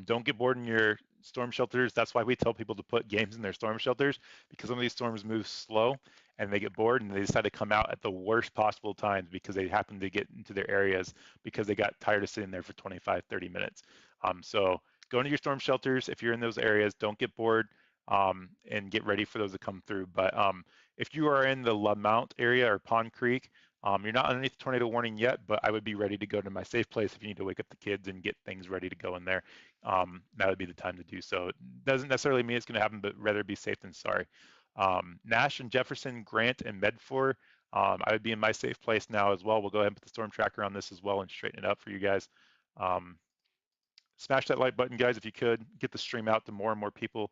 Don't get bored in your storm shelters. That's why we tell people to put games in their storm shelters, because some of these storms move slow and they get bored and they decide to come out at the worst possible times because they happen to get into their areas because they got tired of sitting there for 25, 30 minutes. So go into your storm shelters. If you're in those areas, don't get bored and get ready for those to come through. But if you are in the Lamount area or Pond Creek, you're not underneath the tornado warning yet, but I would be ready to go to my safe place if you need to wake up the kids and get things ready to go in there. That would be the time to do so. It doesn't necessarily mean it's going to happen, but rather be safe than sorry. Nash and Jefferson, Grant and Medford, I would be in my safe place now as well. We'll go ahead and put the storm tracker on this as well and straighten it up for you guys. Smash that like button, guys, if you could. Get the stream out to more and more people.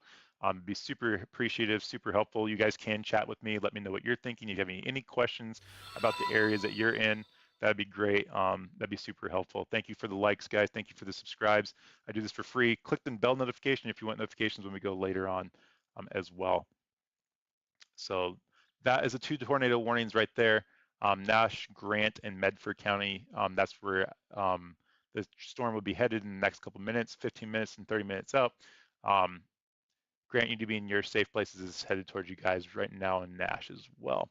Be super appreciative, super helpful. You guys can chat with me. Let me know what you're thinking. If you have any questions about the areas that you're in, that'd be great. That'd be super helpful. Thank you for the likes, guys. Thank you for the subscribes. I do this for free. Click the bell notification if you want notifications when we go later on as well. So that is the 2 tornado warnings right there. Nash, Grant, and Medford County. That's where the storm will be headed in the next couple minutes, 15 minutes and 30 minutes out. Grant, you need to be in your safe places is headed towards you guys right now in Nash as well.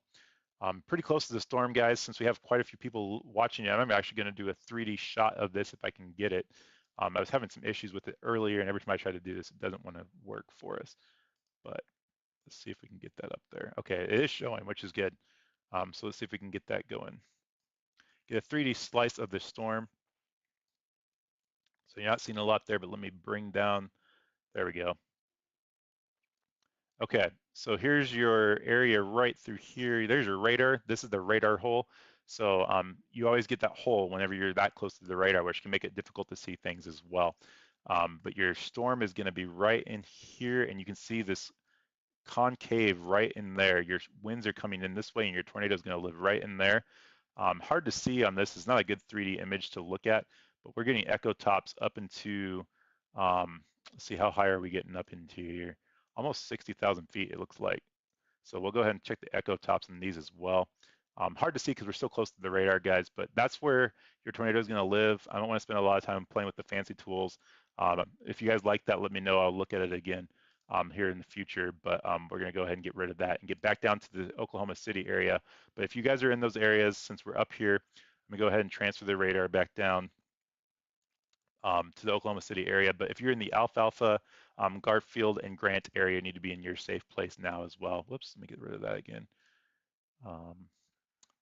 Pretty close to the storm, guys, since we have quite a few people watching it. I'm actually going to do a 3D shot of this if I can get it. I was having some issues with it earlier, and every time I try to do this, it doesn't want to work for us. But let's see if we can get that up there. Okay, it is showing, which is good. So let's see if we can get that going. Get a 3D slice of the storm. So you're not seeing a lot there, but let me bring down, there we go. Okay, so here's your area right through here. There's your radar. This is the radar hole. So you always get that hole whenever you're that close to the radar, which can make it difficult to see things as well. But your storm is gonna be right in here, and you can see this concave right in there. Your winds are coming in this way, and your tornado is gonna live right in there. Hard to see on this. It's not a good 3D image to look at, but we're getting echo tops up into, let's see, how high are we getting up into here? Almost 60,000 feet, it looks like. So we'll go ahead and check the echo tops on these as well. Hard to see because we're so close to the radar, guys, but that's where your tornado is going to live. I don't want to spend a lot of time playing with the fancy tools. If you guys like that, let me know. I'll look at it again here in the future, but we're going to go ahead and get rid of that and get back down to the Oklahoma City area. But if you guys are in those areas, since we're up here, I'm going to go ahead and transfer the radar back down to the Oklahoma City area. But if you're in the Alfalfa, Garfield, and Grant area, you need to be in your safe place now as well. Whoops, let me get rid of that again.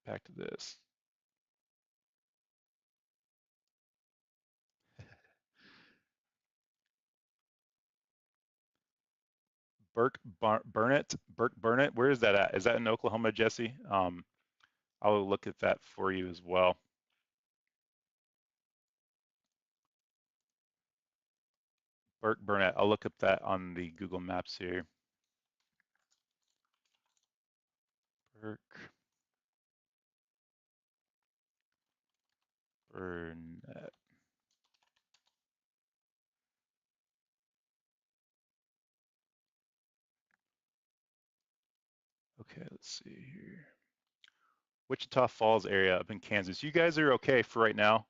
Back to this. Burke Burnett, where is that at? Is that in Oklahoma, Jesse? I'll look at that for you as well. Burke Burnett, I'll look up that on the Google Maps here. Burke Burnett. Okay, let's see here. Wichita Falls area up in Kansas. You guys are okay for right now?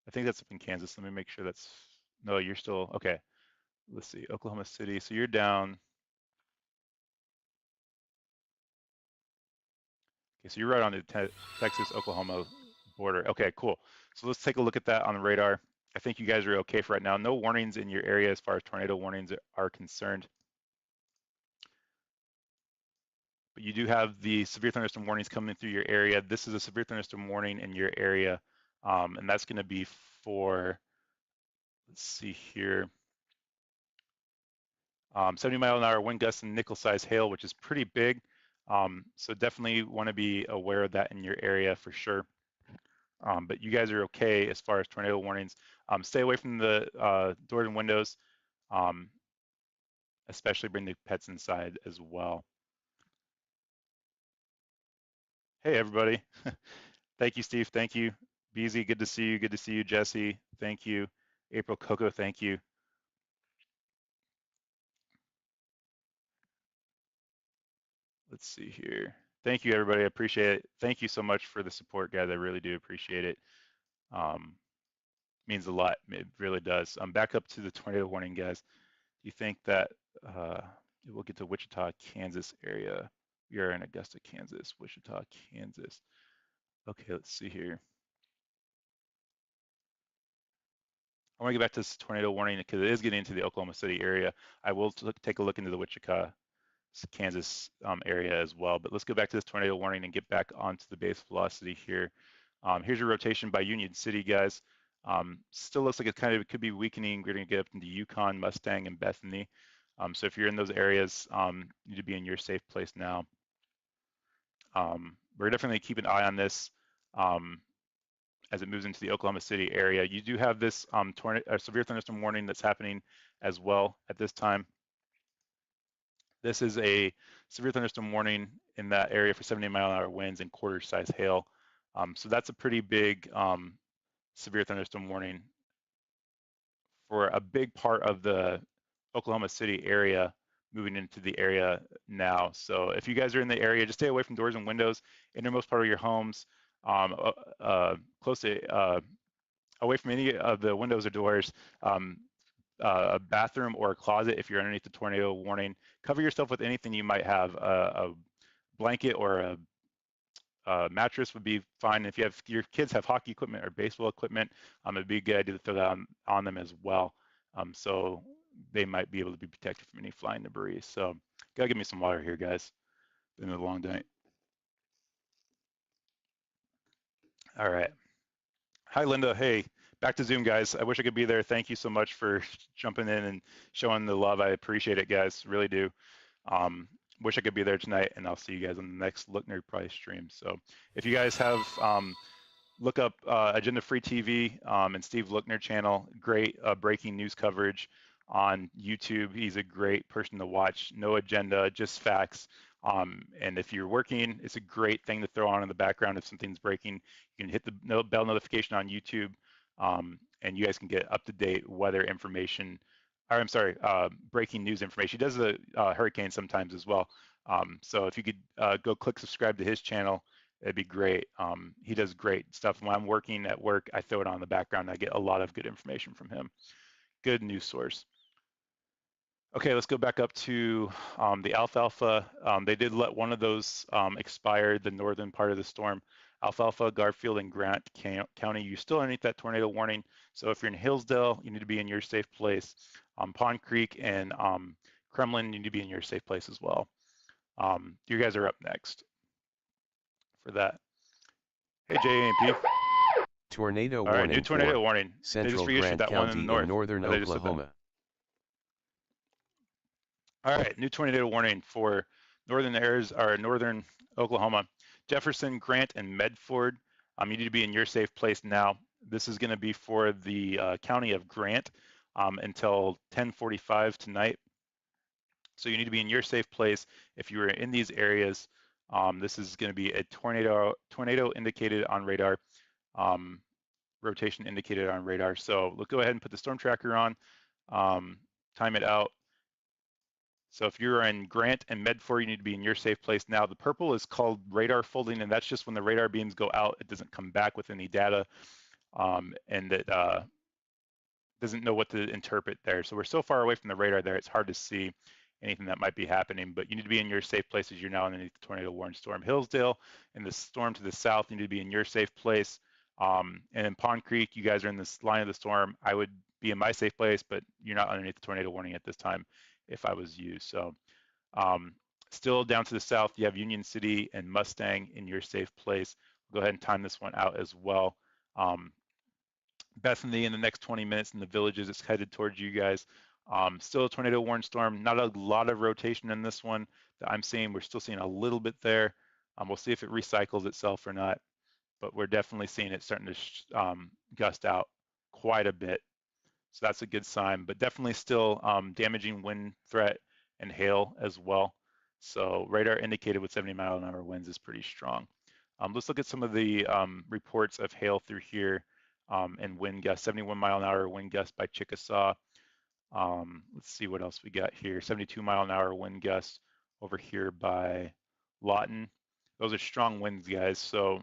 I think that's up in Kansas. Let me make sure that's, no, you're still, okay. Let's see, Oklahoma City. So you're down. Okay, so you're right on the Texas-Oklahoma order. Okay, cool. So let's take a look at that on the radar. I think you guys are okay for right now. No warnings in your area as far as tornado warnings are concerned. But you do have the severe thunderstorm warnings coming through your area. This is a severe thunderstorm warning in your area, and that's going to be for, let's see here, 70-mile-an-hour wind gusts and nickel-sized hail, which is pretty big. So definitely want to be aware of that in your area for sure. But you guys are okay as far as tornado warnings. Stay away from the doors and windows, especially bring the pets inside as well. Hey, everybody. Thank you, Steve. Thank you. BZ, good to see you. Good to see you, Jesse. Thank you. April Coco, thank you. Let's see here. Thank you, everybody. I appreciate it. Thank you so much for the support, guys. I really do appreciate it. Means a lot. It really does. I'm back up to the tornado warning, guys. Do you think that it will get to Wichita, Kansas area? We are in Augusta, Kansas. Wichita, Kansas. Okay, let's see here. I want to get back to this tornado warning because it is getting into the Oklahoma City area. I will take a look into the Wichita, Kansas area as well. But let's go back to this tornado warning and get back onto the base velocity here. Here's your rotation by Union City, guys. Still looks like it could be weakening. We're going to get up into Yukon, Mustang, and Bethany. So if you're in those areas, you need to be in your safe place now. We're definitely keep an eye on this as it moves into the Oklahoma City area. You do have this severe thunderstorm warning that's happening as well at this time. This is a severe thunderstorm warning in that area for 70-mile-an-hour winds and quarter-size hail. So that's a pretty big severe thunderstorm warning for a big part of the Oklahoma City area moving into the area now. So if you guys are in the area, just stay away from doors and windows, innermost part of your homes, close to, away from any of the windows or doors, a bathroom or a closet if you're underneath the tornado warning. Cover yourself with anything you might have. A blanket or a mattress would be fine. If your kids have hockey equipment or baseball equipment, it'd be a good idea to throw that on them as well. So they might be able to be protected from any flying debris. So gotta give me some water here, guys. Been a long day. All right. Hi, Linda. Hey, back to Zoom, guys. I wish I could be there. Thank you so much for jumping in and showing the love. I appreciate it, guys. Really do. Wish I could be there tonight, and I'll see you guys on the next Look Nerd Price stream. So if you guys have, look up Agenda Free TV and Steve Lookner channel. Great breaking news coverage on YouTube. He's a great person to watch. No agenda, just facts. And if you're working, it's a great thing to throw on in the background if something's breaking. You can hit the bell notification on YouTube, and you guys can get up-to-date weather information. Or I'm sorry, breaking news information. He does the hurricane sometimes as well. So if you could go click subscribe to his channel, it'd be great. He does great stuff. When I'm working at work, I throw it on in the background. I get a lot of good information from him. Good news source. Okay, let's go back up to the alfalfa. They did let one of those expire, the northern part of the storm. Alfalfa, Garfield, and Grant County, you're still underneath that tornado warning. So if you're in Hillsdale, you need to be in your safe place. Pond Creek and Kremlin, you need to be in your safe place as well. You guys are up next for that. Hey, JAMP. Tornado All right, warning. new tornado for warning. Central They just reissued Grant that one in County the north. in northern Oklahoma. All right, new tornado warning for northern areas or northern Oklahoma. Jefferson, Grant, and Medford. You need to be in your safe place now. This is going to be for the county of Grant until 10:45 tonight. So you need to be in your safe place. If you are in these areas, this is going to be a tornado indicated on radar, rotation indicated on radar. So let's go ahead and put the storm tracker on, time it out. So if you're in Grant and Medford, you need to be in your safe place now. The purple is called radar folding, and that's just when the radar beams go out, it doesn't come back with any data, and it doesn't know what to interpret there. So we're so far away from the radar there, it's hard to see anything that might be happening, but you need to be in your safe places. You're now underneath the tornado warning storm. Hillsdale and the storm to the south, you need to be in your safe place. And in Pond Creek, you guys are in this line of the storm. I would be in my safe place, but you're not underneath the tornado warning at this time if I was you. So um, still down to the south, you have Union City and Mustang in your safe place. Go ahead and time this one out as well. Bethany in the next 20 minutes in the villages, it's headed towards you guys. Still a tornado warning storm, not a lot of rotation in this one that I'm seeing. We're still seeing a little bit there. We'll see if it recycles itself or not, but we're definitely seeing it starting to gust out quite a bit. So that's a good sign, but definitely still damaging wind threat and hail as well. So radar indicated with 70-mile-an-hour winds is pretty strong. Let's look at some of the reports of hail through here and wind gusts, 71-mile-an-hour wind gust by Chickasaw. Let's see what else we got here. 72-mile-an-hour wind gusts over here by Lawton. Those are strong winds, guys. So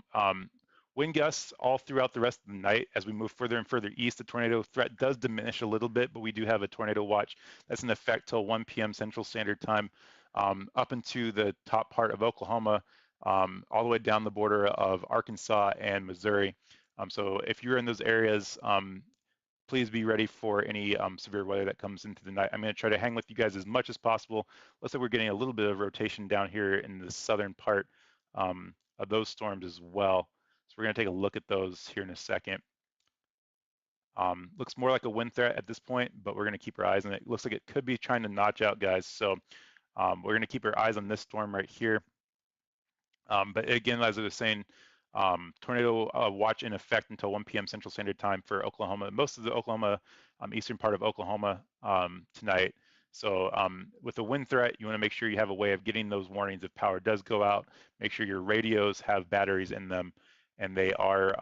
wind gusts all throughout the rest of the night. As we move further and further east, the tornado threat does diminish a little bit, but we do have a tornado watch that's in effect till 1 p.m. Central Standard Time up into the top part of Oklahoma, all the way down the border of Arkansas and Missouri. So if you're in those areas, please be ready for any severe weather that comes into the night. I'm going to try to hang with you guys as much as possible. Looks like we're getting a little bit of rotation down here in the southern part of those storms as well. So we're going to take a look at those here in a second. Looks more like a wind threat at this point, but we're going to keep our eyes on it. Looks like it could be trying to notch out, guys. So we're going to keep our eyes on this storm right here. But again, as I was saying, tornado watch in effect until 1 p.m. Central Standard Time for Oklahoma. Most of the Oklahoma, eastern part of Oklahoma tonight. So with the wind threat, you want to make sure you have a way of getting those warnings if power does go out. Make sure your radios have batteries in them and they are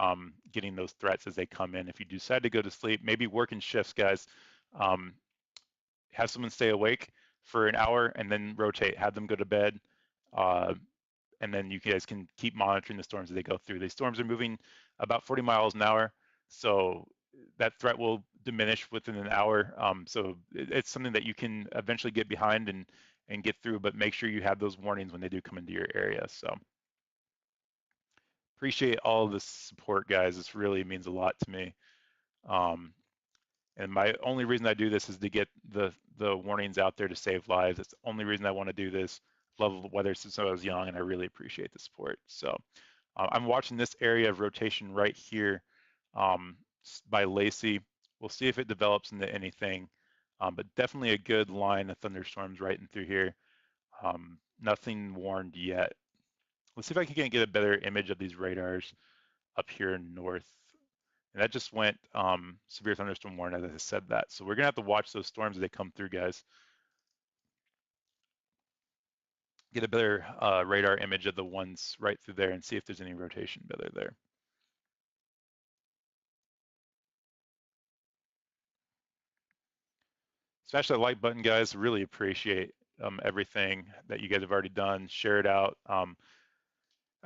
getting those threats as they come in. If you decide to go to sleep, maybe work in shifts, guys. Have someone stay awake for an hour and then rotate. Have them go to bed. And then you guys can keep monitoring the storms as they go through. These storms are moving about 40 miles an hour, so that threat will diminish within an hour. So it's something that you can eventually get behind and get through, but make sure you have those warnings when they do come into your area. So appreciate all of the support, guys. This really means a lot to me. And my only reason I do this is to get the warnings out there to save lives. That's the only reason I want to do this. Love the weather since I was young, and I really appreciate the support. So I'm watching this area of rotation right here by Lacey. We'll see if it develops into anything, but definitely a good line of thunderstorms right in through here. Nothing warned yet. Let's see if I can get a better image of these radars up here north. And that just went severe thunderstorm warning as I said that. So we're gonna have to watch those storms as they come through, guys. Get a better radar image of the ones right through there and see if there's any rotation better there. Smash that like button, guys. Really appreciate everything that you guys have already done. Share it out. I'm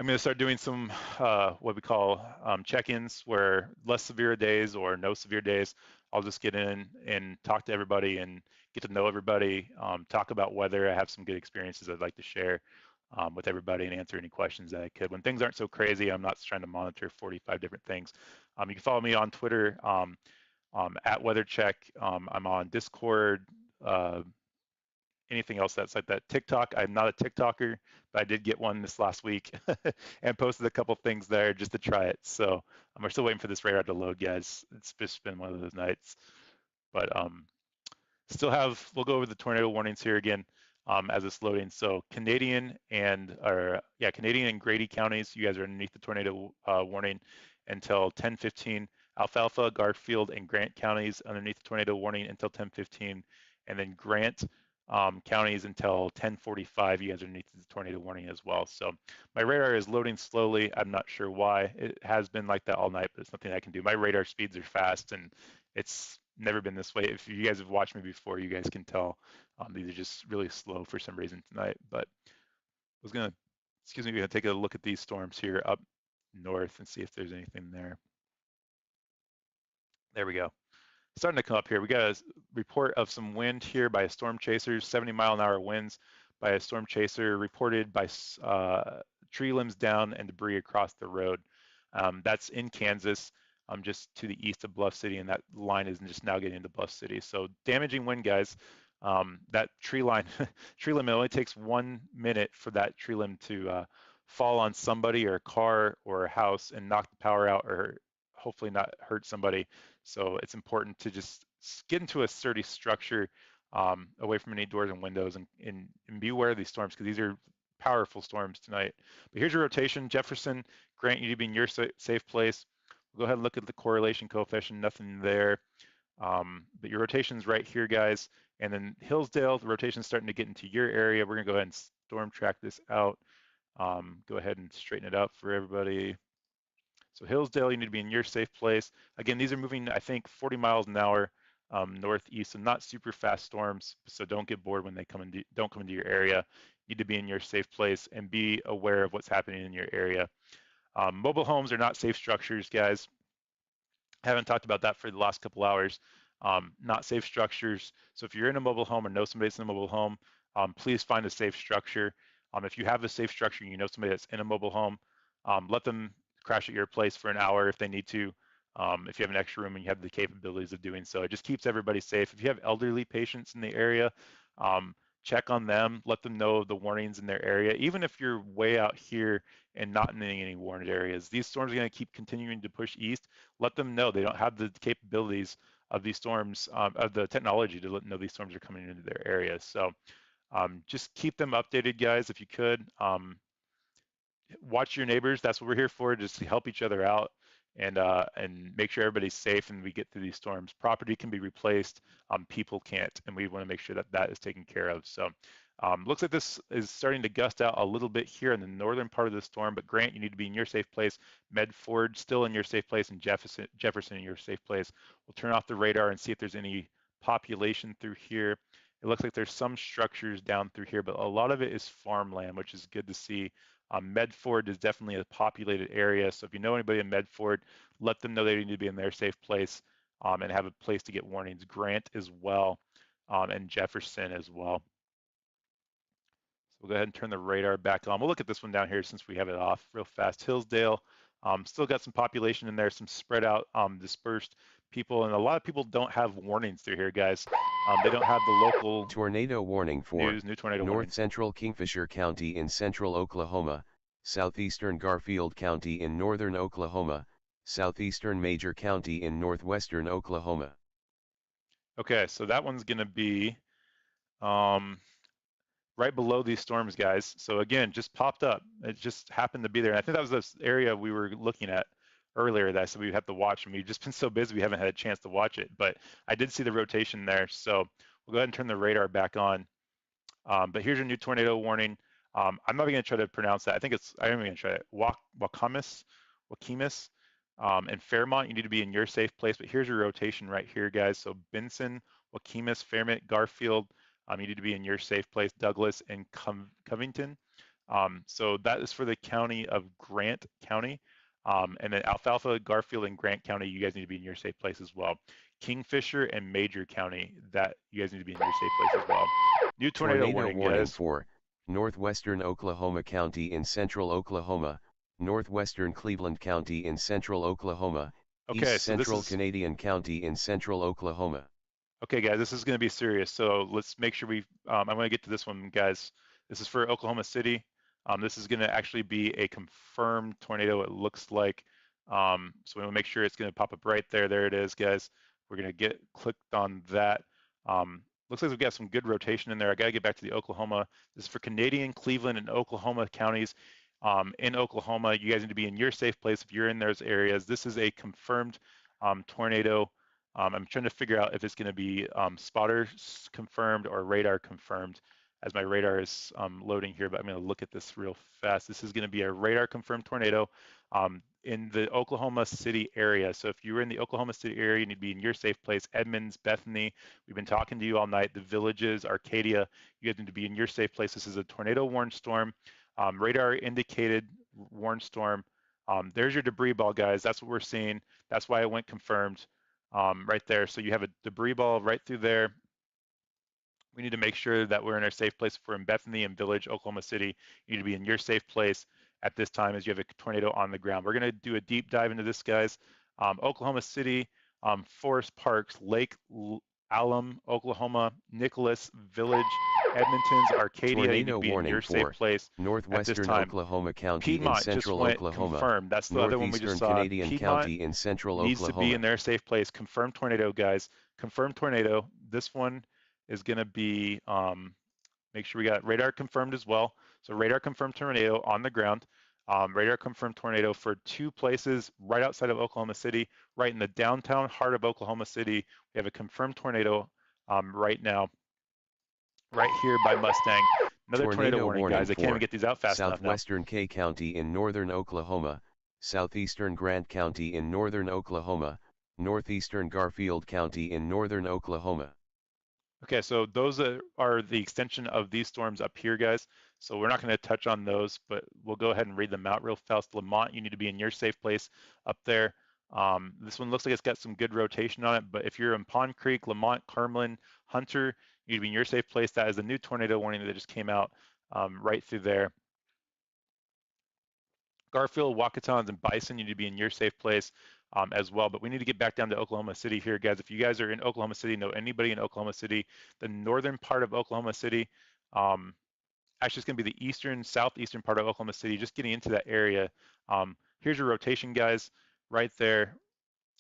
going to start doing some what we call check-ins where less severe days or no severe days. I'll just get in and talk to everybody and get to know everybody, talk about weather. I have some good experiences I'd like to share with everybody and answer any questions that I could. When things aren't so crazy, I'm not trying to monitor 45 different things. You can follow me on Twitter at WeatherCheck. I'm on Discord, anything else that's like that. TikTok, I'm not a TikToker, but I did get one this last week and posted a couple things there just to try it. So we're still waiting for this radar to load, guys. It's just been one of those nights. But still have, we'll go over the tornado warnings here again as it's loading. So Canadian and Grady counties, you guys are underneath the tornado warning until 10:15. Alfalfa, Garfield, and Grant counties underneath the tornado warning until 10:15. And then Grant counties until 10:45. You guys are underneath the tornado warning as well. So my radar is loading slowly. I'm not sure why. It has been like that all night, but it's nothing I can do. My radar speeds are fast, and it's never been this way. If you guys have watched me before, you guys can tell these are just really slow for some reason tonight. But I was gonna, we're gonna take a look at these storms here up north and see if there's anything there. There we go. Starting to come up here. We got a report of some wind here by a storm chaser, 70-mile-an-hour winds by a storm chaser reported by tree limbs down and debris across the road. That's in Kansas, just to the east of Bluff City, and that line is just now getting into Bluff City. So damaging wind, guys. That tree line, tree limb, it only takes 1 minute for that tree limb to fall on somebody or a car or a house and knock the power out, or hopefully not hurt somebody. So it's important to just get into a sturdy structure, away from any doors and windows, and be aware of these storms, because these are powerful storms tonight. But here's your rotation. Jefferson, Grant, you need to be in your safe place. We'll go ahead and look at the correlation coefficient, nothing there. But your rotation's right here, guys. And then Hillsdale, the rotation's starting to get into your area. We're gonna go ahead and storm track this out. Go ahead and straighten it out for everybody. So Hillsdale, you need to be in your safe place. Again, these are moving, I think, 40 miles an hour northeast, so not super fast storms. So don't get bored when they don't come into your area. You need to be in your safe place and be aware of what's happening in your area. Mobile homes are not safe structures, guys. I haven't talked about that for the last couple hours. Not safe structures. So if you're in a mobile home or know somebody that's in a mobile home, please find a safe structure. If you have a safe structure and you know somebody that's in a mobile home, let them crash at your place for an hour if they need to. If you have an extra room and you have the capabilities of doing so, it just keeps everybody safe. If you have elderly patients in the area, check on them, let them know the warnings in their area. Even if you're way out here and not in any warned areas, these storms are going to keep continuing to push east. Let them know they don't have the capabilities of these storms, of the technology to know these storms are coming into their area. So just keep them updated, guys, if you could. Watch your neighbors. That's what we're here for, just to help each other out and make sure everybody's safe and we get through these storms. Property can be replaced, people can't, and we want to make sure that that is taken care of. So looks like this is starting to gust out a little bit here in the northern part of the storm, but Grant, you need to be in your safe place. Medford still in your safe place, and Jefferson in your safe place. We'll turn off the radar and see if there's any population through here. It looks like there's some structures down through here, but a lot of it is farmland, which is good to see. Medford is definitely a populated area, so if you know anybody in Medford, let them know they need to be in their safe place and have a place to get warnings. Grant as well, and Jefferson as well. So we'll go ahead and turn the radar back on. We'll look at this one down here since we have it off real fast. Hillsdale, still got some population in there, some spread out, dispersed people, and a lot of people don't have warnings through here, guys. They don't have the local tornado warning for new tornado North warning. Central Kingfisher County in central Oklahoma, southeastern Garfield County in northern Oklahoma, southeastern Major County in northwestern Oklahoma. Okay, so that one's going to be right below these storms, guys. So again, just popped up. It just happened to be there. And I think that was this area we were looking at earlier that I said we'd have to watch, and we've just been so busy we haven't had a chance to watch it. But I did see the rotation there. So we'll go ahead and turn the radar back on. But here's your new tornado warning. I'm not even going to try to pronounce that. I'm even going to try it. Wakamis, and Fairmont, you need to be in your safe place. But here's your rotation right here, guys. So Benson, Wakamis, Fairmont, Garfield, you need to be in your safe place. Douglas and Covington. So that is for the county of Grant County. And then Alfalfa, Garfield, and Grant County, you guys need to be in your safe place as well. Kingfisher and Major County, that you guys need to be in your safe place as well. New tornado warning, guys. For northwestern Oklahoma County in central Oklahoma, northwestern Cleveland County in central Oklahoma, okay, east central Canadian County in central Oklahoma. Okay, guys, this is going to be serious. So let's make sure I'm going to get to this one, guys. This is for Oklahoma City. This is going to actually be a confirmed tornado, it looks like. So we want to make sure it's going to pop up right there. There it is, guys. We're going to get clicked on that. Looks like we've got some good rotation in there. I got to get back to the Oklahoma. This is for Canadian, Cleveland, and Oklahoma counties. In Oklahoma, you guys need to be in your safe place if you're in those areas. This is a confirmed tornado. I'm trying to figure out if it's going to be spotter confirmed or radar confirmed, as my radar is loading here, but I'm going to look at this real fast. This is going to be a radar confirmed tornado in the Oklahoma City area. So if you're in the Oklahoma City area, you need to be in your safe place. Edmonds, Bethany, we've been talking to you all night. The Villages, Arcadia, you guys need to be in your safe place. This is a tornado warned storm, radar indicated warned storm. There's your debris ball, guys. That's what we're seeing. That's why it went confirmed. Right there. So you have a debris ball right through there. We need to make sure that we're in our safe place. If we're in Bethany and Village, Oklahoma City, you need to be in your safe place. at this time as you have a tornado on the ground. We're going to do a deep dive into this, guys. Oklahoma City, Forest Parks, Lake Alum, Oklahoma, Nicholas Village, Edmonton's Arcadia. You need Tornado to be in warning your safe for place at this northwestern time. Oklahoma County in Piedmont just central went Oklahoma, confirmed. That's the other one we just northeastern saw. Canadian Piedmont County in central needs to be in Oklahoma. their safe place. Confirmed tornado, guys. Confirmed tornado. This one is going to be, make sure we got radar confirmed as well. So radar confirmed tornado on the ground. Radar confirmed tornado for 2 places right outside of Oklahoma City, right in the downtown heart of Oklahoma City. We have a confirmed tornado right now, right here by Mustang. Another tornado warning, guys. I can't even get these out fast enough now. Southwestern K County in northern Oklahoma, southeastern Grant County in northern Oklahoma, northeastern Garfield County in northern Oklahoma. Okay, so those are the extension of these storms up here, guys. So we're not going to touch on those, but we'll go ahead and read them out real fast. Lamont, you need to be in your safe place up there. This one looks like it's got some good rotation on it, but if you're in Pond Creek, Lamont, Carmelin, Hunter, you need to be in your safe place. That is a new tornado warning that just came out right through there. Garfield, Wakatons, and Bison, you need to be in your safe place as well. But we need to get back down to Oklahoma City here, guys. If you guys are in Oklahoma City, know anybody in Oklahoma City, the northern part of Oklahoma City, actually it's going to be the eastern, southeastern part of Oklahoma City, just getting into that area. Here's your rotation, guys, right there.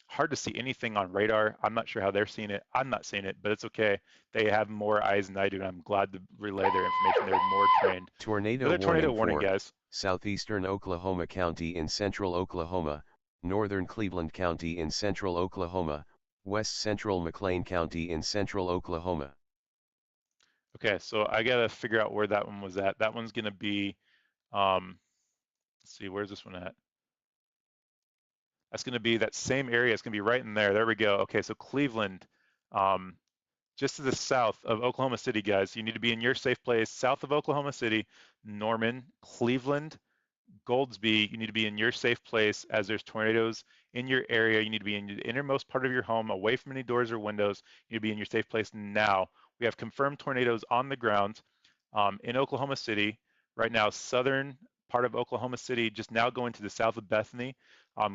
Hard to see anything on radar. I'm not sure how they're seeing it. I'm not seeing it, but it's okay. They have more eyes than I do, and I'm glad to relay their information. They're more trained. Tornado warning, guys. Southeastern Oklahoma County in central Oklahoma, northern Cleveland County in central Oklahoma, west central McLean County in central Oklahoma. Okay, so I gotta figure out where that one was at. That one's gonna be, let's see, where's this one at? That's gonna be that same area. It's gonna be right in there. There we go. Okay, so Cleveland, just to the south of Oklahoma City, guys. You need to be in your safe place, south of Oklahoma City, Norman, Cleveland, Goldsby, you need to be in your safe place as there's tornadoes in your area. You need to be in the innermost part of your home, away from any doors or windows. You need to be in your safe place now. We have confirmed tornadoes on the ground in Oklahoma City. Right now, southern part of Oklahoma City, just now going to the south of Bethany,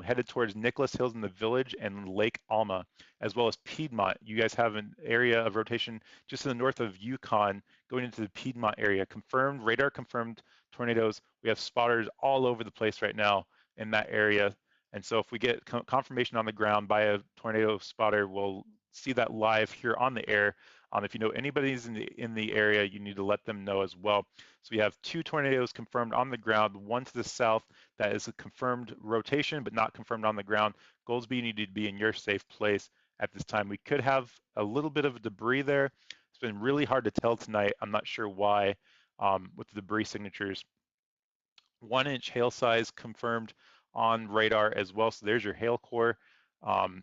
headed towards Nicholas Hills in the Village and Lake Alma, as well as Piedmont. You guys have an area of rotation just to the north of Yukon going into the Piedmont area. Confirmed, radar confirmed tornadoes. We have spotters all over the place right now in that area. And so if we get confirmation on the ground by a tornado spotter, we'll see that live here on the air. If you know anybody's in the area, you need to let them know as well. So we have 2 tornadoes confirmed on the ground, one to the south that is a confirmed rotation, but not confirmed on the ground. Goldsby, you need to be in your safe place at this time. We could have a little bit of debris there. It's been really hard to tell tonight. I'm not sure why with the debris signatures. 1-inch hail size confirmed on radar as well. So there's your hail core.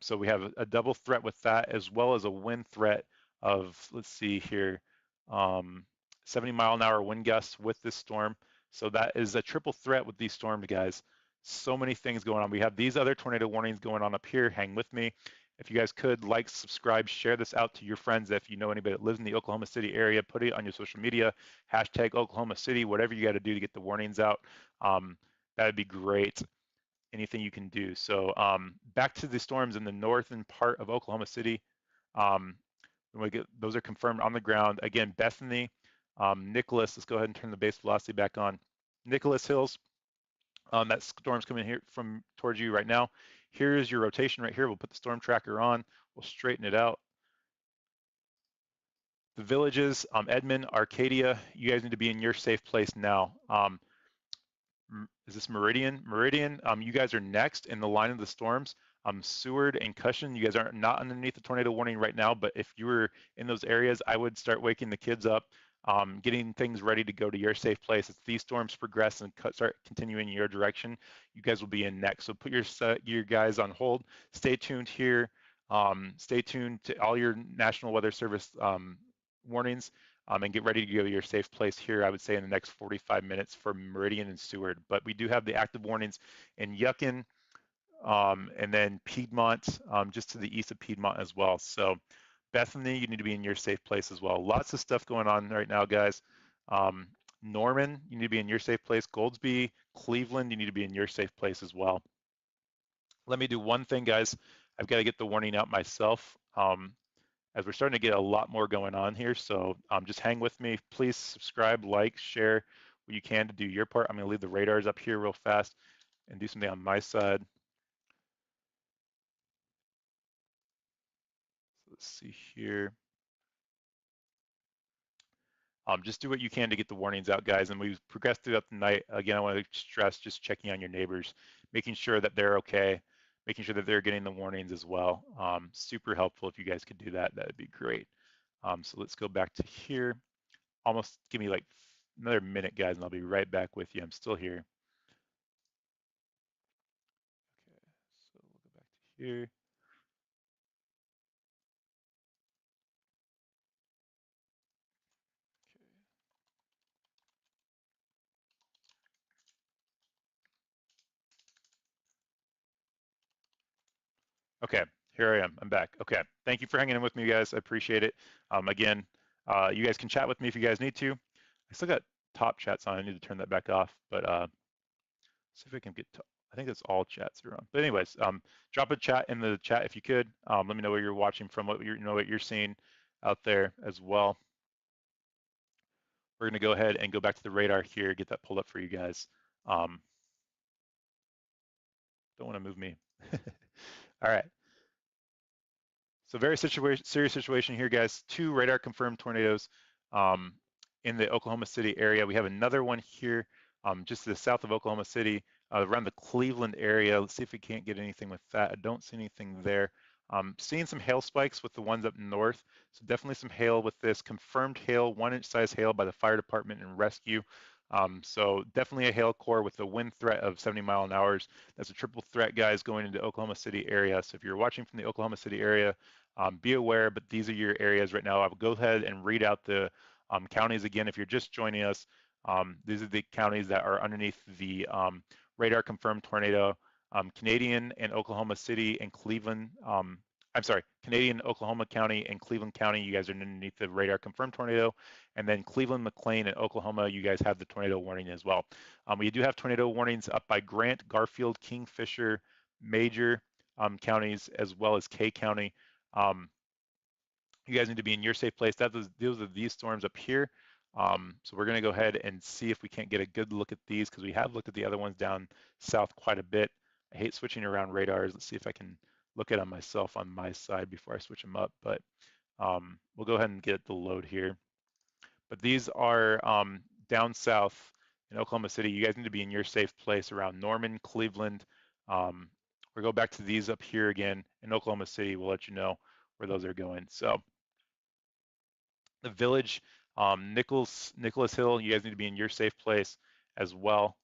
So we have a double threat with that, as well as a wind threat of, let's see here, 70-mile-an-hour wind gusts with this storm. So that is a triple threat with these storms, guys. So many things going on. We have these other tornado warnings going on up here. Hang with me. If you guys could like, subscribe, share this out to your friends. If you know anybody that lives in the Oklahoma City area, put it on your social media, hashtag Oklahoma City, whatever you got to do to get the warnings out. That'd be great. Anything you can do. So back to the storms in the northern part of Oklahoma City. Those are confirmed on the ground. Again, Bethany, Nicholas, let's go ahead and turn the base velocity back on. Nicholas Hills, that storm's coming here from towards you right now. Here is your rotation right here. We'll put the storm tracker on. We'll straighten it out. The villages, Edmond, Arcadia, you guys need to be in your safe place now. Is this Meridian? Meridian, you guys are next in the line of the storms. Seward and Cushion, you guys are not underneath the tornado warning right now, but if you were in those areas, I would start waking the kids up, getting things ready to go to your safe place. As these storms progress and start continuing in your direction, you guys will be in next. So put your guys on hold. Stay tuned here. Stay tuned to all your National Weather Service warnings. And get ready to go to your safe place here, I would say, in the next 45 minutes for Meridian and Seward. But we do have the active warnings in Yukon and then Piedmont, just to the east of Piedmont as well. So Bethany, you need to be in your safe place as well. Lots of stuff going on right now, guys. Norman, you need to be in your safe place. Goldsby, Cleveland, you need to be in your safe place as well. Let me do one thing, guys. I've got to get the warning out myself as we're starting to get a lot more going on here. So just hang with me. Please subscribe, like, share what you can to do your part. I'm going to leave the radars up here real fast and do something on my side. So let's see here. Just do what you can to get the warnings out, guys. And we've progressed throughout the night. Again, I want to stress just checking on your neighbors, making sure that they're okay, making sure that they're getting the warnings as well. Super helpful if you guys could do that. That would be great. So let's go back to here. Almost give me like another minute, guys, and I'll be right back with you. I'm still here. Okay, so we'll go back to here. Okay, here I am. I'm back. Okay, thank you for hanging in with me, guys. I appreciate it. Again, you guys can chat with me if you guys need to. I still got top chats on. I need to turn that back off, but see if I can get to, I think that's all chats are on. But anyways, drop a chat in the chat if you could. Let me know where you're watching from, what you're seeing out there as well. We're gonna go ahead and go back to the radar here, get that pulled up for you guys. Don't want to move me. All right. So very serious situation here, guys. 2 radar confirmed tornadoes in the Oklahoma City area. We have another one here just to the south of Oklahoma City, around the Cleveland area. Let's see if we can't get anything with that. I don't see anything there. Seeing some hail spikes with the ones up north. So definitely some hail with this. Confirmed hail, 1-inch size hail by the fire department and rescue. So definitely a hail core with a wind threat of 70 mile an hour. That's a triple threat, guys, going into Oklahoma City area. So if you're watching from the Oklahoma City area, be aware, but these are your areas right now. I'll go ahead and read out the counties again. If you're just joining us, these are the counties that are underneath the radar confirmed tornado. Canadian and Oklahoma City and Cleveland, I'm sorry, Canadian, Oklahoma County and Cleveland County, you guys are underneath the radar confirmed tornado. And then Cleveland, McLean, and Oklahoma, you guys have the tornado warning as well. We do have tornado warnings up by Grant, Garfield, Kingfisher, Major counties, as well as K County. You guys need to be in your safe place. Those are these storms up here. So we're going to go ahead and see if we can't get a good look at these because we have looked at the other ones down south quite a bit. I hate switching around radars. Let's see if I can look at them myself on my side before I switch them up. But we'll go ahead and get the load here. But these are down south in Oklahoma City. You guys need to be in your safe place around Norman, Cleveland. We'll go back to these up here again in Oklahoma City. We'll let you know where those are going. So the Village, Nicholas Hill, you guys need to be in your safe place as well.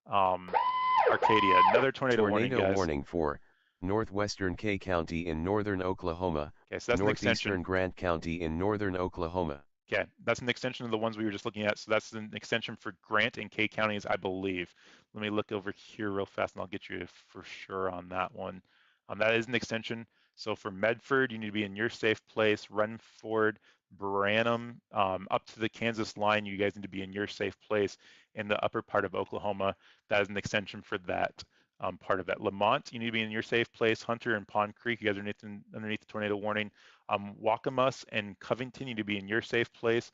Arcadia, another tornado warning, guys. Warning for northwestern K County in northern Oklahoma, Okay, so that's northeastern Grant County in northern Oklahoma. Okay, that's an extension of the ones we were just looking at. So that's an extension for Grant and K counties, I believe. Let me look over here real fast and I'll get you for sure on that one. That is an extension. So for Medford, you need to be in your safe place. Renford, Branham, up to the Kansas line, you guys need to be in your safe place. In the upper part of Oklahoma, that is an extension for that part of that. Lamont, you need to be in your safe place. Hunter and Pond Creek, you guys are underneath the tornado warning. Wakamus and Covington, you need to be in your safe place,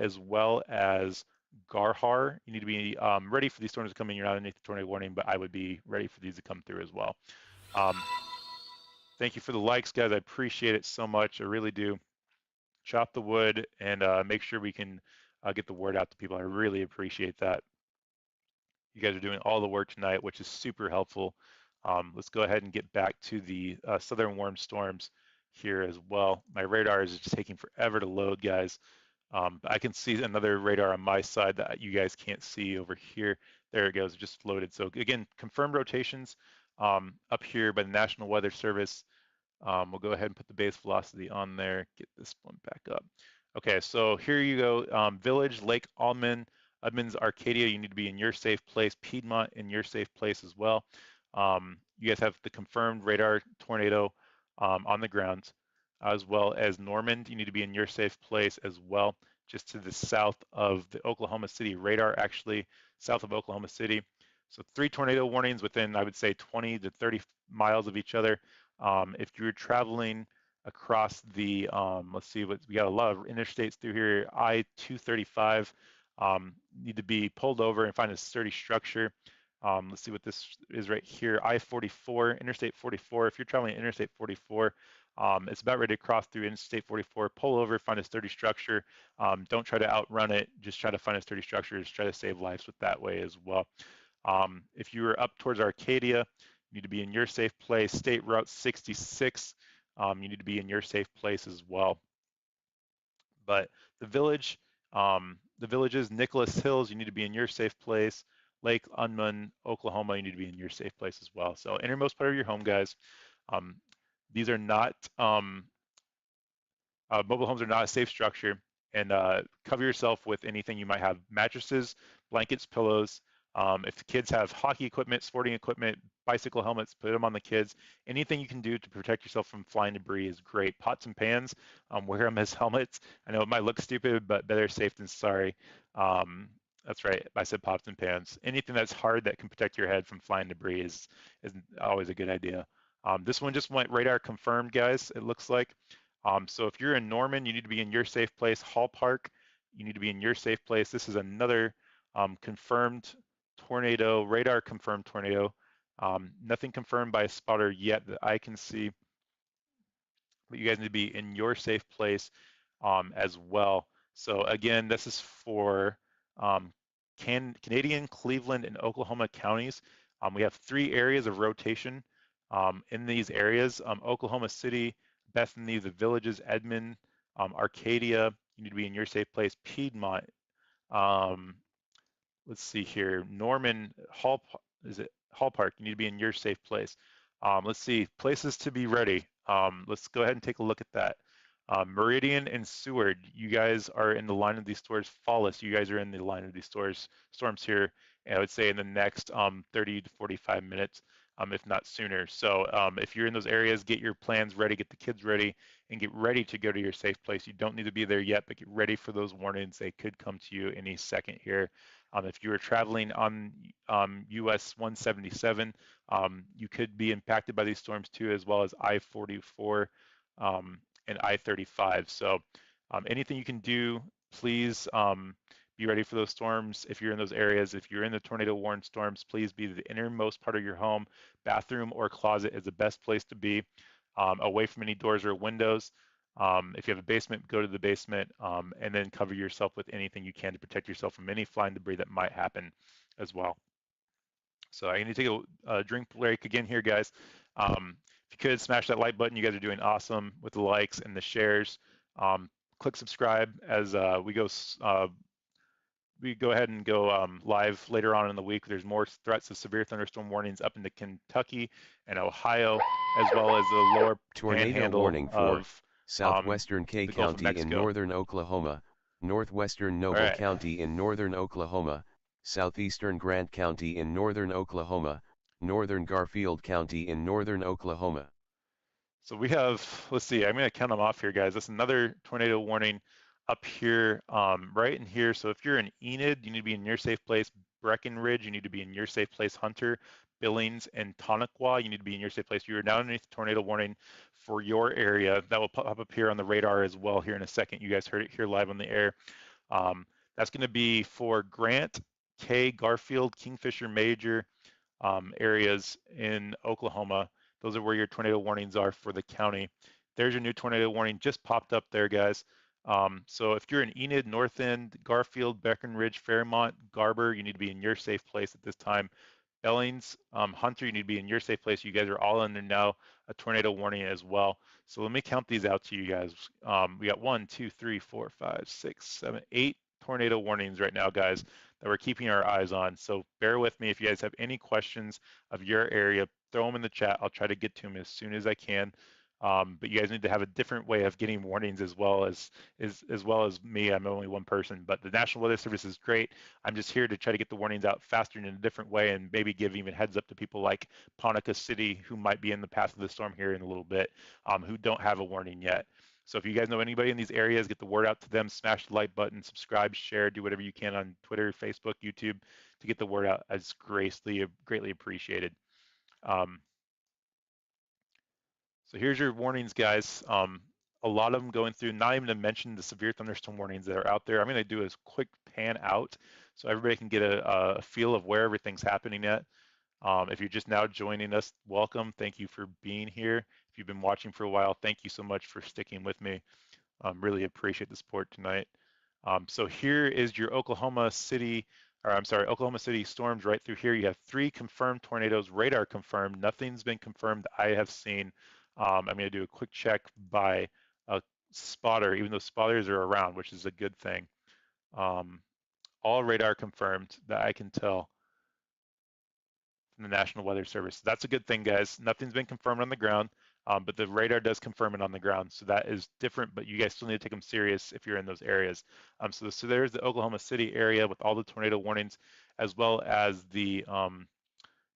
as well as Garhar. You need to be ready for these storms to come in. You're not underneath the tornado warning, but I would be ready for these to come through as well. Thank you for the likes, guys. I appreciate it so much. I really do. Chop the wood and make sure we can get the word out to people. I really appreciate that. You guys are doing all the work tonight, which is super helpful. Let's go ahead and get back to the southern warm storms here as well. My radar is just taking forever to load, guys. I can see another radar on my side that you guys can't see over here. There it goes, it just loaded. So again, confirmed rotations up here by the National Weather Service. We'll go ahead and put the base velocity on there, get this one back up. Okay, so here you go. Village, Lake Almond, Edmonds, Arcadia, you need to be in your safe place. Piedmont in your safe place as well. You guys have the confirmed radar tornado on the ground, as well as Normand, you need to be in your safe place as well. just to the south of the Oklahoma City radar, actually south of Oklahoma City. So 3 tornado warnings within, I would say, 20 to 30 miles of each other. If you're traveling across the, let's see, we got a lot of interstates through here. I-235, need to be pulled over and find a sturdy structure. Let's see what this is right here. I-44, Interstate 44. If you're traveling Interstate 44, it's about ready to cross through Interstate 44. Pull over, find a sturdy structure. Don't try to outrun it. Just try to find a sturdy structure. Just try to save lives with that way as well. If you were up towards Arcadia, you need to be in your safe place. State Route 66, you need to be in your safe place as well. But the villages, Nicholas Hills, you need to be in your safe place. Lake Unman, Oklahoma, you need to be in your safe place as well. So innermost part of your home, guys. These are not, mobile homes are not a safe structure, and cover yourself with anything you might have: mattresses, blankets, pillows. If the kids have hockey equipment, sporting equipment, bicycle helmets, put them on the kids. Anything you can do to protect yourself from flying debris is great. Pots and pans, wear them as helmets. I know it might look stupid, but better safe than sorry. That's right, I said pots and pans. Anything that's hard that can protect your head from flying debris is always a good idea. This one just went radar confirmed, guys, it looks like. So if you're in Norman, you need to be in your safe place. Hall Park, you need to be in your safe place. This is another confirmed tornado, radar confirmed tornado. Nothing confirmed by a spotter yet that I can see, but you guys need to be in your safe place as well. So again, this is for Canadian, Cleveland, and Oklahoma counties. We have 3 areas of rotation in these areas: Oklahoma City, Bethany, the Villages, Edmond, Arcadia. You need to be in your safe place. Piedmont. Let's see here. Norman, Hall Park? You need to be in your safe place. Let's see, places to be ready. Let's go ahead and take a look at that. Meridian and Seward, you guys are in the line of these stores. Fallis, you guys are in the line of these storms here. And I would say in the next 30 to 45 minutes, if not sooner. So if you're in those areas, get your plans ready, get the kids ready, and get ready to go to your safe place. You don't need to be there yet, but get ready for those warnings. They could come to you any second here. If you are traveling on US 177, you could be impacted by these storms too, as well as I-44 and I-35. So anything you can do, please be ready for those storms. If you're in those areas, if you're in the tornado warned storms, please be the innermost part of your home. Bathroom or closet is the best place to be, away from any doors or windows. If you have a basement, go to the basement, and then cover yourself with anything you can to protect yourself from any flying debris that might happen as well. So I need to take a drink break again here, guys. If you could smash that like button, you guys are doing awesome with the likes and the shares. Click subscribe as we go ahead and go live later on in the week. There's more threats of severe thunderstorm warnings up into Kentucky and Ohio, as well as the lower Tornado panhandle warning for of southwestern K the Gulf of County in Mexico. northern Oklahoma, northwestern All Noble right. County in northern Oklahoma, southeastern Grant County in northern Oklahoma, northern Garfield County in northern Oklahoma. So we have, let's see, I'm going to count them off here, guys. That's another tornado warning up here, right in here. So if you're in Enid, you need to be in your safe place. Breckenridge, you need to be in your safe place. Hunter, Billings, and Tonopah, you need to be in your safe place. You are now underneath tornado warning for your area. That will pop up here on the radar as well here in a second. You guys heard it here live on the air. That's going to be for Grant, Kay, Garfield, Kingfisher, Major areas in Oklahoma. Those are where your tornado warnings are for the county. There's your new tornado warning, just popped up there, guys. So if you're in Enid, North End, Garfield, Breckenridge, Fairmont, Garber, you need to be in your safe place at this time. Bellings, Hunter, you need to be in your safe place. You guys are all under now a tornado warning as well. So let me count these out to you guys. We got 1, 2, 3, 4, 5, 6, 7, 8 tornado warnings right now, guys, that we're keeping our eyes on. So bear with me. If you guys have any questions of your area, throw them in the chat. I'll try to get to them as soon as I can. But you guys need to have a different way of getting warnings as well as me. I'm only one person, but the National Weather Service is great. I'm just here to try to get the warnings out faster and in a different way, and maybe give even heads up to people like Ponica City, who might be in the path of the storm here in a little bit, who don't have a warning yet. So if you guys know anybody in these areas, get the word out to them, smash the like button, subscribe, share, do whatever you can on Twitter, Facebook, YouTube to get the word out. It's greatly appreciated. So here's your warnings, guys. A lot of them going through, not even to mention the severe thunderstorm warnings that are out there. I'm going to do a quick pan out so everybody can get a feel of where everything's happening at. If you're just now joining us, welcome. Thank you for being here. If you've been watching for a while, thank you so much for sticking with me. Really appreciate the support tonight. So here is your Oklahoma City storms right through here. You have 3 confirmed tornadoes, radar confirmed. Nothing's been confirmed I have seen. I'm going to do a quick check by a spotter, even though spotters are around, which is a good thing. All radar confirmed that I can tell from the National Weather Service. That's a good thing, guys. Nothing's been confirmed on the ground, but the radar does confirm it on the ground. So that is different, but you guys still need to take them serious if you're in those areas. So there's the Oklahoma City area with all the tornado warnings, as well as the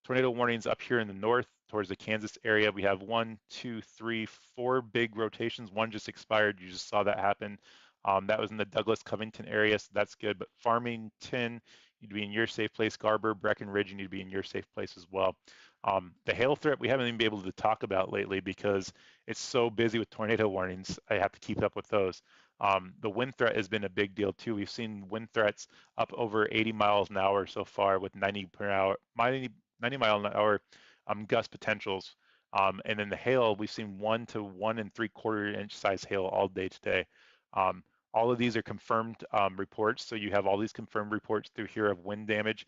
tornado warnings up here in the north towards the Kansas area. We have 1, 2, 3, 4 big rotations. One just expired. You just saw that happen. That was in the Douglas Covington area, so that's good. But Farmington, you need to be in your safe place. Garber, Breckenridge, you need to be in your safe place as well. The hail threat we haven't even been able to talk about lately because it's so busy with tornado warnings. I have to keep up with those. The wind threat has been a big deal too. We've seen wind threats up over 80 miles an hour so far with 90 mile an hour gust potentials. And then the hail, we've seen 1 to 1 3/4 inch size hail all day today. All of these are confirmed reports. So you have all these confirmed reports through here of wind damage.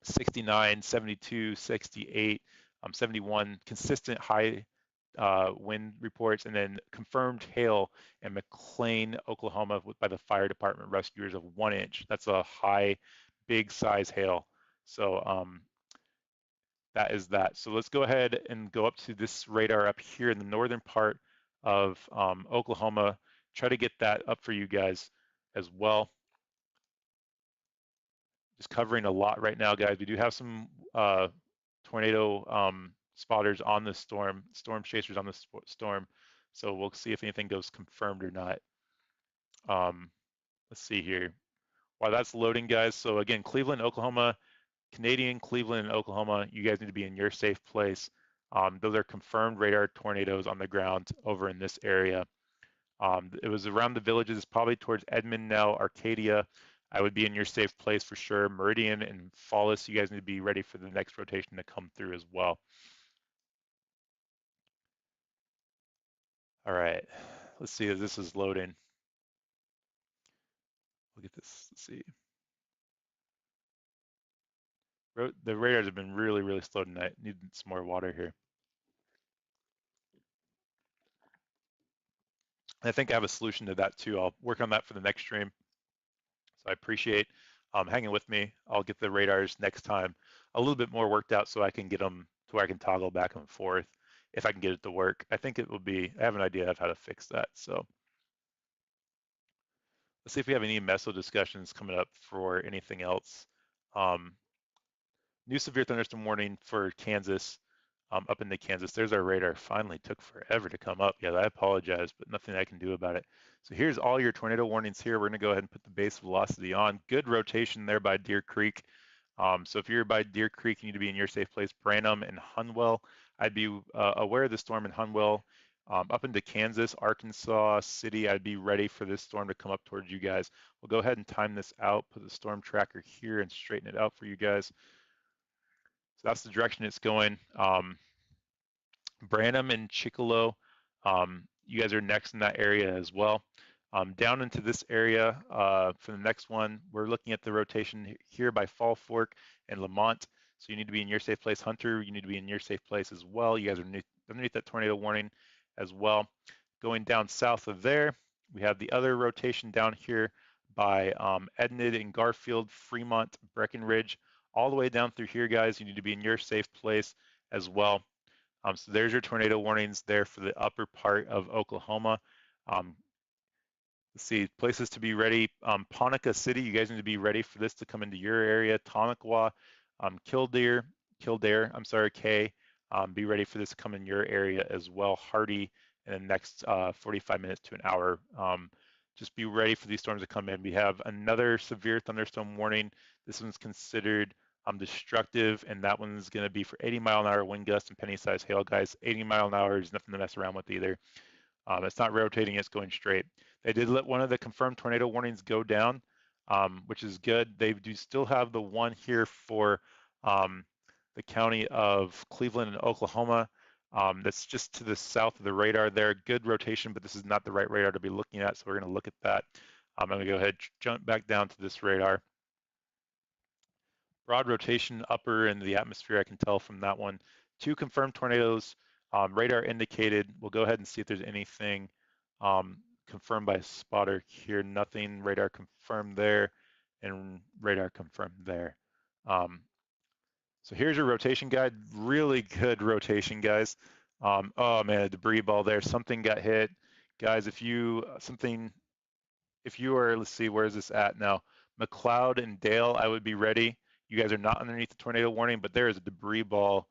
69, 72, 68, 71, consistent high wind reports, and then confirmed hail in McLean, Oklahoma by the fire department rescuers of 1 inch. That's a high, big size hail. So that is that. So let's go ahead and go up to this radar up here in the northern part of Oklahoma. Try to get that up for you guys as well. Just covering a lot right now, guys. We do have some tornado spotters on the storm chasers on the storm. So we'll see if anything goes confirmed or not. Let's see here. While that's loading, guys. So again, Cleveland, Oklahoma, Canadian, Cleveland, and Oklahoma, you guys need to be in your safe place. Those are confirmed radar tornadoes on the ground over in this area. It was around the villages, probably towards Edmond now, Arcadia. I would be in your safe place for sure. Meridian and Fallis, you guys need to be ready for the next rotation to come through as well. All right, let's see as this is loading. Look at this, let's see. The radars have been really slow tonight. Need some more water here. I think I have a solution to that too. I'll work on that for the next stream. So I appreciate hanging with me. I'll get the radars next time a little bit more worked out so I can get them to where I can toggle back and forth if I can get it to work. I think it will be, I have an idea of how to fix that. So let's see if we have any meso discussions coming up for anything else. New severe thunderstorm warning for Kansas, up into Kansas. There's our radar. Finally took forever to come up. Yeah, I apologize, but nothing I can do about it. So here's all your tornado warnings here. We're gonna go ahead and put the base velocity on. Good rotation there by Deer Creek. So if you're by Deer Creek, you need to be in your safe place. Branham and Hunwell. I'd be aware of the storm in Hunwell. Up into Kansas, Arkansas City, I'd be ready for this storm to come up towards you guys. We'll go ahead and time this out, put the storm tracker here and straighten it out for you guys. So that's the direction it's going. Branham and Chicolo, you guys are next in that area as well. Down into this area for the next one, we're looking at the rotation here by Fall Fork and Lamont. So you need to be in your safe place. Hunter, you need to be in your safe place as well. You guys are underneath that tornado warning as well. Going down south of there, we have the other rotation down here by Enid and Garfield, Fremont, Breckenridge, all the way down through here, guys. You need to be in your safe place as well. So there's your tornado warnings there for the upper part of Oklahoma. Let's see, places to be ready. Ponica City, you guys need to be ready for this to come into your area. Tahlequah, Kildare, I'm sorry, Kay, be ready for this to come in your area as well. Hardy in the next 45 minutes to an hour. Just be ready for these storms to come in. We have another severe thunderstorm warning. This one's considered destructive, and that one's going to be for 80-mile-an-hour wind gusts and penny-sized hail, guys. 80-mile-an-hour is nothing to mess around with either. It's not rotating, it's going straight. They did let one of the confirmed tornado warnings go down, which is good. They do still have the one here for the county of Cleveland and Oklahoma. That's just to the south of the radar there. Good rotation, but this is not the right radar to be looking at, so we're going to look at that. I'm going to go ahead and jump back down to this radar. Broad rotation upper into the atmosphere, I can tell from that one. 2 confirmed tornadoes, radar indicated. We'll go ahead and see if there's anything confirmed by a spotter here. Nothing, radar confirmed there, and radar confirmed there. So here's your rotation guide. Really good rotation, guys. Oh man, a debris ball there. Something got hit. Guys, if you are, let's see, where is this at now? McLeod and Dale, I would be ready. You guys are not underneath the tornado warning, but there is a debris ball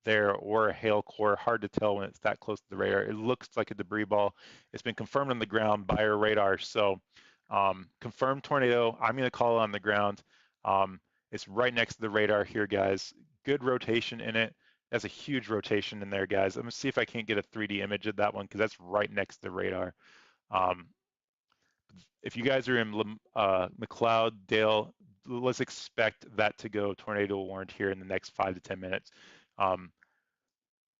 there or a hail core. Hard to tell when it's that close to the radar. It looks like a debris ball. It's been confirmed on the ground by our radar. So confirmed tornado, I'm going to call it on the ground. It's right next to the radar here, guys. Good rotation in it. That's a huge rotation in there, guys. I'm going to see if I can't get a 3D image of that one because that's right next to the radar. If you guys are in McLeod, Dale, let's expect that to go tornado warned here in the next 5 to 10 minutes.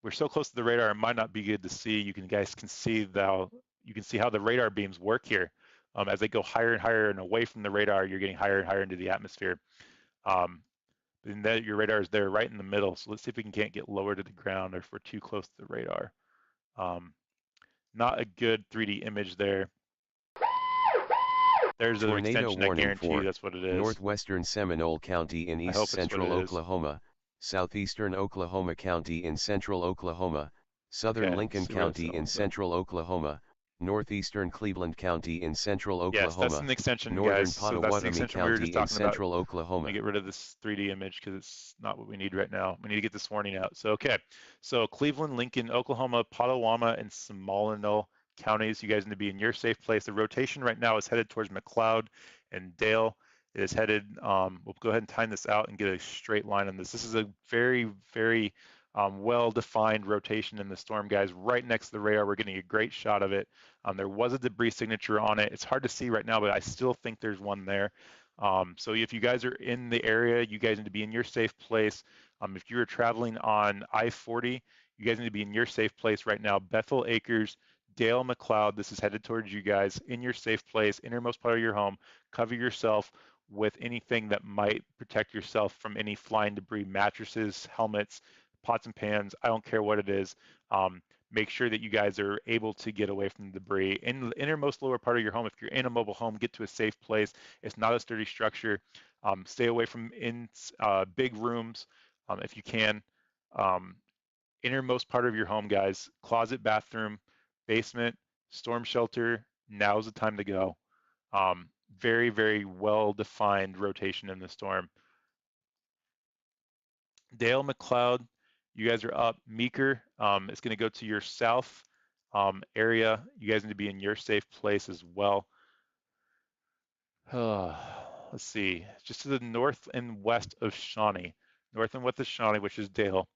We're so close to the radar, it might not be good to see. You guys can see how the radar beams work here. As they go higher and higher and away from the radar, you're getting higher and higher into the atmosphere. And then your radar is there right in the middle. So let's see if we can't get lower to the ground or if we're too close to the radar. Not a good 3D image there. There's an extension, I guarantee you that's what it is. Northwestern Seminole County in east central Oklahoma, southeastern Oklahoma County in central Oklahoma, southern Lincoln County in central Oklahoma, northeastern Cleveland County in central Oklahoma. Yes, that's an extension, northern guys. So that's the extension we were just talking about. Central Oklahoma. Let me get rid of this 3D image because it's not what we need right now. We need to get this warning out. So, okay. So Cleveland, Lincoln, Oklahoma, Potawatomi, and Seminole counties, you guys need to be in your safe place. The rotation right now is headed towards McLeod and Dale. It is headed, we'll go ahead and time this out and get a straight line on this. This is a very, very well-defined rotation in the storm, guys. Right next to the radar, we're getting a great shot of it. There was a debris signature on it. It's hard to see right now, but I still think there's one there. So if you guys are in the area, you guys need to be in your safe place. If you're traveling on I-40, you guys need to be in your safe place right now. Bethel Acres, Dale, McLeod, this is headed towards you guys in your safe place, innermost part of your home. Cover yourself with anything that might protect yourself from any flying debris, mattresses, helmets, pots and pans, I don't care what it is. Make sure that you guys are able to get away from the debris. In the innermost lower part of your home, if you're in a mobile home, get to a safe place. It's not a sturdy structure. Stay away from big rooms if you can. Innermost part of your home, guys, closet, bathroom, basement, storm shelter, now's the time to go. Very, very well-defined rotation in the storm. Dale, McLeod, you guys are up. Meeker, it's going to go to your south area. You guys need to be in your safe place as well. Let's see, just to the north and west of Shawnee. North and west of Shawnee, which is Dale.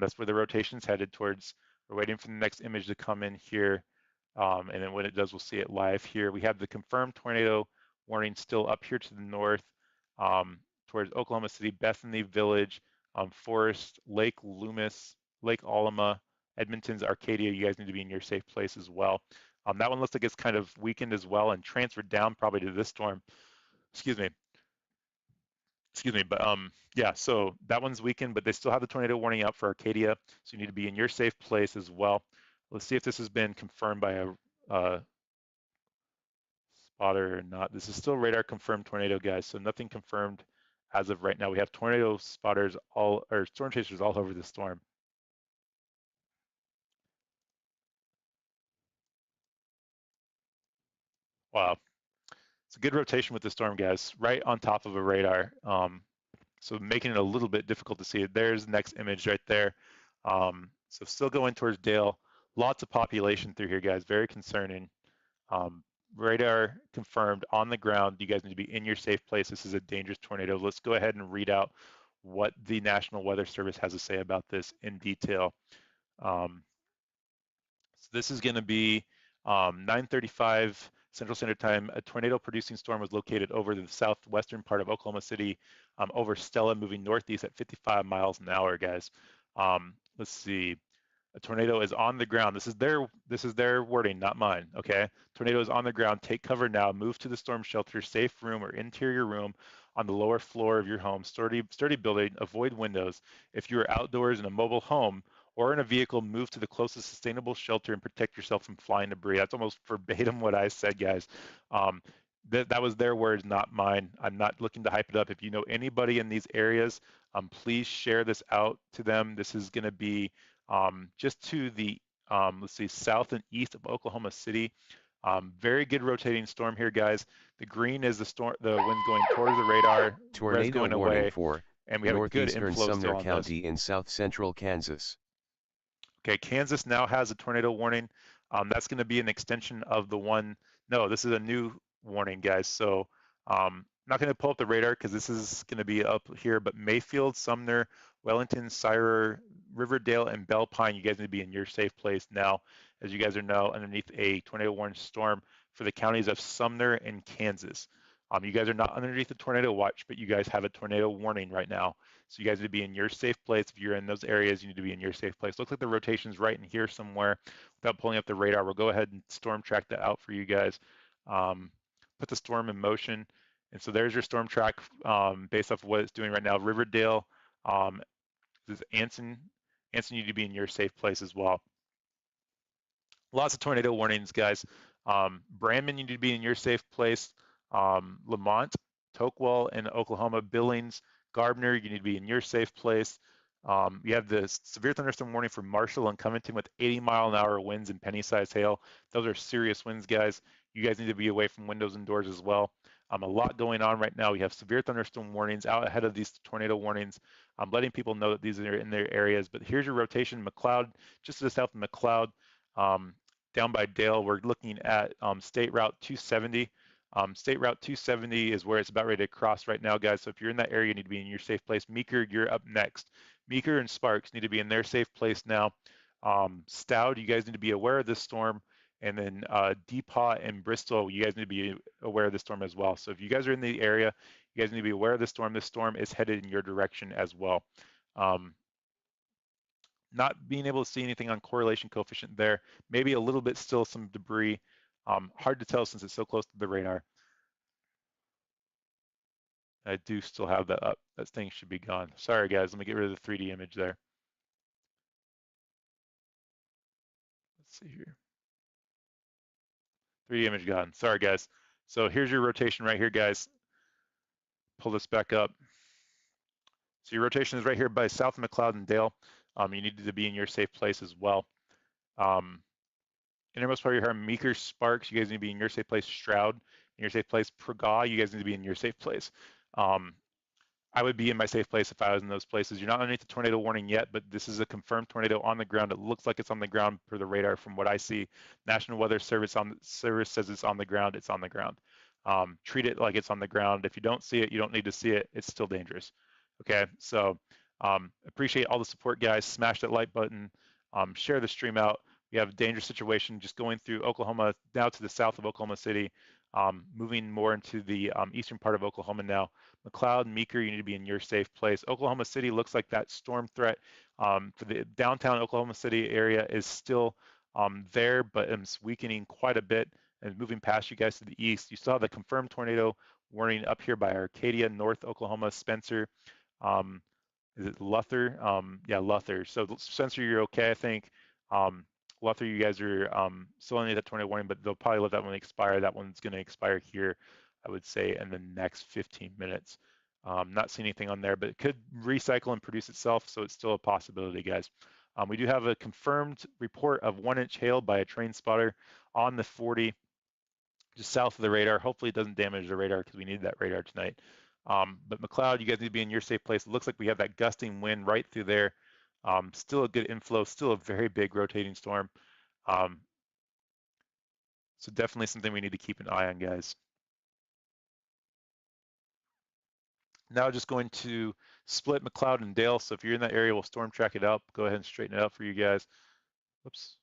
That's where the rotation's headed towards. We're waiting for the next image to come in here. And then when it does, we'll see it live here. We have the confirmed tornado warning still up here to the north towards Oklahoma City, Bethany Village, Forest, Lake Loomis, Lake Alma, Edmonton's Arcadia. You guys need to be in your safe place as well. That one looks like it's kind of weakened as well and transferred down probably to this storm. Excuse me, but yeah, so that one's weakened, but they still have the tornado warning out for Arcadia, so you need to be in your safe place as well. Let's see if this has been confirmed by a spotter or not. This is still radar confirmed tornado, guys, so nothing confirmed as of right now. We have tornado spotters or storm chasers all over the storm. Wow, it's a good rotation with the storm, guys, right on top of a radar. So making it a little bit difficult to see it. There's the next image right there. So still going towards Dale. Lots of population through here, guys. Very concerning. Radar confirmed on the ground. You guys need to be in your safe place. This is a dangerous tornado. Let's go ahead and read out what the National Weather Service has to say about this in detail. So this is going to be 9:35 Central Standard Time. A tornado-producing storm was located over the southwestern part of Oklahoma City, over Stella, moving northeast at 55 miles an hour, guys. Let's see. A tornado is on the ground. This is their wording, not mine. Okay. Tornado is on the ground. Take cover now. Move to the storm shelter, safe room, or interior room on the lower floor of your home. Sturdy building. Avoid windows. If you are outdoors in a mobile home or in a vehicle, move to the closest sustainable shelter and protect yourself from flying debris. That's almost verbatim what I said, guys. That was their words, not mine. I'm not looking to hype it up. If you know anybody in these areas, please share this out to them. This is going to be just to the, let's see, south and east of Oklahoma City. Very good rotating storm here, guys. The green is the wind going towards the radar, red's Tornado going warning away, for and we have a good northeastern inflow Sumner still on this. County in south central Kansas. Okay, Kansas now has a tornado warning. That's going to be an extension of the one. No, this is a new warning, guys. So I'm not going to pull up the radar because this is going to be up here, but Mayfield, Sumner, Wellington, Sirer, Riverdale, and Belle Pine, you guys need to be in your safe place now. As you guys are now underneath a tornado warning storm for the counties of Sumner and Kansas. You guys are not underneath the tornado watch, but you guys have a tornado warning right now. So you guys need to be in your safe place. If you're in those areas, you need to be in your safe place. Looks like the rotation's right in here somewhere. Without pulling up the radar, we'll go ahead and storm track that out for you guys. Put the storm in motion. And so there's your storm track based off of what it's doing right now. Riverdale, this is Anson. Anson, you need to be in your safe place as well. Lots of tornado warnings, guys. Brandman, you need to be in your safe place. Lamont, Tocqueville in Oklahoma, Billings, Gardner, you need to be in your safe place. You have the severe thunderstorm warning for Marshall and Covington with 80-mile-an-hour winds and penny-sized hail. Those are serious winds, guys. You guys need to be away from windows and doors as well. A lot going on right now. We have severe thunderstorm warnings out ahead of these tornado warnings. I'm letting people know that these are in their areas. But here's your rotation. McLeod, just to the south of McLeod, down by Dale, we're looking at State Route 270. State Route 270 is where it's about ready to cross right now, guys. So if you're in that area, you need to be in your safe place. Meeker, you're up next. Meeker and Sparks need to be in their safe place now. Stout, you guys need to be aware of this storm. And then Depaw and Bristol, you guys need to be aware of the storm as well. So if you guys are in the area, you guys need to be aware of the storm. This storm is headed in your direction as well. Not being able to see anything on correlation coefficient there. Maybe a little bit still some debris. Hard to tell since it's so close to the radar. I do still have that up. That thing should be gone. Sorry, guys. Let me get rid of the 3D image there. Let's see here. 3D image gone. Sorry, guys. So here's your rotation right here, guys. Pull this back up. So your rotation is right here by south of McLeod and Dale. You need to be in your safe place as well. Innermost part of your arm, Meeker, Sparks, you guys need to be in your safe place. Stroud, in your safe place. Praga, you guys need to be in your safe place. I would be in my safe place if I was in those places. You're not underneath the tornado warning yet, but this is a confirmed tornado on the ground. It looks like it's on the ground per the radar from what I see. National Weather Service says it's on the ground. It's on the ground. Treat it like it's on the ground. If you don't see it, you don't need to see it. It's still dangerous. Okay, so appreciate all the support, guys. Smash that like button. Share the stream out. We have a dangerous situation just going through Oklahoma, now to the south of Oklahoma City, moving more into the eastern part of Oklahoma now. McLeod, Meeker, you need to be in your safe place. Oklahoma City looks like that storm threat for the downtown Oklahoma City area is still there, but it's weakening quite a bit and moving past you guys to the east. You still have the confirmed tornado warning up here by Arcadia, North Oklahoma, Spencer. Is it Luther? Yeah, Luther. So Spencer, you're okay, I think. Luther, you guys are still underneath that tornado warning, but they'll probably let that one expire. That one's going to expire here, I would say, in the next 15 minutes. Not seeing anything on there, but it could recycle and produce itself, so it's still a possibility, guys. We do have a confirmed report of 1-inch hail by a train spotter on the 40, just south of the radar. Hopefully it doesn't damage the radar because we need that radar tonight. But McLeod, you guys need to be in your safe place. It looks like we have that gusting wind right through there. Still a good inflow, still a very big rotating storm. So definitely something we need to keep an eye on, guys. Now just going to split McLeod and Dale. So if you're in that area, we'll storm track it up. Go ahead and straighten it out for you guys. Whoops.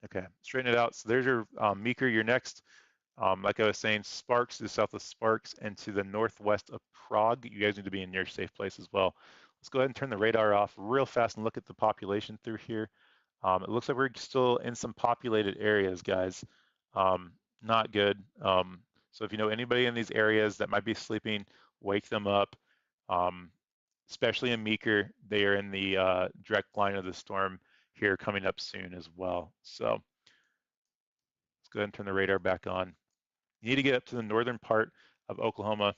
Okay, straighten it out. So there's your Meeker, your next. Like I was saying, Sparks is south of Sparks and to the northwest of Prague. You guys need to be in your safe place as well. Let's go ahead and turn the radar off real fast and look at the population through here. It looks like we're still in some populated areas, guys. Not good. So if you know anybody in these areas that might be sleeping, wake them up. Especially in Meeker, they are in the direct line of the storm here coming up soon as well. So let's go ahead and turn the radar back on. You need to get up to the northern part of Oklahoma.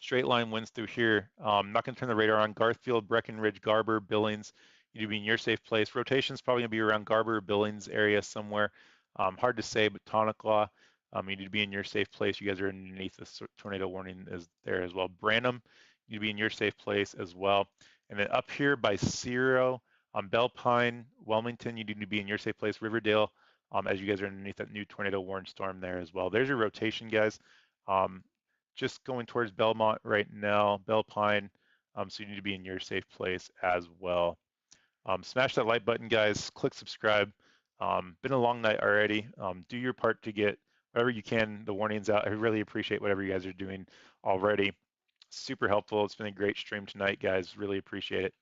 Straight line winds through here. Not going to turn the radar on. Garthfield, Breckenridge, Garber, Billings. You need to be in your safe place. Rotation's probably going to be around Garber, Billings area somewhere. Hard to say, but Tonopah, you need to be in your safe place. You guys are underneath the tornado warning is there as well. Branham, you need to be in your safe place as well. And then up here by Ciro, Belpine, Wilmington, you need to be in your safe place. Riverdale, as you guys are underneath that new tornado warning storm there as well. There's your rotation, guys. Just going towards Belmont right now, Belpine, so you need to be in your safe place as well. Smash that like button, guys. Click subscribe. Been a long night already. Do your part to get whatever you can, the warnings out. I really appreciate whatever you guys are doing already. Super helpful. It's been a great stream tonight, guys. Really appreciate it.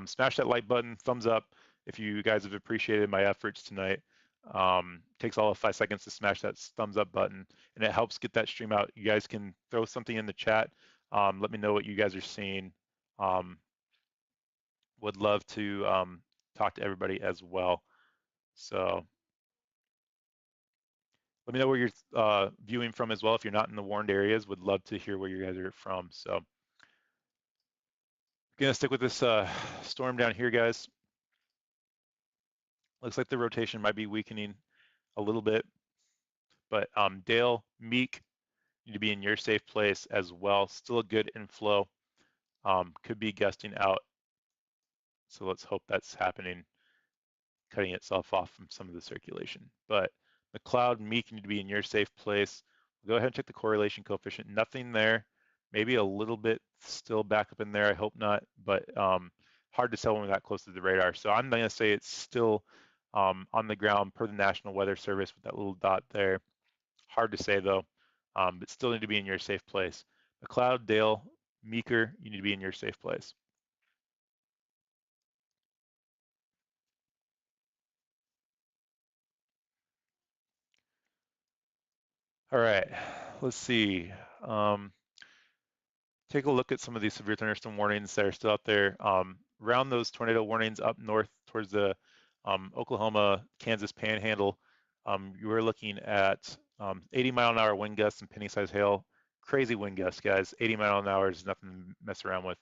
Smash that like button, thumbs up if you guys have appreciated my efforts tonight. Takes all of 5 seconds to smash that thumbs up button, and it helps get that stream out. You guys can throw something in the chat. Let me know what you guys are seeing. Would love to talk to everybody as well. So let me know where you're viewing from as well. If you're not in the warned areas, would love to hear where you guys are from. So gonna stick with this storm down here, guys. Looks like the rotation might be weakening a little bit, but Dale, Meek, need to be in your safe place as well. Still a good inflow. Could be gusting out. So let's hope that's happening, cutting itself off from some of the circulation. But McLeod, Meek need to be in your safe place. Go ahead and check the correlation coefficient. Nothing there. Maybe a little bit still back up in there. I hope not, but hard to tell when we're that close to the radar. So I'm going to say it's still on the ground per the National Weather Service with that little dot there. Hard to say though, but still need to be in your safe place. McLeod, Dale, Meeker, you need to be in your safe place. All right, let's see. Take a look at some of these severe thunderstorm warnings that are still out there. Around those tornado warnings up north towards the Oklahoma, Kansas panhandle, you were looking at 80-mile-an-hour wind gusts and penny-sized hail. Crazy wind gusts, guys. 80-mile-an-hour is nothing to mess around with.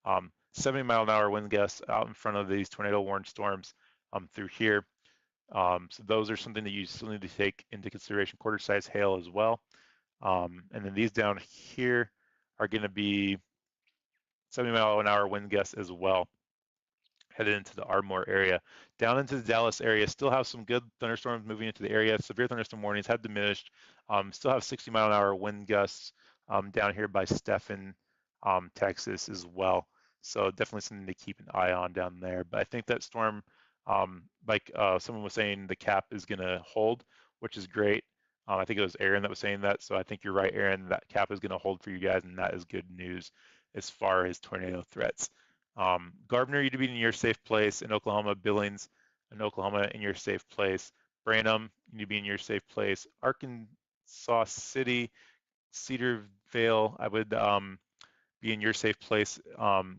70-mile-an-hour wind gusts out in front of these tornado warned storms through here. So those are something that you still need to take into consideration. Quarter-size hail as well. And then these down here are going to be 70-mile-an-hour wind gusts as well, headed into the Ardmore area. Down into the Dallas area, still have some good thunderstorms moving into the area. Severe thunderstorm warnings have diminished. Still have 60-mile-an-hour wind gusts down here by Stephan, Texas as well. So definitely something to keep an eye on down there. But I think that storm, like someone was saying, the cap is going to hold, which is great. I think it was Aaron that was saying that. So I think you're right, Aaron. That cap is going to hold for you guys, and that is good news as far as tornado threats. Gardner, you'd be in your safe place. In Oklahoma, Billings, in Oklahoma, in your safe place. Branham, you need to be in your safe place. Arkansas City, Cedarvale, I would be in your safe place.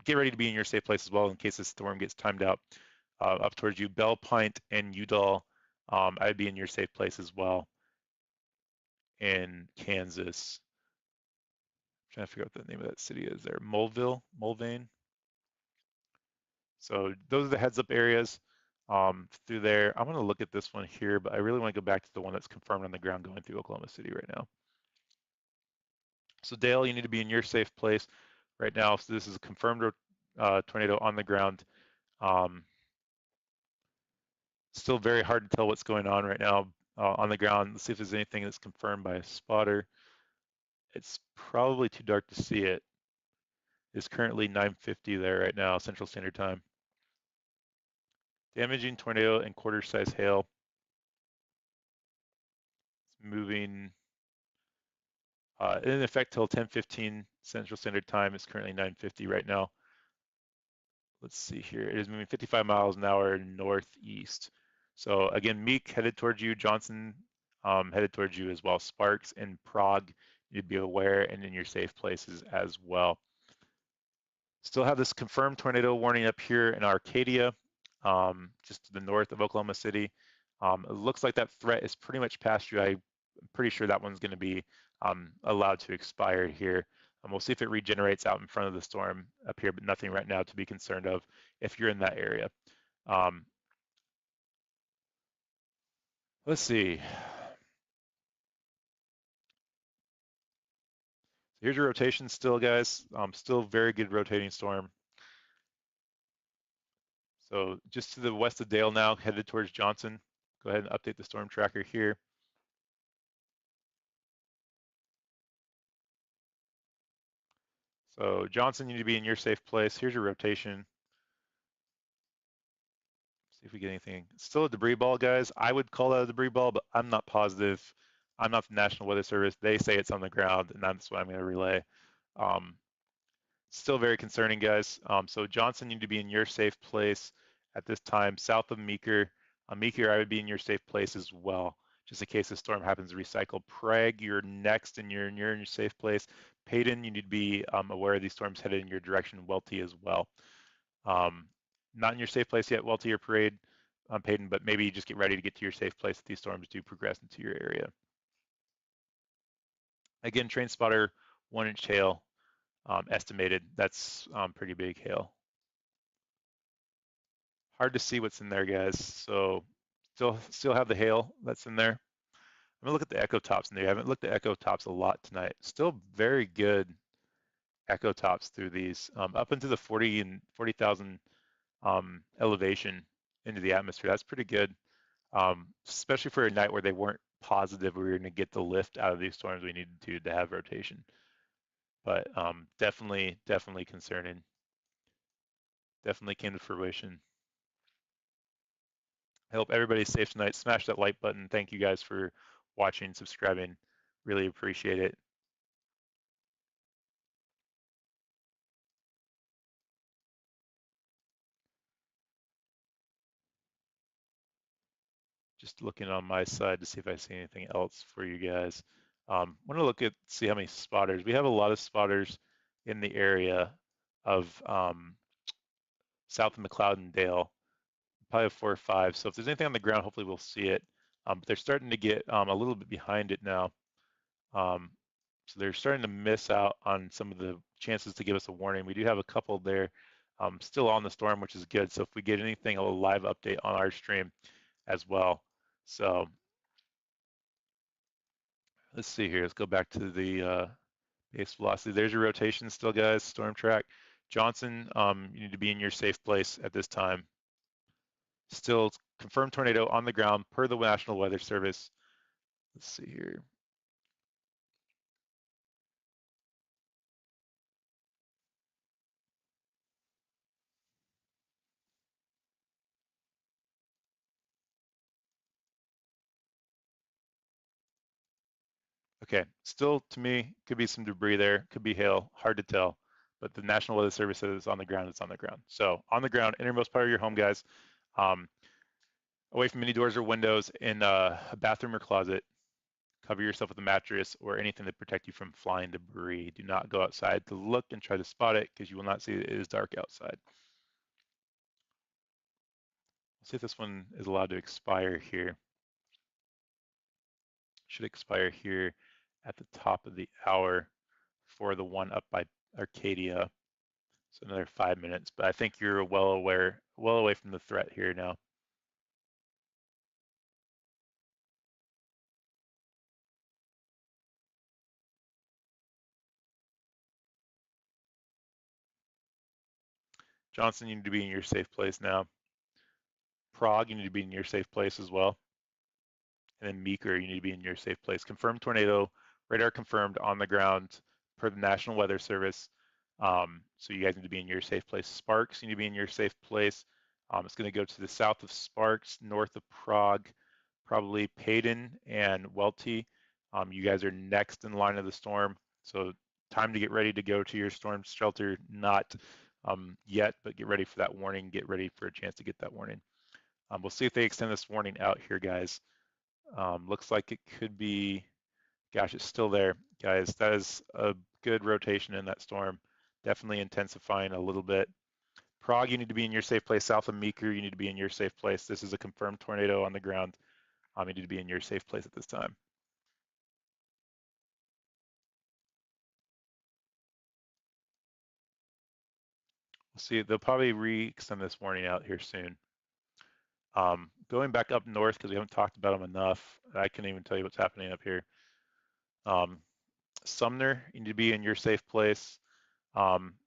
Get ready to be in your safe place as well in case the storm gets timed out up towards you. Belpint and Udall, I'd be in your safe place as well. In Kansas, I'm trying to figure out what the name of that city is there. Mulvane. So those are the heads up areas through there. I'm going to look at this one here, but I really want to go back to the one that's confirmed on the ground going through Oklahoma City right now. So Dale, you need to be in your safe place right now. So this is a confirmed tornado on the ground. Still very hard to tell what's going on right now on the ground. Let's see if there's anything that's confirmed by a spotter. It's probably too dark to see it. It's currently 9:50 there right now, Central Standard Time. Damaging tornado and quarter-size hail. It's moving in effect till 10:15 Central Standard Time. It's currently 9:50 right now. Let's see here. It is moving 55 miles an hour northeast. So again, Meek headed towards you, Johnson headed towards you as well. Sparks and Prague, you'd be aware and in your safe places as well. Still have this confirmed tornado warning up here in Arcadia, just to the north of Oklahoma City. It looks like that threat is pretty much past you. I'm pretty sure that one's going to be allowed to expire here. We'll see if it regenerates out in front of the storm up here, but nothing right now to be concerned of if you're in that area. Let's see. Here's your rotation still, guys. Still very good rotating storm. So just to the west of Dale now, headed towards Johnson. Go ahead and update the storm tracker here. So Johnson, you need to be in your safe place. Here's your rotation. See if we get anything. It's still a debris ball, guys. I would call that a debris ball, but I'm not positive. I'm not the National Weather Service. They say it's on the ground, and that's what I'm going to relay. Still very concerning, guys. So Johnson, you need to be in your safe place at this time, south of Meeker. Meeker, I would be in your safe place as well, just in case the storm happens to recycle. Prague, you're next, and you're in your safe place. Payton, you need to be aware of these storms headed in your direction. Welty as well. Not in your safe place yet, Welty or Parade, Payton, but maybe just get ready to get to your safe place if these storms do progress into your area. Again, train spotter, 1-inch hail estimated. That's pretty big hail. Hard to see what's in there, guys. So still have the hail that's in there. I'm gonna look at the echo tops in there. I haven't looked at echo tops a lot tonight. Still very good echo tops through these, up into the 40,000 elevation into the atmosphere. That's pretty good, especially for a night where they weren't positive we were going to get the lift out of these storms we needed to have rotation. But definitely concerning. Definitely came to fruition. I hope everybody's safe tonight. Smash that like button. Thank you guys for watching, subscribing. Really appreciate it. Just looking on my side to see if I see anything else for you guys. Want to look at, see how many spotters. We have a lot of spotters in the area of south of McLeod and Dale. Probably have 4 or 5. So if there's anything on the ground, hopefully we'll see it. But they're starting to get a little bit behind it now. So they're starting to miss out on some of the chances to give us a warning. We do have a couple there still on the storm, which is good. So if we get anything, a live update on our stream as well. So let's see here. Let's go back to the base velocity. There's your rotation still, guys. Storm track. Johnson, you need to be in your safe place at this time. Still confirmed tornado on the ground per the National Weather Service. Let's see here. Okay, still to me, could be some debris there, could be hail, hard to tell. But the National Weather Service says on the ground, it's on the ground. So on the ground, innermost part of your home, guys, away from any doors or windows, in a bathroom or closet. Cover yourself with a mattress or anything to protect you from flying debris. Do not go outside to look and try to spot it because you will not see it is dark outside. Let's see if this one is allowed to expire here. Should expire here at the top of the hour for the one up by Arcadia. So another 5 minutes, but I think you're well away from the threat here now. Johnson, you need to be in your safe place now. Prague, you need to be in your safe place as well. And then Meeker, you need to be in your safe place. Confirmed tornado, radar confirmed on the ground per the National Weather Service. So you guys need to be in your safe place. Sparks, you need to be in your safe place. It's going to go to the south of Sparks, north of Prague, probably Payden and Welty. You guys are next in line of the storm. So time to get ready to go to your storm shelter. Not yet, but get ready for that warning. Get ready for a chance to get that warning. We'll see if they extend this warning out here, guys. Looks like it could be, gosh, it's still there, guys. That is a good rotation in that storm. Definitely intensifying a little bit. Prague, you need to be in your safe place. South of Meeker, you need to be in your safe place. This is a confirmed tornado on the ground. You need to be in your safe place at this time. We'll see. They'll probably re-extend this warning out here soon. Going back up north, because we haven't talked about them enough, I can't even tell you what's happening up here. Sumner, you need to be in your safe place.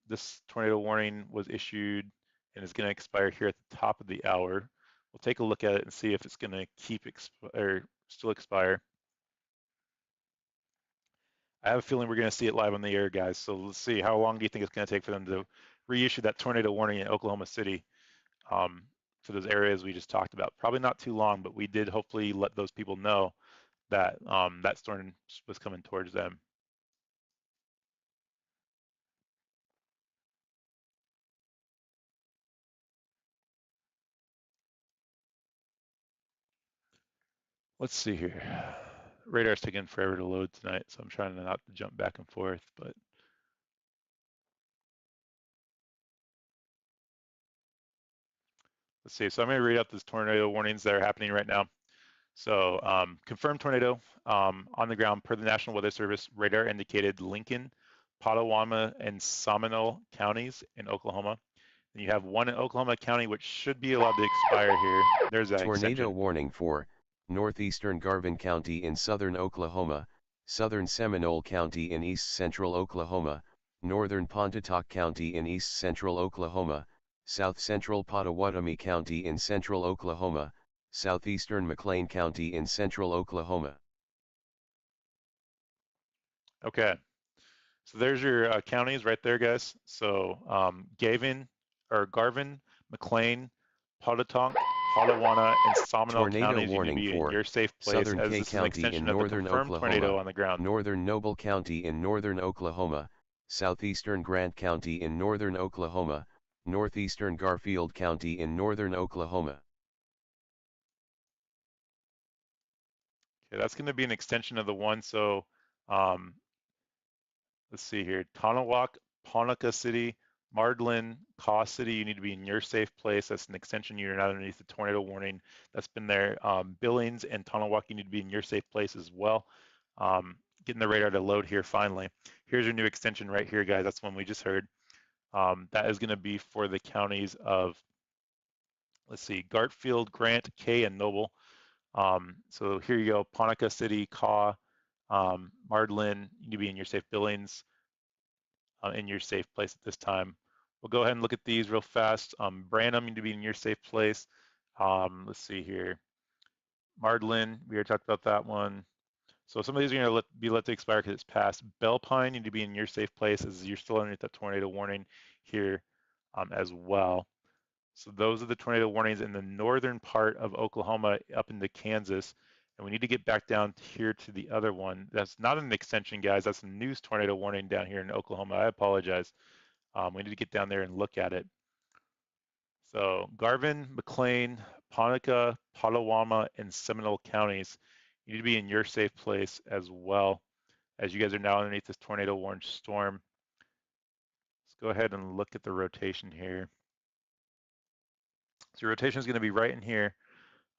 This tornado warning was issued and is going to expire here at the top of the hour. We'll take a look at it and see if it's going to still expire. I have a feeling we're going to see it live on the air, guys. So let's see. How long do you think it's going to take for them to reissue that tornado warning in Oklahoma City for those areas we just talked about? Probably not too long, but we did hopefully let those people know that that storm was coming towards them. Let's see here. Radar's taking forever to load tonight, so I'm trying not to jump back and forth, but let's see. So I'm going to read out these tornado warnings that are happening right now. So confirmed tornado on the ground per the National Weather Service. Radar indicated Lincoln, Potawatomi, and Seminole counties in Oklahoma. And you have one in Oklahoma County, which should be allowed to expire here. There's that Tornado extension. warning for northeastern Garvin County in southern Oklahoma, southern Seminole County in east central Oklahoma, northern Pontotoc County in east central Oklahoma, south central Potawatomi County in central Oklahoma, southeastern McLean County in central Oklahoma. Okay, so there's your counties right there, guys. So Garvin, McLean, Pontotoc, Potawatomi, and Seminole Tornado counties, you need to warning be in for your safe place, southern as K this is an County in extension of the northern confirmed Oklahoma, tornado on the ground. northern Noble County in northern Oklahoma, southeastern Grant County in northern Oklahoma, northeastern Garfield County in northern Oklahoma. Okay, that's going to be an extension of the one. So let's see here. Tonawak, Ponica City, Mardlin, Caw City, you need to be in your safe place. That's an extension. You're not underneath the tornado warning that's been there. Billings and Tonawak, you need to be in your safe place as well. Getting the radar to load here finally. Here's your new extension right here, guys. That's one we just heard. That is going to be for the counties of, let's see, Garfield, Grant, Kay, and Noble. So here you go, Ponica City, Caw, Mardlin, you need to be in your safe. Billings, in your safe place at this time. We'll go ahead and look at these real fast. Branham, you need to be in your safe place. Let's see here. Mardlin, we already talked about that one. So some of these are going to be let to expire because it's past. Belpine, you need to be in your safe place as you're still underneath that tornado warning here as well. So those are the tornado warnings in the northern part of Oklahoma up into Kansas. And we need to get back down here to the other one. That's not an extension, guys. That's a news tornado warning down here in Oklahoma. I apologize. We need to get down there and look at it. So Garvin, McLean, Ponica, Potawatomi, and Seminole counties, you need to be in your safe place as well, as you guys are now underneath this tornado warning storm. Let's go ahead and look at the rotation here. So your rotation is going to be right in here.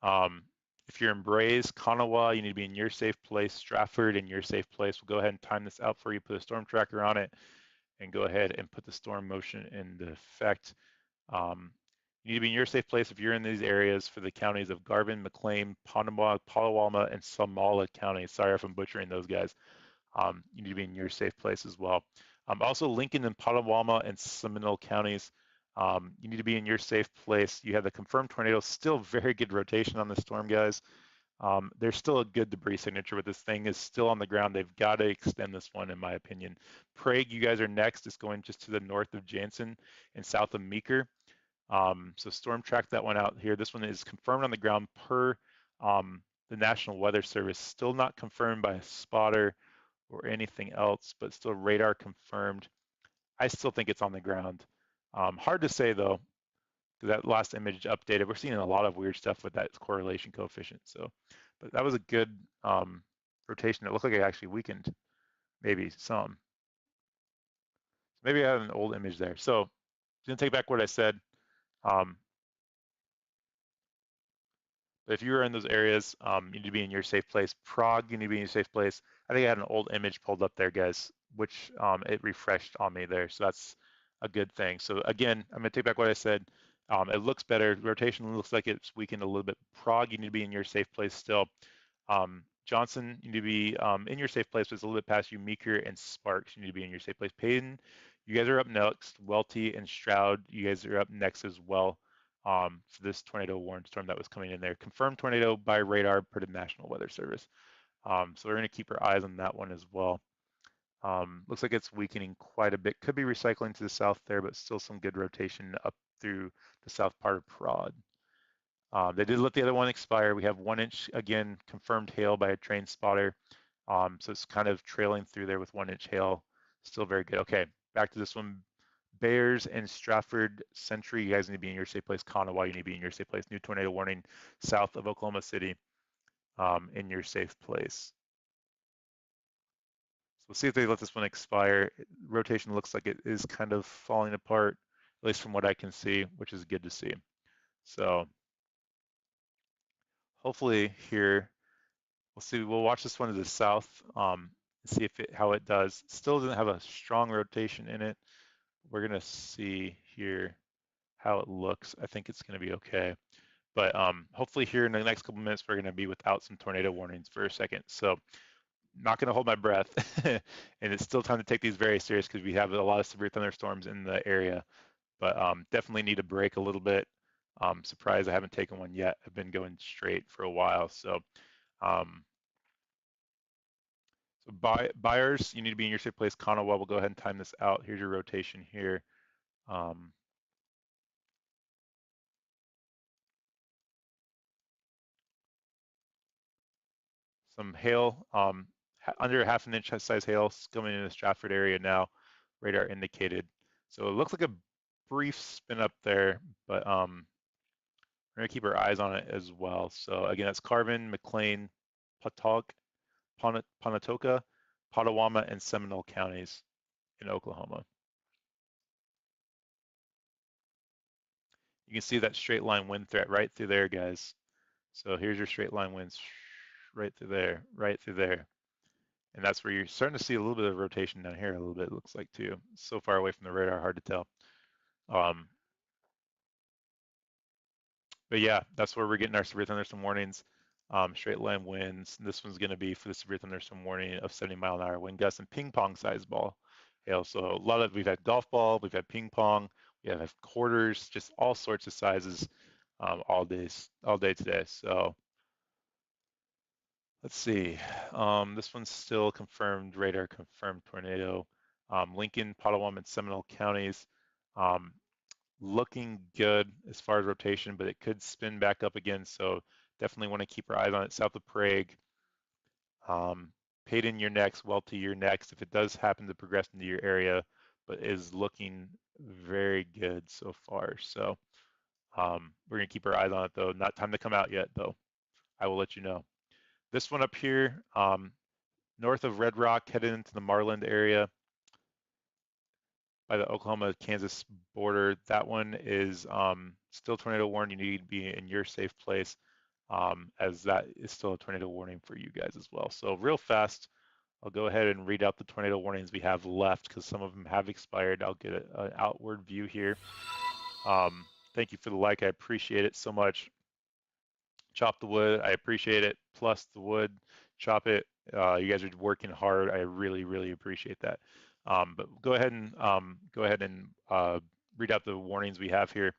If you're in Braze, Kanawha, you need to be in your safe place. Stratford, in your safe place. We'll go ahead and time this out for you, put a storm tracker on it, and go ahead and put the storm motion into effect. You need to be in your safe place if you're in these areas for the counties of Garvin, McLean, Potawatomi, and Samala counties. Sorry if I'm butchering those guys. You need to be in your safe place as well. Also, Lincoln and Potawatomi and Seminole counties, You need to be in your safe place. You have the confirmed tornado, still very good rotation on the storm, guys. There's still a good debris signature, but this thing is still on the ground. They've got to extend this one, in my opinion. Prague, you guys are next. It's going just to the north of Janssen and south of Meeker. So storm track that one out here. This one is confirmed on the ground per the National Weather Service. Still not confirmed by a spotter or anything else, but still radar confirmed. I still think it's on the ground. Hard to say though, because that last image updated. We're seeing a lot of weird stuff with that correlation coefficient. So, but that was a good rotation. It looked like it actually weakened maybe some. Maybe I have an old image there. So, I'm gonna take back what I said. Um, But if you were in those areas, you need to be in your safe place. Prague, you need to be in your safe place. I think I had an old image pulled up there, guys, which it refreshed on me there. So that's a good thing. So again, I'm gonna take back what I said. It looks better. Rotation looks like it's weakened a little bit. Prague, you need to be in your safe place still. Johnson, you need to be in your safe place, but it's a little bit past you. Meeker and Sparks, you need to be in your safe place. Payton, you guys are up next. Welty and Stroud, you guys are up next as well for this tornado warning storm that was coming in there. Confirmed tornado by radar per the National Weather Service. So we're going to keep our eyes on that one as well. Looks like it's weakening quite a bit. Could be recycling to the south there, but still some good rotation up through the south part of Prod. They did let the other one expire. We have 1 inch, again, confirmed hail by a train spotter. So it's kind of trailing through there with 1 inch hail. Still very good. Okay, back to this one. Bears and Stratford Century, you guys need to be in your safe place. Kanawha, you need to be in your safe place. New tornado warning south of Oklahoma City in your safe place. So we'll see if they let this one expire. Rotation looks like it is kind of falling apart, at least from what I can see, which is good to see. So hopefully here, we'll see. We'll watch this one to the south and see if how it does. Still doesn't have a strong rotation in it. We're gonna see here how it looks. I think it's gonna be okay. But hopefully here in the next couple minutes, we're gonna be without some tornado warnings for a second. So not gonna hold my breath. And it's still time to take these very serious because we have a lot of severe thunderstorms in the area. But definitely need a break a little bit. Surprised I haven't taken one yet. I've been going straight for a while. So buyers, you need to be in your safe place. Kanawha, we'll go ahead and time this out. Here's your rotation here. Some hail, under half an inch size hail coming in the Stratford area now, radar indicated. So it looks like a brief spin up there, but we're gonna keep our eyes on it as well. So again, that's Carvin, McLean, Pontotoca, Potawatomi, and Seminole counties in Oklahoma. You can see that straight line wind threat right through there, guys. So here's your straight line winds right through there, right through there. And that's where you're starting to see a little bit of rotation down here, a little bit, it looks like too. So far away from the radar, hard to tell. But yeah, that's where we're getting our severe thunderstorm warnings. Straight line winds. This one's going to be for the severe thunderstorm warning of 70-mile-an-hour wind gusts and ping pong size ball hail. So a lot of, we've had golf ball, we've had ping pong, we have quarters, just all sorts of sizes all day today. So let's see. This one's still confirmed, radar confirmed tornado. Lincoln, Potawatomi, and Seminole counties. Looking good as far as rotation, but it could spin back up again. So definitely want to keep our eyes on it. South of Prague. Payton, you're next. Welty, you're next. If it does happen to progress into your area, but is looking very good so far. So we're gonna keep our eyes on it though. Not time to come out yet though. I will let you know. This one up here, north of Red Rock, headed into the Marland area by the Oklahoma-Kansas border. That one is still tornado warning. You need to be in your safe place as that is still a tornado warning for you guys as well. So real fast, I'll go ahead and read out the tornado warnings we have left because some of them have expired. I'll get an outward view here. Thank you for the like. I appreciate it so much. Chop the wood. I appreciate it. Plus the wood. Chop it. You guys are working hard. I really, really appreciate that. But go ahead and read out the warnings we have here.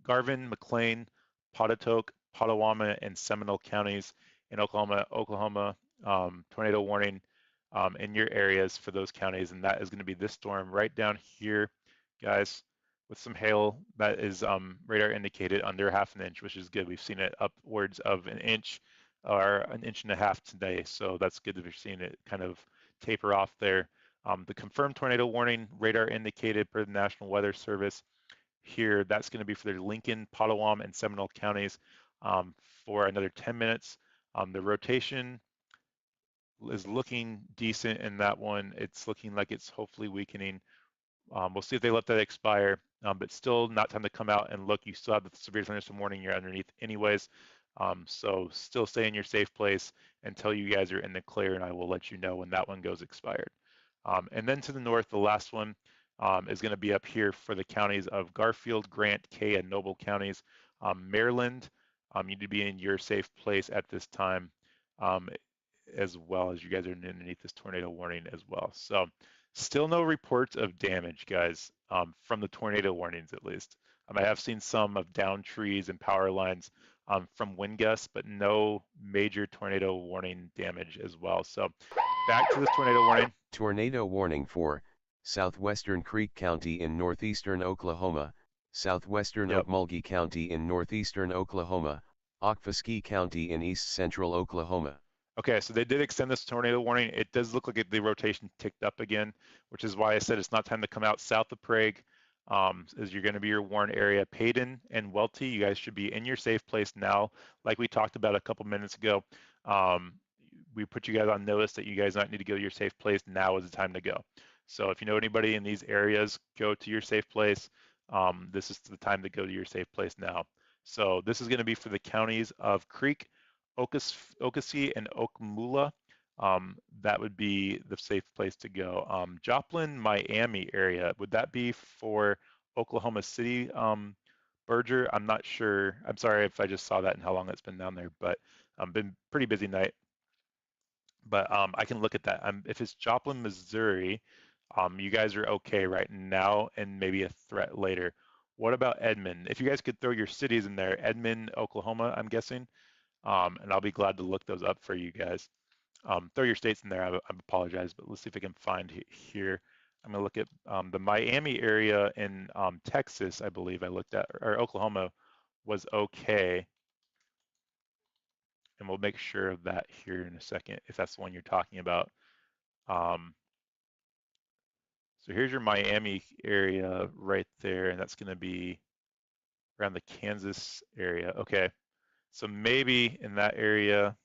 Garvin, McLean, Pontotoc, Potawatomi, and Seminole counties in Oklahoma, tornado warning in your areas for those counties, and that is going to be this storm right down here, guys, with some hail that is radar indicated under half an inch, which is good. We've seen it upwards of an inch or an inch and a half today, so that's good that we're seeing it kind of taper off there. The confirmed tornado warning radar indicated per the National Weather Service here, that's going to be for the Lincoln, Potawatomi, and Seminole counties for another 10 minutes. The rotation is looking decent in that one. It's looking like it's hopefully weakening. We'll see if they let that expire, but still not time to come out and look. You still have the severe thunderstorm warning you're underneath anyways. So still stay in your safe place until you guys are in the clear, and I will let you know when that one goes expired. And then to the north, the last one is going to be up here for the counties of Garfield, Grant, Kay, and Noble counties. Maryland, you need to be in your safe place at this time, as well as you guys are underneath this tornado warning as well. So still no reports of damage, guys, from the tornado warnings at least. I have seen some of down trees and power lines from wind gusts, but no major tornado warning damage as well. So back to this tornado warning. Tornado warning for southwestern Creek County in northeastern Oklahoma, southwestern Okmulgee County in northeastern Oklahoma, Okfuskee County in east central Oklahoma. Okay, so they did extend this tornado warning. It does look like the rotation ticked up again, which is why I said it's not time to come out south of Prague. Is you're going to be your warn area. Payton and Welty, you guys should be in your safe place now. Like we talked about a couple minutes ago, we put you guys on notice that you guys might need to go to your safe place. Now is the time to go. So if you know anybody in these areas, go to your safe place. This is the time to go to your safe place now. So this is going to be for the counties of Creek, Okasee, and Okmulgee. That would be the safe place to go. Joplin, Miami area, would that be for Oklahoma City, Berger? I'm not sure. I'm sorry if I just saw that and how long it's been down there, but been pretty busy night. But I can look at that. If it's Joplin, Missouri, you guys are okay right now and maybe a threat later. What about Edmond? If you guys could throw your cities in there, Edmond, Oklahoma, I'm guessing, and I'll be glad to look those up for you guys. Throw your states in there. I apologize, but let's see if I can find here. I'm gonna look at the Miami area in Texas, I believe I looked at, or Oklahoma was okay. And we'll make sure of that here in a second, if that's the one you're talking about. So here's your Miami area right there, and that's gonna be around the Kansas area. Okay, so maybe in that area,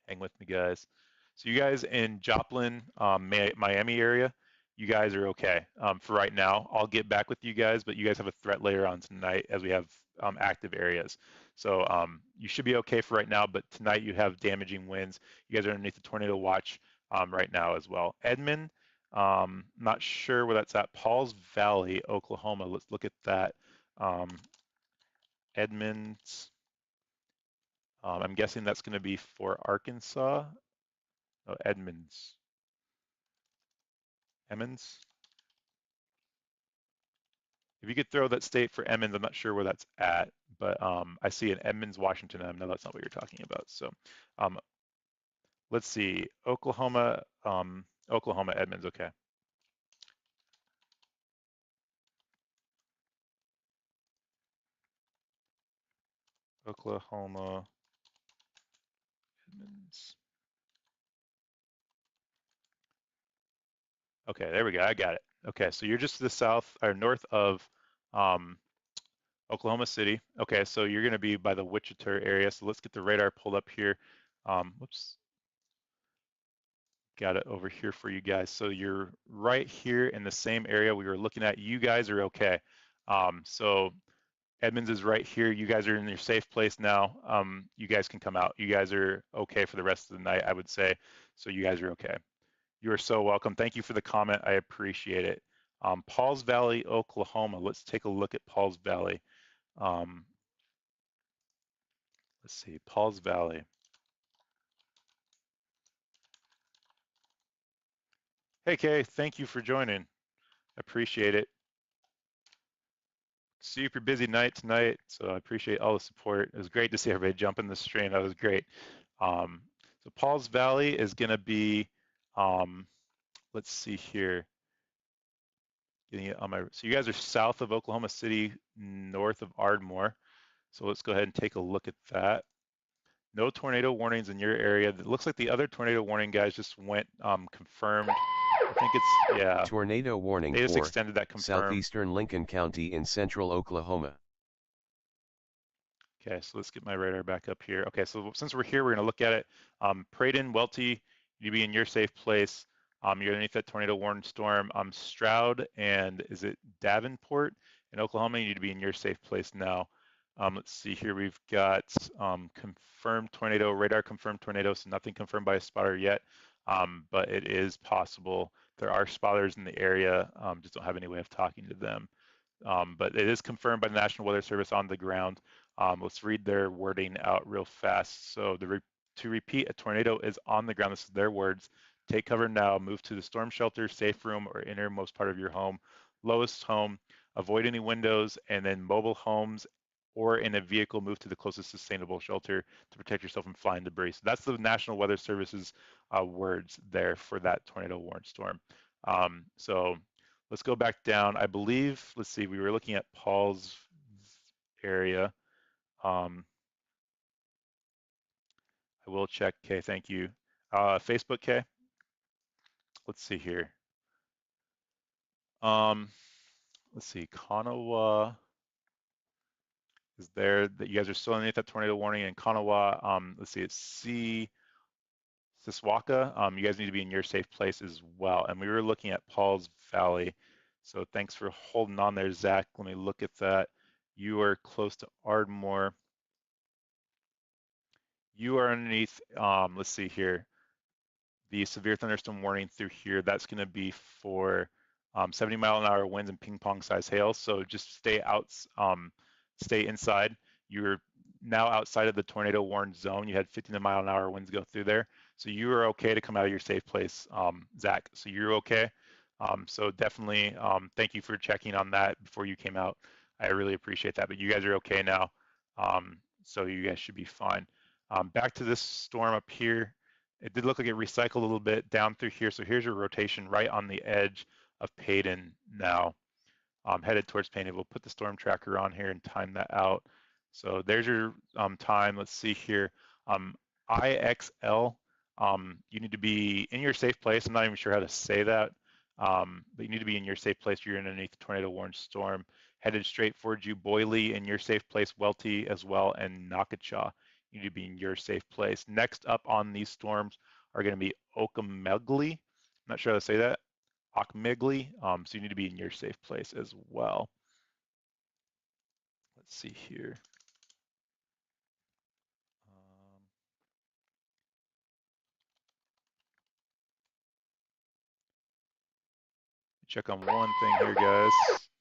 hang with me guys. So you guys in Joplin, Miami area, you guys are okay for right now. I'll get back with you guys, but you guys have a threat later on tonight as we have active areas. So you should be okay for right now, but tonight you have damaging winds. You guys are underneath the tornado watch right now as well. Edmond, not sure where that's at. Pauls Valley, Oklahoma. Let's look at that. Edmonds. I'm guessing that's going to be for Arkansas. Oh, Edmonds. Emmons. If you could throw that state for Emmons, I'm not sure where that's at, but I see in Edmonds, Washington. I know that's not what you're talking about. So let's see, Oklahoma, Oklahoma, Edmonds. Okay. Oklahoma, Edmonds. Okay, there we go. I got it. Okay, so you're just to the south or north of Oklahoma City. Okay, so you're going to be by the Wichita area. So let's get the radar pulled up here. Whoops. Got it over here for you guys. So you're right here in the same area we were looking at. You guys are okay. So Edmonds is right here. You guys are in your safe place now. You guys can come out. You guys are okay for the rest of the night, I would say. So you guys are okay. You are so welcome. Thank you for the comment. I appreciate it. Pauls Valley, Oklahoma. Let's take a look at Pauls Valley. Let's see, Pauls Valley. Hey, Kay, thank you for joining. Appreciate it. Super busy night tonight, so I appreciate all the support. It was great to see everybody jump in the stream. That was great. So Paul's Valley is going to be, let's see here. Getting it on my. So you guys are south of Oklahoma City, north of Ardmore. So let's go ahead and take a look at that. No tornado warnings in your area. It looks like the other tornado warning guys just went confirmed. I think it's, yeah. Tornado warning They just for extended that confirm. southeastern Lincoln County in central Oklahoma. Okay, so let's get my radar back up here. Okay, so since we're here, we're going to look at it. Praden, Welty, you be in your safe place. You're underneath that tornado warning storm. Stroud and is it Davenport in Oklahoma? You need to be in your safe place now. Let's see here. We've got confirmed tornado, radar confirmed tornado, so nothing confirmed by a spotter yet, but it is possible. There are spotters in the area, just don't have any way of talking to them. But it is confirmed by the National Weather Service on the ground. Let's read their wording out real fast. So to repeat, a tornado is on the ground. This is their words. Take cover now, move to the storm shelter, safe room, or innermost part of your home. Lowest home, avoid any windows, and then mobile homes or in a vehicle, move to the closest sustainable shelter to protect yourself from flying debris. So that's the National Weather Service's words there for that tornado warning storm. So let's go back down. I believe, let's see, we were looking at Paul's area. I will check, Kay, thank you. Facebook, Kay. Let's see here. Let's see, Kanawha is there. That you guys are still underneath that tornado warning in Kanawha. Let's see, it's Siswaka. You guys need to be in your safe place as well. And we were looking at Paul's Valley. So thanks for holding on there, Zach. Let me look at that. You are close to Ardmore. You are underneath, let's see here, the severe thunderstorm warning through here. That's going to be for 70-mile-an-hour winds and ping pong size hail. So just stay out, stay inside. You're now outside of the tornado warned zone. You had 15-mile-an-hour winds go through there. So you are okay to come out of your safe place, Zach. So you're okay. So definitely thank you for checking on that before you came out. I really appreciate that. But you guys are okay now. So you guys should be fine. Back to this storm up here. It did look like it recycled a little bit down through here. So here's your rotation right on the edge of Paden now, headed towards Paden. We'll put the storm tracker on here and time that out. So there's your time. Let's see here. IXL, you need to be in your safe place. I'm not even sure how to say that, but you need to be in your safe place. You're underneath the tornado warning storm. Headed straight for you, Boyle in your safe place, Welty as well, and Nakacha. You need to be in your safe place. Next up on these storms are going to be Okemugli. I'm not sure how to say that. Okemugli. So you need to be in your safe place as well. Let's see here. Check on one thing here, guys.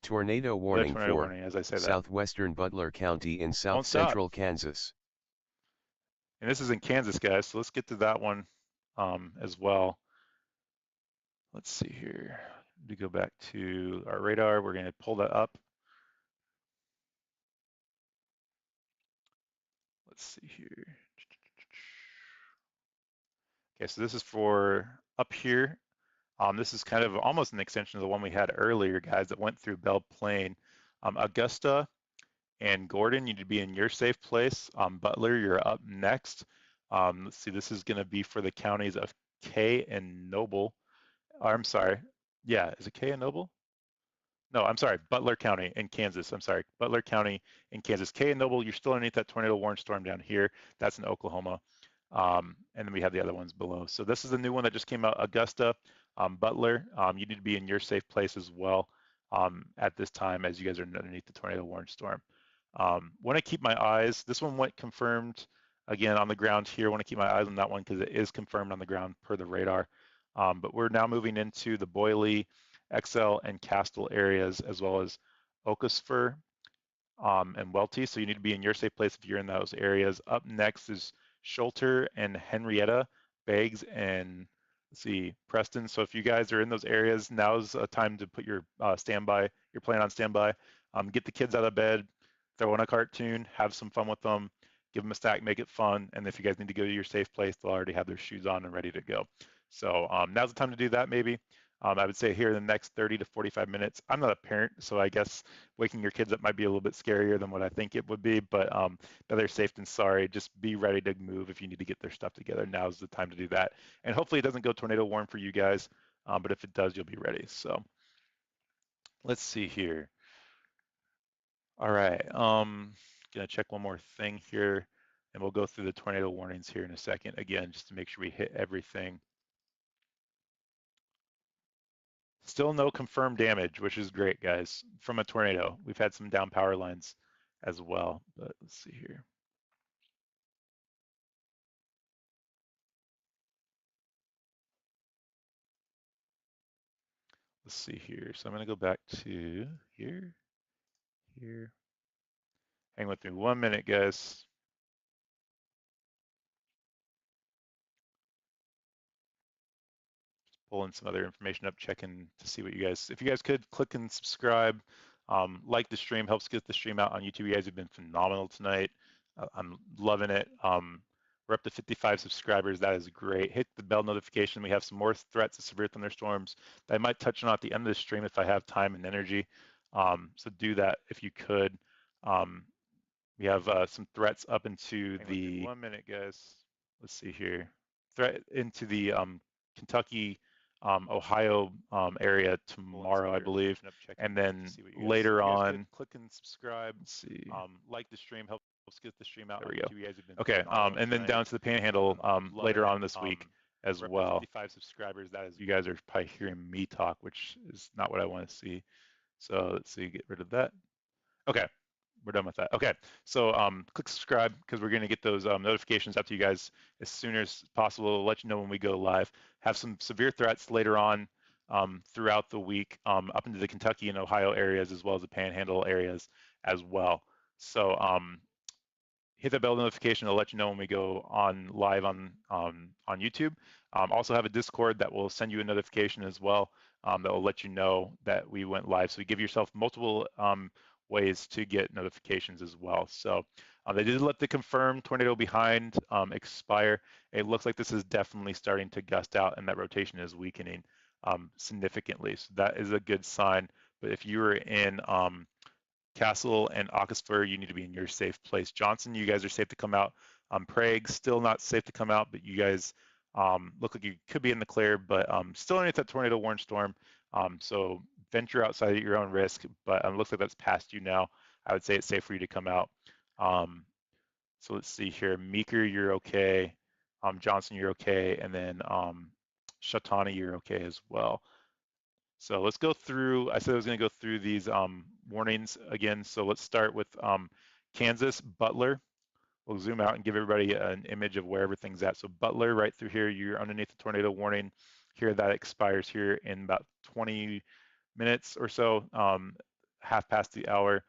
Tornado warning tornado for warning, as I say southwestern Butler County in south central Kansas. And this is in Kansas, guys. So let's get to that one as well. Let's see here. To go back to our radar, we're going to pull that up. Let's see here. Okay, so this is for up here. This is kind of almost an extension of the one we had earlier, guys, that went through Belle Plaine. Augusta and Gordon, you need to be in your safe place. Butler, you're up next. Let's see, this is going to be for the counties of Kay and Noble. I'm sorry. Yeah, is it Kay and Noble? No, I'm sorry, Butler County in Kansas. I'm sorry, Butler County in Kansas. Kay and Noble, you're still underneath that tornado warning storm down here. That's in Oklahoma. And then we have the other ones below. So this is the new one that just came out, Augusta, Butler. You need to be in your safe place as well at this time as you guys are underneath the tornado warning storm. Want to keep my eyes, this one went confirmed again on the ground here. Want to keep my eyes on that one because it is confirmed on the ground per the radar. But we're now moving into the Boyle, XL, and Castle areas as well as Ocasfur and Welty. So you need to be in your safe place if you're in those areas. Up next is Schulter and Henrietta, Beggs and see, Preston. So if you guys are in those areas, now's a time to put your standby, your plan on standby. Get the kids out of bed, throw on a cartoon, have some fun with them, give them a stack, make it fun. And if you guys need to go to your safe place, they'll already have their shoes on and ready to go. So now's the time to do that maybe. I would say here in the next 30 to 45 minutes. I'm not a parent, so I guess waking your kids up might be a little bit scarier than what I think it would be, but better safe than sorry. Just be ready to move if you need to get their stuff together. Now's the time to do that. And hopefully it doesn't go tornado warn for you guys, but if it does, you'll be ready. So let's see here. All right, gonna check one more thing here, and we'll go through the tornado warnings here in a second, again, just to make sure we hit everything. Still no confirmed damage, which is great, guys, from a tornado. We've had some down power lines as well, but let's see here. Let's see here. So I'm gonna go back to here. Hang with me 1 minute, guys. Pulling some other information up, checking to see what you guys, if you guys could click and subscribe, like the stream, helps get the stream out on YouTube. You guys have been phenomenal tonight. I'm loving it. We're up to 55 subscribers. That is great. Hit the bell notification. We have some more threats of severe thunderstorms that I might touch on at the end of the stream if I have time and energy. So do that if you could. We have some threats up into the 1 minute, guys. Let's see here. Threat into the Kentucky, Ohio area tomorrow, I believe. And then later on, click and subscribe. Let's see. Like the stream, helps get the stream out. There we go. You guys have been okay. And then down to the Panhandle later on this week as well. 55 subscribers. That is, you guys are probably hearing me talk, which is not what I want to see. So let's see, get rid of that. Okay, we're done with that. Okay, so click subscribe because we're going to get those notifications out to you guys as soon as possible. We'll let you know when we go live. Have some severe threats later on throughout the week up into the Kentucky and Ohio areas as well as the Panhandle areas as well. So hit that bell notification. It'll let you know when we go on live on YouTube. Also have a Discord that will send you a notification as well that will let you know that we went live. So you give yourself multiple ways to get notifications as well. So they did let the confirmed tornado behind expire. It looks like this is definitely starting to gust out and that rotation is weakening significantly. So that is a good sign. But if you were in Castle and Oxford, you need to be in your safe place. Johnson, you guys are safe to come out. Prague, still not safe to come out, but you guys look like you could be in the clear, but still underneath that tornado warning storm. So venture outside at your own risk, but it looks like that's past you now. I would say it's safe for you to come out. So let's see here. Meeker, you're okay. Johnson, you're okay. And then Shatani, you're okay as well. So let's go through, I said I was going to go through these warnings again. So let's start with Kansas, Butler. We'll zoom out and give everybody an image of where everything's at. So Butler, right through here, you're underneath the tornado warning. Here, that expires here in about 20 minutes or so, half past the hour.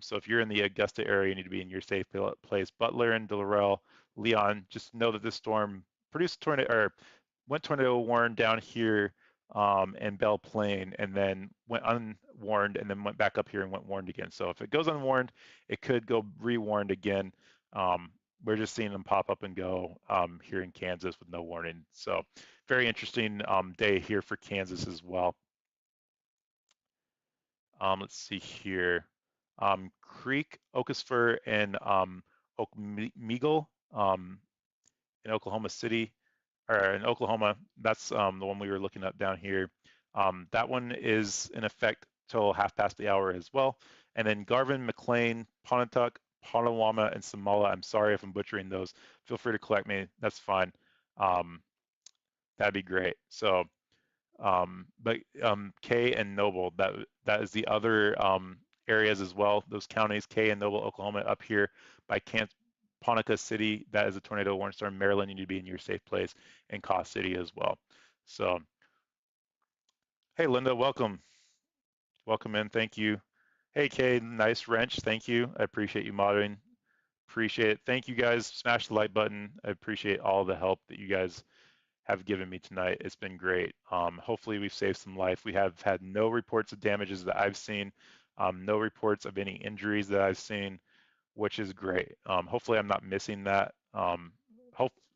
So if you're in the Augusta area, you need to be in your safe place. Butler and Laurel, Leon, just know that this storm produced tornado, or went tornado warned down here in Belle Plaine, and then went unwarned, and then went back up here and went warned again. So if it goes unwarned, it could go rewarned again. We're just seeing them pop up and go here in Kansas with no warning. So very interesting day here for Kansas as well. Let's see here. Creek, Oakisford, and Oakmeagle in Oklahoma City, or in Oklahoma. That's the one we were looking at down here. That one is in effect till half past the hour as well. And then Garvin, McLean, Pontotoc, Potawatomi, and Samala. I'm sorry if I'm butchering those. Feel free to correct me. That's fine. That'd be great. So, but Kay and Noble, that is the other areas as well. Those counties, Kay and Noble, Oklahoma, up here by Ponica City, that is a tornado warning storm. Maryland, you need to be in your safe place, and Caw City as well. So, hey, Linda, welcome. Welcome in, thank you. Hey, Kay, nice wrench, thank you. I appreciate you moderating. Appreciate it. Thank you guys. Smash the like button. I appreciate all the help that you guys have given me tonight. It's been great. Hopefully we've saved some life. We have had no reports of damages that I've seen, no reports of any injuries that I've seen, which is great. Hopefully I'm not missing that.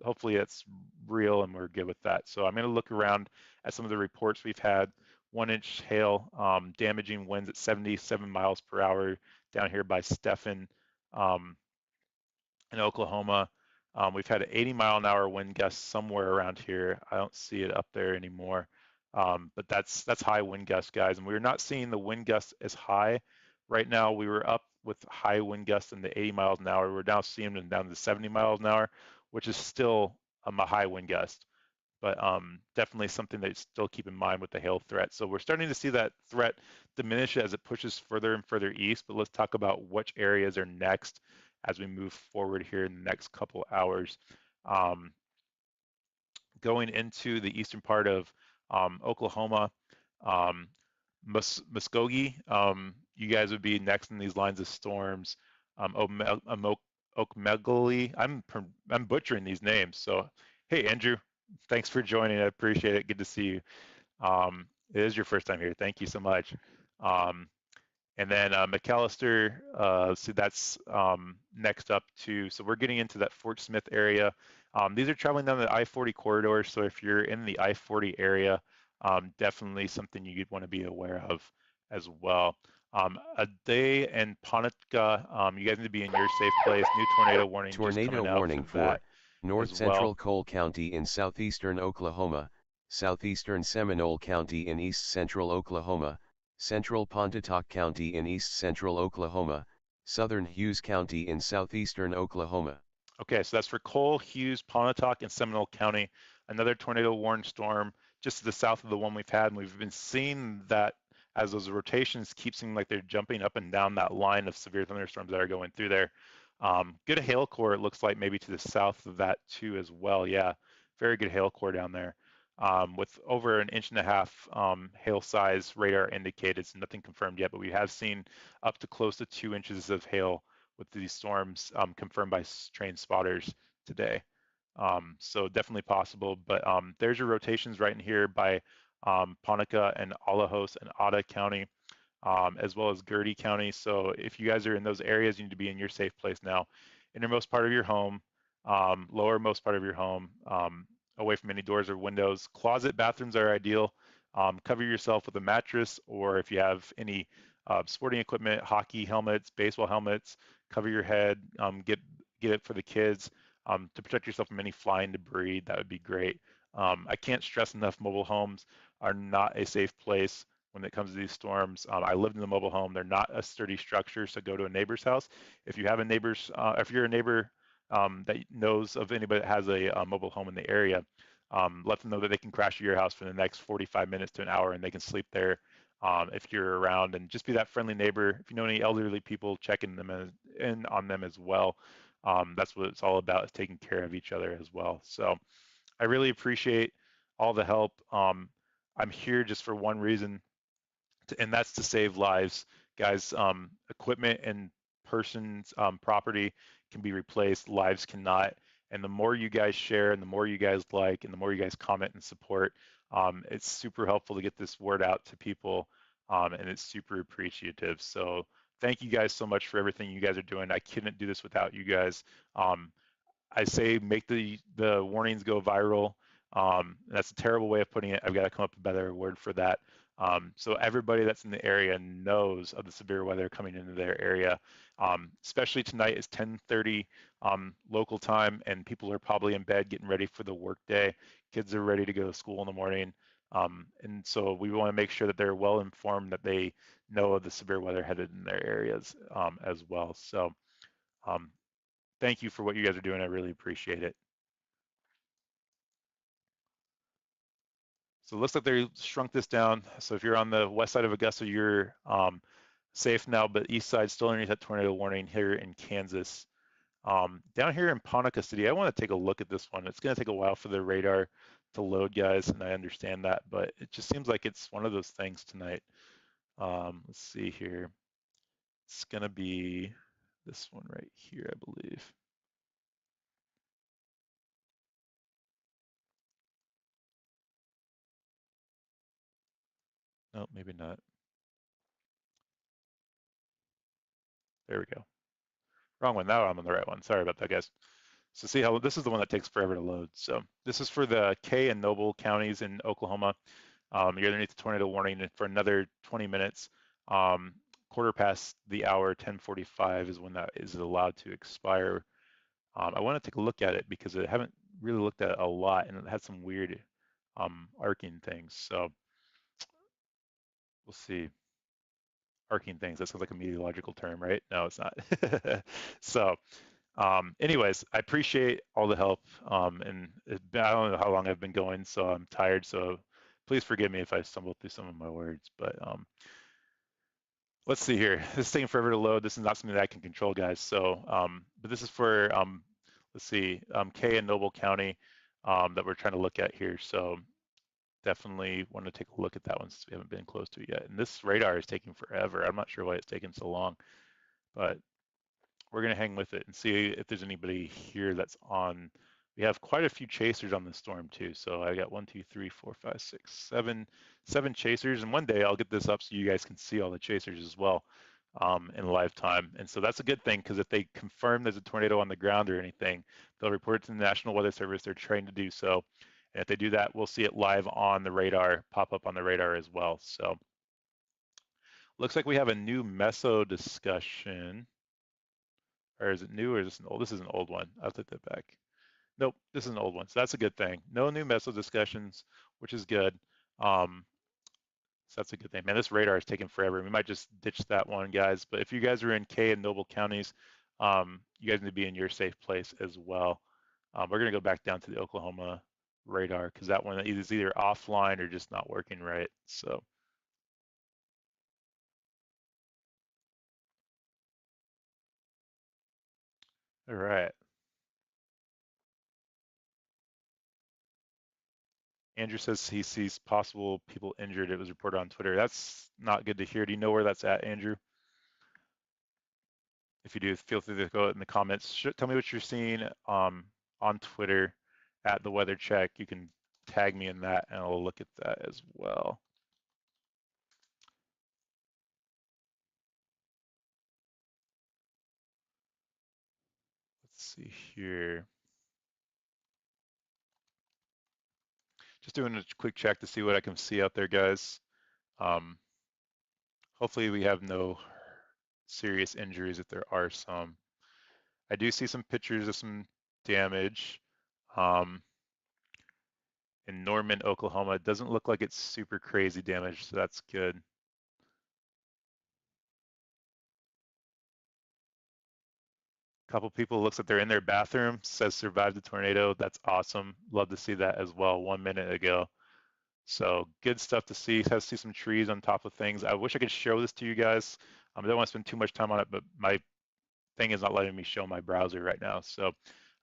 Hopefully it's real and we're good with that. So I'm going to look around at some of the reports we've had. 1-inch hail, damaging winds at 77 miles per hour down here by Stephan in Oklahoma. We've had an 80-mile-an-hour wind gust somewhere around here. I don't see it up there anymore, but that's high wind gust, guys. And we're not seeing the wind gust as high right now. We were up with high wind gusts in the 80 miles an hour. We're now seeing them down to 70 miles an hour, which is still a high wind gust, but definitely something that you still keep in mind with the hail threat. So we're starting to see that threat diminish as it pushes further and further east, but let's talk about which areas are next as we move forward here in the next couple hours. Going into the eastern part of Oklahoma, Muskogee, you guys would be next in these lines of storms. Okmulgee, I'm butchering these names. So, hey, Andrew, thanks for joining. I appreciate it. Good to see you. It is your first time here. Thank you so much. And then McAllister, so that's next up too. So we're getting into that Fort Smith area. These are traveling down the I-40 corridor. So if you're in the I-40 area, definitely something you'd want to be aware of as well. Ade and Ponica, you guys need to be in your safe place. New tornado warning just Tornado coming out for warning for that North as well. Central Cole County in southeastern Oklahoma, southeastern Seminole County in east central Oklahoma, central Pontotoc County in east central Oklahoma, southern Hughes County in southeastern Oklahoma. Okay, so that's for Cole, Hughes, Pontotoc, and Seminole County. Another tornado warning storm just to the south of the one we've had. And we've been seeing that as those rotations keep seeming like they're jumping up and down that line of severe thunderstorms that are going through there. Good hail core, it looks like maybe to the south of that too as well. Yeah, very good hail core down there. With over 1.5 inch hail size radar indicated, so nothing confirmed yet, but we have seen up to close to 2 inches of hail with these storms confirmed by trained spotters today. So definitely possible, but there's your rotations right in here by Ponica and Alajos and Ada County, as well as Gertie County. So if you guys are in those areas, you need to be in your safe place now. Innermost part of your home, lowermost part of your home, away from any doors or windows. Closet bathrooms are ideal. Cover yourself with a mattress, or if you have any sporting equipment, hockey helmets, baseball helmets, cover your head, get it for the kids to protect yourself from any flying debris. That would be great. I can't stress enough, mobile homes are not a safe place when it comes to these storms. I lived in the mobile home. They're not a sturdy structure, so go to a neighbor's house. If you have a neighbor's, if you're a neighbor that knows of anybody that has a mobile home in the area, let them know that they can crash at your house for the next 45 minutes to an hour and they can sleep there if you're around, and just be that friendly neighbor. If you know any elderly people, checking them in on them as well. That's what it's all about, is taking care of each other as well. So I really appreciate all the help. I'm here just for one reason, and that's to save lives, guys. Equipment and persons, property can be replaced, lives cannot. And the more you guys share and the more you guys like and the more you guys comment and support, it's super helpful to get this word out to people, and it's super appreciative. So thank you guys so much for everything you guys are doing. I couldn't do this without you guys. I say make the warnings go viral. That's a terrible way of putting it. I've got to come up with a better word for that. So everybody that's in the area knows of the severe weather coming into their area. Especially tonight is 10:30 local time, and people are probably in bed getting ready for the workday. Kids are ready to go to school in the morning. And so we want to make sure that they're well informed, that they know of the severe weather headed in their areas as well. So um, thank you for what you guys are doing. I really appreciate it. So it looks like they shrunk this down. So if you're on the west side of Augusta, you're safe now, but east side still underneath that tornado warning here in Kansas. Down here in Ponica City, I want to take a look at this one. It's going to take a while for the radar to load, guys, and I understand that, but it just seems like it's one of those things tonight. Let's see here. It's going to be this one right here, I believe. No, maybe not. There we go. Wrong one. Now I'm on the right one. Sorry about that, guys. So see how this is the one that takes forever to load. So this is for the Kay and Noble counties in Oklahoma. You're underneath the tornado warning for another 20 minutes. Quarter past the hour, 10:45 is when that is allowed to expire. I want to take a look at it because I haven't really looked at it a lot, and it had some weird arcing things. So we'll see. Arcing things. That sounds like a meteorological term, right? No, it's not. So anyways, I appreciate all the help. And I don't know how long I've been going, so I'm tired. So please forgive me if I stumble through some of my words. But let's see here. This is taking forever to load. This is not something that I can control, guys. So, but this is for, let's see, Kay and Noble County that we're trying to look at here. So definitely want to take a look at that one since we haven't been close to it yet. And this radar is taking forever. I'm not sure why it's taking so long, but we're going to hang with it and see if there's anybody here that's on. We have quite a few chasers on the storm too. So I got 1, 2, 3, 4, 5, 6, 7 chasers. And one day I'll get this up so you guys can see all the chasers as well in live time. And so that's a good thing because if they confirm there's a tornado on the ground or anything, they'll report it to the National Weather Service. They're trained to do so. And if they do that, we'll see it live on the radar, pop up on the radar as well. So looks like we have a new meso discussion. Or is it new or is this an old? This is an old one. I'll take that back. Nope, this is an old one. So that's a good thing. No new meso discussions, which is good. So that's a good thing. Man, this radar is taking forever. We might just ditch that one, guys. But if you guys are in Kay and Noble counties, you guys need to be in your safe place as well. We're going to go back down to the Oklahoma radar because that one is either offline or just not working right. So, all right. Andrew says he sees possible people injured. It was reported on Twitter. That's not good to hear. Do you know where that's at, Andrew? If you do, feel free to go in the comments. Tell me what you're seeing on Twitter at the weather check. You can tag me in that and I'll look at that as well. Let's see here. Just doing a quick check to see what I can see out there, guys. Um, hopefully we have no serious injuries if there are some. I do see some pictures of some damage. In Norman, Oklahoma, it doesn't look like it's super crazy damage, so that's good. Couple people looks like they're in their bathroom, says survived the tornado. That's awesome. Love to see that as well 1 minute ago. So good stuff to see. Has to see some trees on top of things. I wish I could show this to you guys. I don't want to spend too much time on it, but my thing is not letting me show my browser right now. So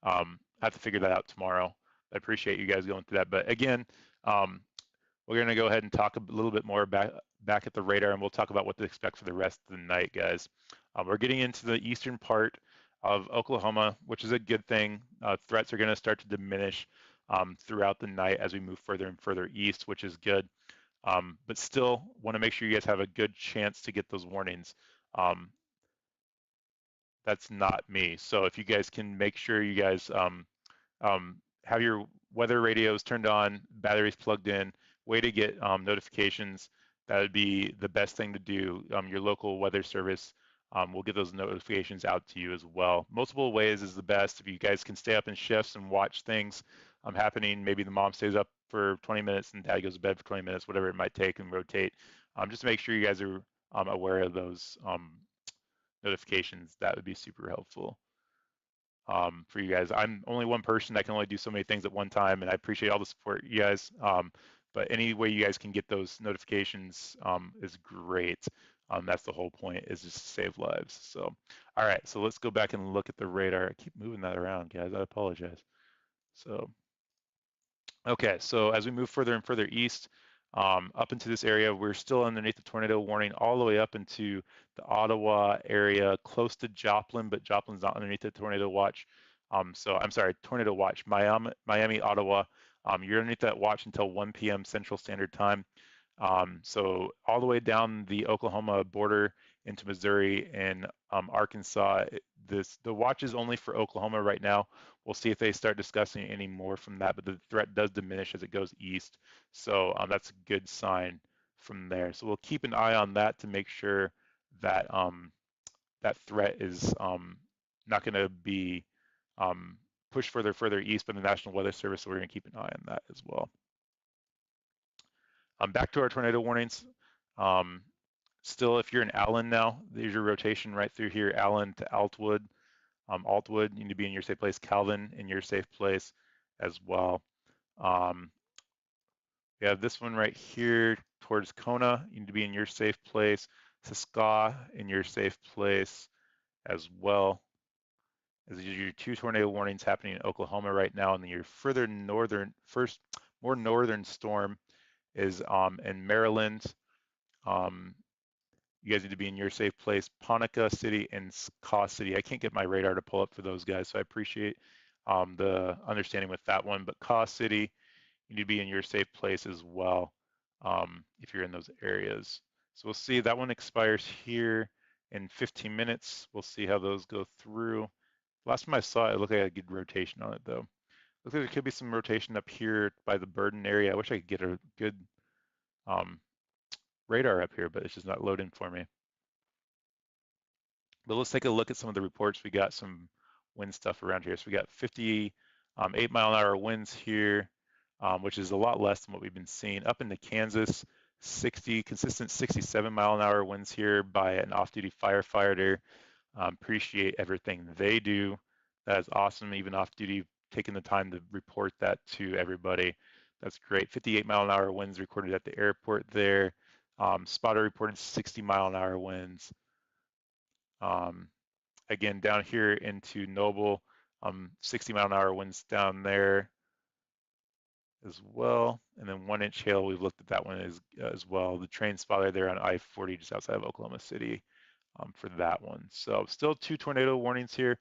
I have to figure that out tomorrow. I appreciate you guys going through that. But again, we're going to go ahead and talk a little bit more back at the radar, and we'll talk about what to expect for the rest of the night, guys. We're getting into the eastern part of Oklahoma, which is a good thing. Threats are going to start to diminish throughout the night as we move further and further east, which is good. But still want to make sure you guys have a good chance to get those warnings. That's not me. So if you guys can make sure you guys have your weather radios turned on, batteries plugged in, way to get notifications. That would be the best thing to do. Your local weather service will get those notifications out to you as well. Multiple ways is the best. If you guys can stay up in shifts and watch things happening, maybe the mom stays up for 20 minutes and dad goes to bed for 20 minutes, whatever it might take, and rotate. Just to make sure you guys are aware of those notifications. That would be super helpful for you guys. I'm only one person. I can only do so many things at one time, and I appreciate all the support, you guys. But any way you guys can get those notifications is great. That's the whole point, is just to save lives. So, all right, so let's go back and look at the radar. I keep moving that around, guys. I apologize. So, okay, so as we move further and further east, up into this area, we're still underneath the tornado warning all the way up into the Ottawa area, close to Joplin, but Joplin's not underneath the tornado watch. So I'm sorry, tornado watch, Miami, Ottawa. You're underneath that watch until 1 p.m. Central Standard Time. So all the way down the Oklahoma border into Missouri and Arkansas. The watch is only for Oklahoma right now. We'll see if they start discussing any more from that, but the threat does diminish as it goes east. So that's a good sign from there. So we'll keep an eye on that to make sure that that threat is not going to be pushed further east by the National Weather Service. So we're going to keep an eye on that as well. Back to our tornado warnings. Um, Still, if you're in Allen now, there's your rotation right through here, Allen to Altwood. Altwood, you need to be in your safe place. Calvin, in your safe place as well. We have this one right here towards Kona. You need to be in your safe place. Siska, in your safe place as well. As your 2 tornado warnings happening in Oklahoma right now, and then your further northern, more northern storm is in Maryland. You guys need to be in your safe place. Ponica City and Kaw City. I can't get my radar to pull up for those guys, so I appreciate the understanding with that one. But Kaw City, you need to be in your safe place as well if you're in those areas. So we'll see. That one expires here in 15 minutes. We'll see how those go through. Last time I saw it, it looked like a good rotation on it, though. Looks like there could be some rotation up here by the Burden area. I wish I could get a good um, radar up here, but it's just not loading for me. But let's take a look at some of the reports. We got some wind stuff around here. So we got 58-mile-an-hour winds here, which is a lot less than what we've been seeing. Up into Kansas, consistent 67-mile-an-hour winds here by an off-duty firefighter. Appreciate everything they do. That is awesome. Even off-duty, taking the time to report that to everybody. That's great. 58-mile-an-hour winds recorded at the airport there. Spotter reported 60-mile-an-hour winds. Again, down here into Noble, 60-mile-an-hour winds down there as well. And then 1-inch hail, we've looked at that one as well. The train spotter there on I-40 just outside of Oklahoma City for that one. So still 2 tornado warnings here.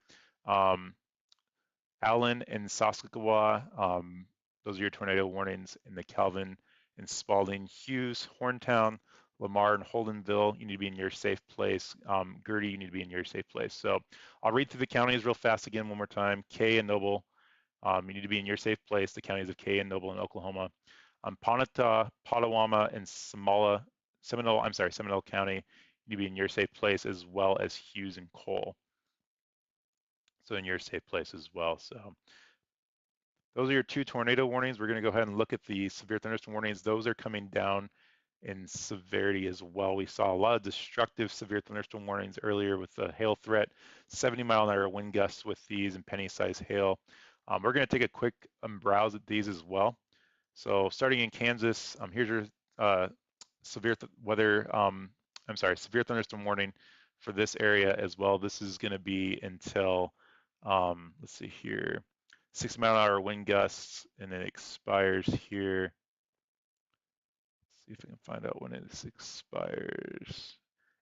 Allen and Saskatchewan, those are your tornado warnings in the Calvin and Spalding, Hughes, Horntown, Lamar, and Holdenville. You need to be in your safe place. Gertie, you need to be in your safe place. So I'll read through the counties real fast again one more time. Kay and Noble, you need to be in your safe place. The counties of Kay and Noble in Oklahoma. Ponita, Potawatomi, and Seminole County, you need to be in your safe place, as well as Hughes and Cole. So in your safe place as well. So those are your 2 tornado warnings. We're going to go ahead and look at the severe thunderstorm warnings. Those are coming down in severity as well. We saw a lot of destructive severe thunderstorm warnings earlier with the hail threat, 70-mile-an-hour wind gusts with these and penny-sized hail. We're going to take a quick browse at these as well. So starting in Kansas, here's your severe thunderstorm warning for this area as well. This is going to be until, let's see here, 60-mile-an-hour wind gusts, and it expires here. Let's see if I can find out when it expires.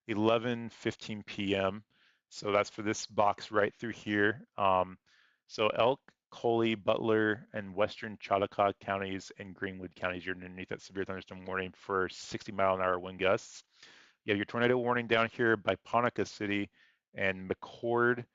11:15 p.m. So that's for this box right through here. So Elk, Coley, Butler, and Western Chautauqua counties and Greenwood counties, you're underneath that severe thunderstorm warning for 60-mile-an-hour wind gusts. You have your tornado warning down here by Ponica City and McCord,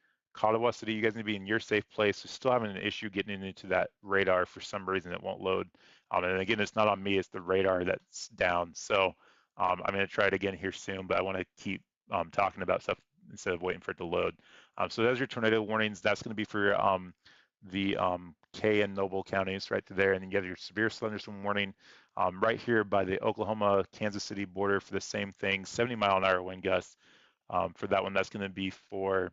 Ottawa City. You guys need to be in your safe place. We're still having an issue getting into that radar for some reason. It won't load. And again, it's not on me. It's the radar that's down. So I'm going to try it again here soon, but I want to keep talking about stuff instead of waiting for it to load. So those are your tornado warnings. That's going to be for the Kay and Noble counties right there. And then you have your severe thunderstorm warning right here by the Oklahoma-Kansas City border for the same thing, 70-mile-an-hour wind gusts. For that one, that's going to be for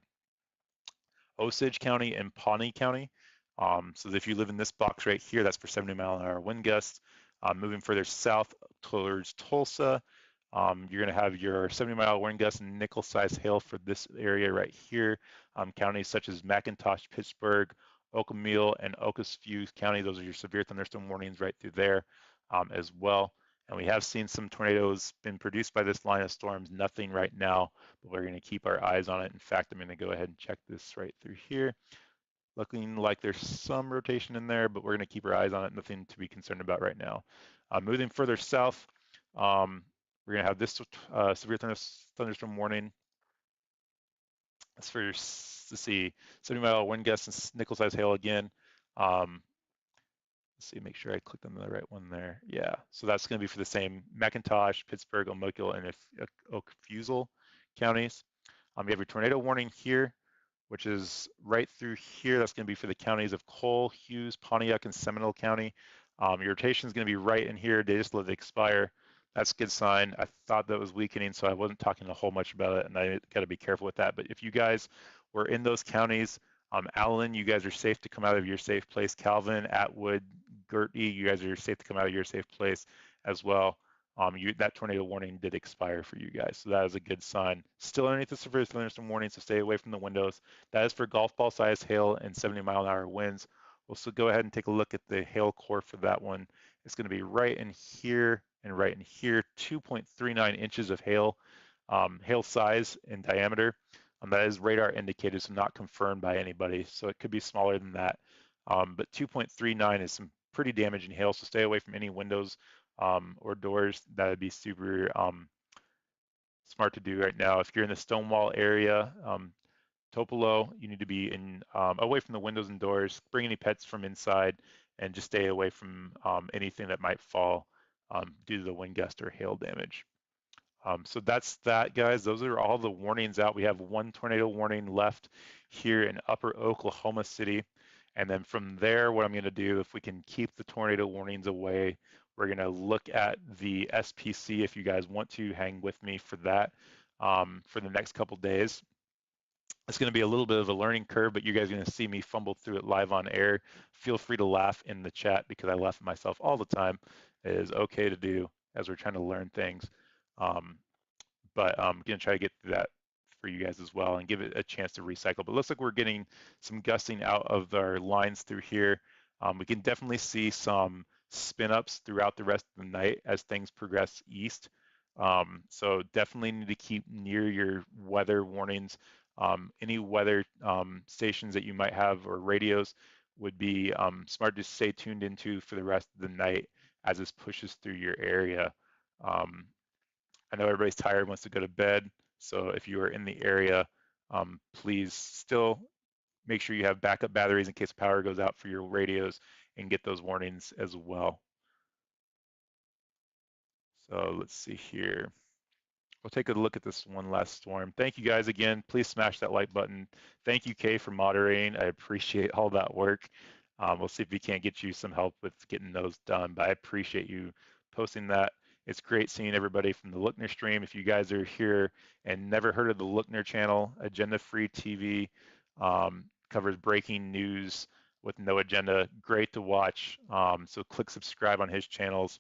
Osage County and Pawnee County. So if you live in this box right here, that's for 70-mile-an-hour wind gusts. Moving further south towards Tulsa, you're going to have your 70-mile wind gusts and nickel-sized hail for this area right here. Counties such as McIntosh, Pittsburgh, Okemele, and Okosfew County. Those are your severe thunderstorm warnings right through there as well. And we have seen some tornadoes been produced by this line of storms. Nothing right now, but we're going to keep our eyes on it. In fact, I'm going to go ahead and check this right through here. Looking like there's some rotation in there, but we're going to keep our eyes on it. Nothing to be concerned about right now. Moving further south, We're going to have this severe thunderstorm warning. That's for, let's see, 70-mile wind gusts and nickel-sized hail again. Let's see, make sure I clicked on the right one there. Yeah, so that's going to be for the same McIntosh, Pittsburgh, Oakmont, and Okefusel counties. You have your tornado warning here, which is right through here. That's going to be for the counties of Cole, Hughes, Pontiac, and Seminole County. Your rotation is going to be right in here. They just let it expire. That's a good sign. I thought that was weakening, so I wasn't talking a whole much about it, and I got to be careful with that. But if you guys were in those counties, Allen, you guys are safe to come out of your safe place. Calvin, Atwood, Gertie, you guys are safe to come out of your safe place as well. That tornado warning did expire for you guys, so that is a good sign. Still underneath the severe thunderstorm warning, so stay away from the windows. That is for golf ball size hail and 70-mile-an-hour winds. We'll still go ahead and take a look at the hail core for that one. It's going to be right in here and right in here, 2.39 inches of hail, hail size and diameter. That is radar indicated, so not confirmed by anybody, so it could be smaller than that. But 2.39 is some pretty damaging hail, so stay away from any windows or doors. That would be super smart to do right now. If you're in the Stonewall area, Tupelo, you need to be in away from the windows and doors. Bring any pets from inside, and just stay away from anything that might fall due to the wind gust or hail damage. So that's that, guys. Those are all the warnings out. We have one tornado warning left here in Upper Oklahoma City. And then from there, what I'm going to do, if we can keep the tornado warnings away, we're going to look at the SPC if you guys want to hang with me for that for the next couple days. It's going to be a little bit of a learning curve, but you guys are going to see me fumble through it live on air. Feel free to laugh in the chat because I laugh at myself all the time. It is okay to do as we're trying to learn things. But I'm going to try to get through that for you guys as well and give it a chance to recycle. But it looks like we're getting some gusting out of our lines through here. We can definitely see some spin ups throughout the rest of the night as things progress east. So definitely need to keep near your weather warnings. Any weather stations that you might have or radios would be smart to stay tuned into for the rest of the night as this pushes through your area. I know everybody's tired, wants to go to bed. So if you are in the area, please still make sure you have backup batteries in case power goes out for your radios and get those warnings as well. So let's see here. We'll take a look at this one last storm. Thank you guys again. Please smash that like button. Thank you, Kay, for moderating. I appreciate all that work. We'll see if we can't get you some help with getting those done, but I appreciate you posting that. It's great seeing everybody from the Lookner stream. If you guys are here and never heard of the Lookner channel, Agenda Free TV, covers breaking news with no agenda. Great to watch. So click subscribe on his channels.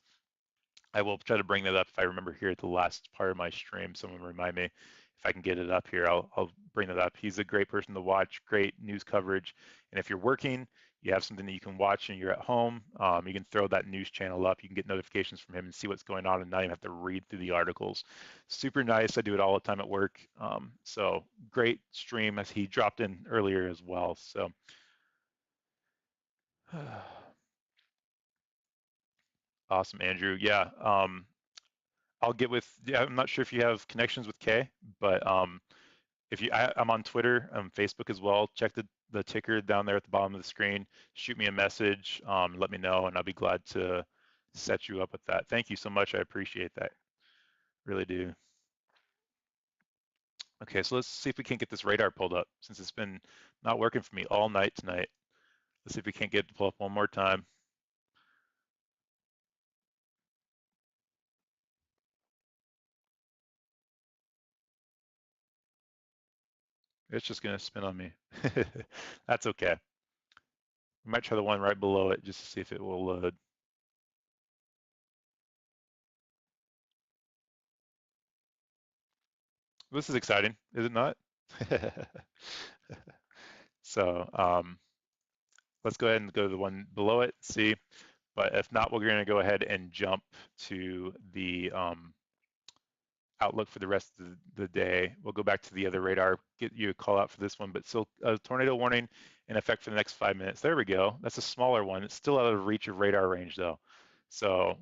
I will try to bring that up if I remember here at the last part of my stream. Someone remind me if I can get it up here. I'll bring that up. He's a great person to watch, great news coverage. And if you're working, you have something that you can watch and you're at home, you can throw that news channel up. You can get notifications from him and see what's going on and not even have to read through the articles. Super nice. I do it all the time at work. So great stream as he dropped in earlier as well. So awesome, Andrew. Yeah. I'll get with, yeah, I'm not sure if you have connections with Kay, but if you, I'm on Twitter, Facebook as well. Check the ticker down there at the bottom of the screen. Shoot me a message, let me know, and I'll be glad to set you up with that. Thank you so much. I appreciate that. Really do. Okay, so let's see if we can't get this radar pulled up since it's been not working for me all night tonight. Let's see if we can't get it to pull up one more time. It's just gonna spin on me. That's okay. We might try the one right below it just to see if it will load. This is exciting, is it not? So let's go ahead and go to the one below it, see. But if not, we're going to go ahead and jump to the outlook for the rest of the day. We'll go back to the other radar, get you a call out for this one, but still a tornado warning in effect for the next 5 minutes. There we go. That's a smaller one. It's still out of reach of radar range though. So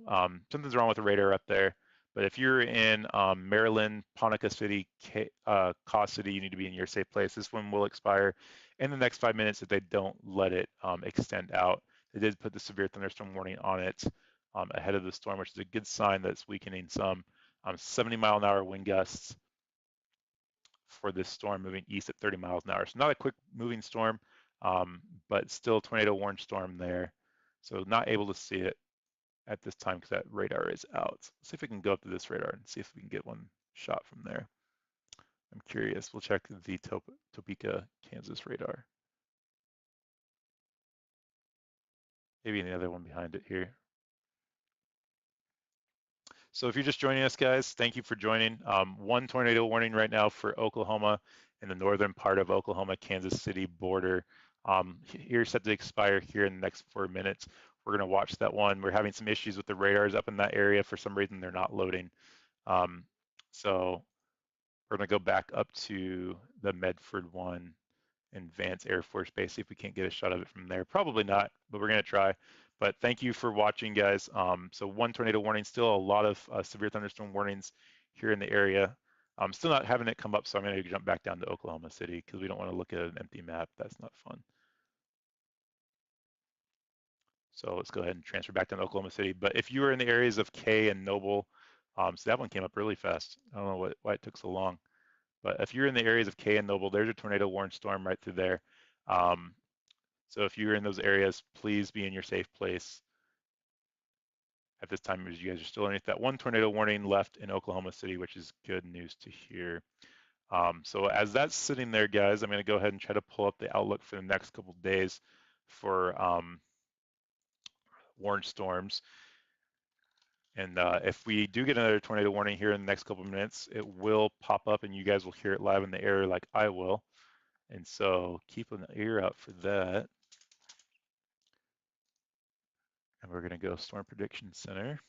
something's wrong with the radar up there, But if you're in Maryland, Ponica City, Caw City, you need to be in your safe place. This one will expire in the next 5 minutes if they don't let it extend out. They did put the severe thunderstorm warning on it ahead of the storm, which is a good sign that it's weakening some. 70-mile-an-hour wind gusts for this storm moving east at 30 miles an hour. So not a quick moving storm, but still tornado warning storm there. So not able to see it at this time because that radar is out. Let's see if we can go up to this radar and see if we can get one shot from there. I'm curious. We'll check the Topeka, Kansas radar. Maybe another one behind it here. So if you're just joining us, guys, thank you for joining. One tornado warning right now for Oklahoma in the northern part of Oklahoma, Kansas City border. Here set to expire here in the next 4 minutes. We're going to watch that one. We're having some issues with the radars up in that area. For some reason, they're not loading. So we're going to go back up to the Medford one in Vance Air Force Base, see if we can't get a shot of it from there. Probably not, but we're going to try. But thank you for watching, guys. So one tornado warning, still a lot of severe thunderstorm warnings here in the area. I'm still not having it come up, so I'm going to jump back down to Oklahoma City because we don't want to look at an empty map. That's not fun. So let's go ahead and transfer back down to Oklahoma City. But if you are in the areas of K and Noble, so that one came up really fast. I don't know why it took so long. But if you're in the areas of K and Noble, there's a tornado warning storm right through there. So if you're in those areas, please be in your safe place at this time, as you guys are still underneath that one tornado warning left in Oklahoma City, which is good news to hear. So as that's sitting there, guys, I'm going to go ahead and try to pull up the outlook for the next couple of days for warned storms. And if we do get another tornado warning here in the next couple of minutes, it will pop up and you guys will hear it live in the air like I will. And so keep an ear out for that. And we're going to go Storm Prediction Center.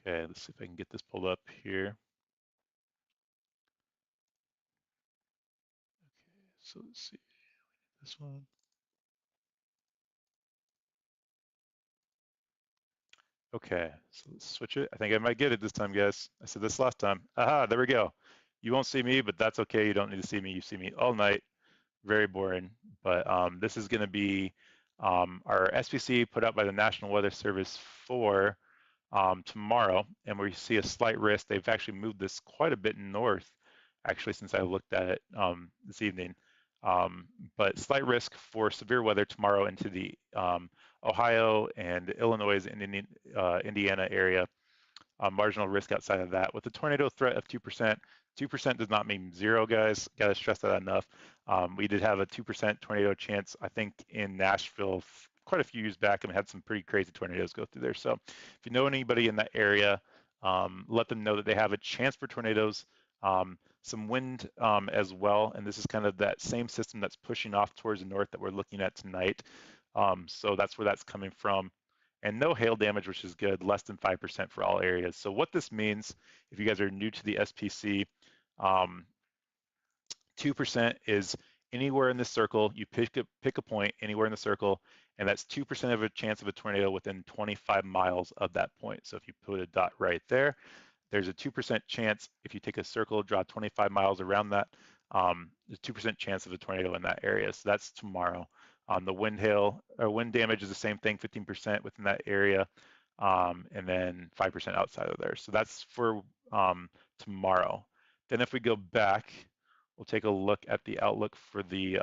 Okay, let's see if I can get this pulled up here. Okay, so let's see this one. Okay, so let's switch it. I think I might get it this time, guys. I said this last time. Aha, there we go. You won't see me, but that's okay. You don't need to see me. You see me all night. Very boring. But this is going to be our SPC put out by the National Weather Service for tomorrow, and we see a slight risk. They've actually moved this quite a bit north, actually, since I looked at it this evening. But slight risk for severe weather tomorrow into the Ohio and Illinois and Indiana area. Marginal risk outside of that. With a tornado threat of 2%, 2% does not mean zero, guys. Got to stress that enough. We did have a 2% tornado chance, I think, in Nashville quite a few years back, and we had some pretty crazy tornadoes go through there. So if you know anybody in that area, let them know that they have a chance for tornadoes. Some wind as well, and this is kind of that same system that's pushing off towards the north that we're looking at tonight. So that's where that's coming from. And no hail damage, which is good, less than 5% for all areas. So what this means, if you guys are new to the SPC, 2% is anywhere in the circle. You pick a point anywhere in the circle, and that's 2% of a chance of a tornado within 25 miles of that point. So if you put a dot right there, there's a 2% chance. If you take a circle, draw 25 miles around that, there's 2% chance of a tornado in that area. So that's tomorrow. The wind damage is the same thing, 15% within that area, and then 5% outside of there. So that's for tomorrow. Then if we go back, we'll take a look at the outlook for the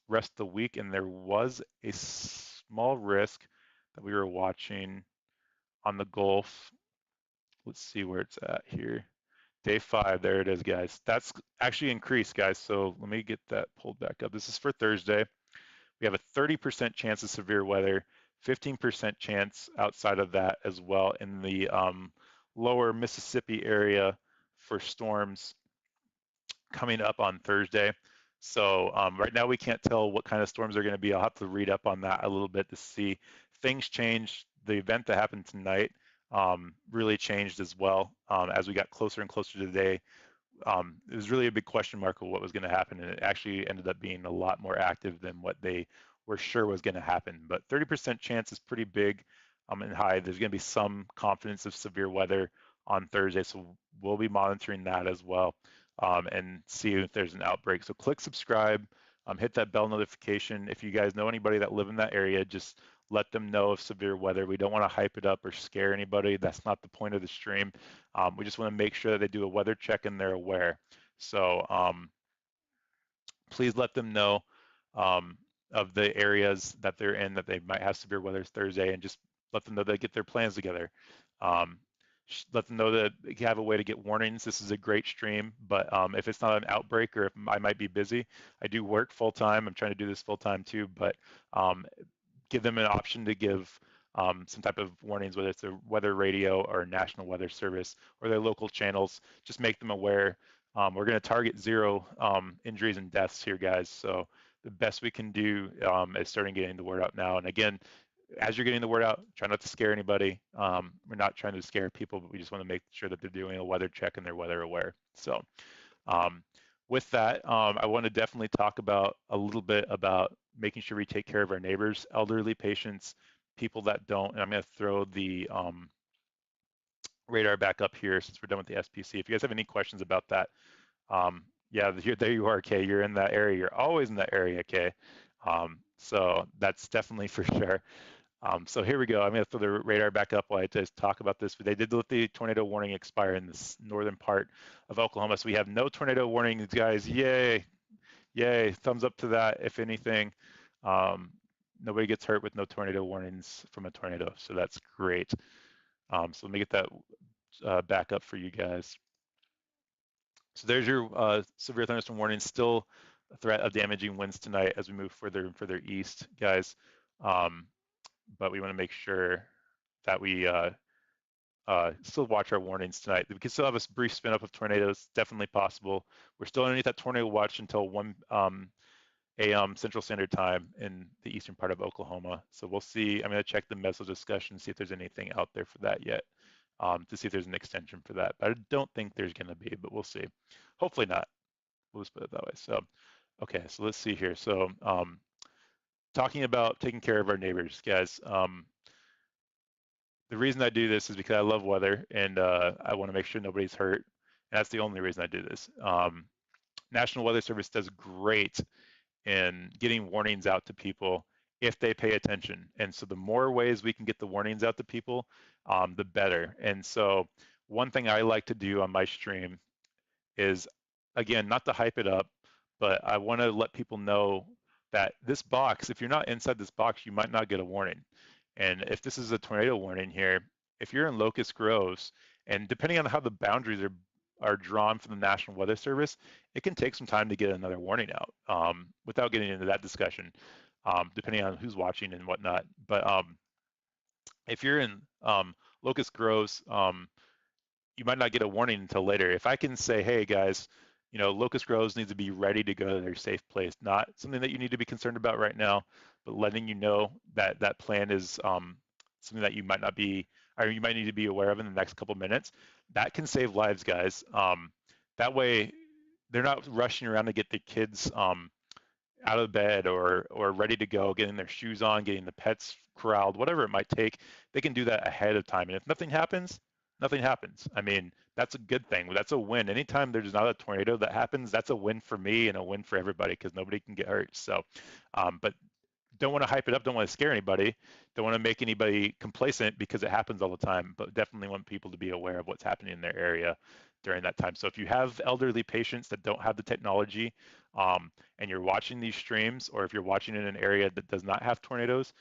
rest of the week, and there was a small risk that we were watching on the Gulf. Let's see where it's at here. Day 5, there it is, guys. That's actually increased, guys. So let me get that pulled back up. This is for Thursday. We have a 30% chance of severe weather, 15% chance outside of that as well in the lower Mississippi area for storms coming up on Thursday. So right now we can't tell what kind of storms are going to be. I'll have to read up on that a little bit to see. Things changed. The event that happened tonight really changed as well as we got closer and closer to the day. It was really a big question mark of what was going to happen, and it actually ended up being a lot more active than what they were sure was going to happen. But 30% chance is pretty big and high. There's going to be some confidence of severe weather on Thursday, so we'll be monitoring that as well and see if there's an outbreak. So click subscribe, hit that bell notification. If you guys know anybody that live in that area, just let them know of severe weather. We don't want to hype it up or scare anybody. That's not the point of the stream. We just want to make sure that they do a weather check and they're aware. So please let them know of the areas that they're in that they might have severe weather Thursday, and just let them know they get their plans together. Um, let them know that you have a way to get warnings. This is a great stream, but if it's not an outbreak or if I might be busy, I do work full time. I'm trying to do this full time too, but give them an option to give some type of warnings, whether it's a weather radio or a national weather service or their local channels. Just make them aware. We're going to target zero injuries and deaths here, guys. So the best we can do is starting getting the word out now. And again, as you're getting the word out, try not to scare anybody. We're not trying to scare people, but we just want to make sure that they're doing a weather check and they're weather aware. So um, with that, I want to definitely talk about a little bit about making sure we take care of our neighbors, elderly patients, people that don't. And I'm going to throw the radar back up here since we're done with the SPC. If you guys have any questions about that, yeah, there you are, Kay. You're in that area. You're always in that area, Kay. So that's definitely for sure. So here we go. I'm going to throw the radar back up while I just talk about this. They did let the tornado warning expire in this northern part of Oklahoma. So we have no tornado warnings, guys. Yay. Yay. Thumbs up to that, if anything. Nobody gets hurt with no tornado warnings from a tornado. So that's great. So let me get that back up for you guys. So there's your severe thunderstorm warning. Still a threat of damaging winds tonight as we move further and further east, guys. But we want to make sure that we still watch our warnings tonight. We can still have a brief spin up of tornadoes, definitely possible. We're still underneath that tornado watch until 1 a.m. Central Standard Time in the eastern part of Oklahoma. So we'll see. I'm going to check the meso discussion, see if there's anything out there for that yet, to see if there's an extension for that. But I don't think there's going to be, but we'll see. Hopefully not. We'll just put it that way. So, okay, so let's see here. So talking about taking care of our neighbors, guys. The reason I do this is because I love weather and I want to make sure nobody's hurt. And that's the only reason I do this. National Weather Service does great in getting warnings out to people if they pay attention. And so the more ways we can get the warnings out to people, the better. And so one thing I like to do on my stream is, again, not to hype it up, but I want to let people know that this box, if you're not inside this box, you might not get a warning. And if this is a tornado warning here, if you're in Locust Groves, and depending on how the boundaries are drawn from the National Weather Service, it can take some time to get another warning out without getting into that discussion, depending on who's watching and whatnot. But if you're in Locust Groves, you might not get a warning until later. If I can say, hey guys, you know, Locust Groves needs to be ready to go to their safe place, not something that you need to be concerned about right now, but letting you know that that plan is something that you might not be, or you might need to be aware of in the next couple minutes. That can save lives, guys. That way, they're not rushing around to get the kids out of bed or ready to go, getting their shoes on, getting the pets corralled, whatever it might take. They can do that ahead of time. And if nothing happens, nothing happens. I mean, that's a good thing. That's a win. Anytime there's not a tornado that happens, that's a win for me and a win for everybody because nobody can get hurt. So, but don't want to hype it up, don't want to scare anybody, don't want to make anybody complacent because it happens all the time, but definitely want people to be aware of what's happening in their area during that time. So if you have elderly patients that don't have the technology and you're watching these streams, or if you're watching in an area that does not have tornadoes,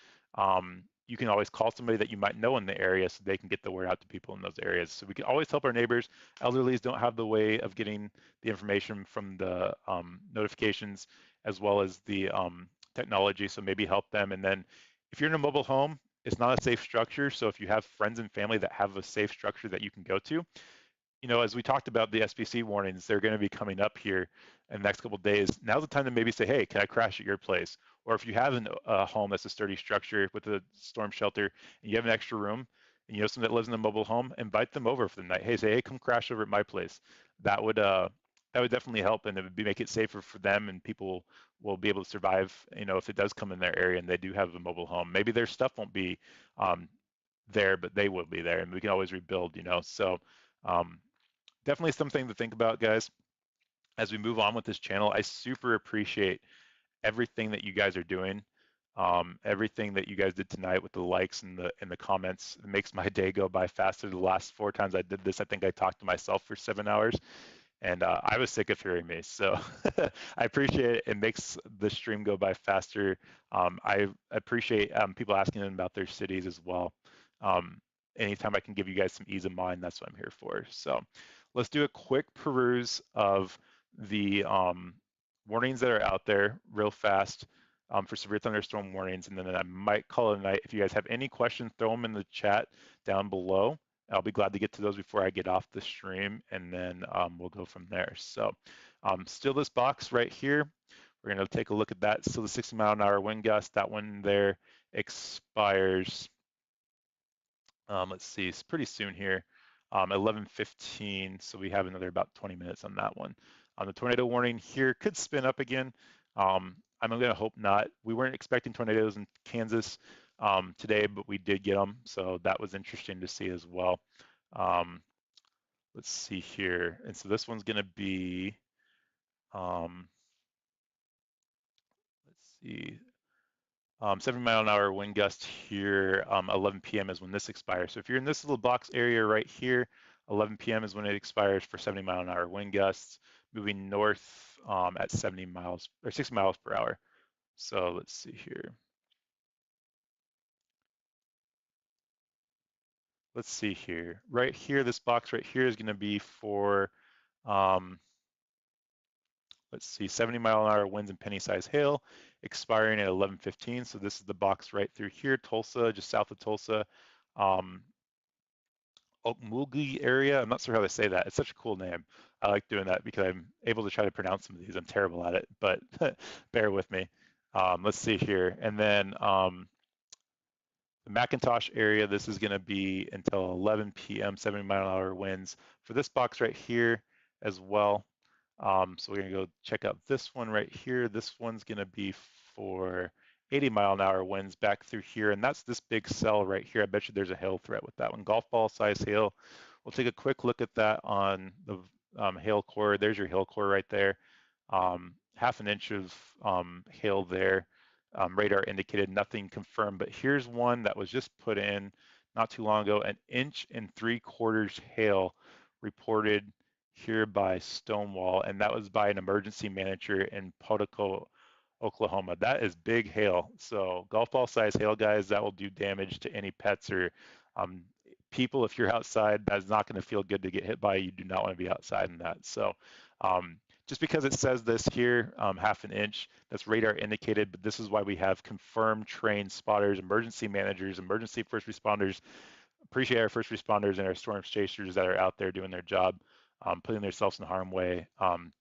you can always call somebody that you might know in the area so they can get the word out to people in those areas. So we can always help our neighbors. Elderlies don't have the way of getting the information from the notifications as well as the technology, so maybe help them. And then if you're in a mobile home, it's not a safe structure. So if you have friends and family that have a safe structure that you can go to, you know, as we talked about the SPC warnings, they're going to be coming up here in the next couple of days. Now's the time to maybe say, hey, can I crash at your place? Or if you have a home that's a sturdy structure with a storm shelter and you have an extra room and you know someone that lives in a mobile home, invite them over for the night. Hey, say, hey, come crash over at my place. That would that would definitely help, and it would make it safer for them, and people will be able to survive, if it does come in their area and they do have a mobile home. Maybe their stuff won't be um, there, but they will be there, and we can always rebuild. So um, definitely something to think about, guys, as we move on with this channel. I super appreciate everything that you guys are doing. Everything that you guys did tonight with the likes and the comments, it makes my day go by faster. The last 4 times I did this, I think I talked to myself for 7 hours, and I was sick of hearing me. So I appreciate it. It makes the stream go by faster. I appreciate people asking them about their cities as well. Um, Anytime I can give you guys some ease of mind, that's what I'm here for. So let's do a quick peruse of the warnings that are out there real fast for severe thunderstorm warnings, and then I might call it a night. If you guys have any questions, throw them in the chat down below. I'll be glad to get to those before I get off the stream, and then we'll go from there. So still this box right here, we're going to take a look at that. So the 60-mile-an-hour wind gust, that one there expires, let's see, it's pretty soon here, 11:15, so we have another about 20 minutes on that one. The tornado warning here could spin up again. I'm going to hope not. We weren't expecting tornadoes in Kansas today, but we did get them, so that was interesting to see as well. Let's see here. And so this one's going to be, let's see, 70-mile-an-hour wind gust here. 11 p.m. is when this expires. So if you're in this little box area right here, 11 p.m. is when it expires for 70-mile-an-hour wind gusts, moving north at 70 miles or 60 miles per hour. So let's see here. Let's see here. Right here, this box right here is going to be for, let's see, 70-mile-an-hour winds and penny-sized hail, expiring at 11:15. So this is the box right through here, Tulsa, just south of Tulsa. Okmulgee area. I'm not sure how they say that. It's such a cool name. I like doing that because I'm able to try to pronounce some of these. I'm terrible at it, but bear with me. Let's see here. And then the McIntosh area, this is going to be until 11 p.m., 70-mile-an-hour winds for this box right here as well. So we're going to go check out this one right here. This one's going to be for 80-mile-an-hour winds back through here, and that's this big cell right here. I bet you there's a hail threat with that one. Golf ball size hail. We'll take a quick look at that on the hail core. There's your hail core right there. Half an inch of hail there. Radar indicated, nothing confirmed, but here's one that was just put in not too long ago, 1.75 inches hail reported here by Stonewall, and that was by an emergency manager in Potico, Oklahoma. That is big hail. So golf ball size hail, guys, that will do damage to any pets or people. If you're outside, that's not going to feel good to get hit by. You do not want to be outside in that. So just because it says this here, half an inch, that's radar indicated, but this is why we have confirmed trained spotters, emergency managers, emergency first responders. Appreciate our first responders and our storm chasers that are out there doing their job, putting themselves in harm's way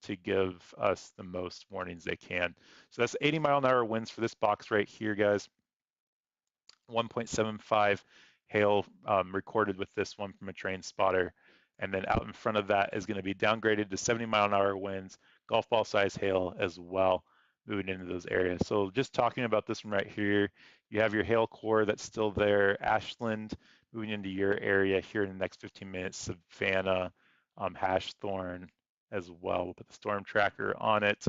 to give us the most warnings they can. So that's 80-mile-an-hour winds for this box right here, guys. 1.75 hail recorded with this one from a trained spotter. And then out in front of that is going to be downgraded to 70-mile-an-hour winds, golf ball size hail as well, moving into those areas. So just talking about this one right here, you have your hail core that's still there, Ashland, moving into your area here in the next 15 minutes, Savannah, Hashthorne as well. We'll put the storm tracker on it.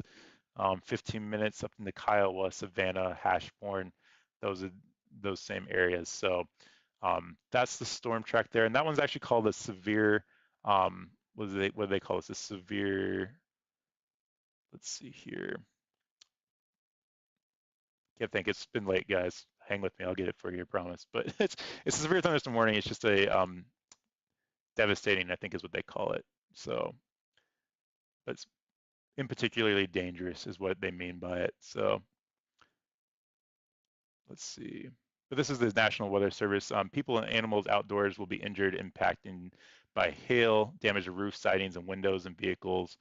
15 minutes up into Kiowa, Savannah, Hashbourne, those same areas. So that's the storm track there, and that one's actually called a severe. What do they call this? A severe. Let's see here. Can't think. It's been late, guys. Hang with me. I'll get it for you, I promise. But it's a severe thunderstorm warning. It's just a devastating, I think, is what they call it. So, but it's in particularly dangerous is what they mean by it. So let's see. But this is the National Weather Service. People and animals outdoors will be injured, impacted by hail, damage to roof sidings and windows and vehicles.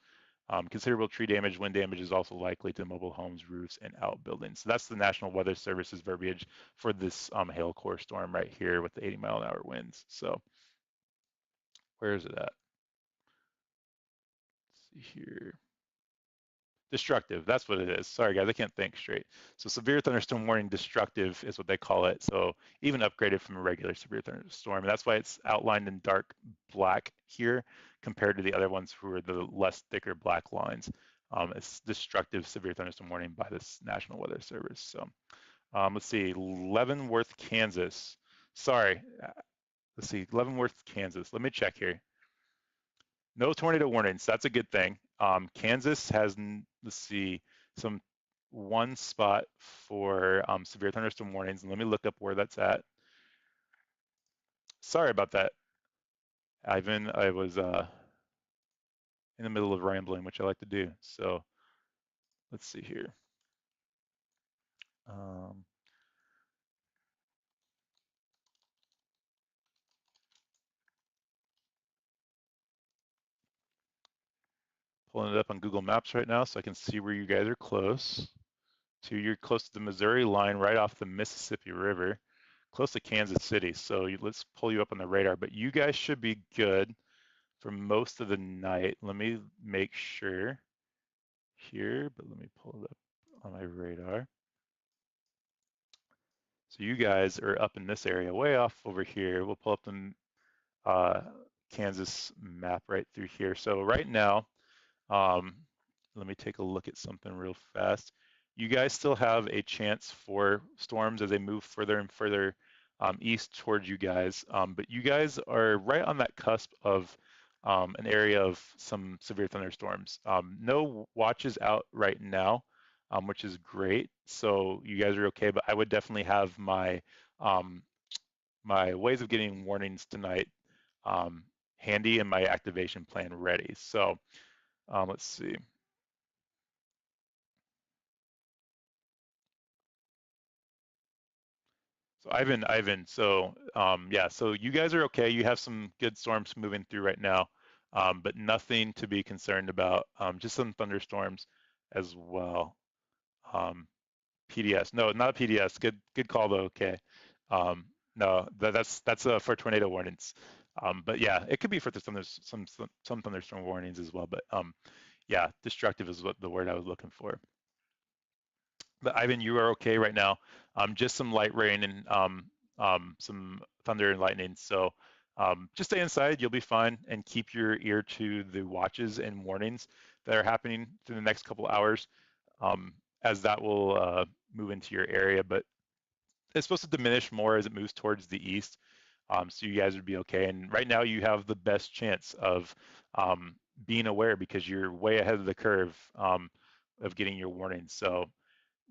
Considerable tree damage, wind damage is also likely to mobile homes, roofs, and outbuildings. So that's the National Weather Service's verbiage for this hail core storm right here with the 80-mile-an-hour winds. So where is it at? Let's see here. Destructive, that's what it is. Sorry guys, I can't think straight. So severe thunderstorm warning destructive is what they call it. So even upgraded from a regular severe thunderstorm. And that's why it's outlined in dark black here compared to the other ones who are the less thicker black lines. It's destructive severe thunderstorm warning by this National Weather Service. So let's see, Leavenworth, Kansas. Sorry, let's see, Leavenworth, Kansas. Let me check here. No tornado warnings. That's a good thing. Kansas has, let's see, some one spot for severe thunderstorm warnings. And let me look up where that's at. Sorry about that, Ivan. I was in the middle of rambling, which I like to do. So let's see here. Pulling it up on Google Maps right now so I can see where you guys are close to. You're close to the Missouri line right off the Mississippi River, close to Kansas City. So let's pull you up on the radar, but you guys should be good for most of the night. Let me make sure here, but let me pull it up on my radar. So you guys are up in this area, way off over here. We'll pull up the Kansas map right through here. So right now, let me take a look at something real fast. You guys still have a chance for storms as they move further and further east towards you guys, but you guys are right on that cusp of an area of some severe thunderstorms. No watches out right now, which is great. So you guys are okay, but I would definitely have my my ways of getting warnings tonight handy and my activation plan ready. So let's see. So Ivan, so yeah, so you guys are okay. You have some good storms moving through right now, but nothing to be concerned about. Just some thunderstorms as well. PDS, no, not a PDS. Good call though. Okay, no, that's for tornado warnings. But yeah, it could be for some thunderstorm warnings as well. But yeah, destructive is what the word I was looking for. But Ivan, you are okay right now. Just some light rain and some thunder and lightning. So just stay inside. You'll be fine, and keep your ear to the watches and warnings that are happening through the next couple hours, as that will move into your area. But it's supposed to diminish more as it moves towards the east. So you guys would be okay. And right now you have the best chance of being aware because you're way ahead of the curve of getting your warnings. So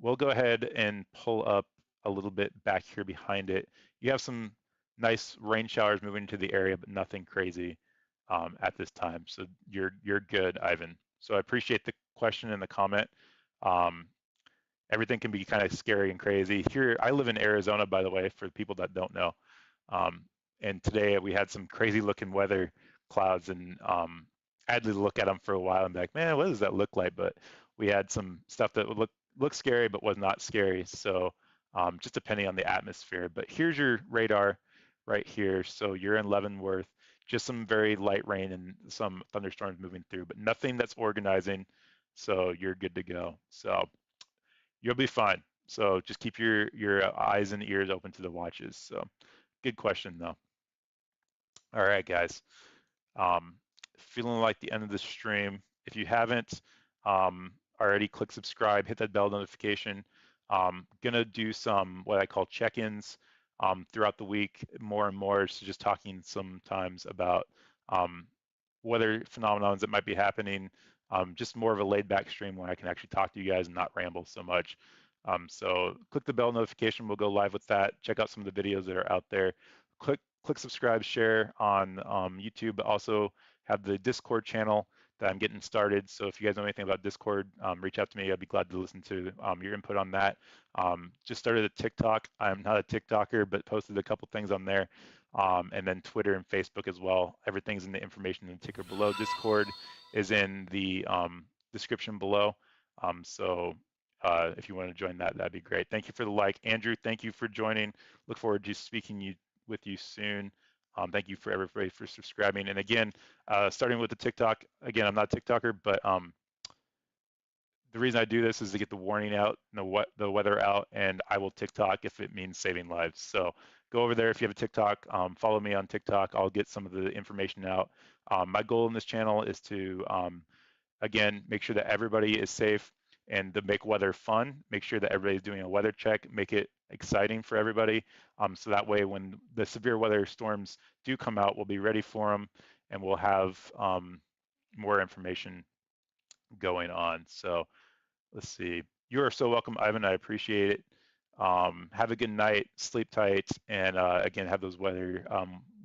we'll go ahead and pull up a little bit back here behind it. You have some nice rain showers moving into the area, but nothing crazy at this time. So you're good, Ivan. So I appreciate the question and the comment. Um, Everything can be kind of scary and crazy. Here, I live in Arizona, by the way, for people that don't know. Um, and today we had some crazy looking weather clouds, and I had to look at them for a while and be like, man, what does that look like? But we had some stuff that would look scary, but was not scary. So just depending on the atmosphere. But here's your radar right here. So you're in Leavenworth, just some very light rain and some thunderstorms moving through, but nothing that's organizing. So you're good to go. So you'll be fine. So just keep your eyes and ears open to the watches. So good question though. All right, guys. Um, Feeling like the end of the stream. If you haven't already, click subscribe, hit that bell notification. Gonna do some what I call check-ins throughout the week, more and more. So just talking sometimes about weather phenomenons that might be happening. Just more of a laid-back stream where I can actually talk to you guys and not ramble so much. So click the bell notification. We'll go live with that. Check out some of the videos that are out there. Click subscribe, share on YouTube. Also have the Discord channel that I'm getting started. So if you guys know anything about Discord, reach out to me. I'd be glad to listen to your input on that. Just started a TikTok. I'm not a TikToker, but posted a couple things on there. And then Twitter and Facebook as well. Everything's in the information in the ticker below. Discord is in the description below. So if you want to join that, that'd be great. Thank you for the like. Andrew, thank you for joining. Look forward to speaking with you soon. Thank you for everybody for subscribing. And again, starting with the TikTok, again, I'm not a TikToker, but the reason I do this is to get the warning out and the weather out, and I will TikTok if it means saving lives. So go over there if you have a TikTok, follow me on TikTok. I'll get some of the information out. My goal in this channel is to, again, make sure that everybody is safe and to make weather fun. Make sure that everybody's doing a weather check, make it exciting for everybody. So that way when the severe weather storms do come out, we'll be ready for them and we'll have more information going on. So let's see. You are so welcome, Ivan. I appreciate it. Have a good night, sleep tight, and again, have those weather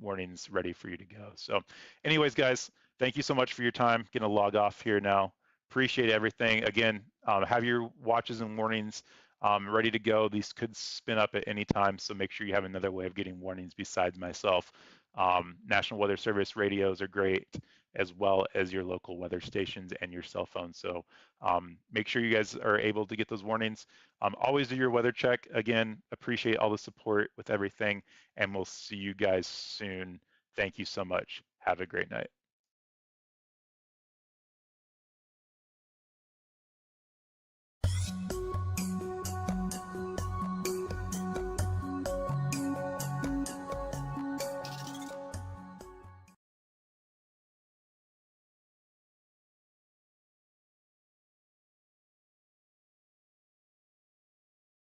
warnings ready for you to go. So anyways, guys, thank you so much for your time. Gonna log off here now. Appreciate everything. Again, have your watches and warnings ready to go. These could spin up at any time, so make sure you have another way of getting warnings besides myself. National Weather Service radios are great, as well as your local weather stations and your cell phone. So make sure you guys are able to get those warnings. Always do your weather check. Again, appreciate all the support with everything, and we'll see you guys soon. Thank you so much. Have a great night.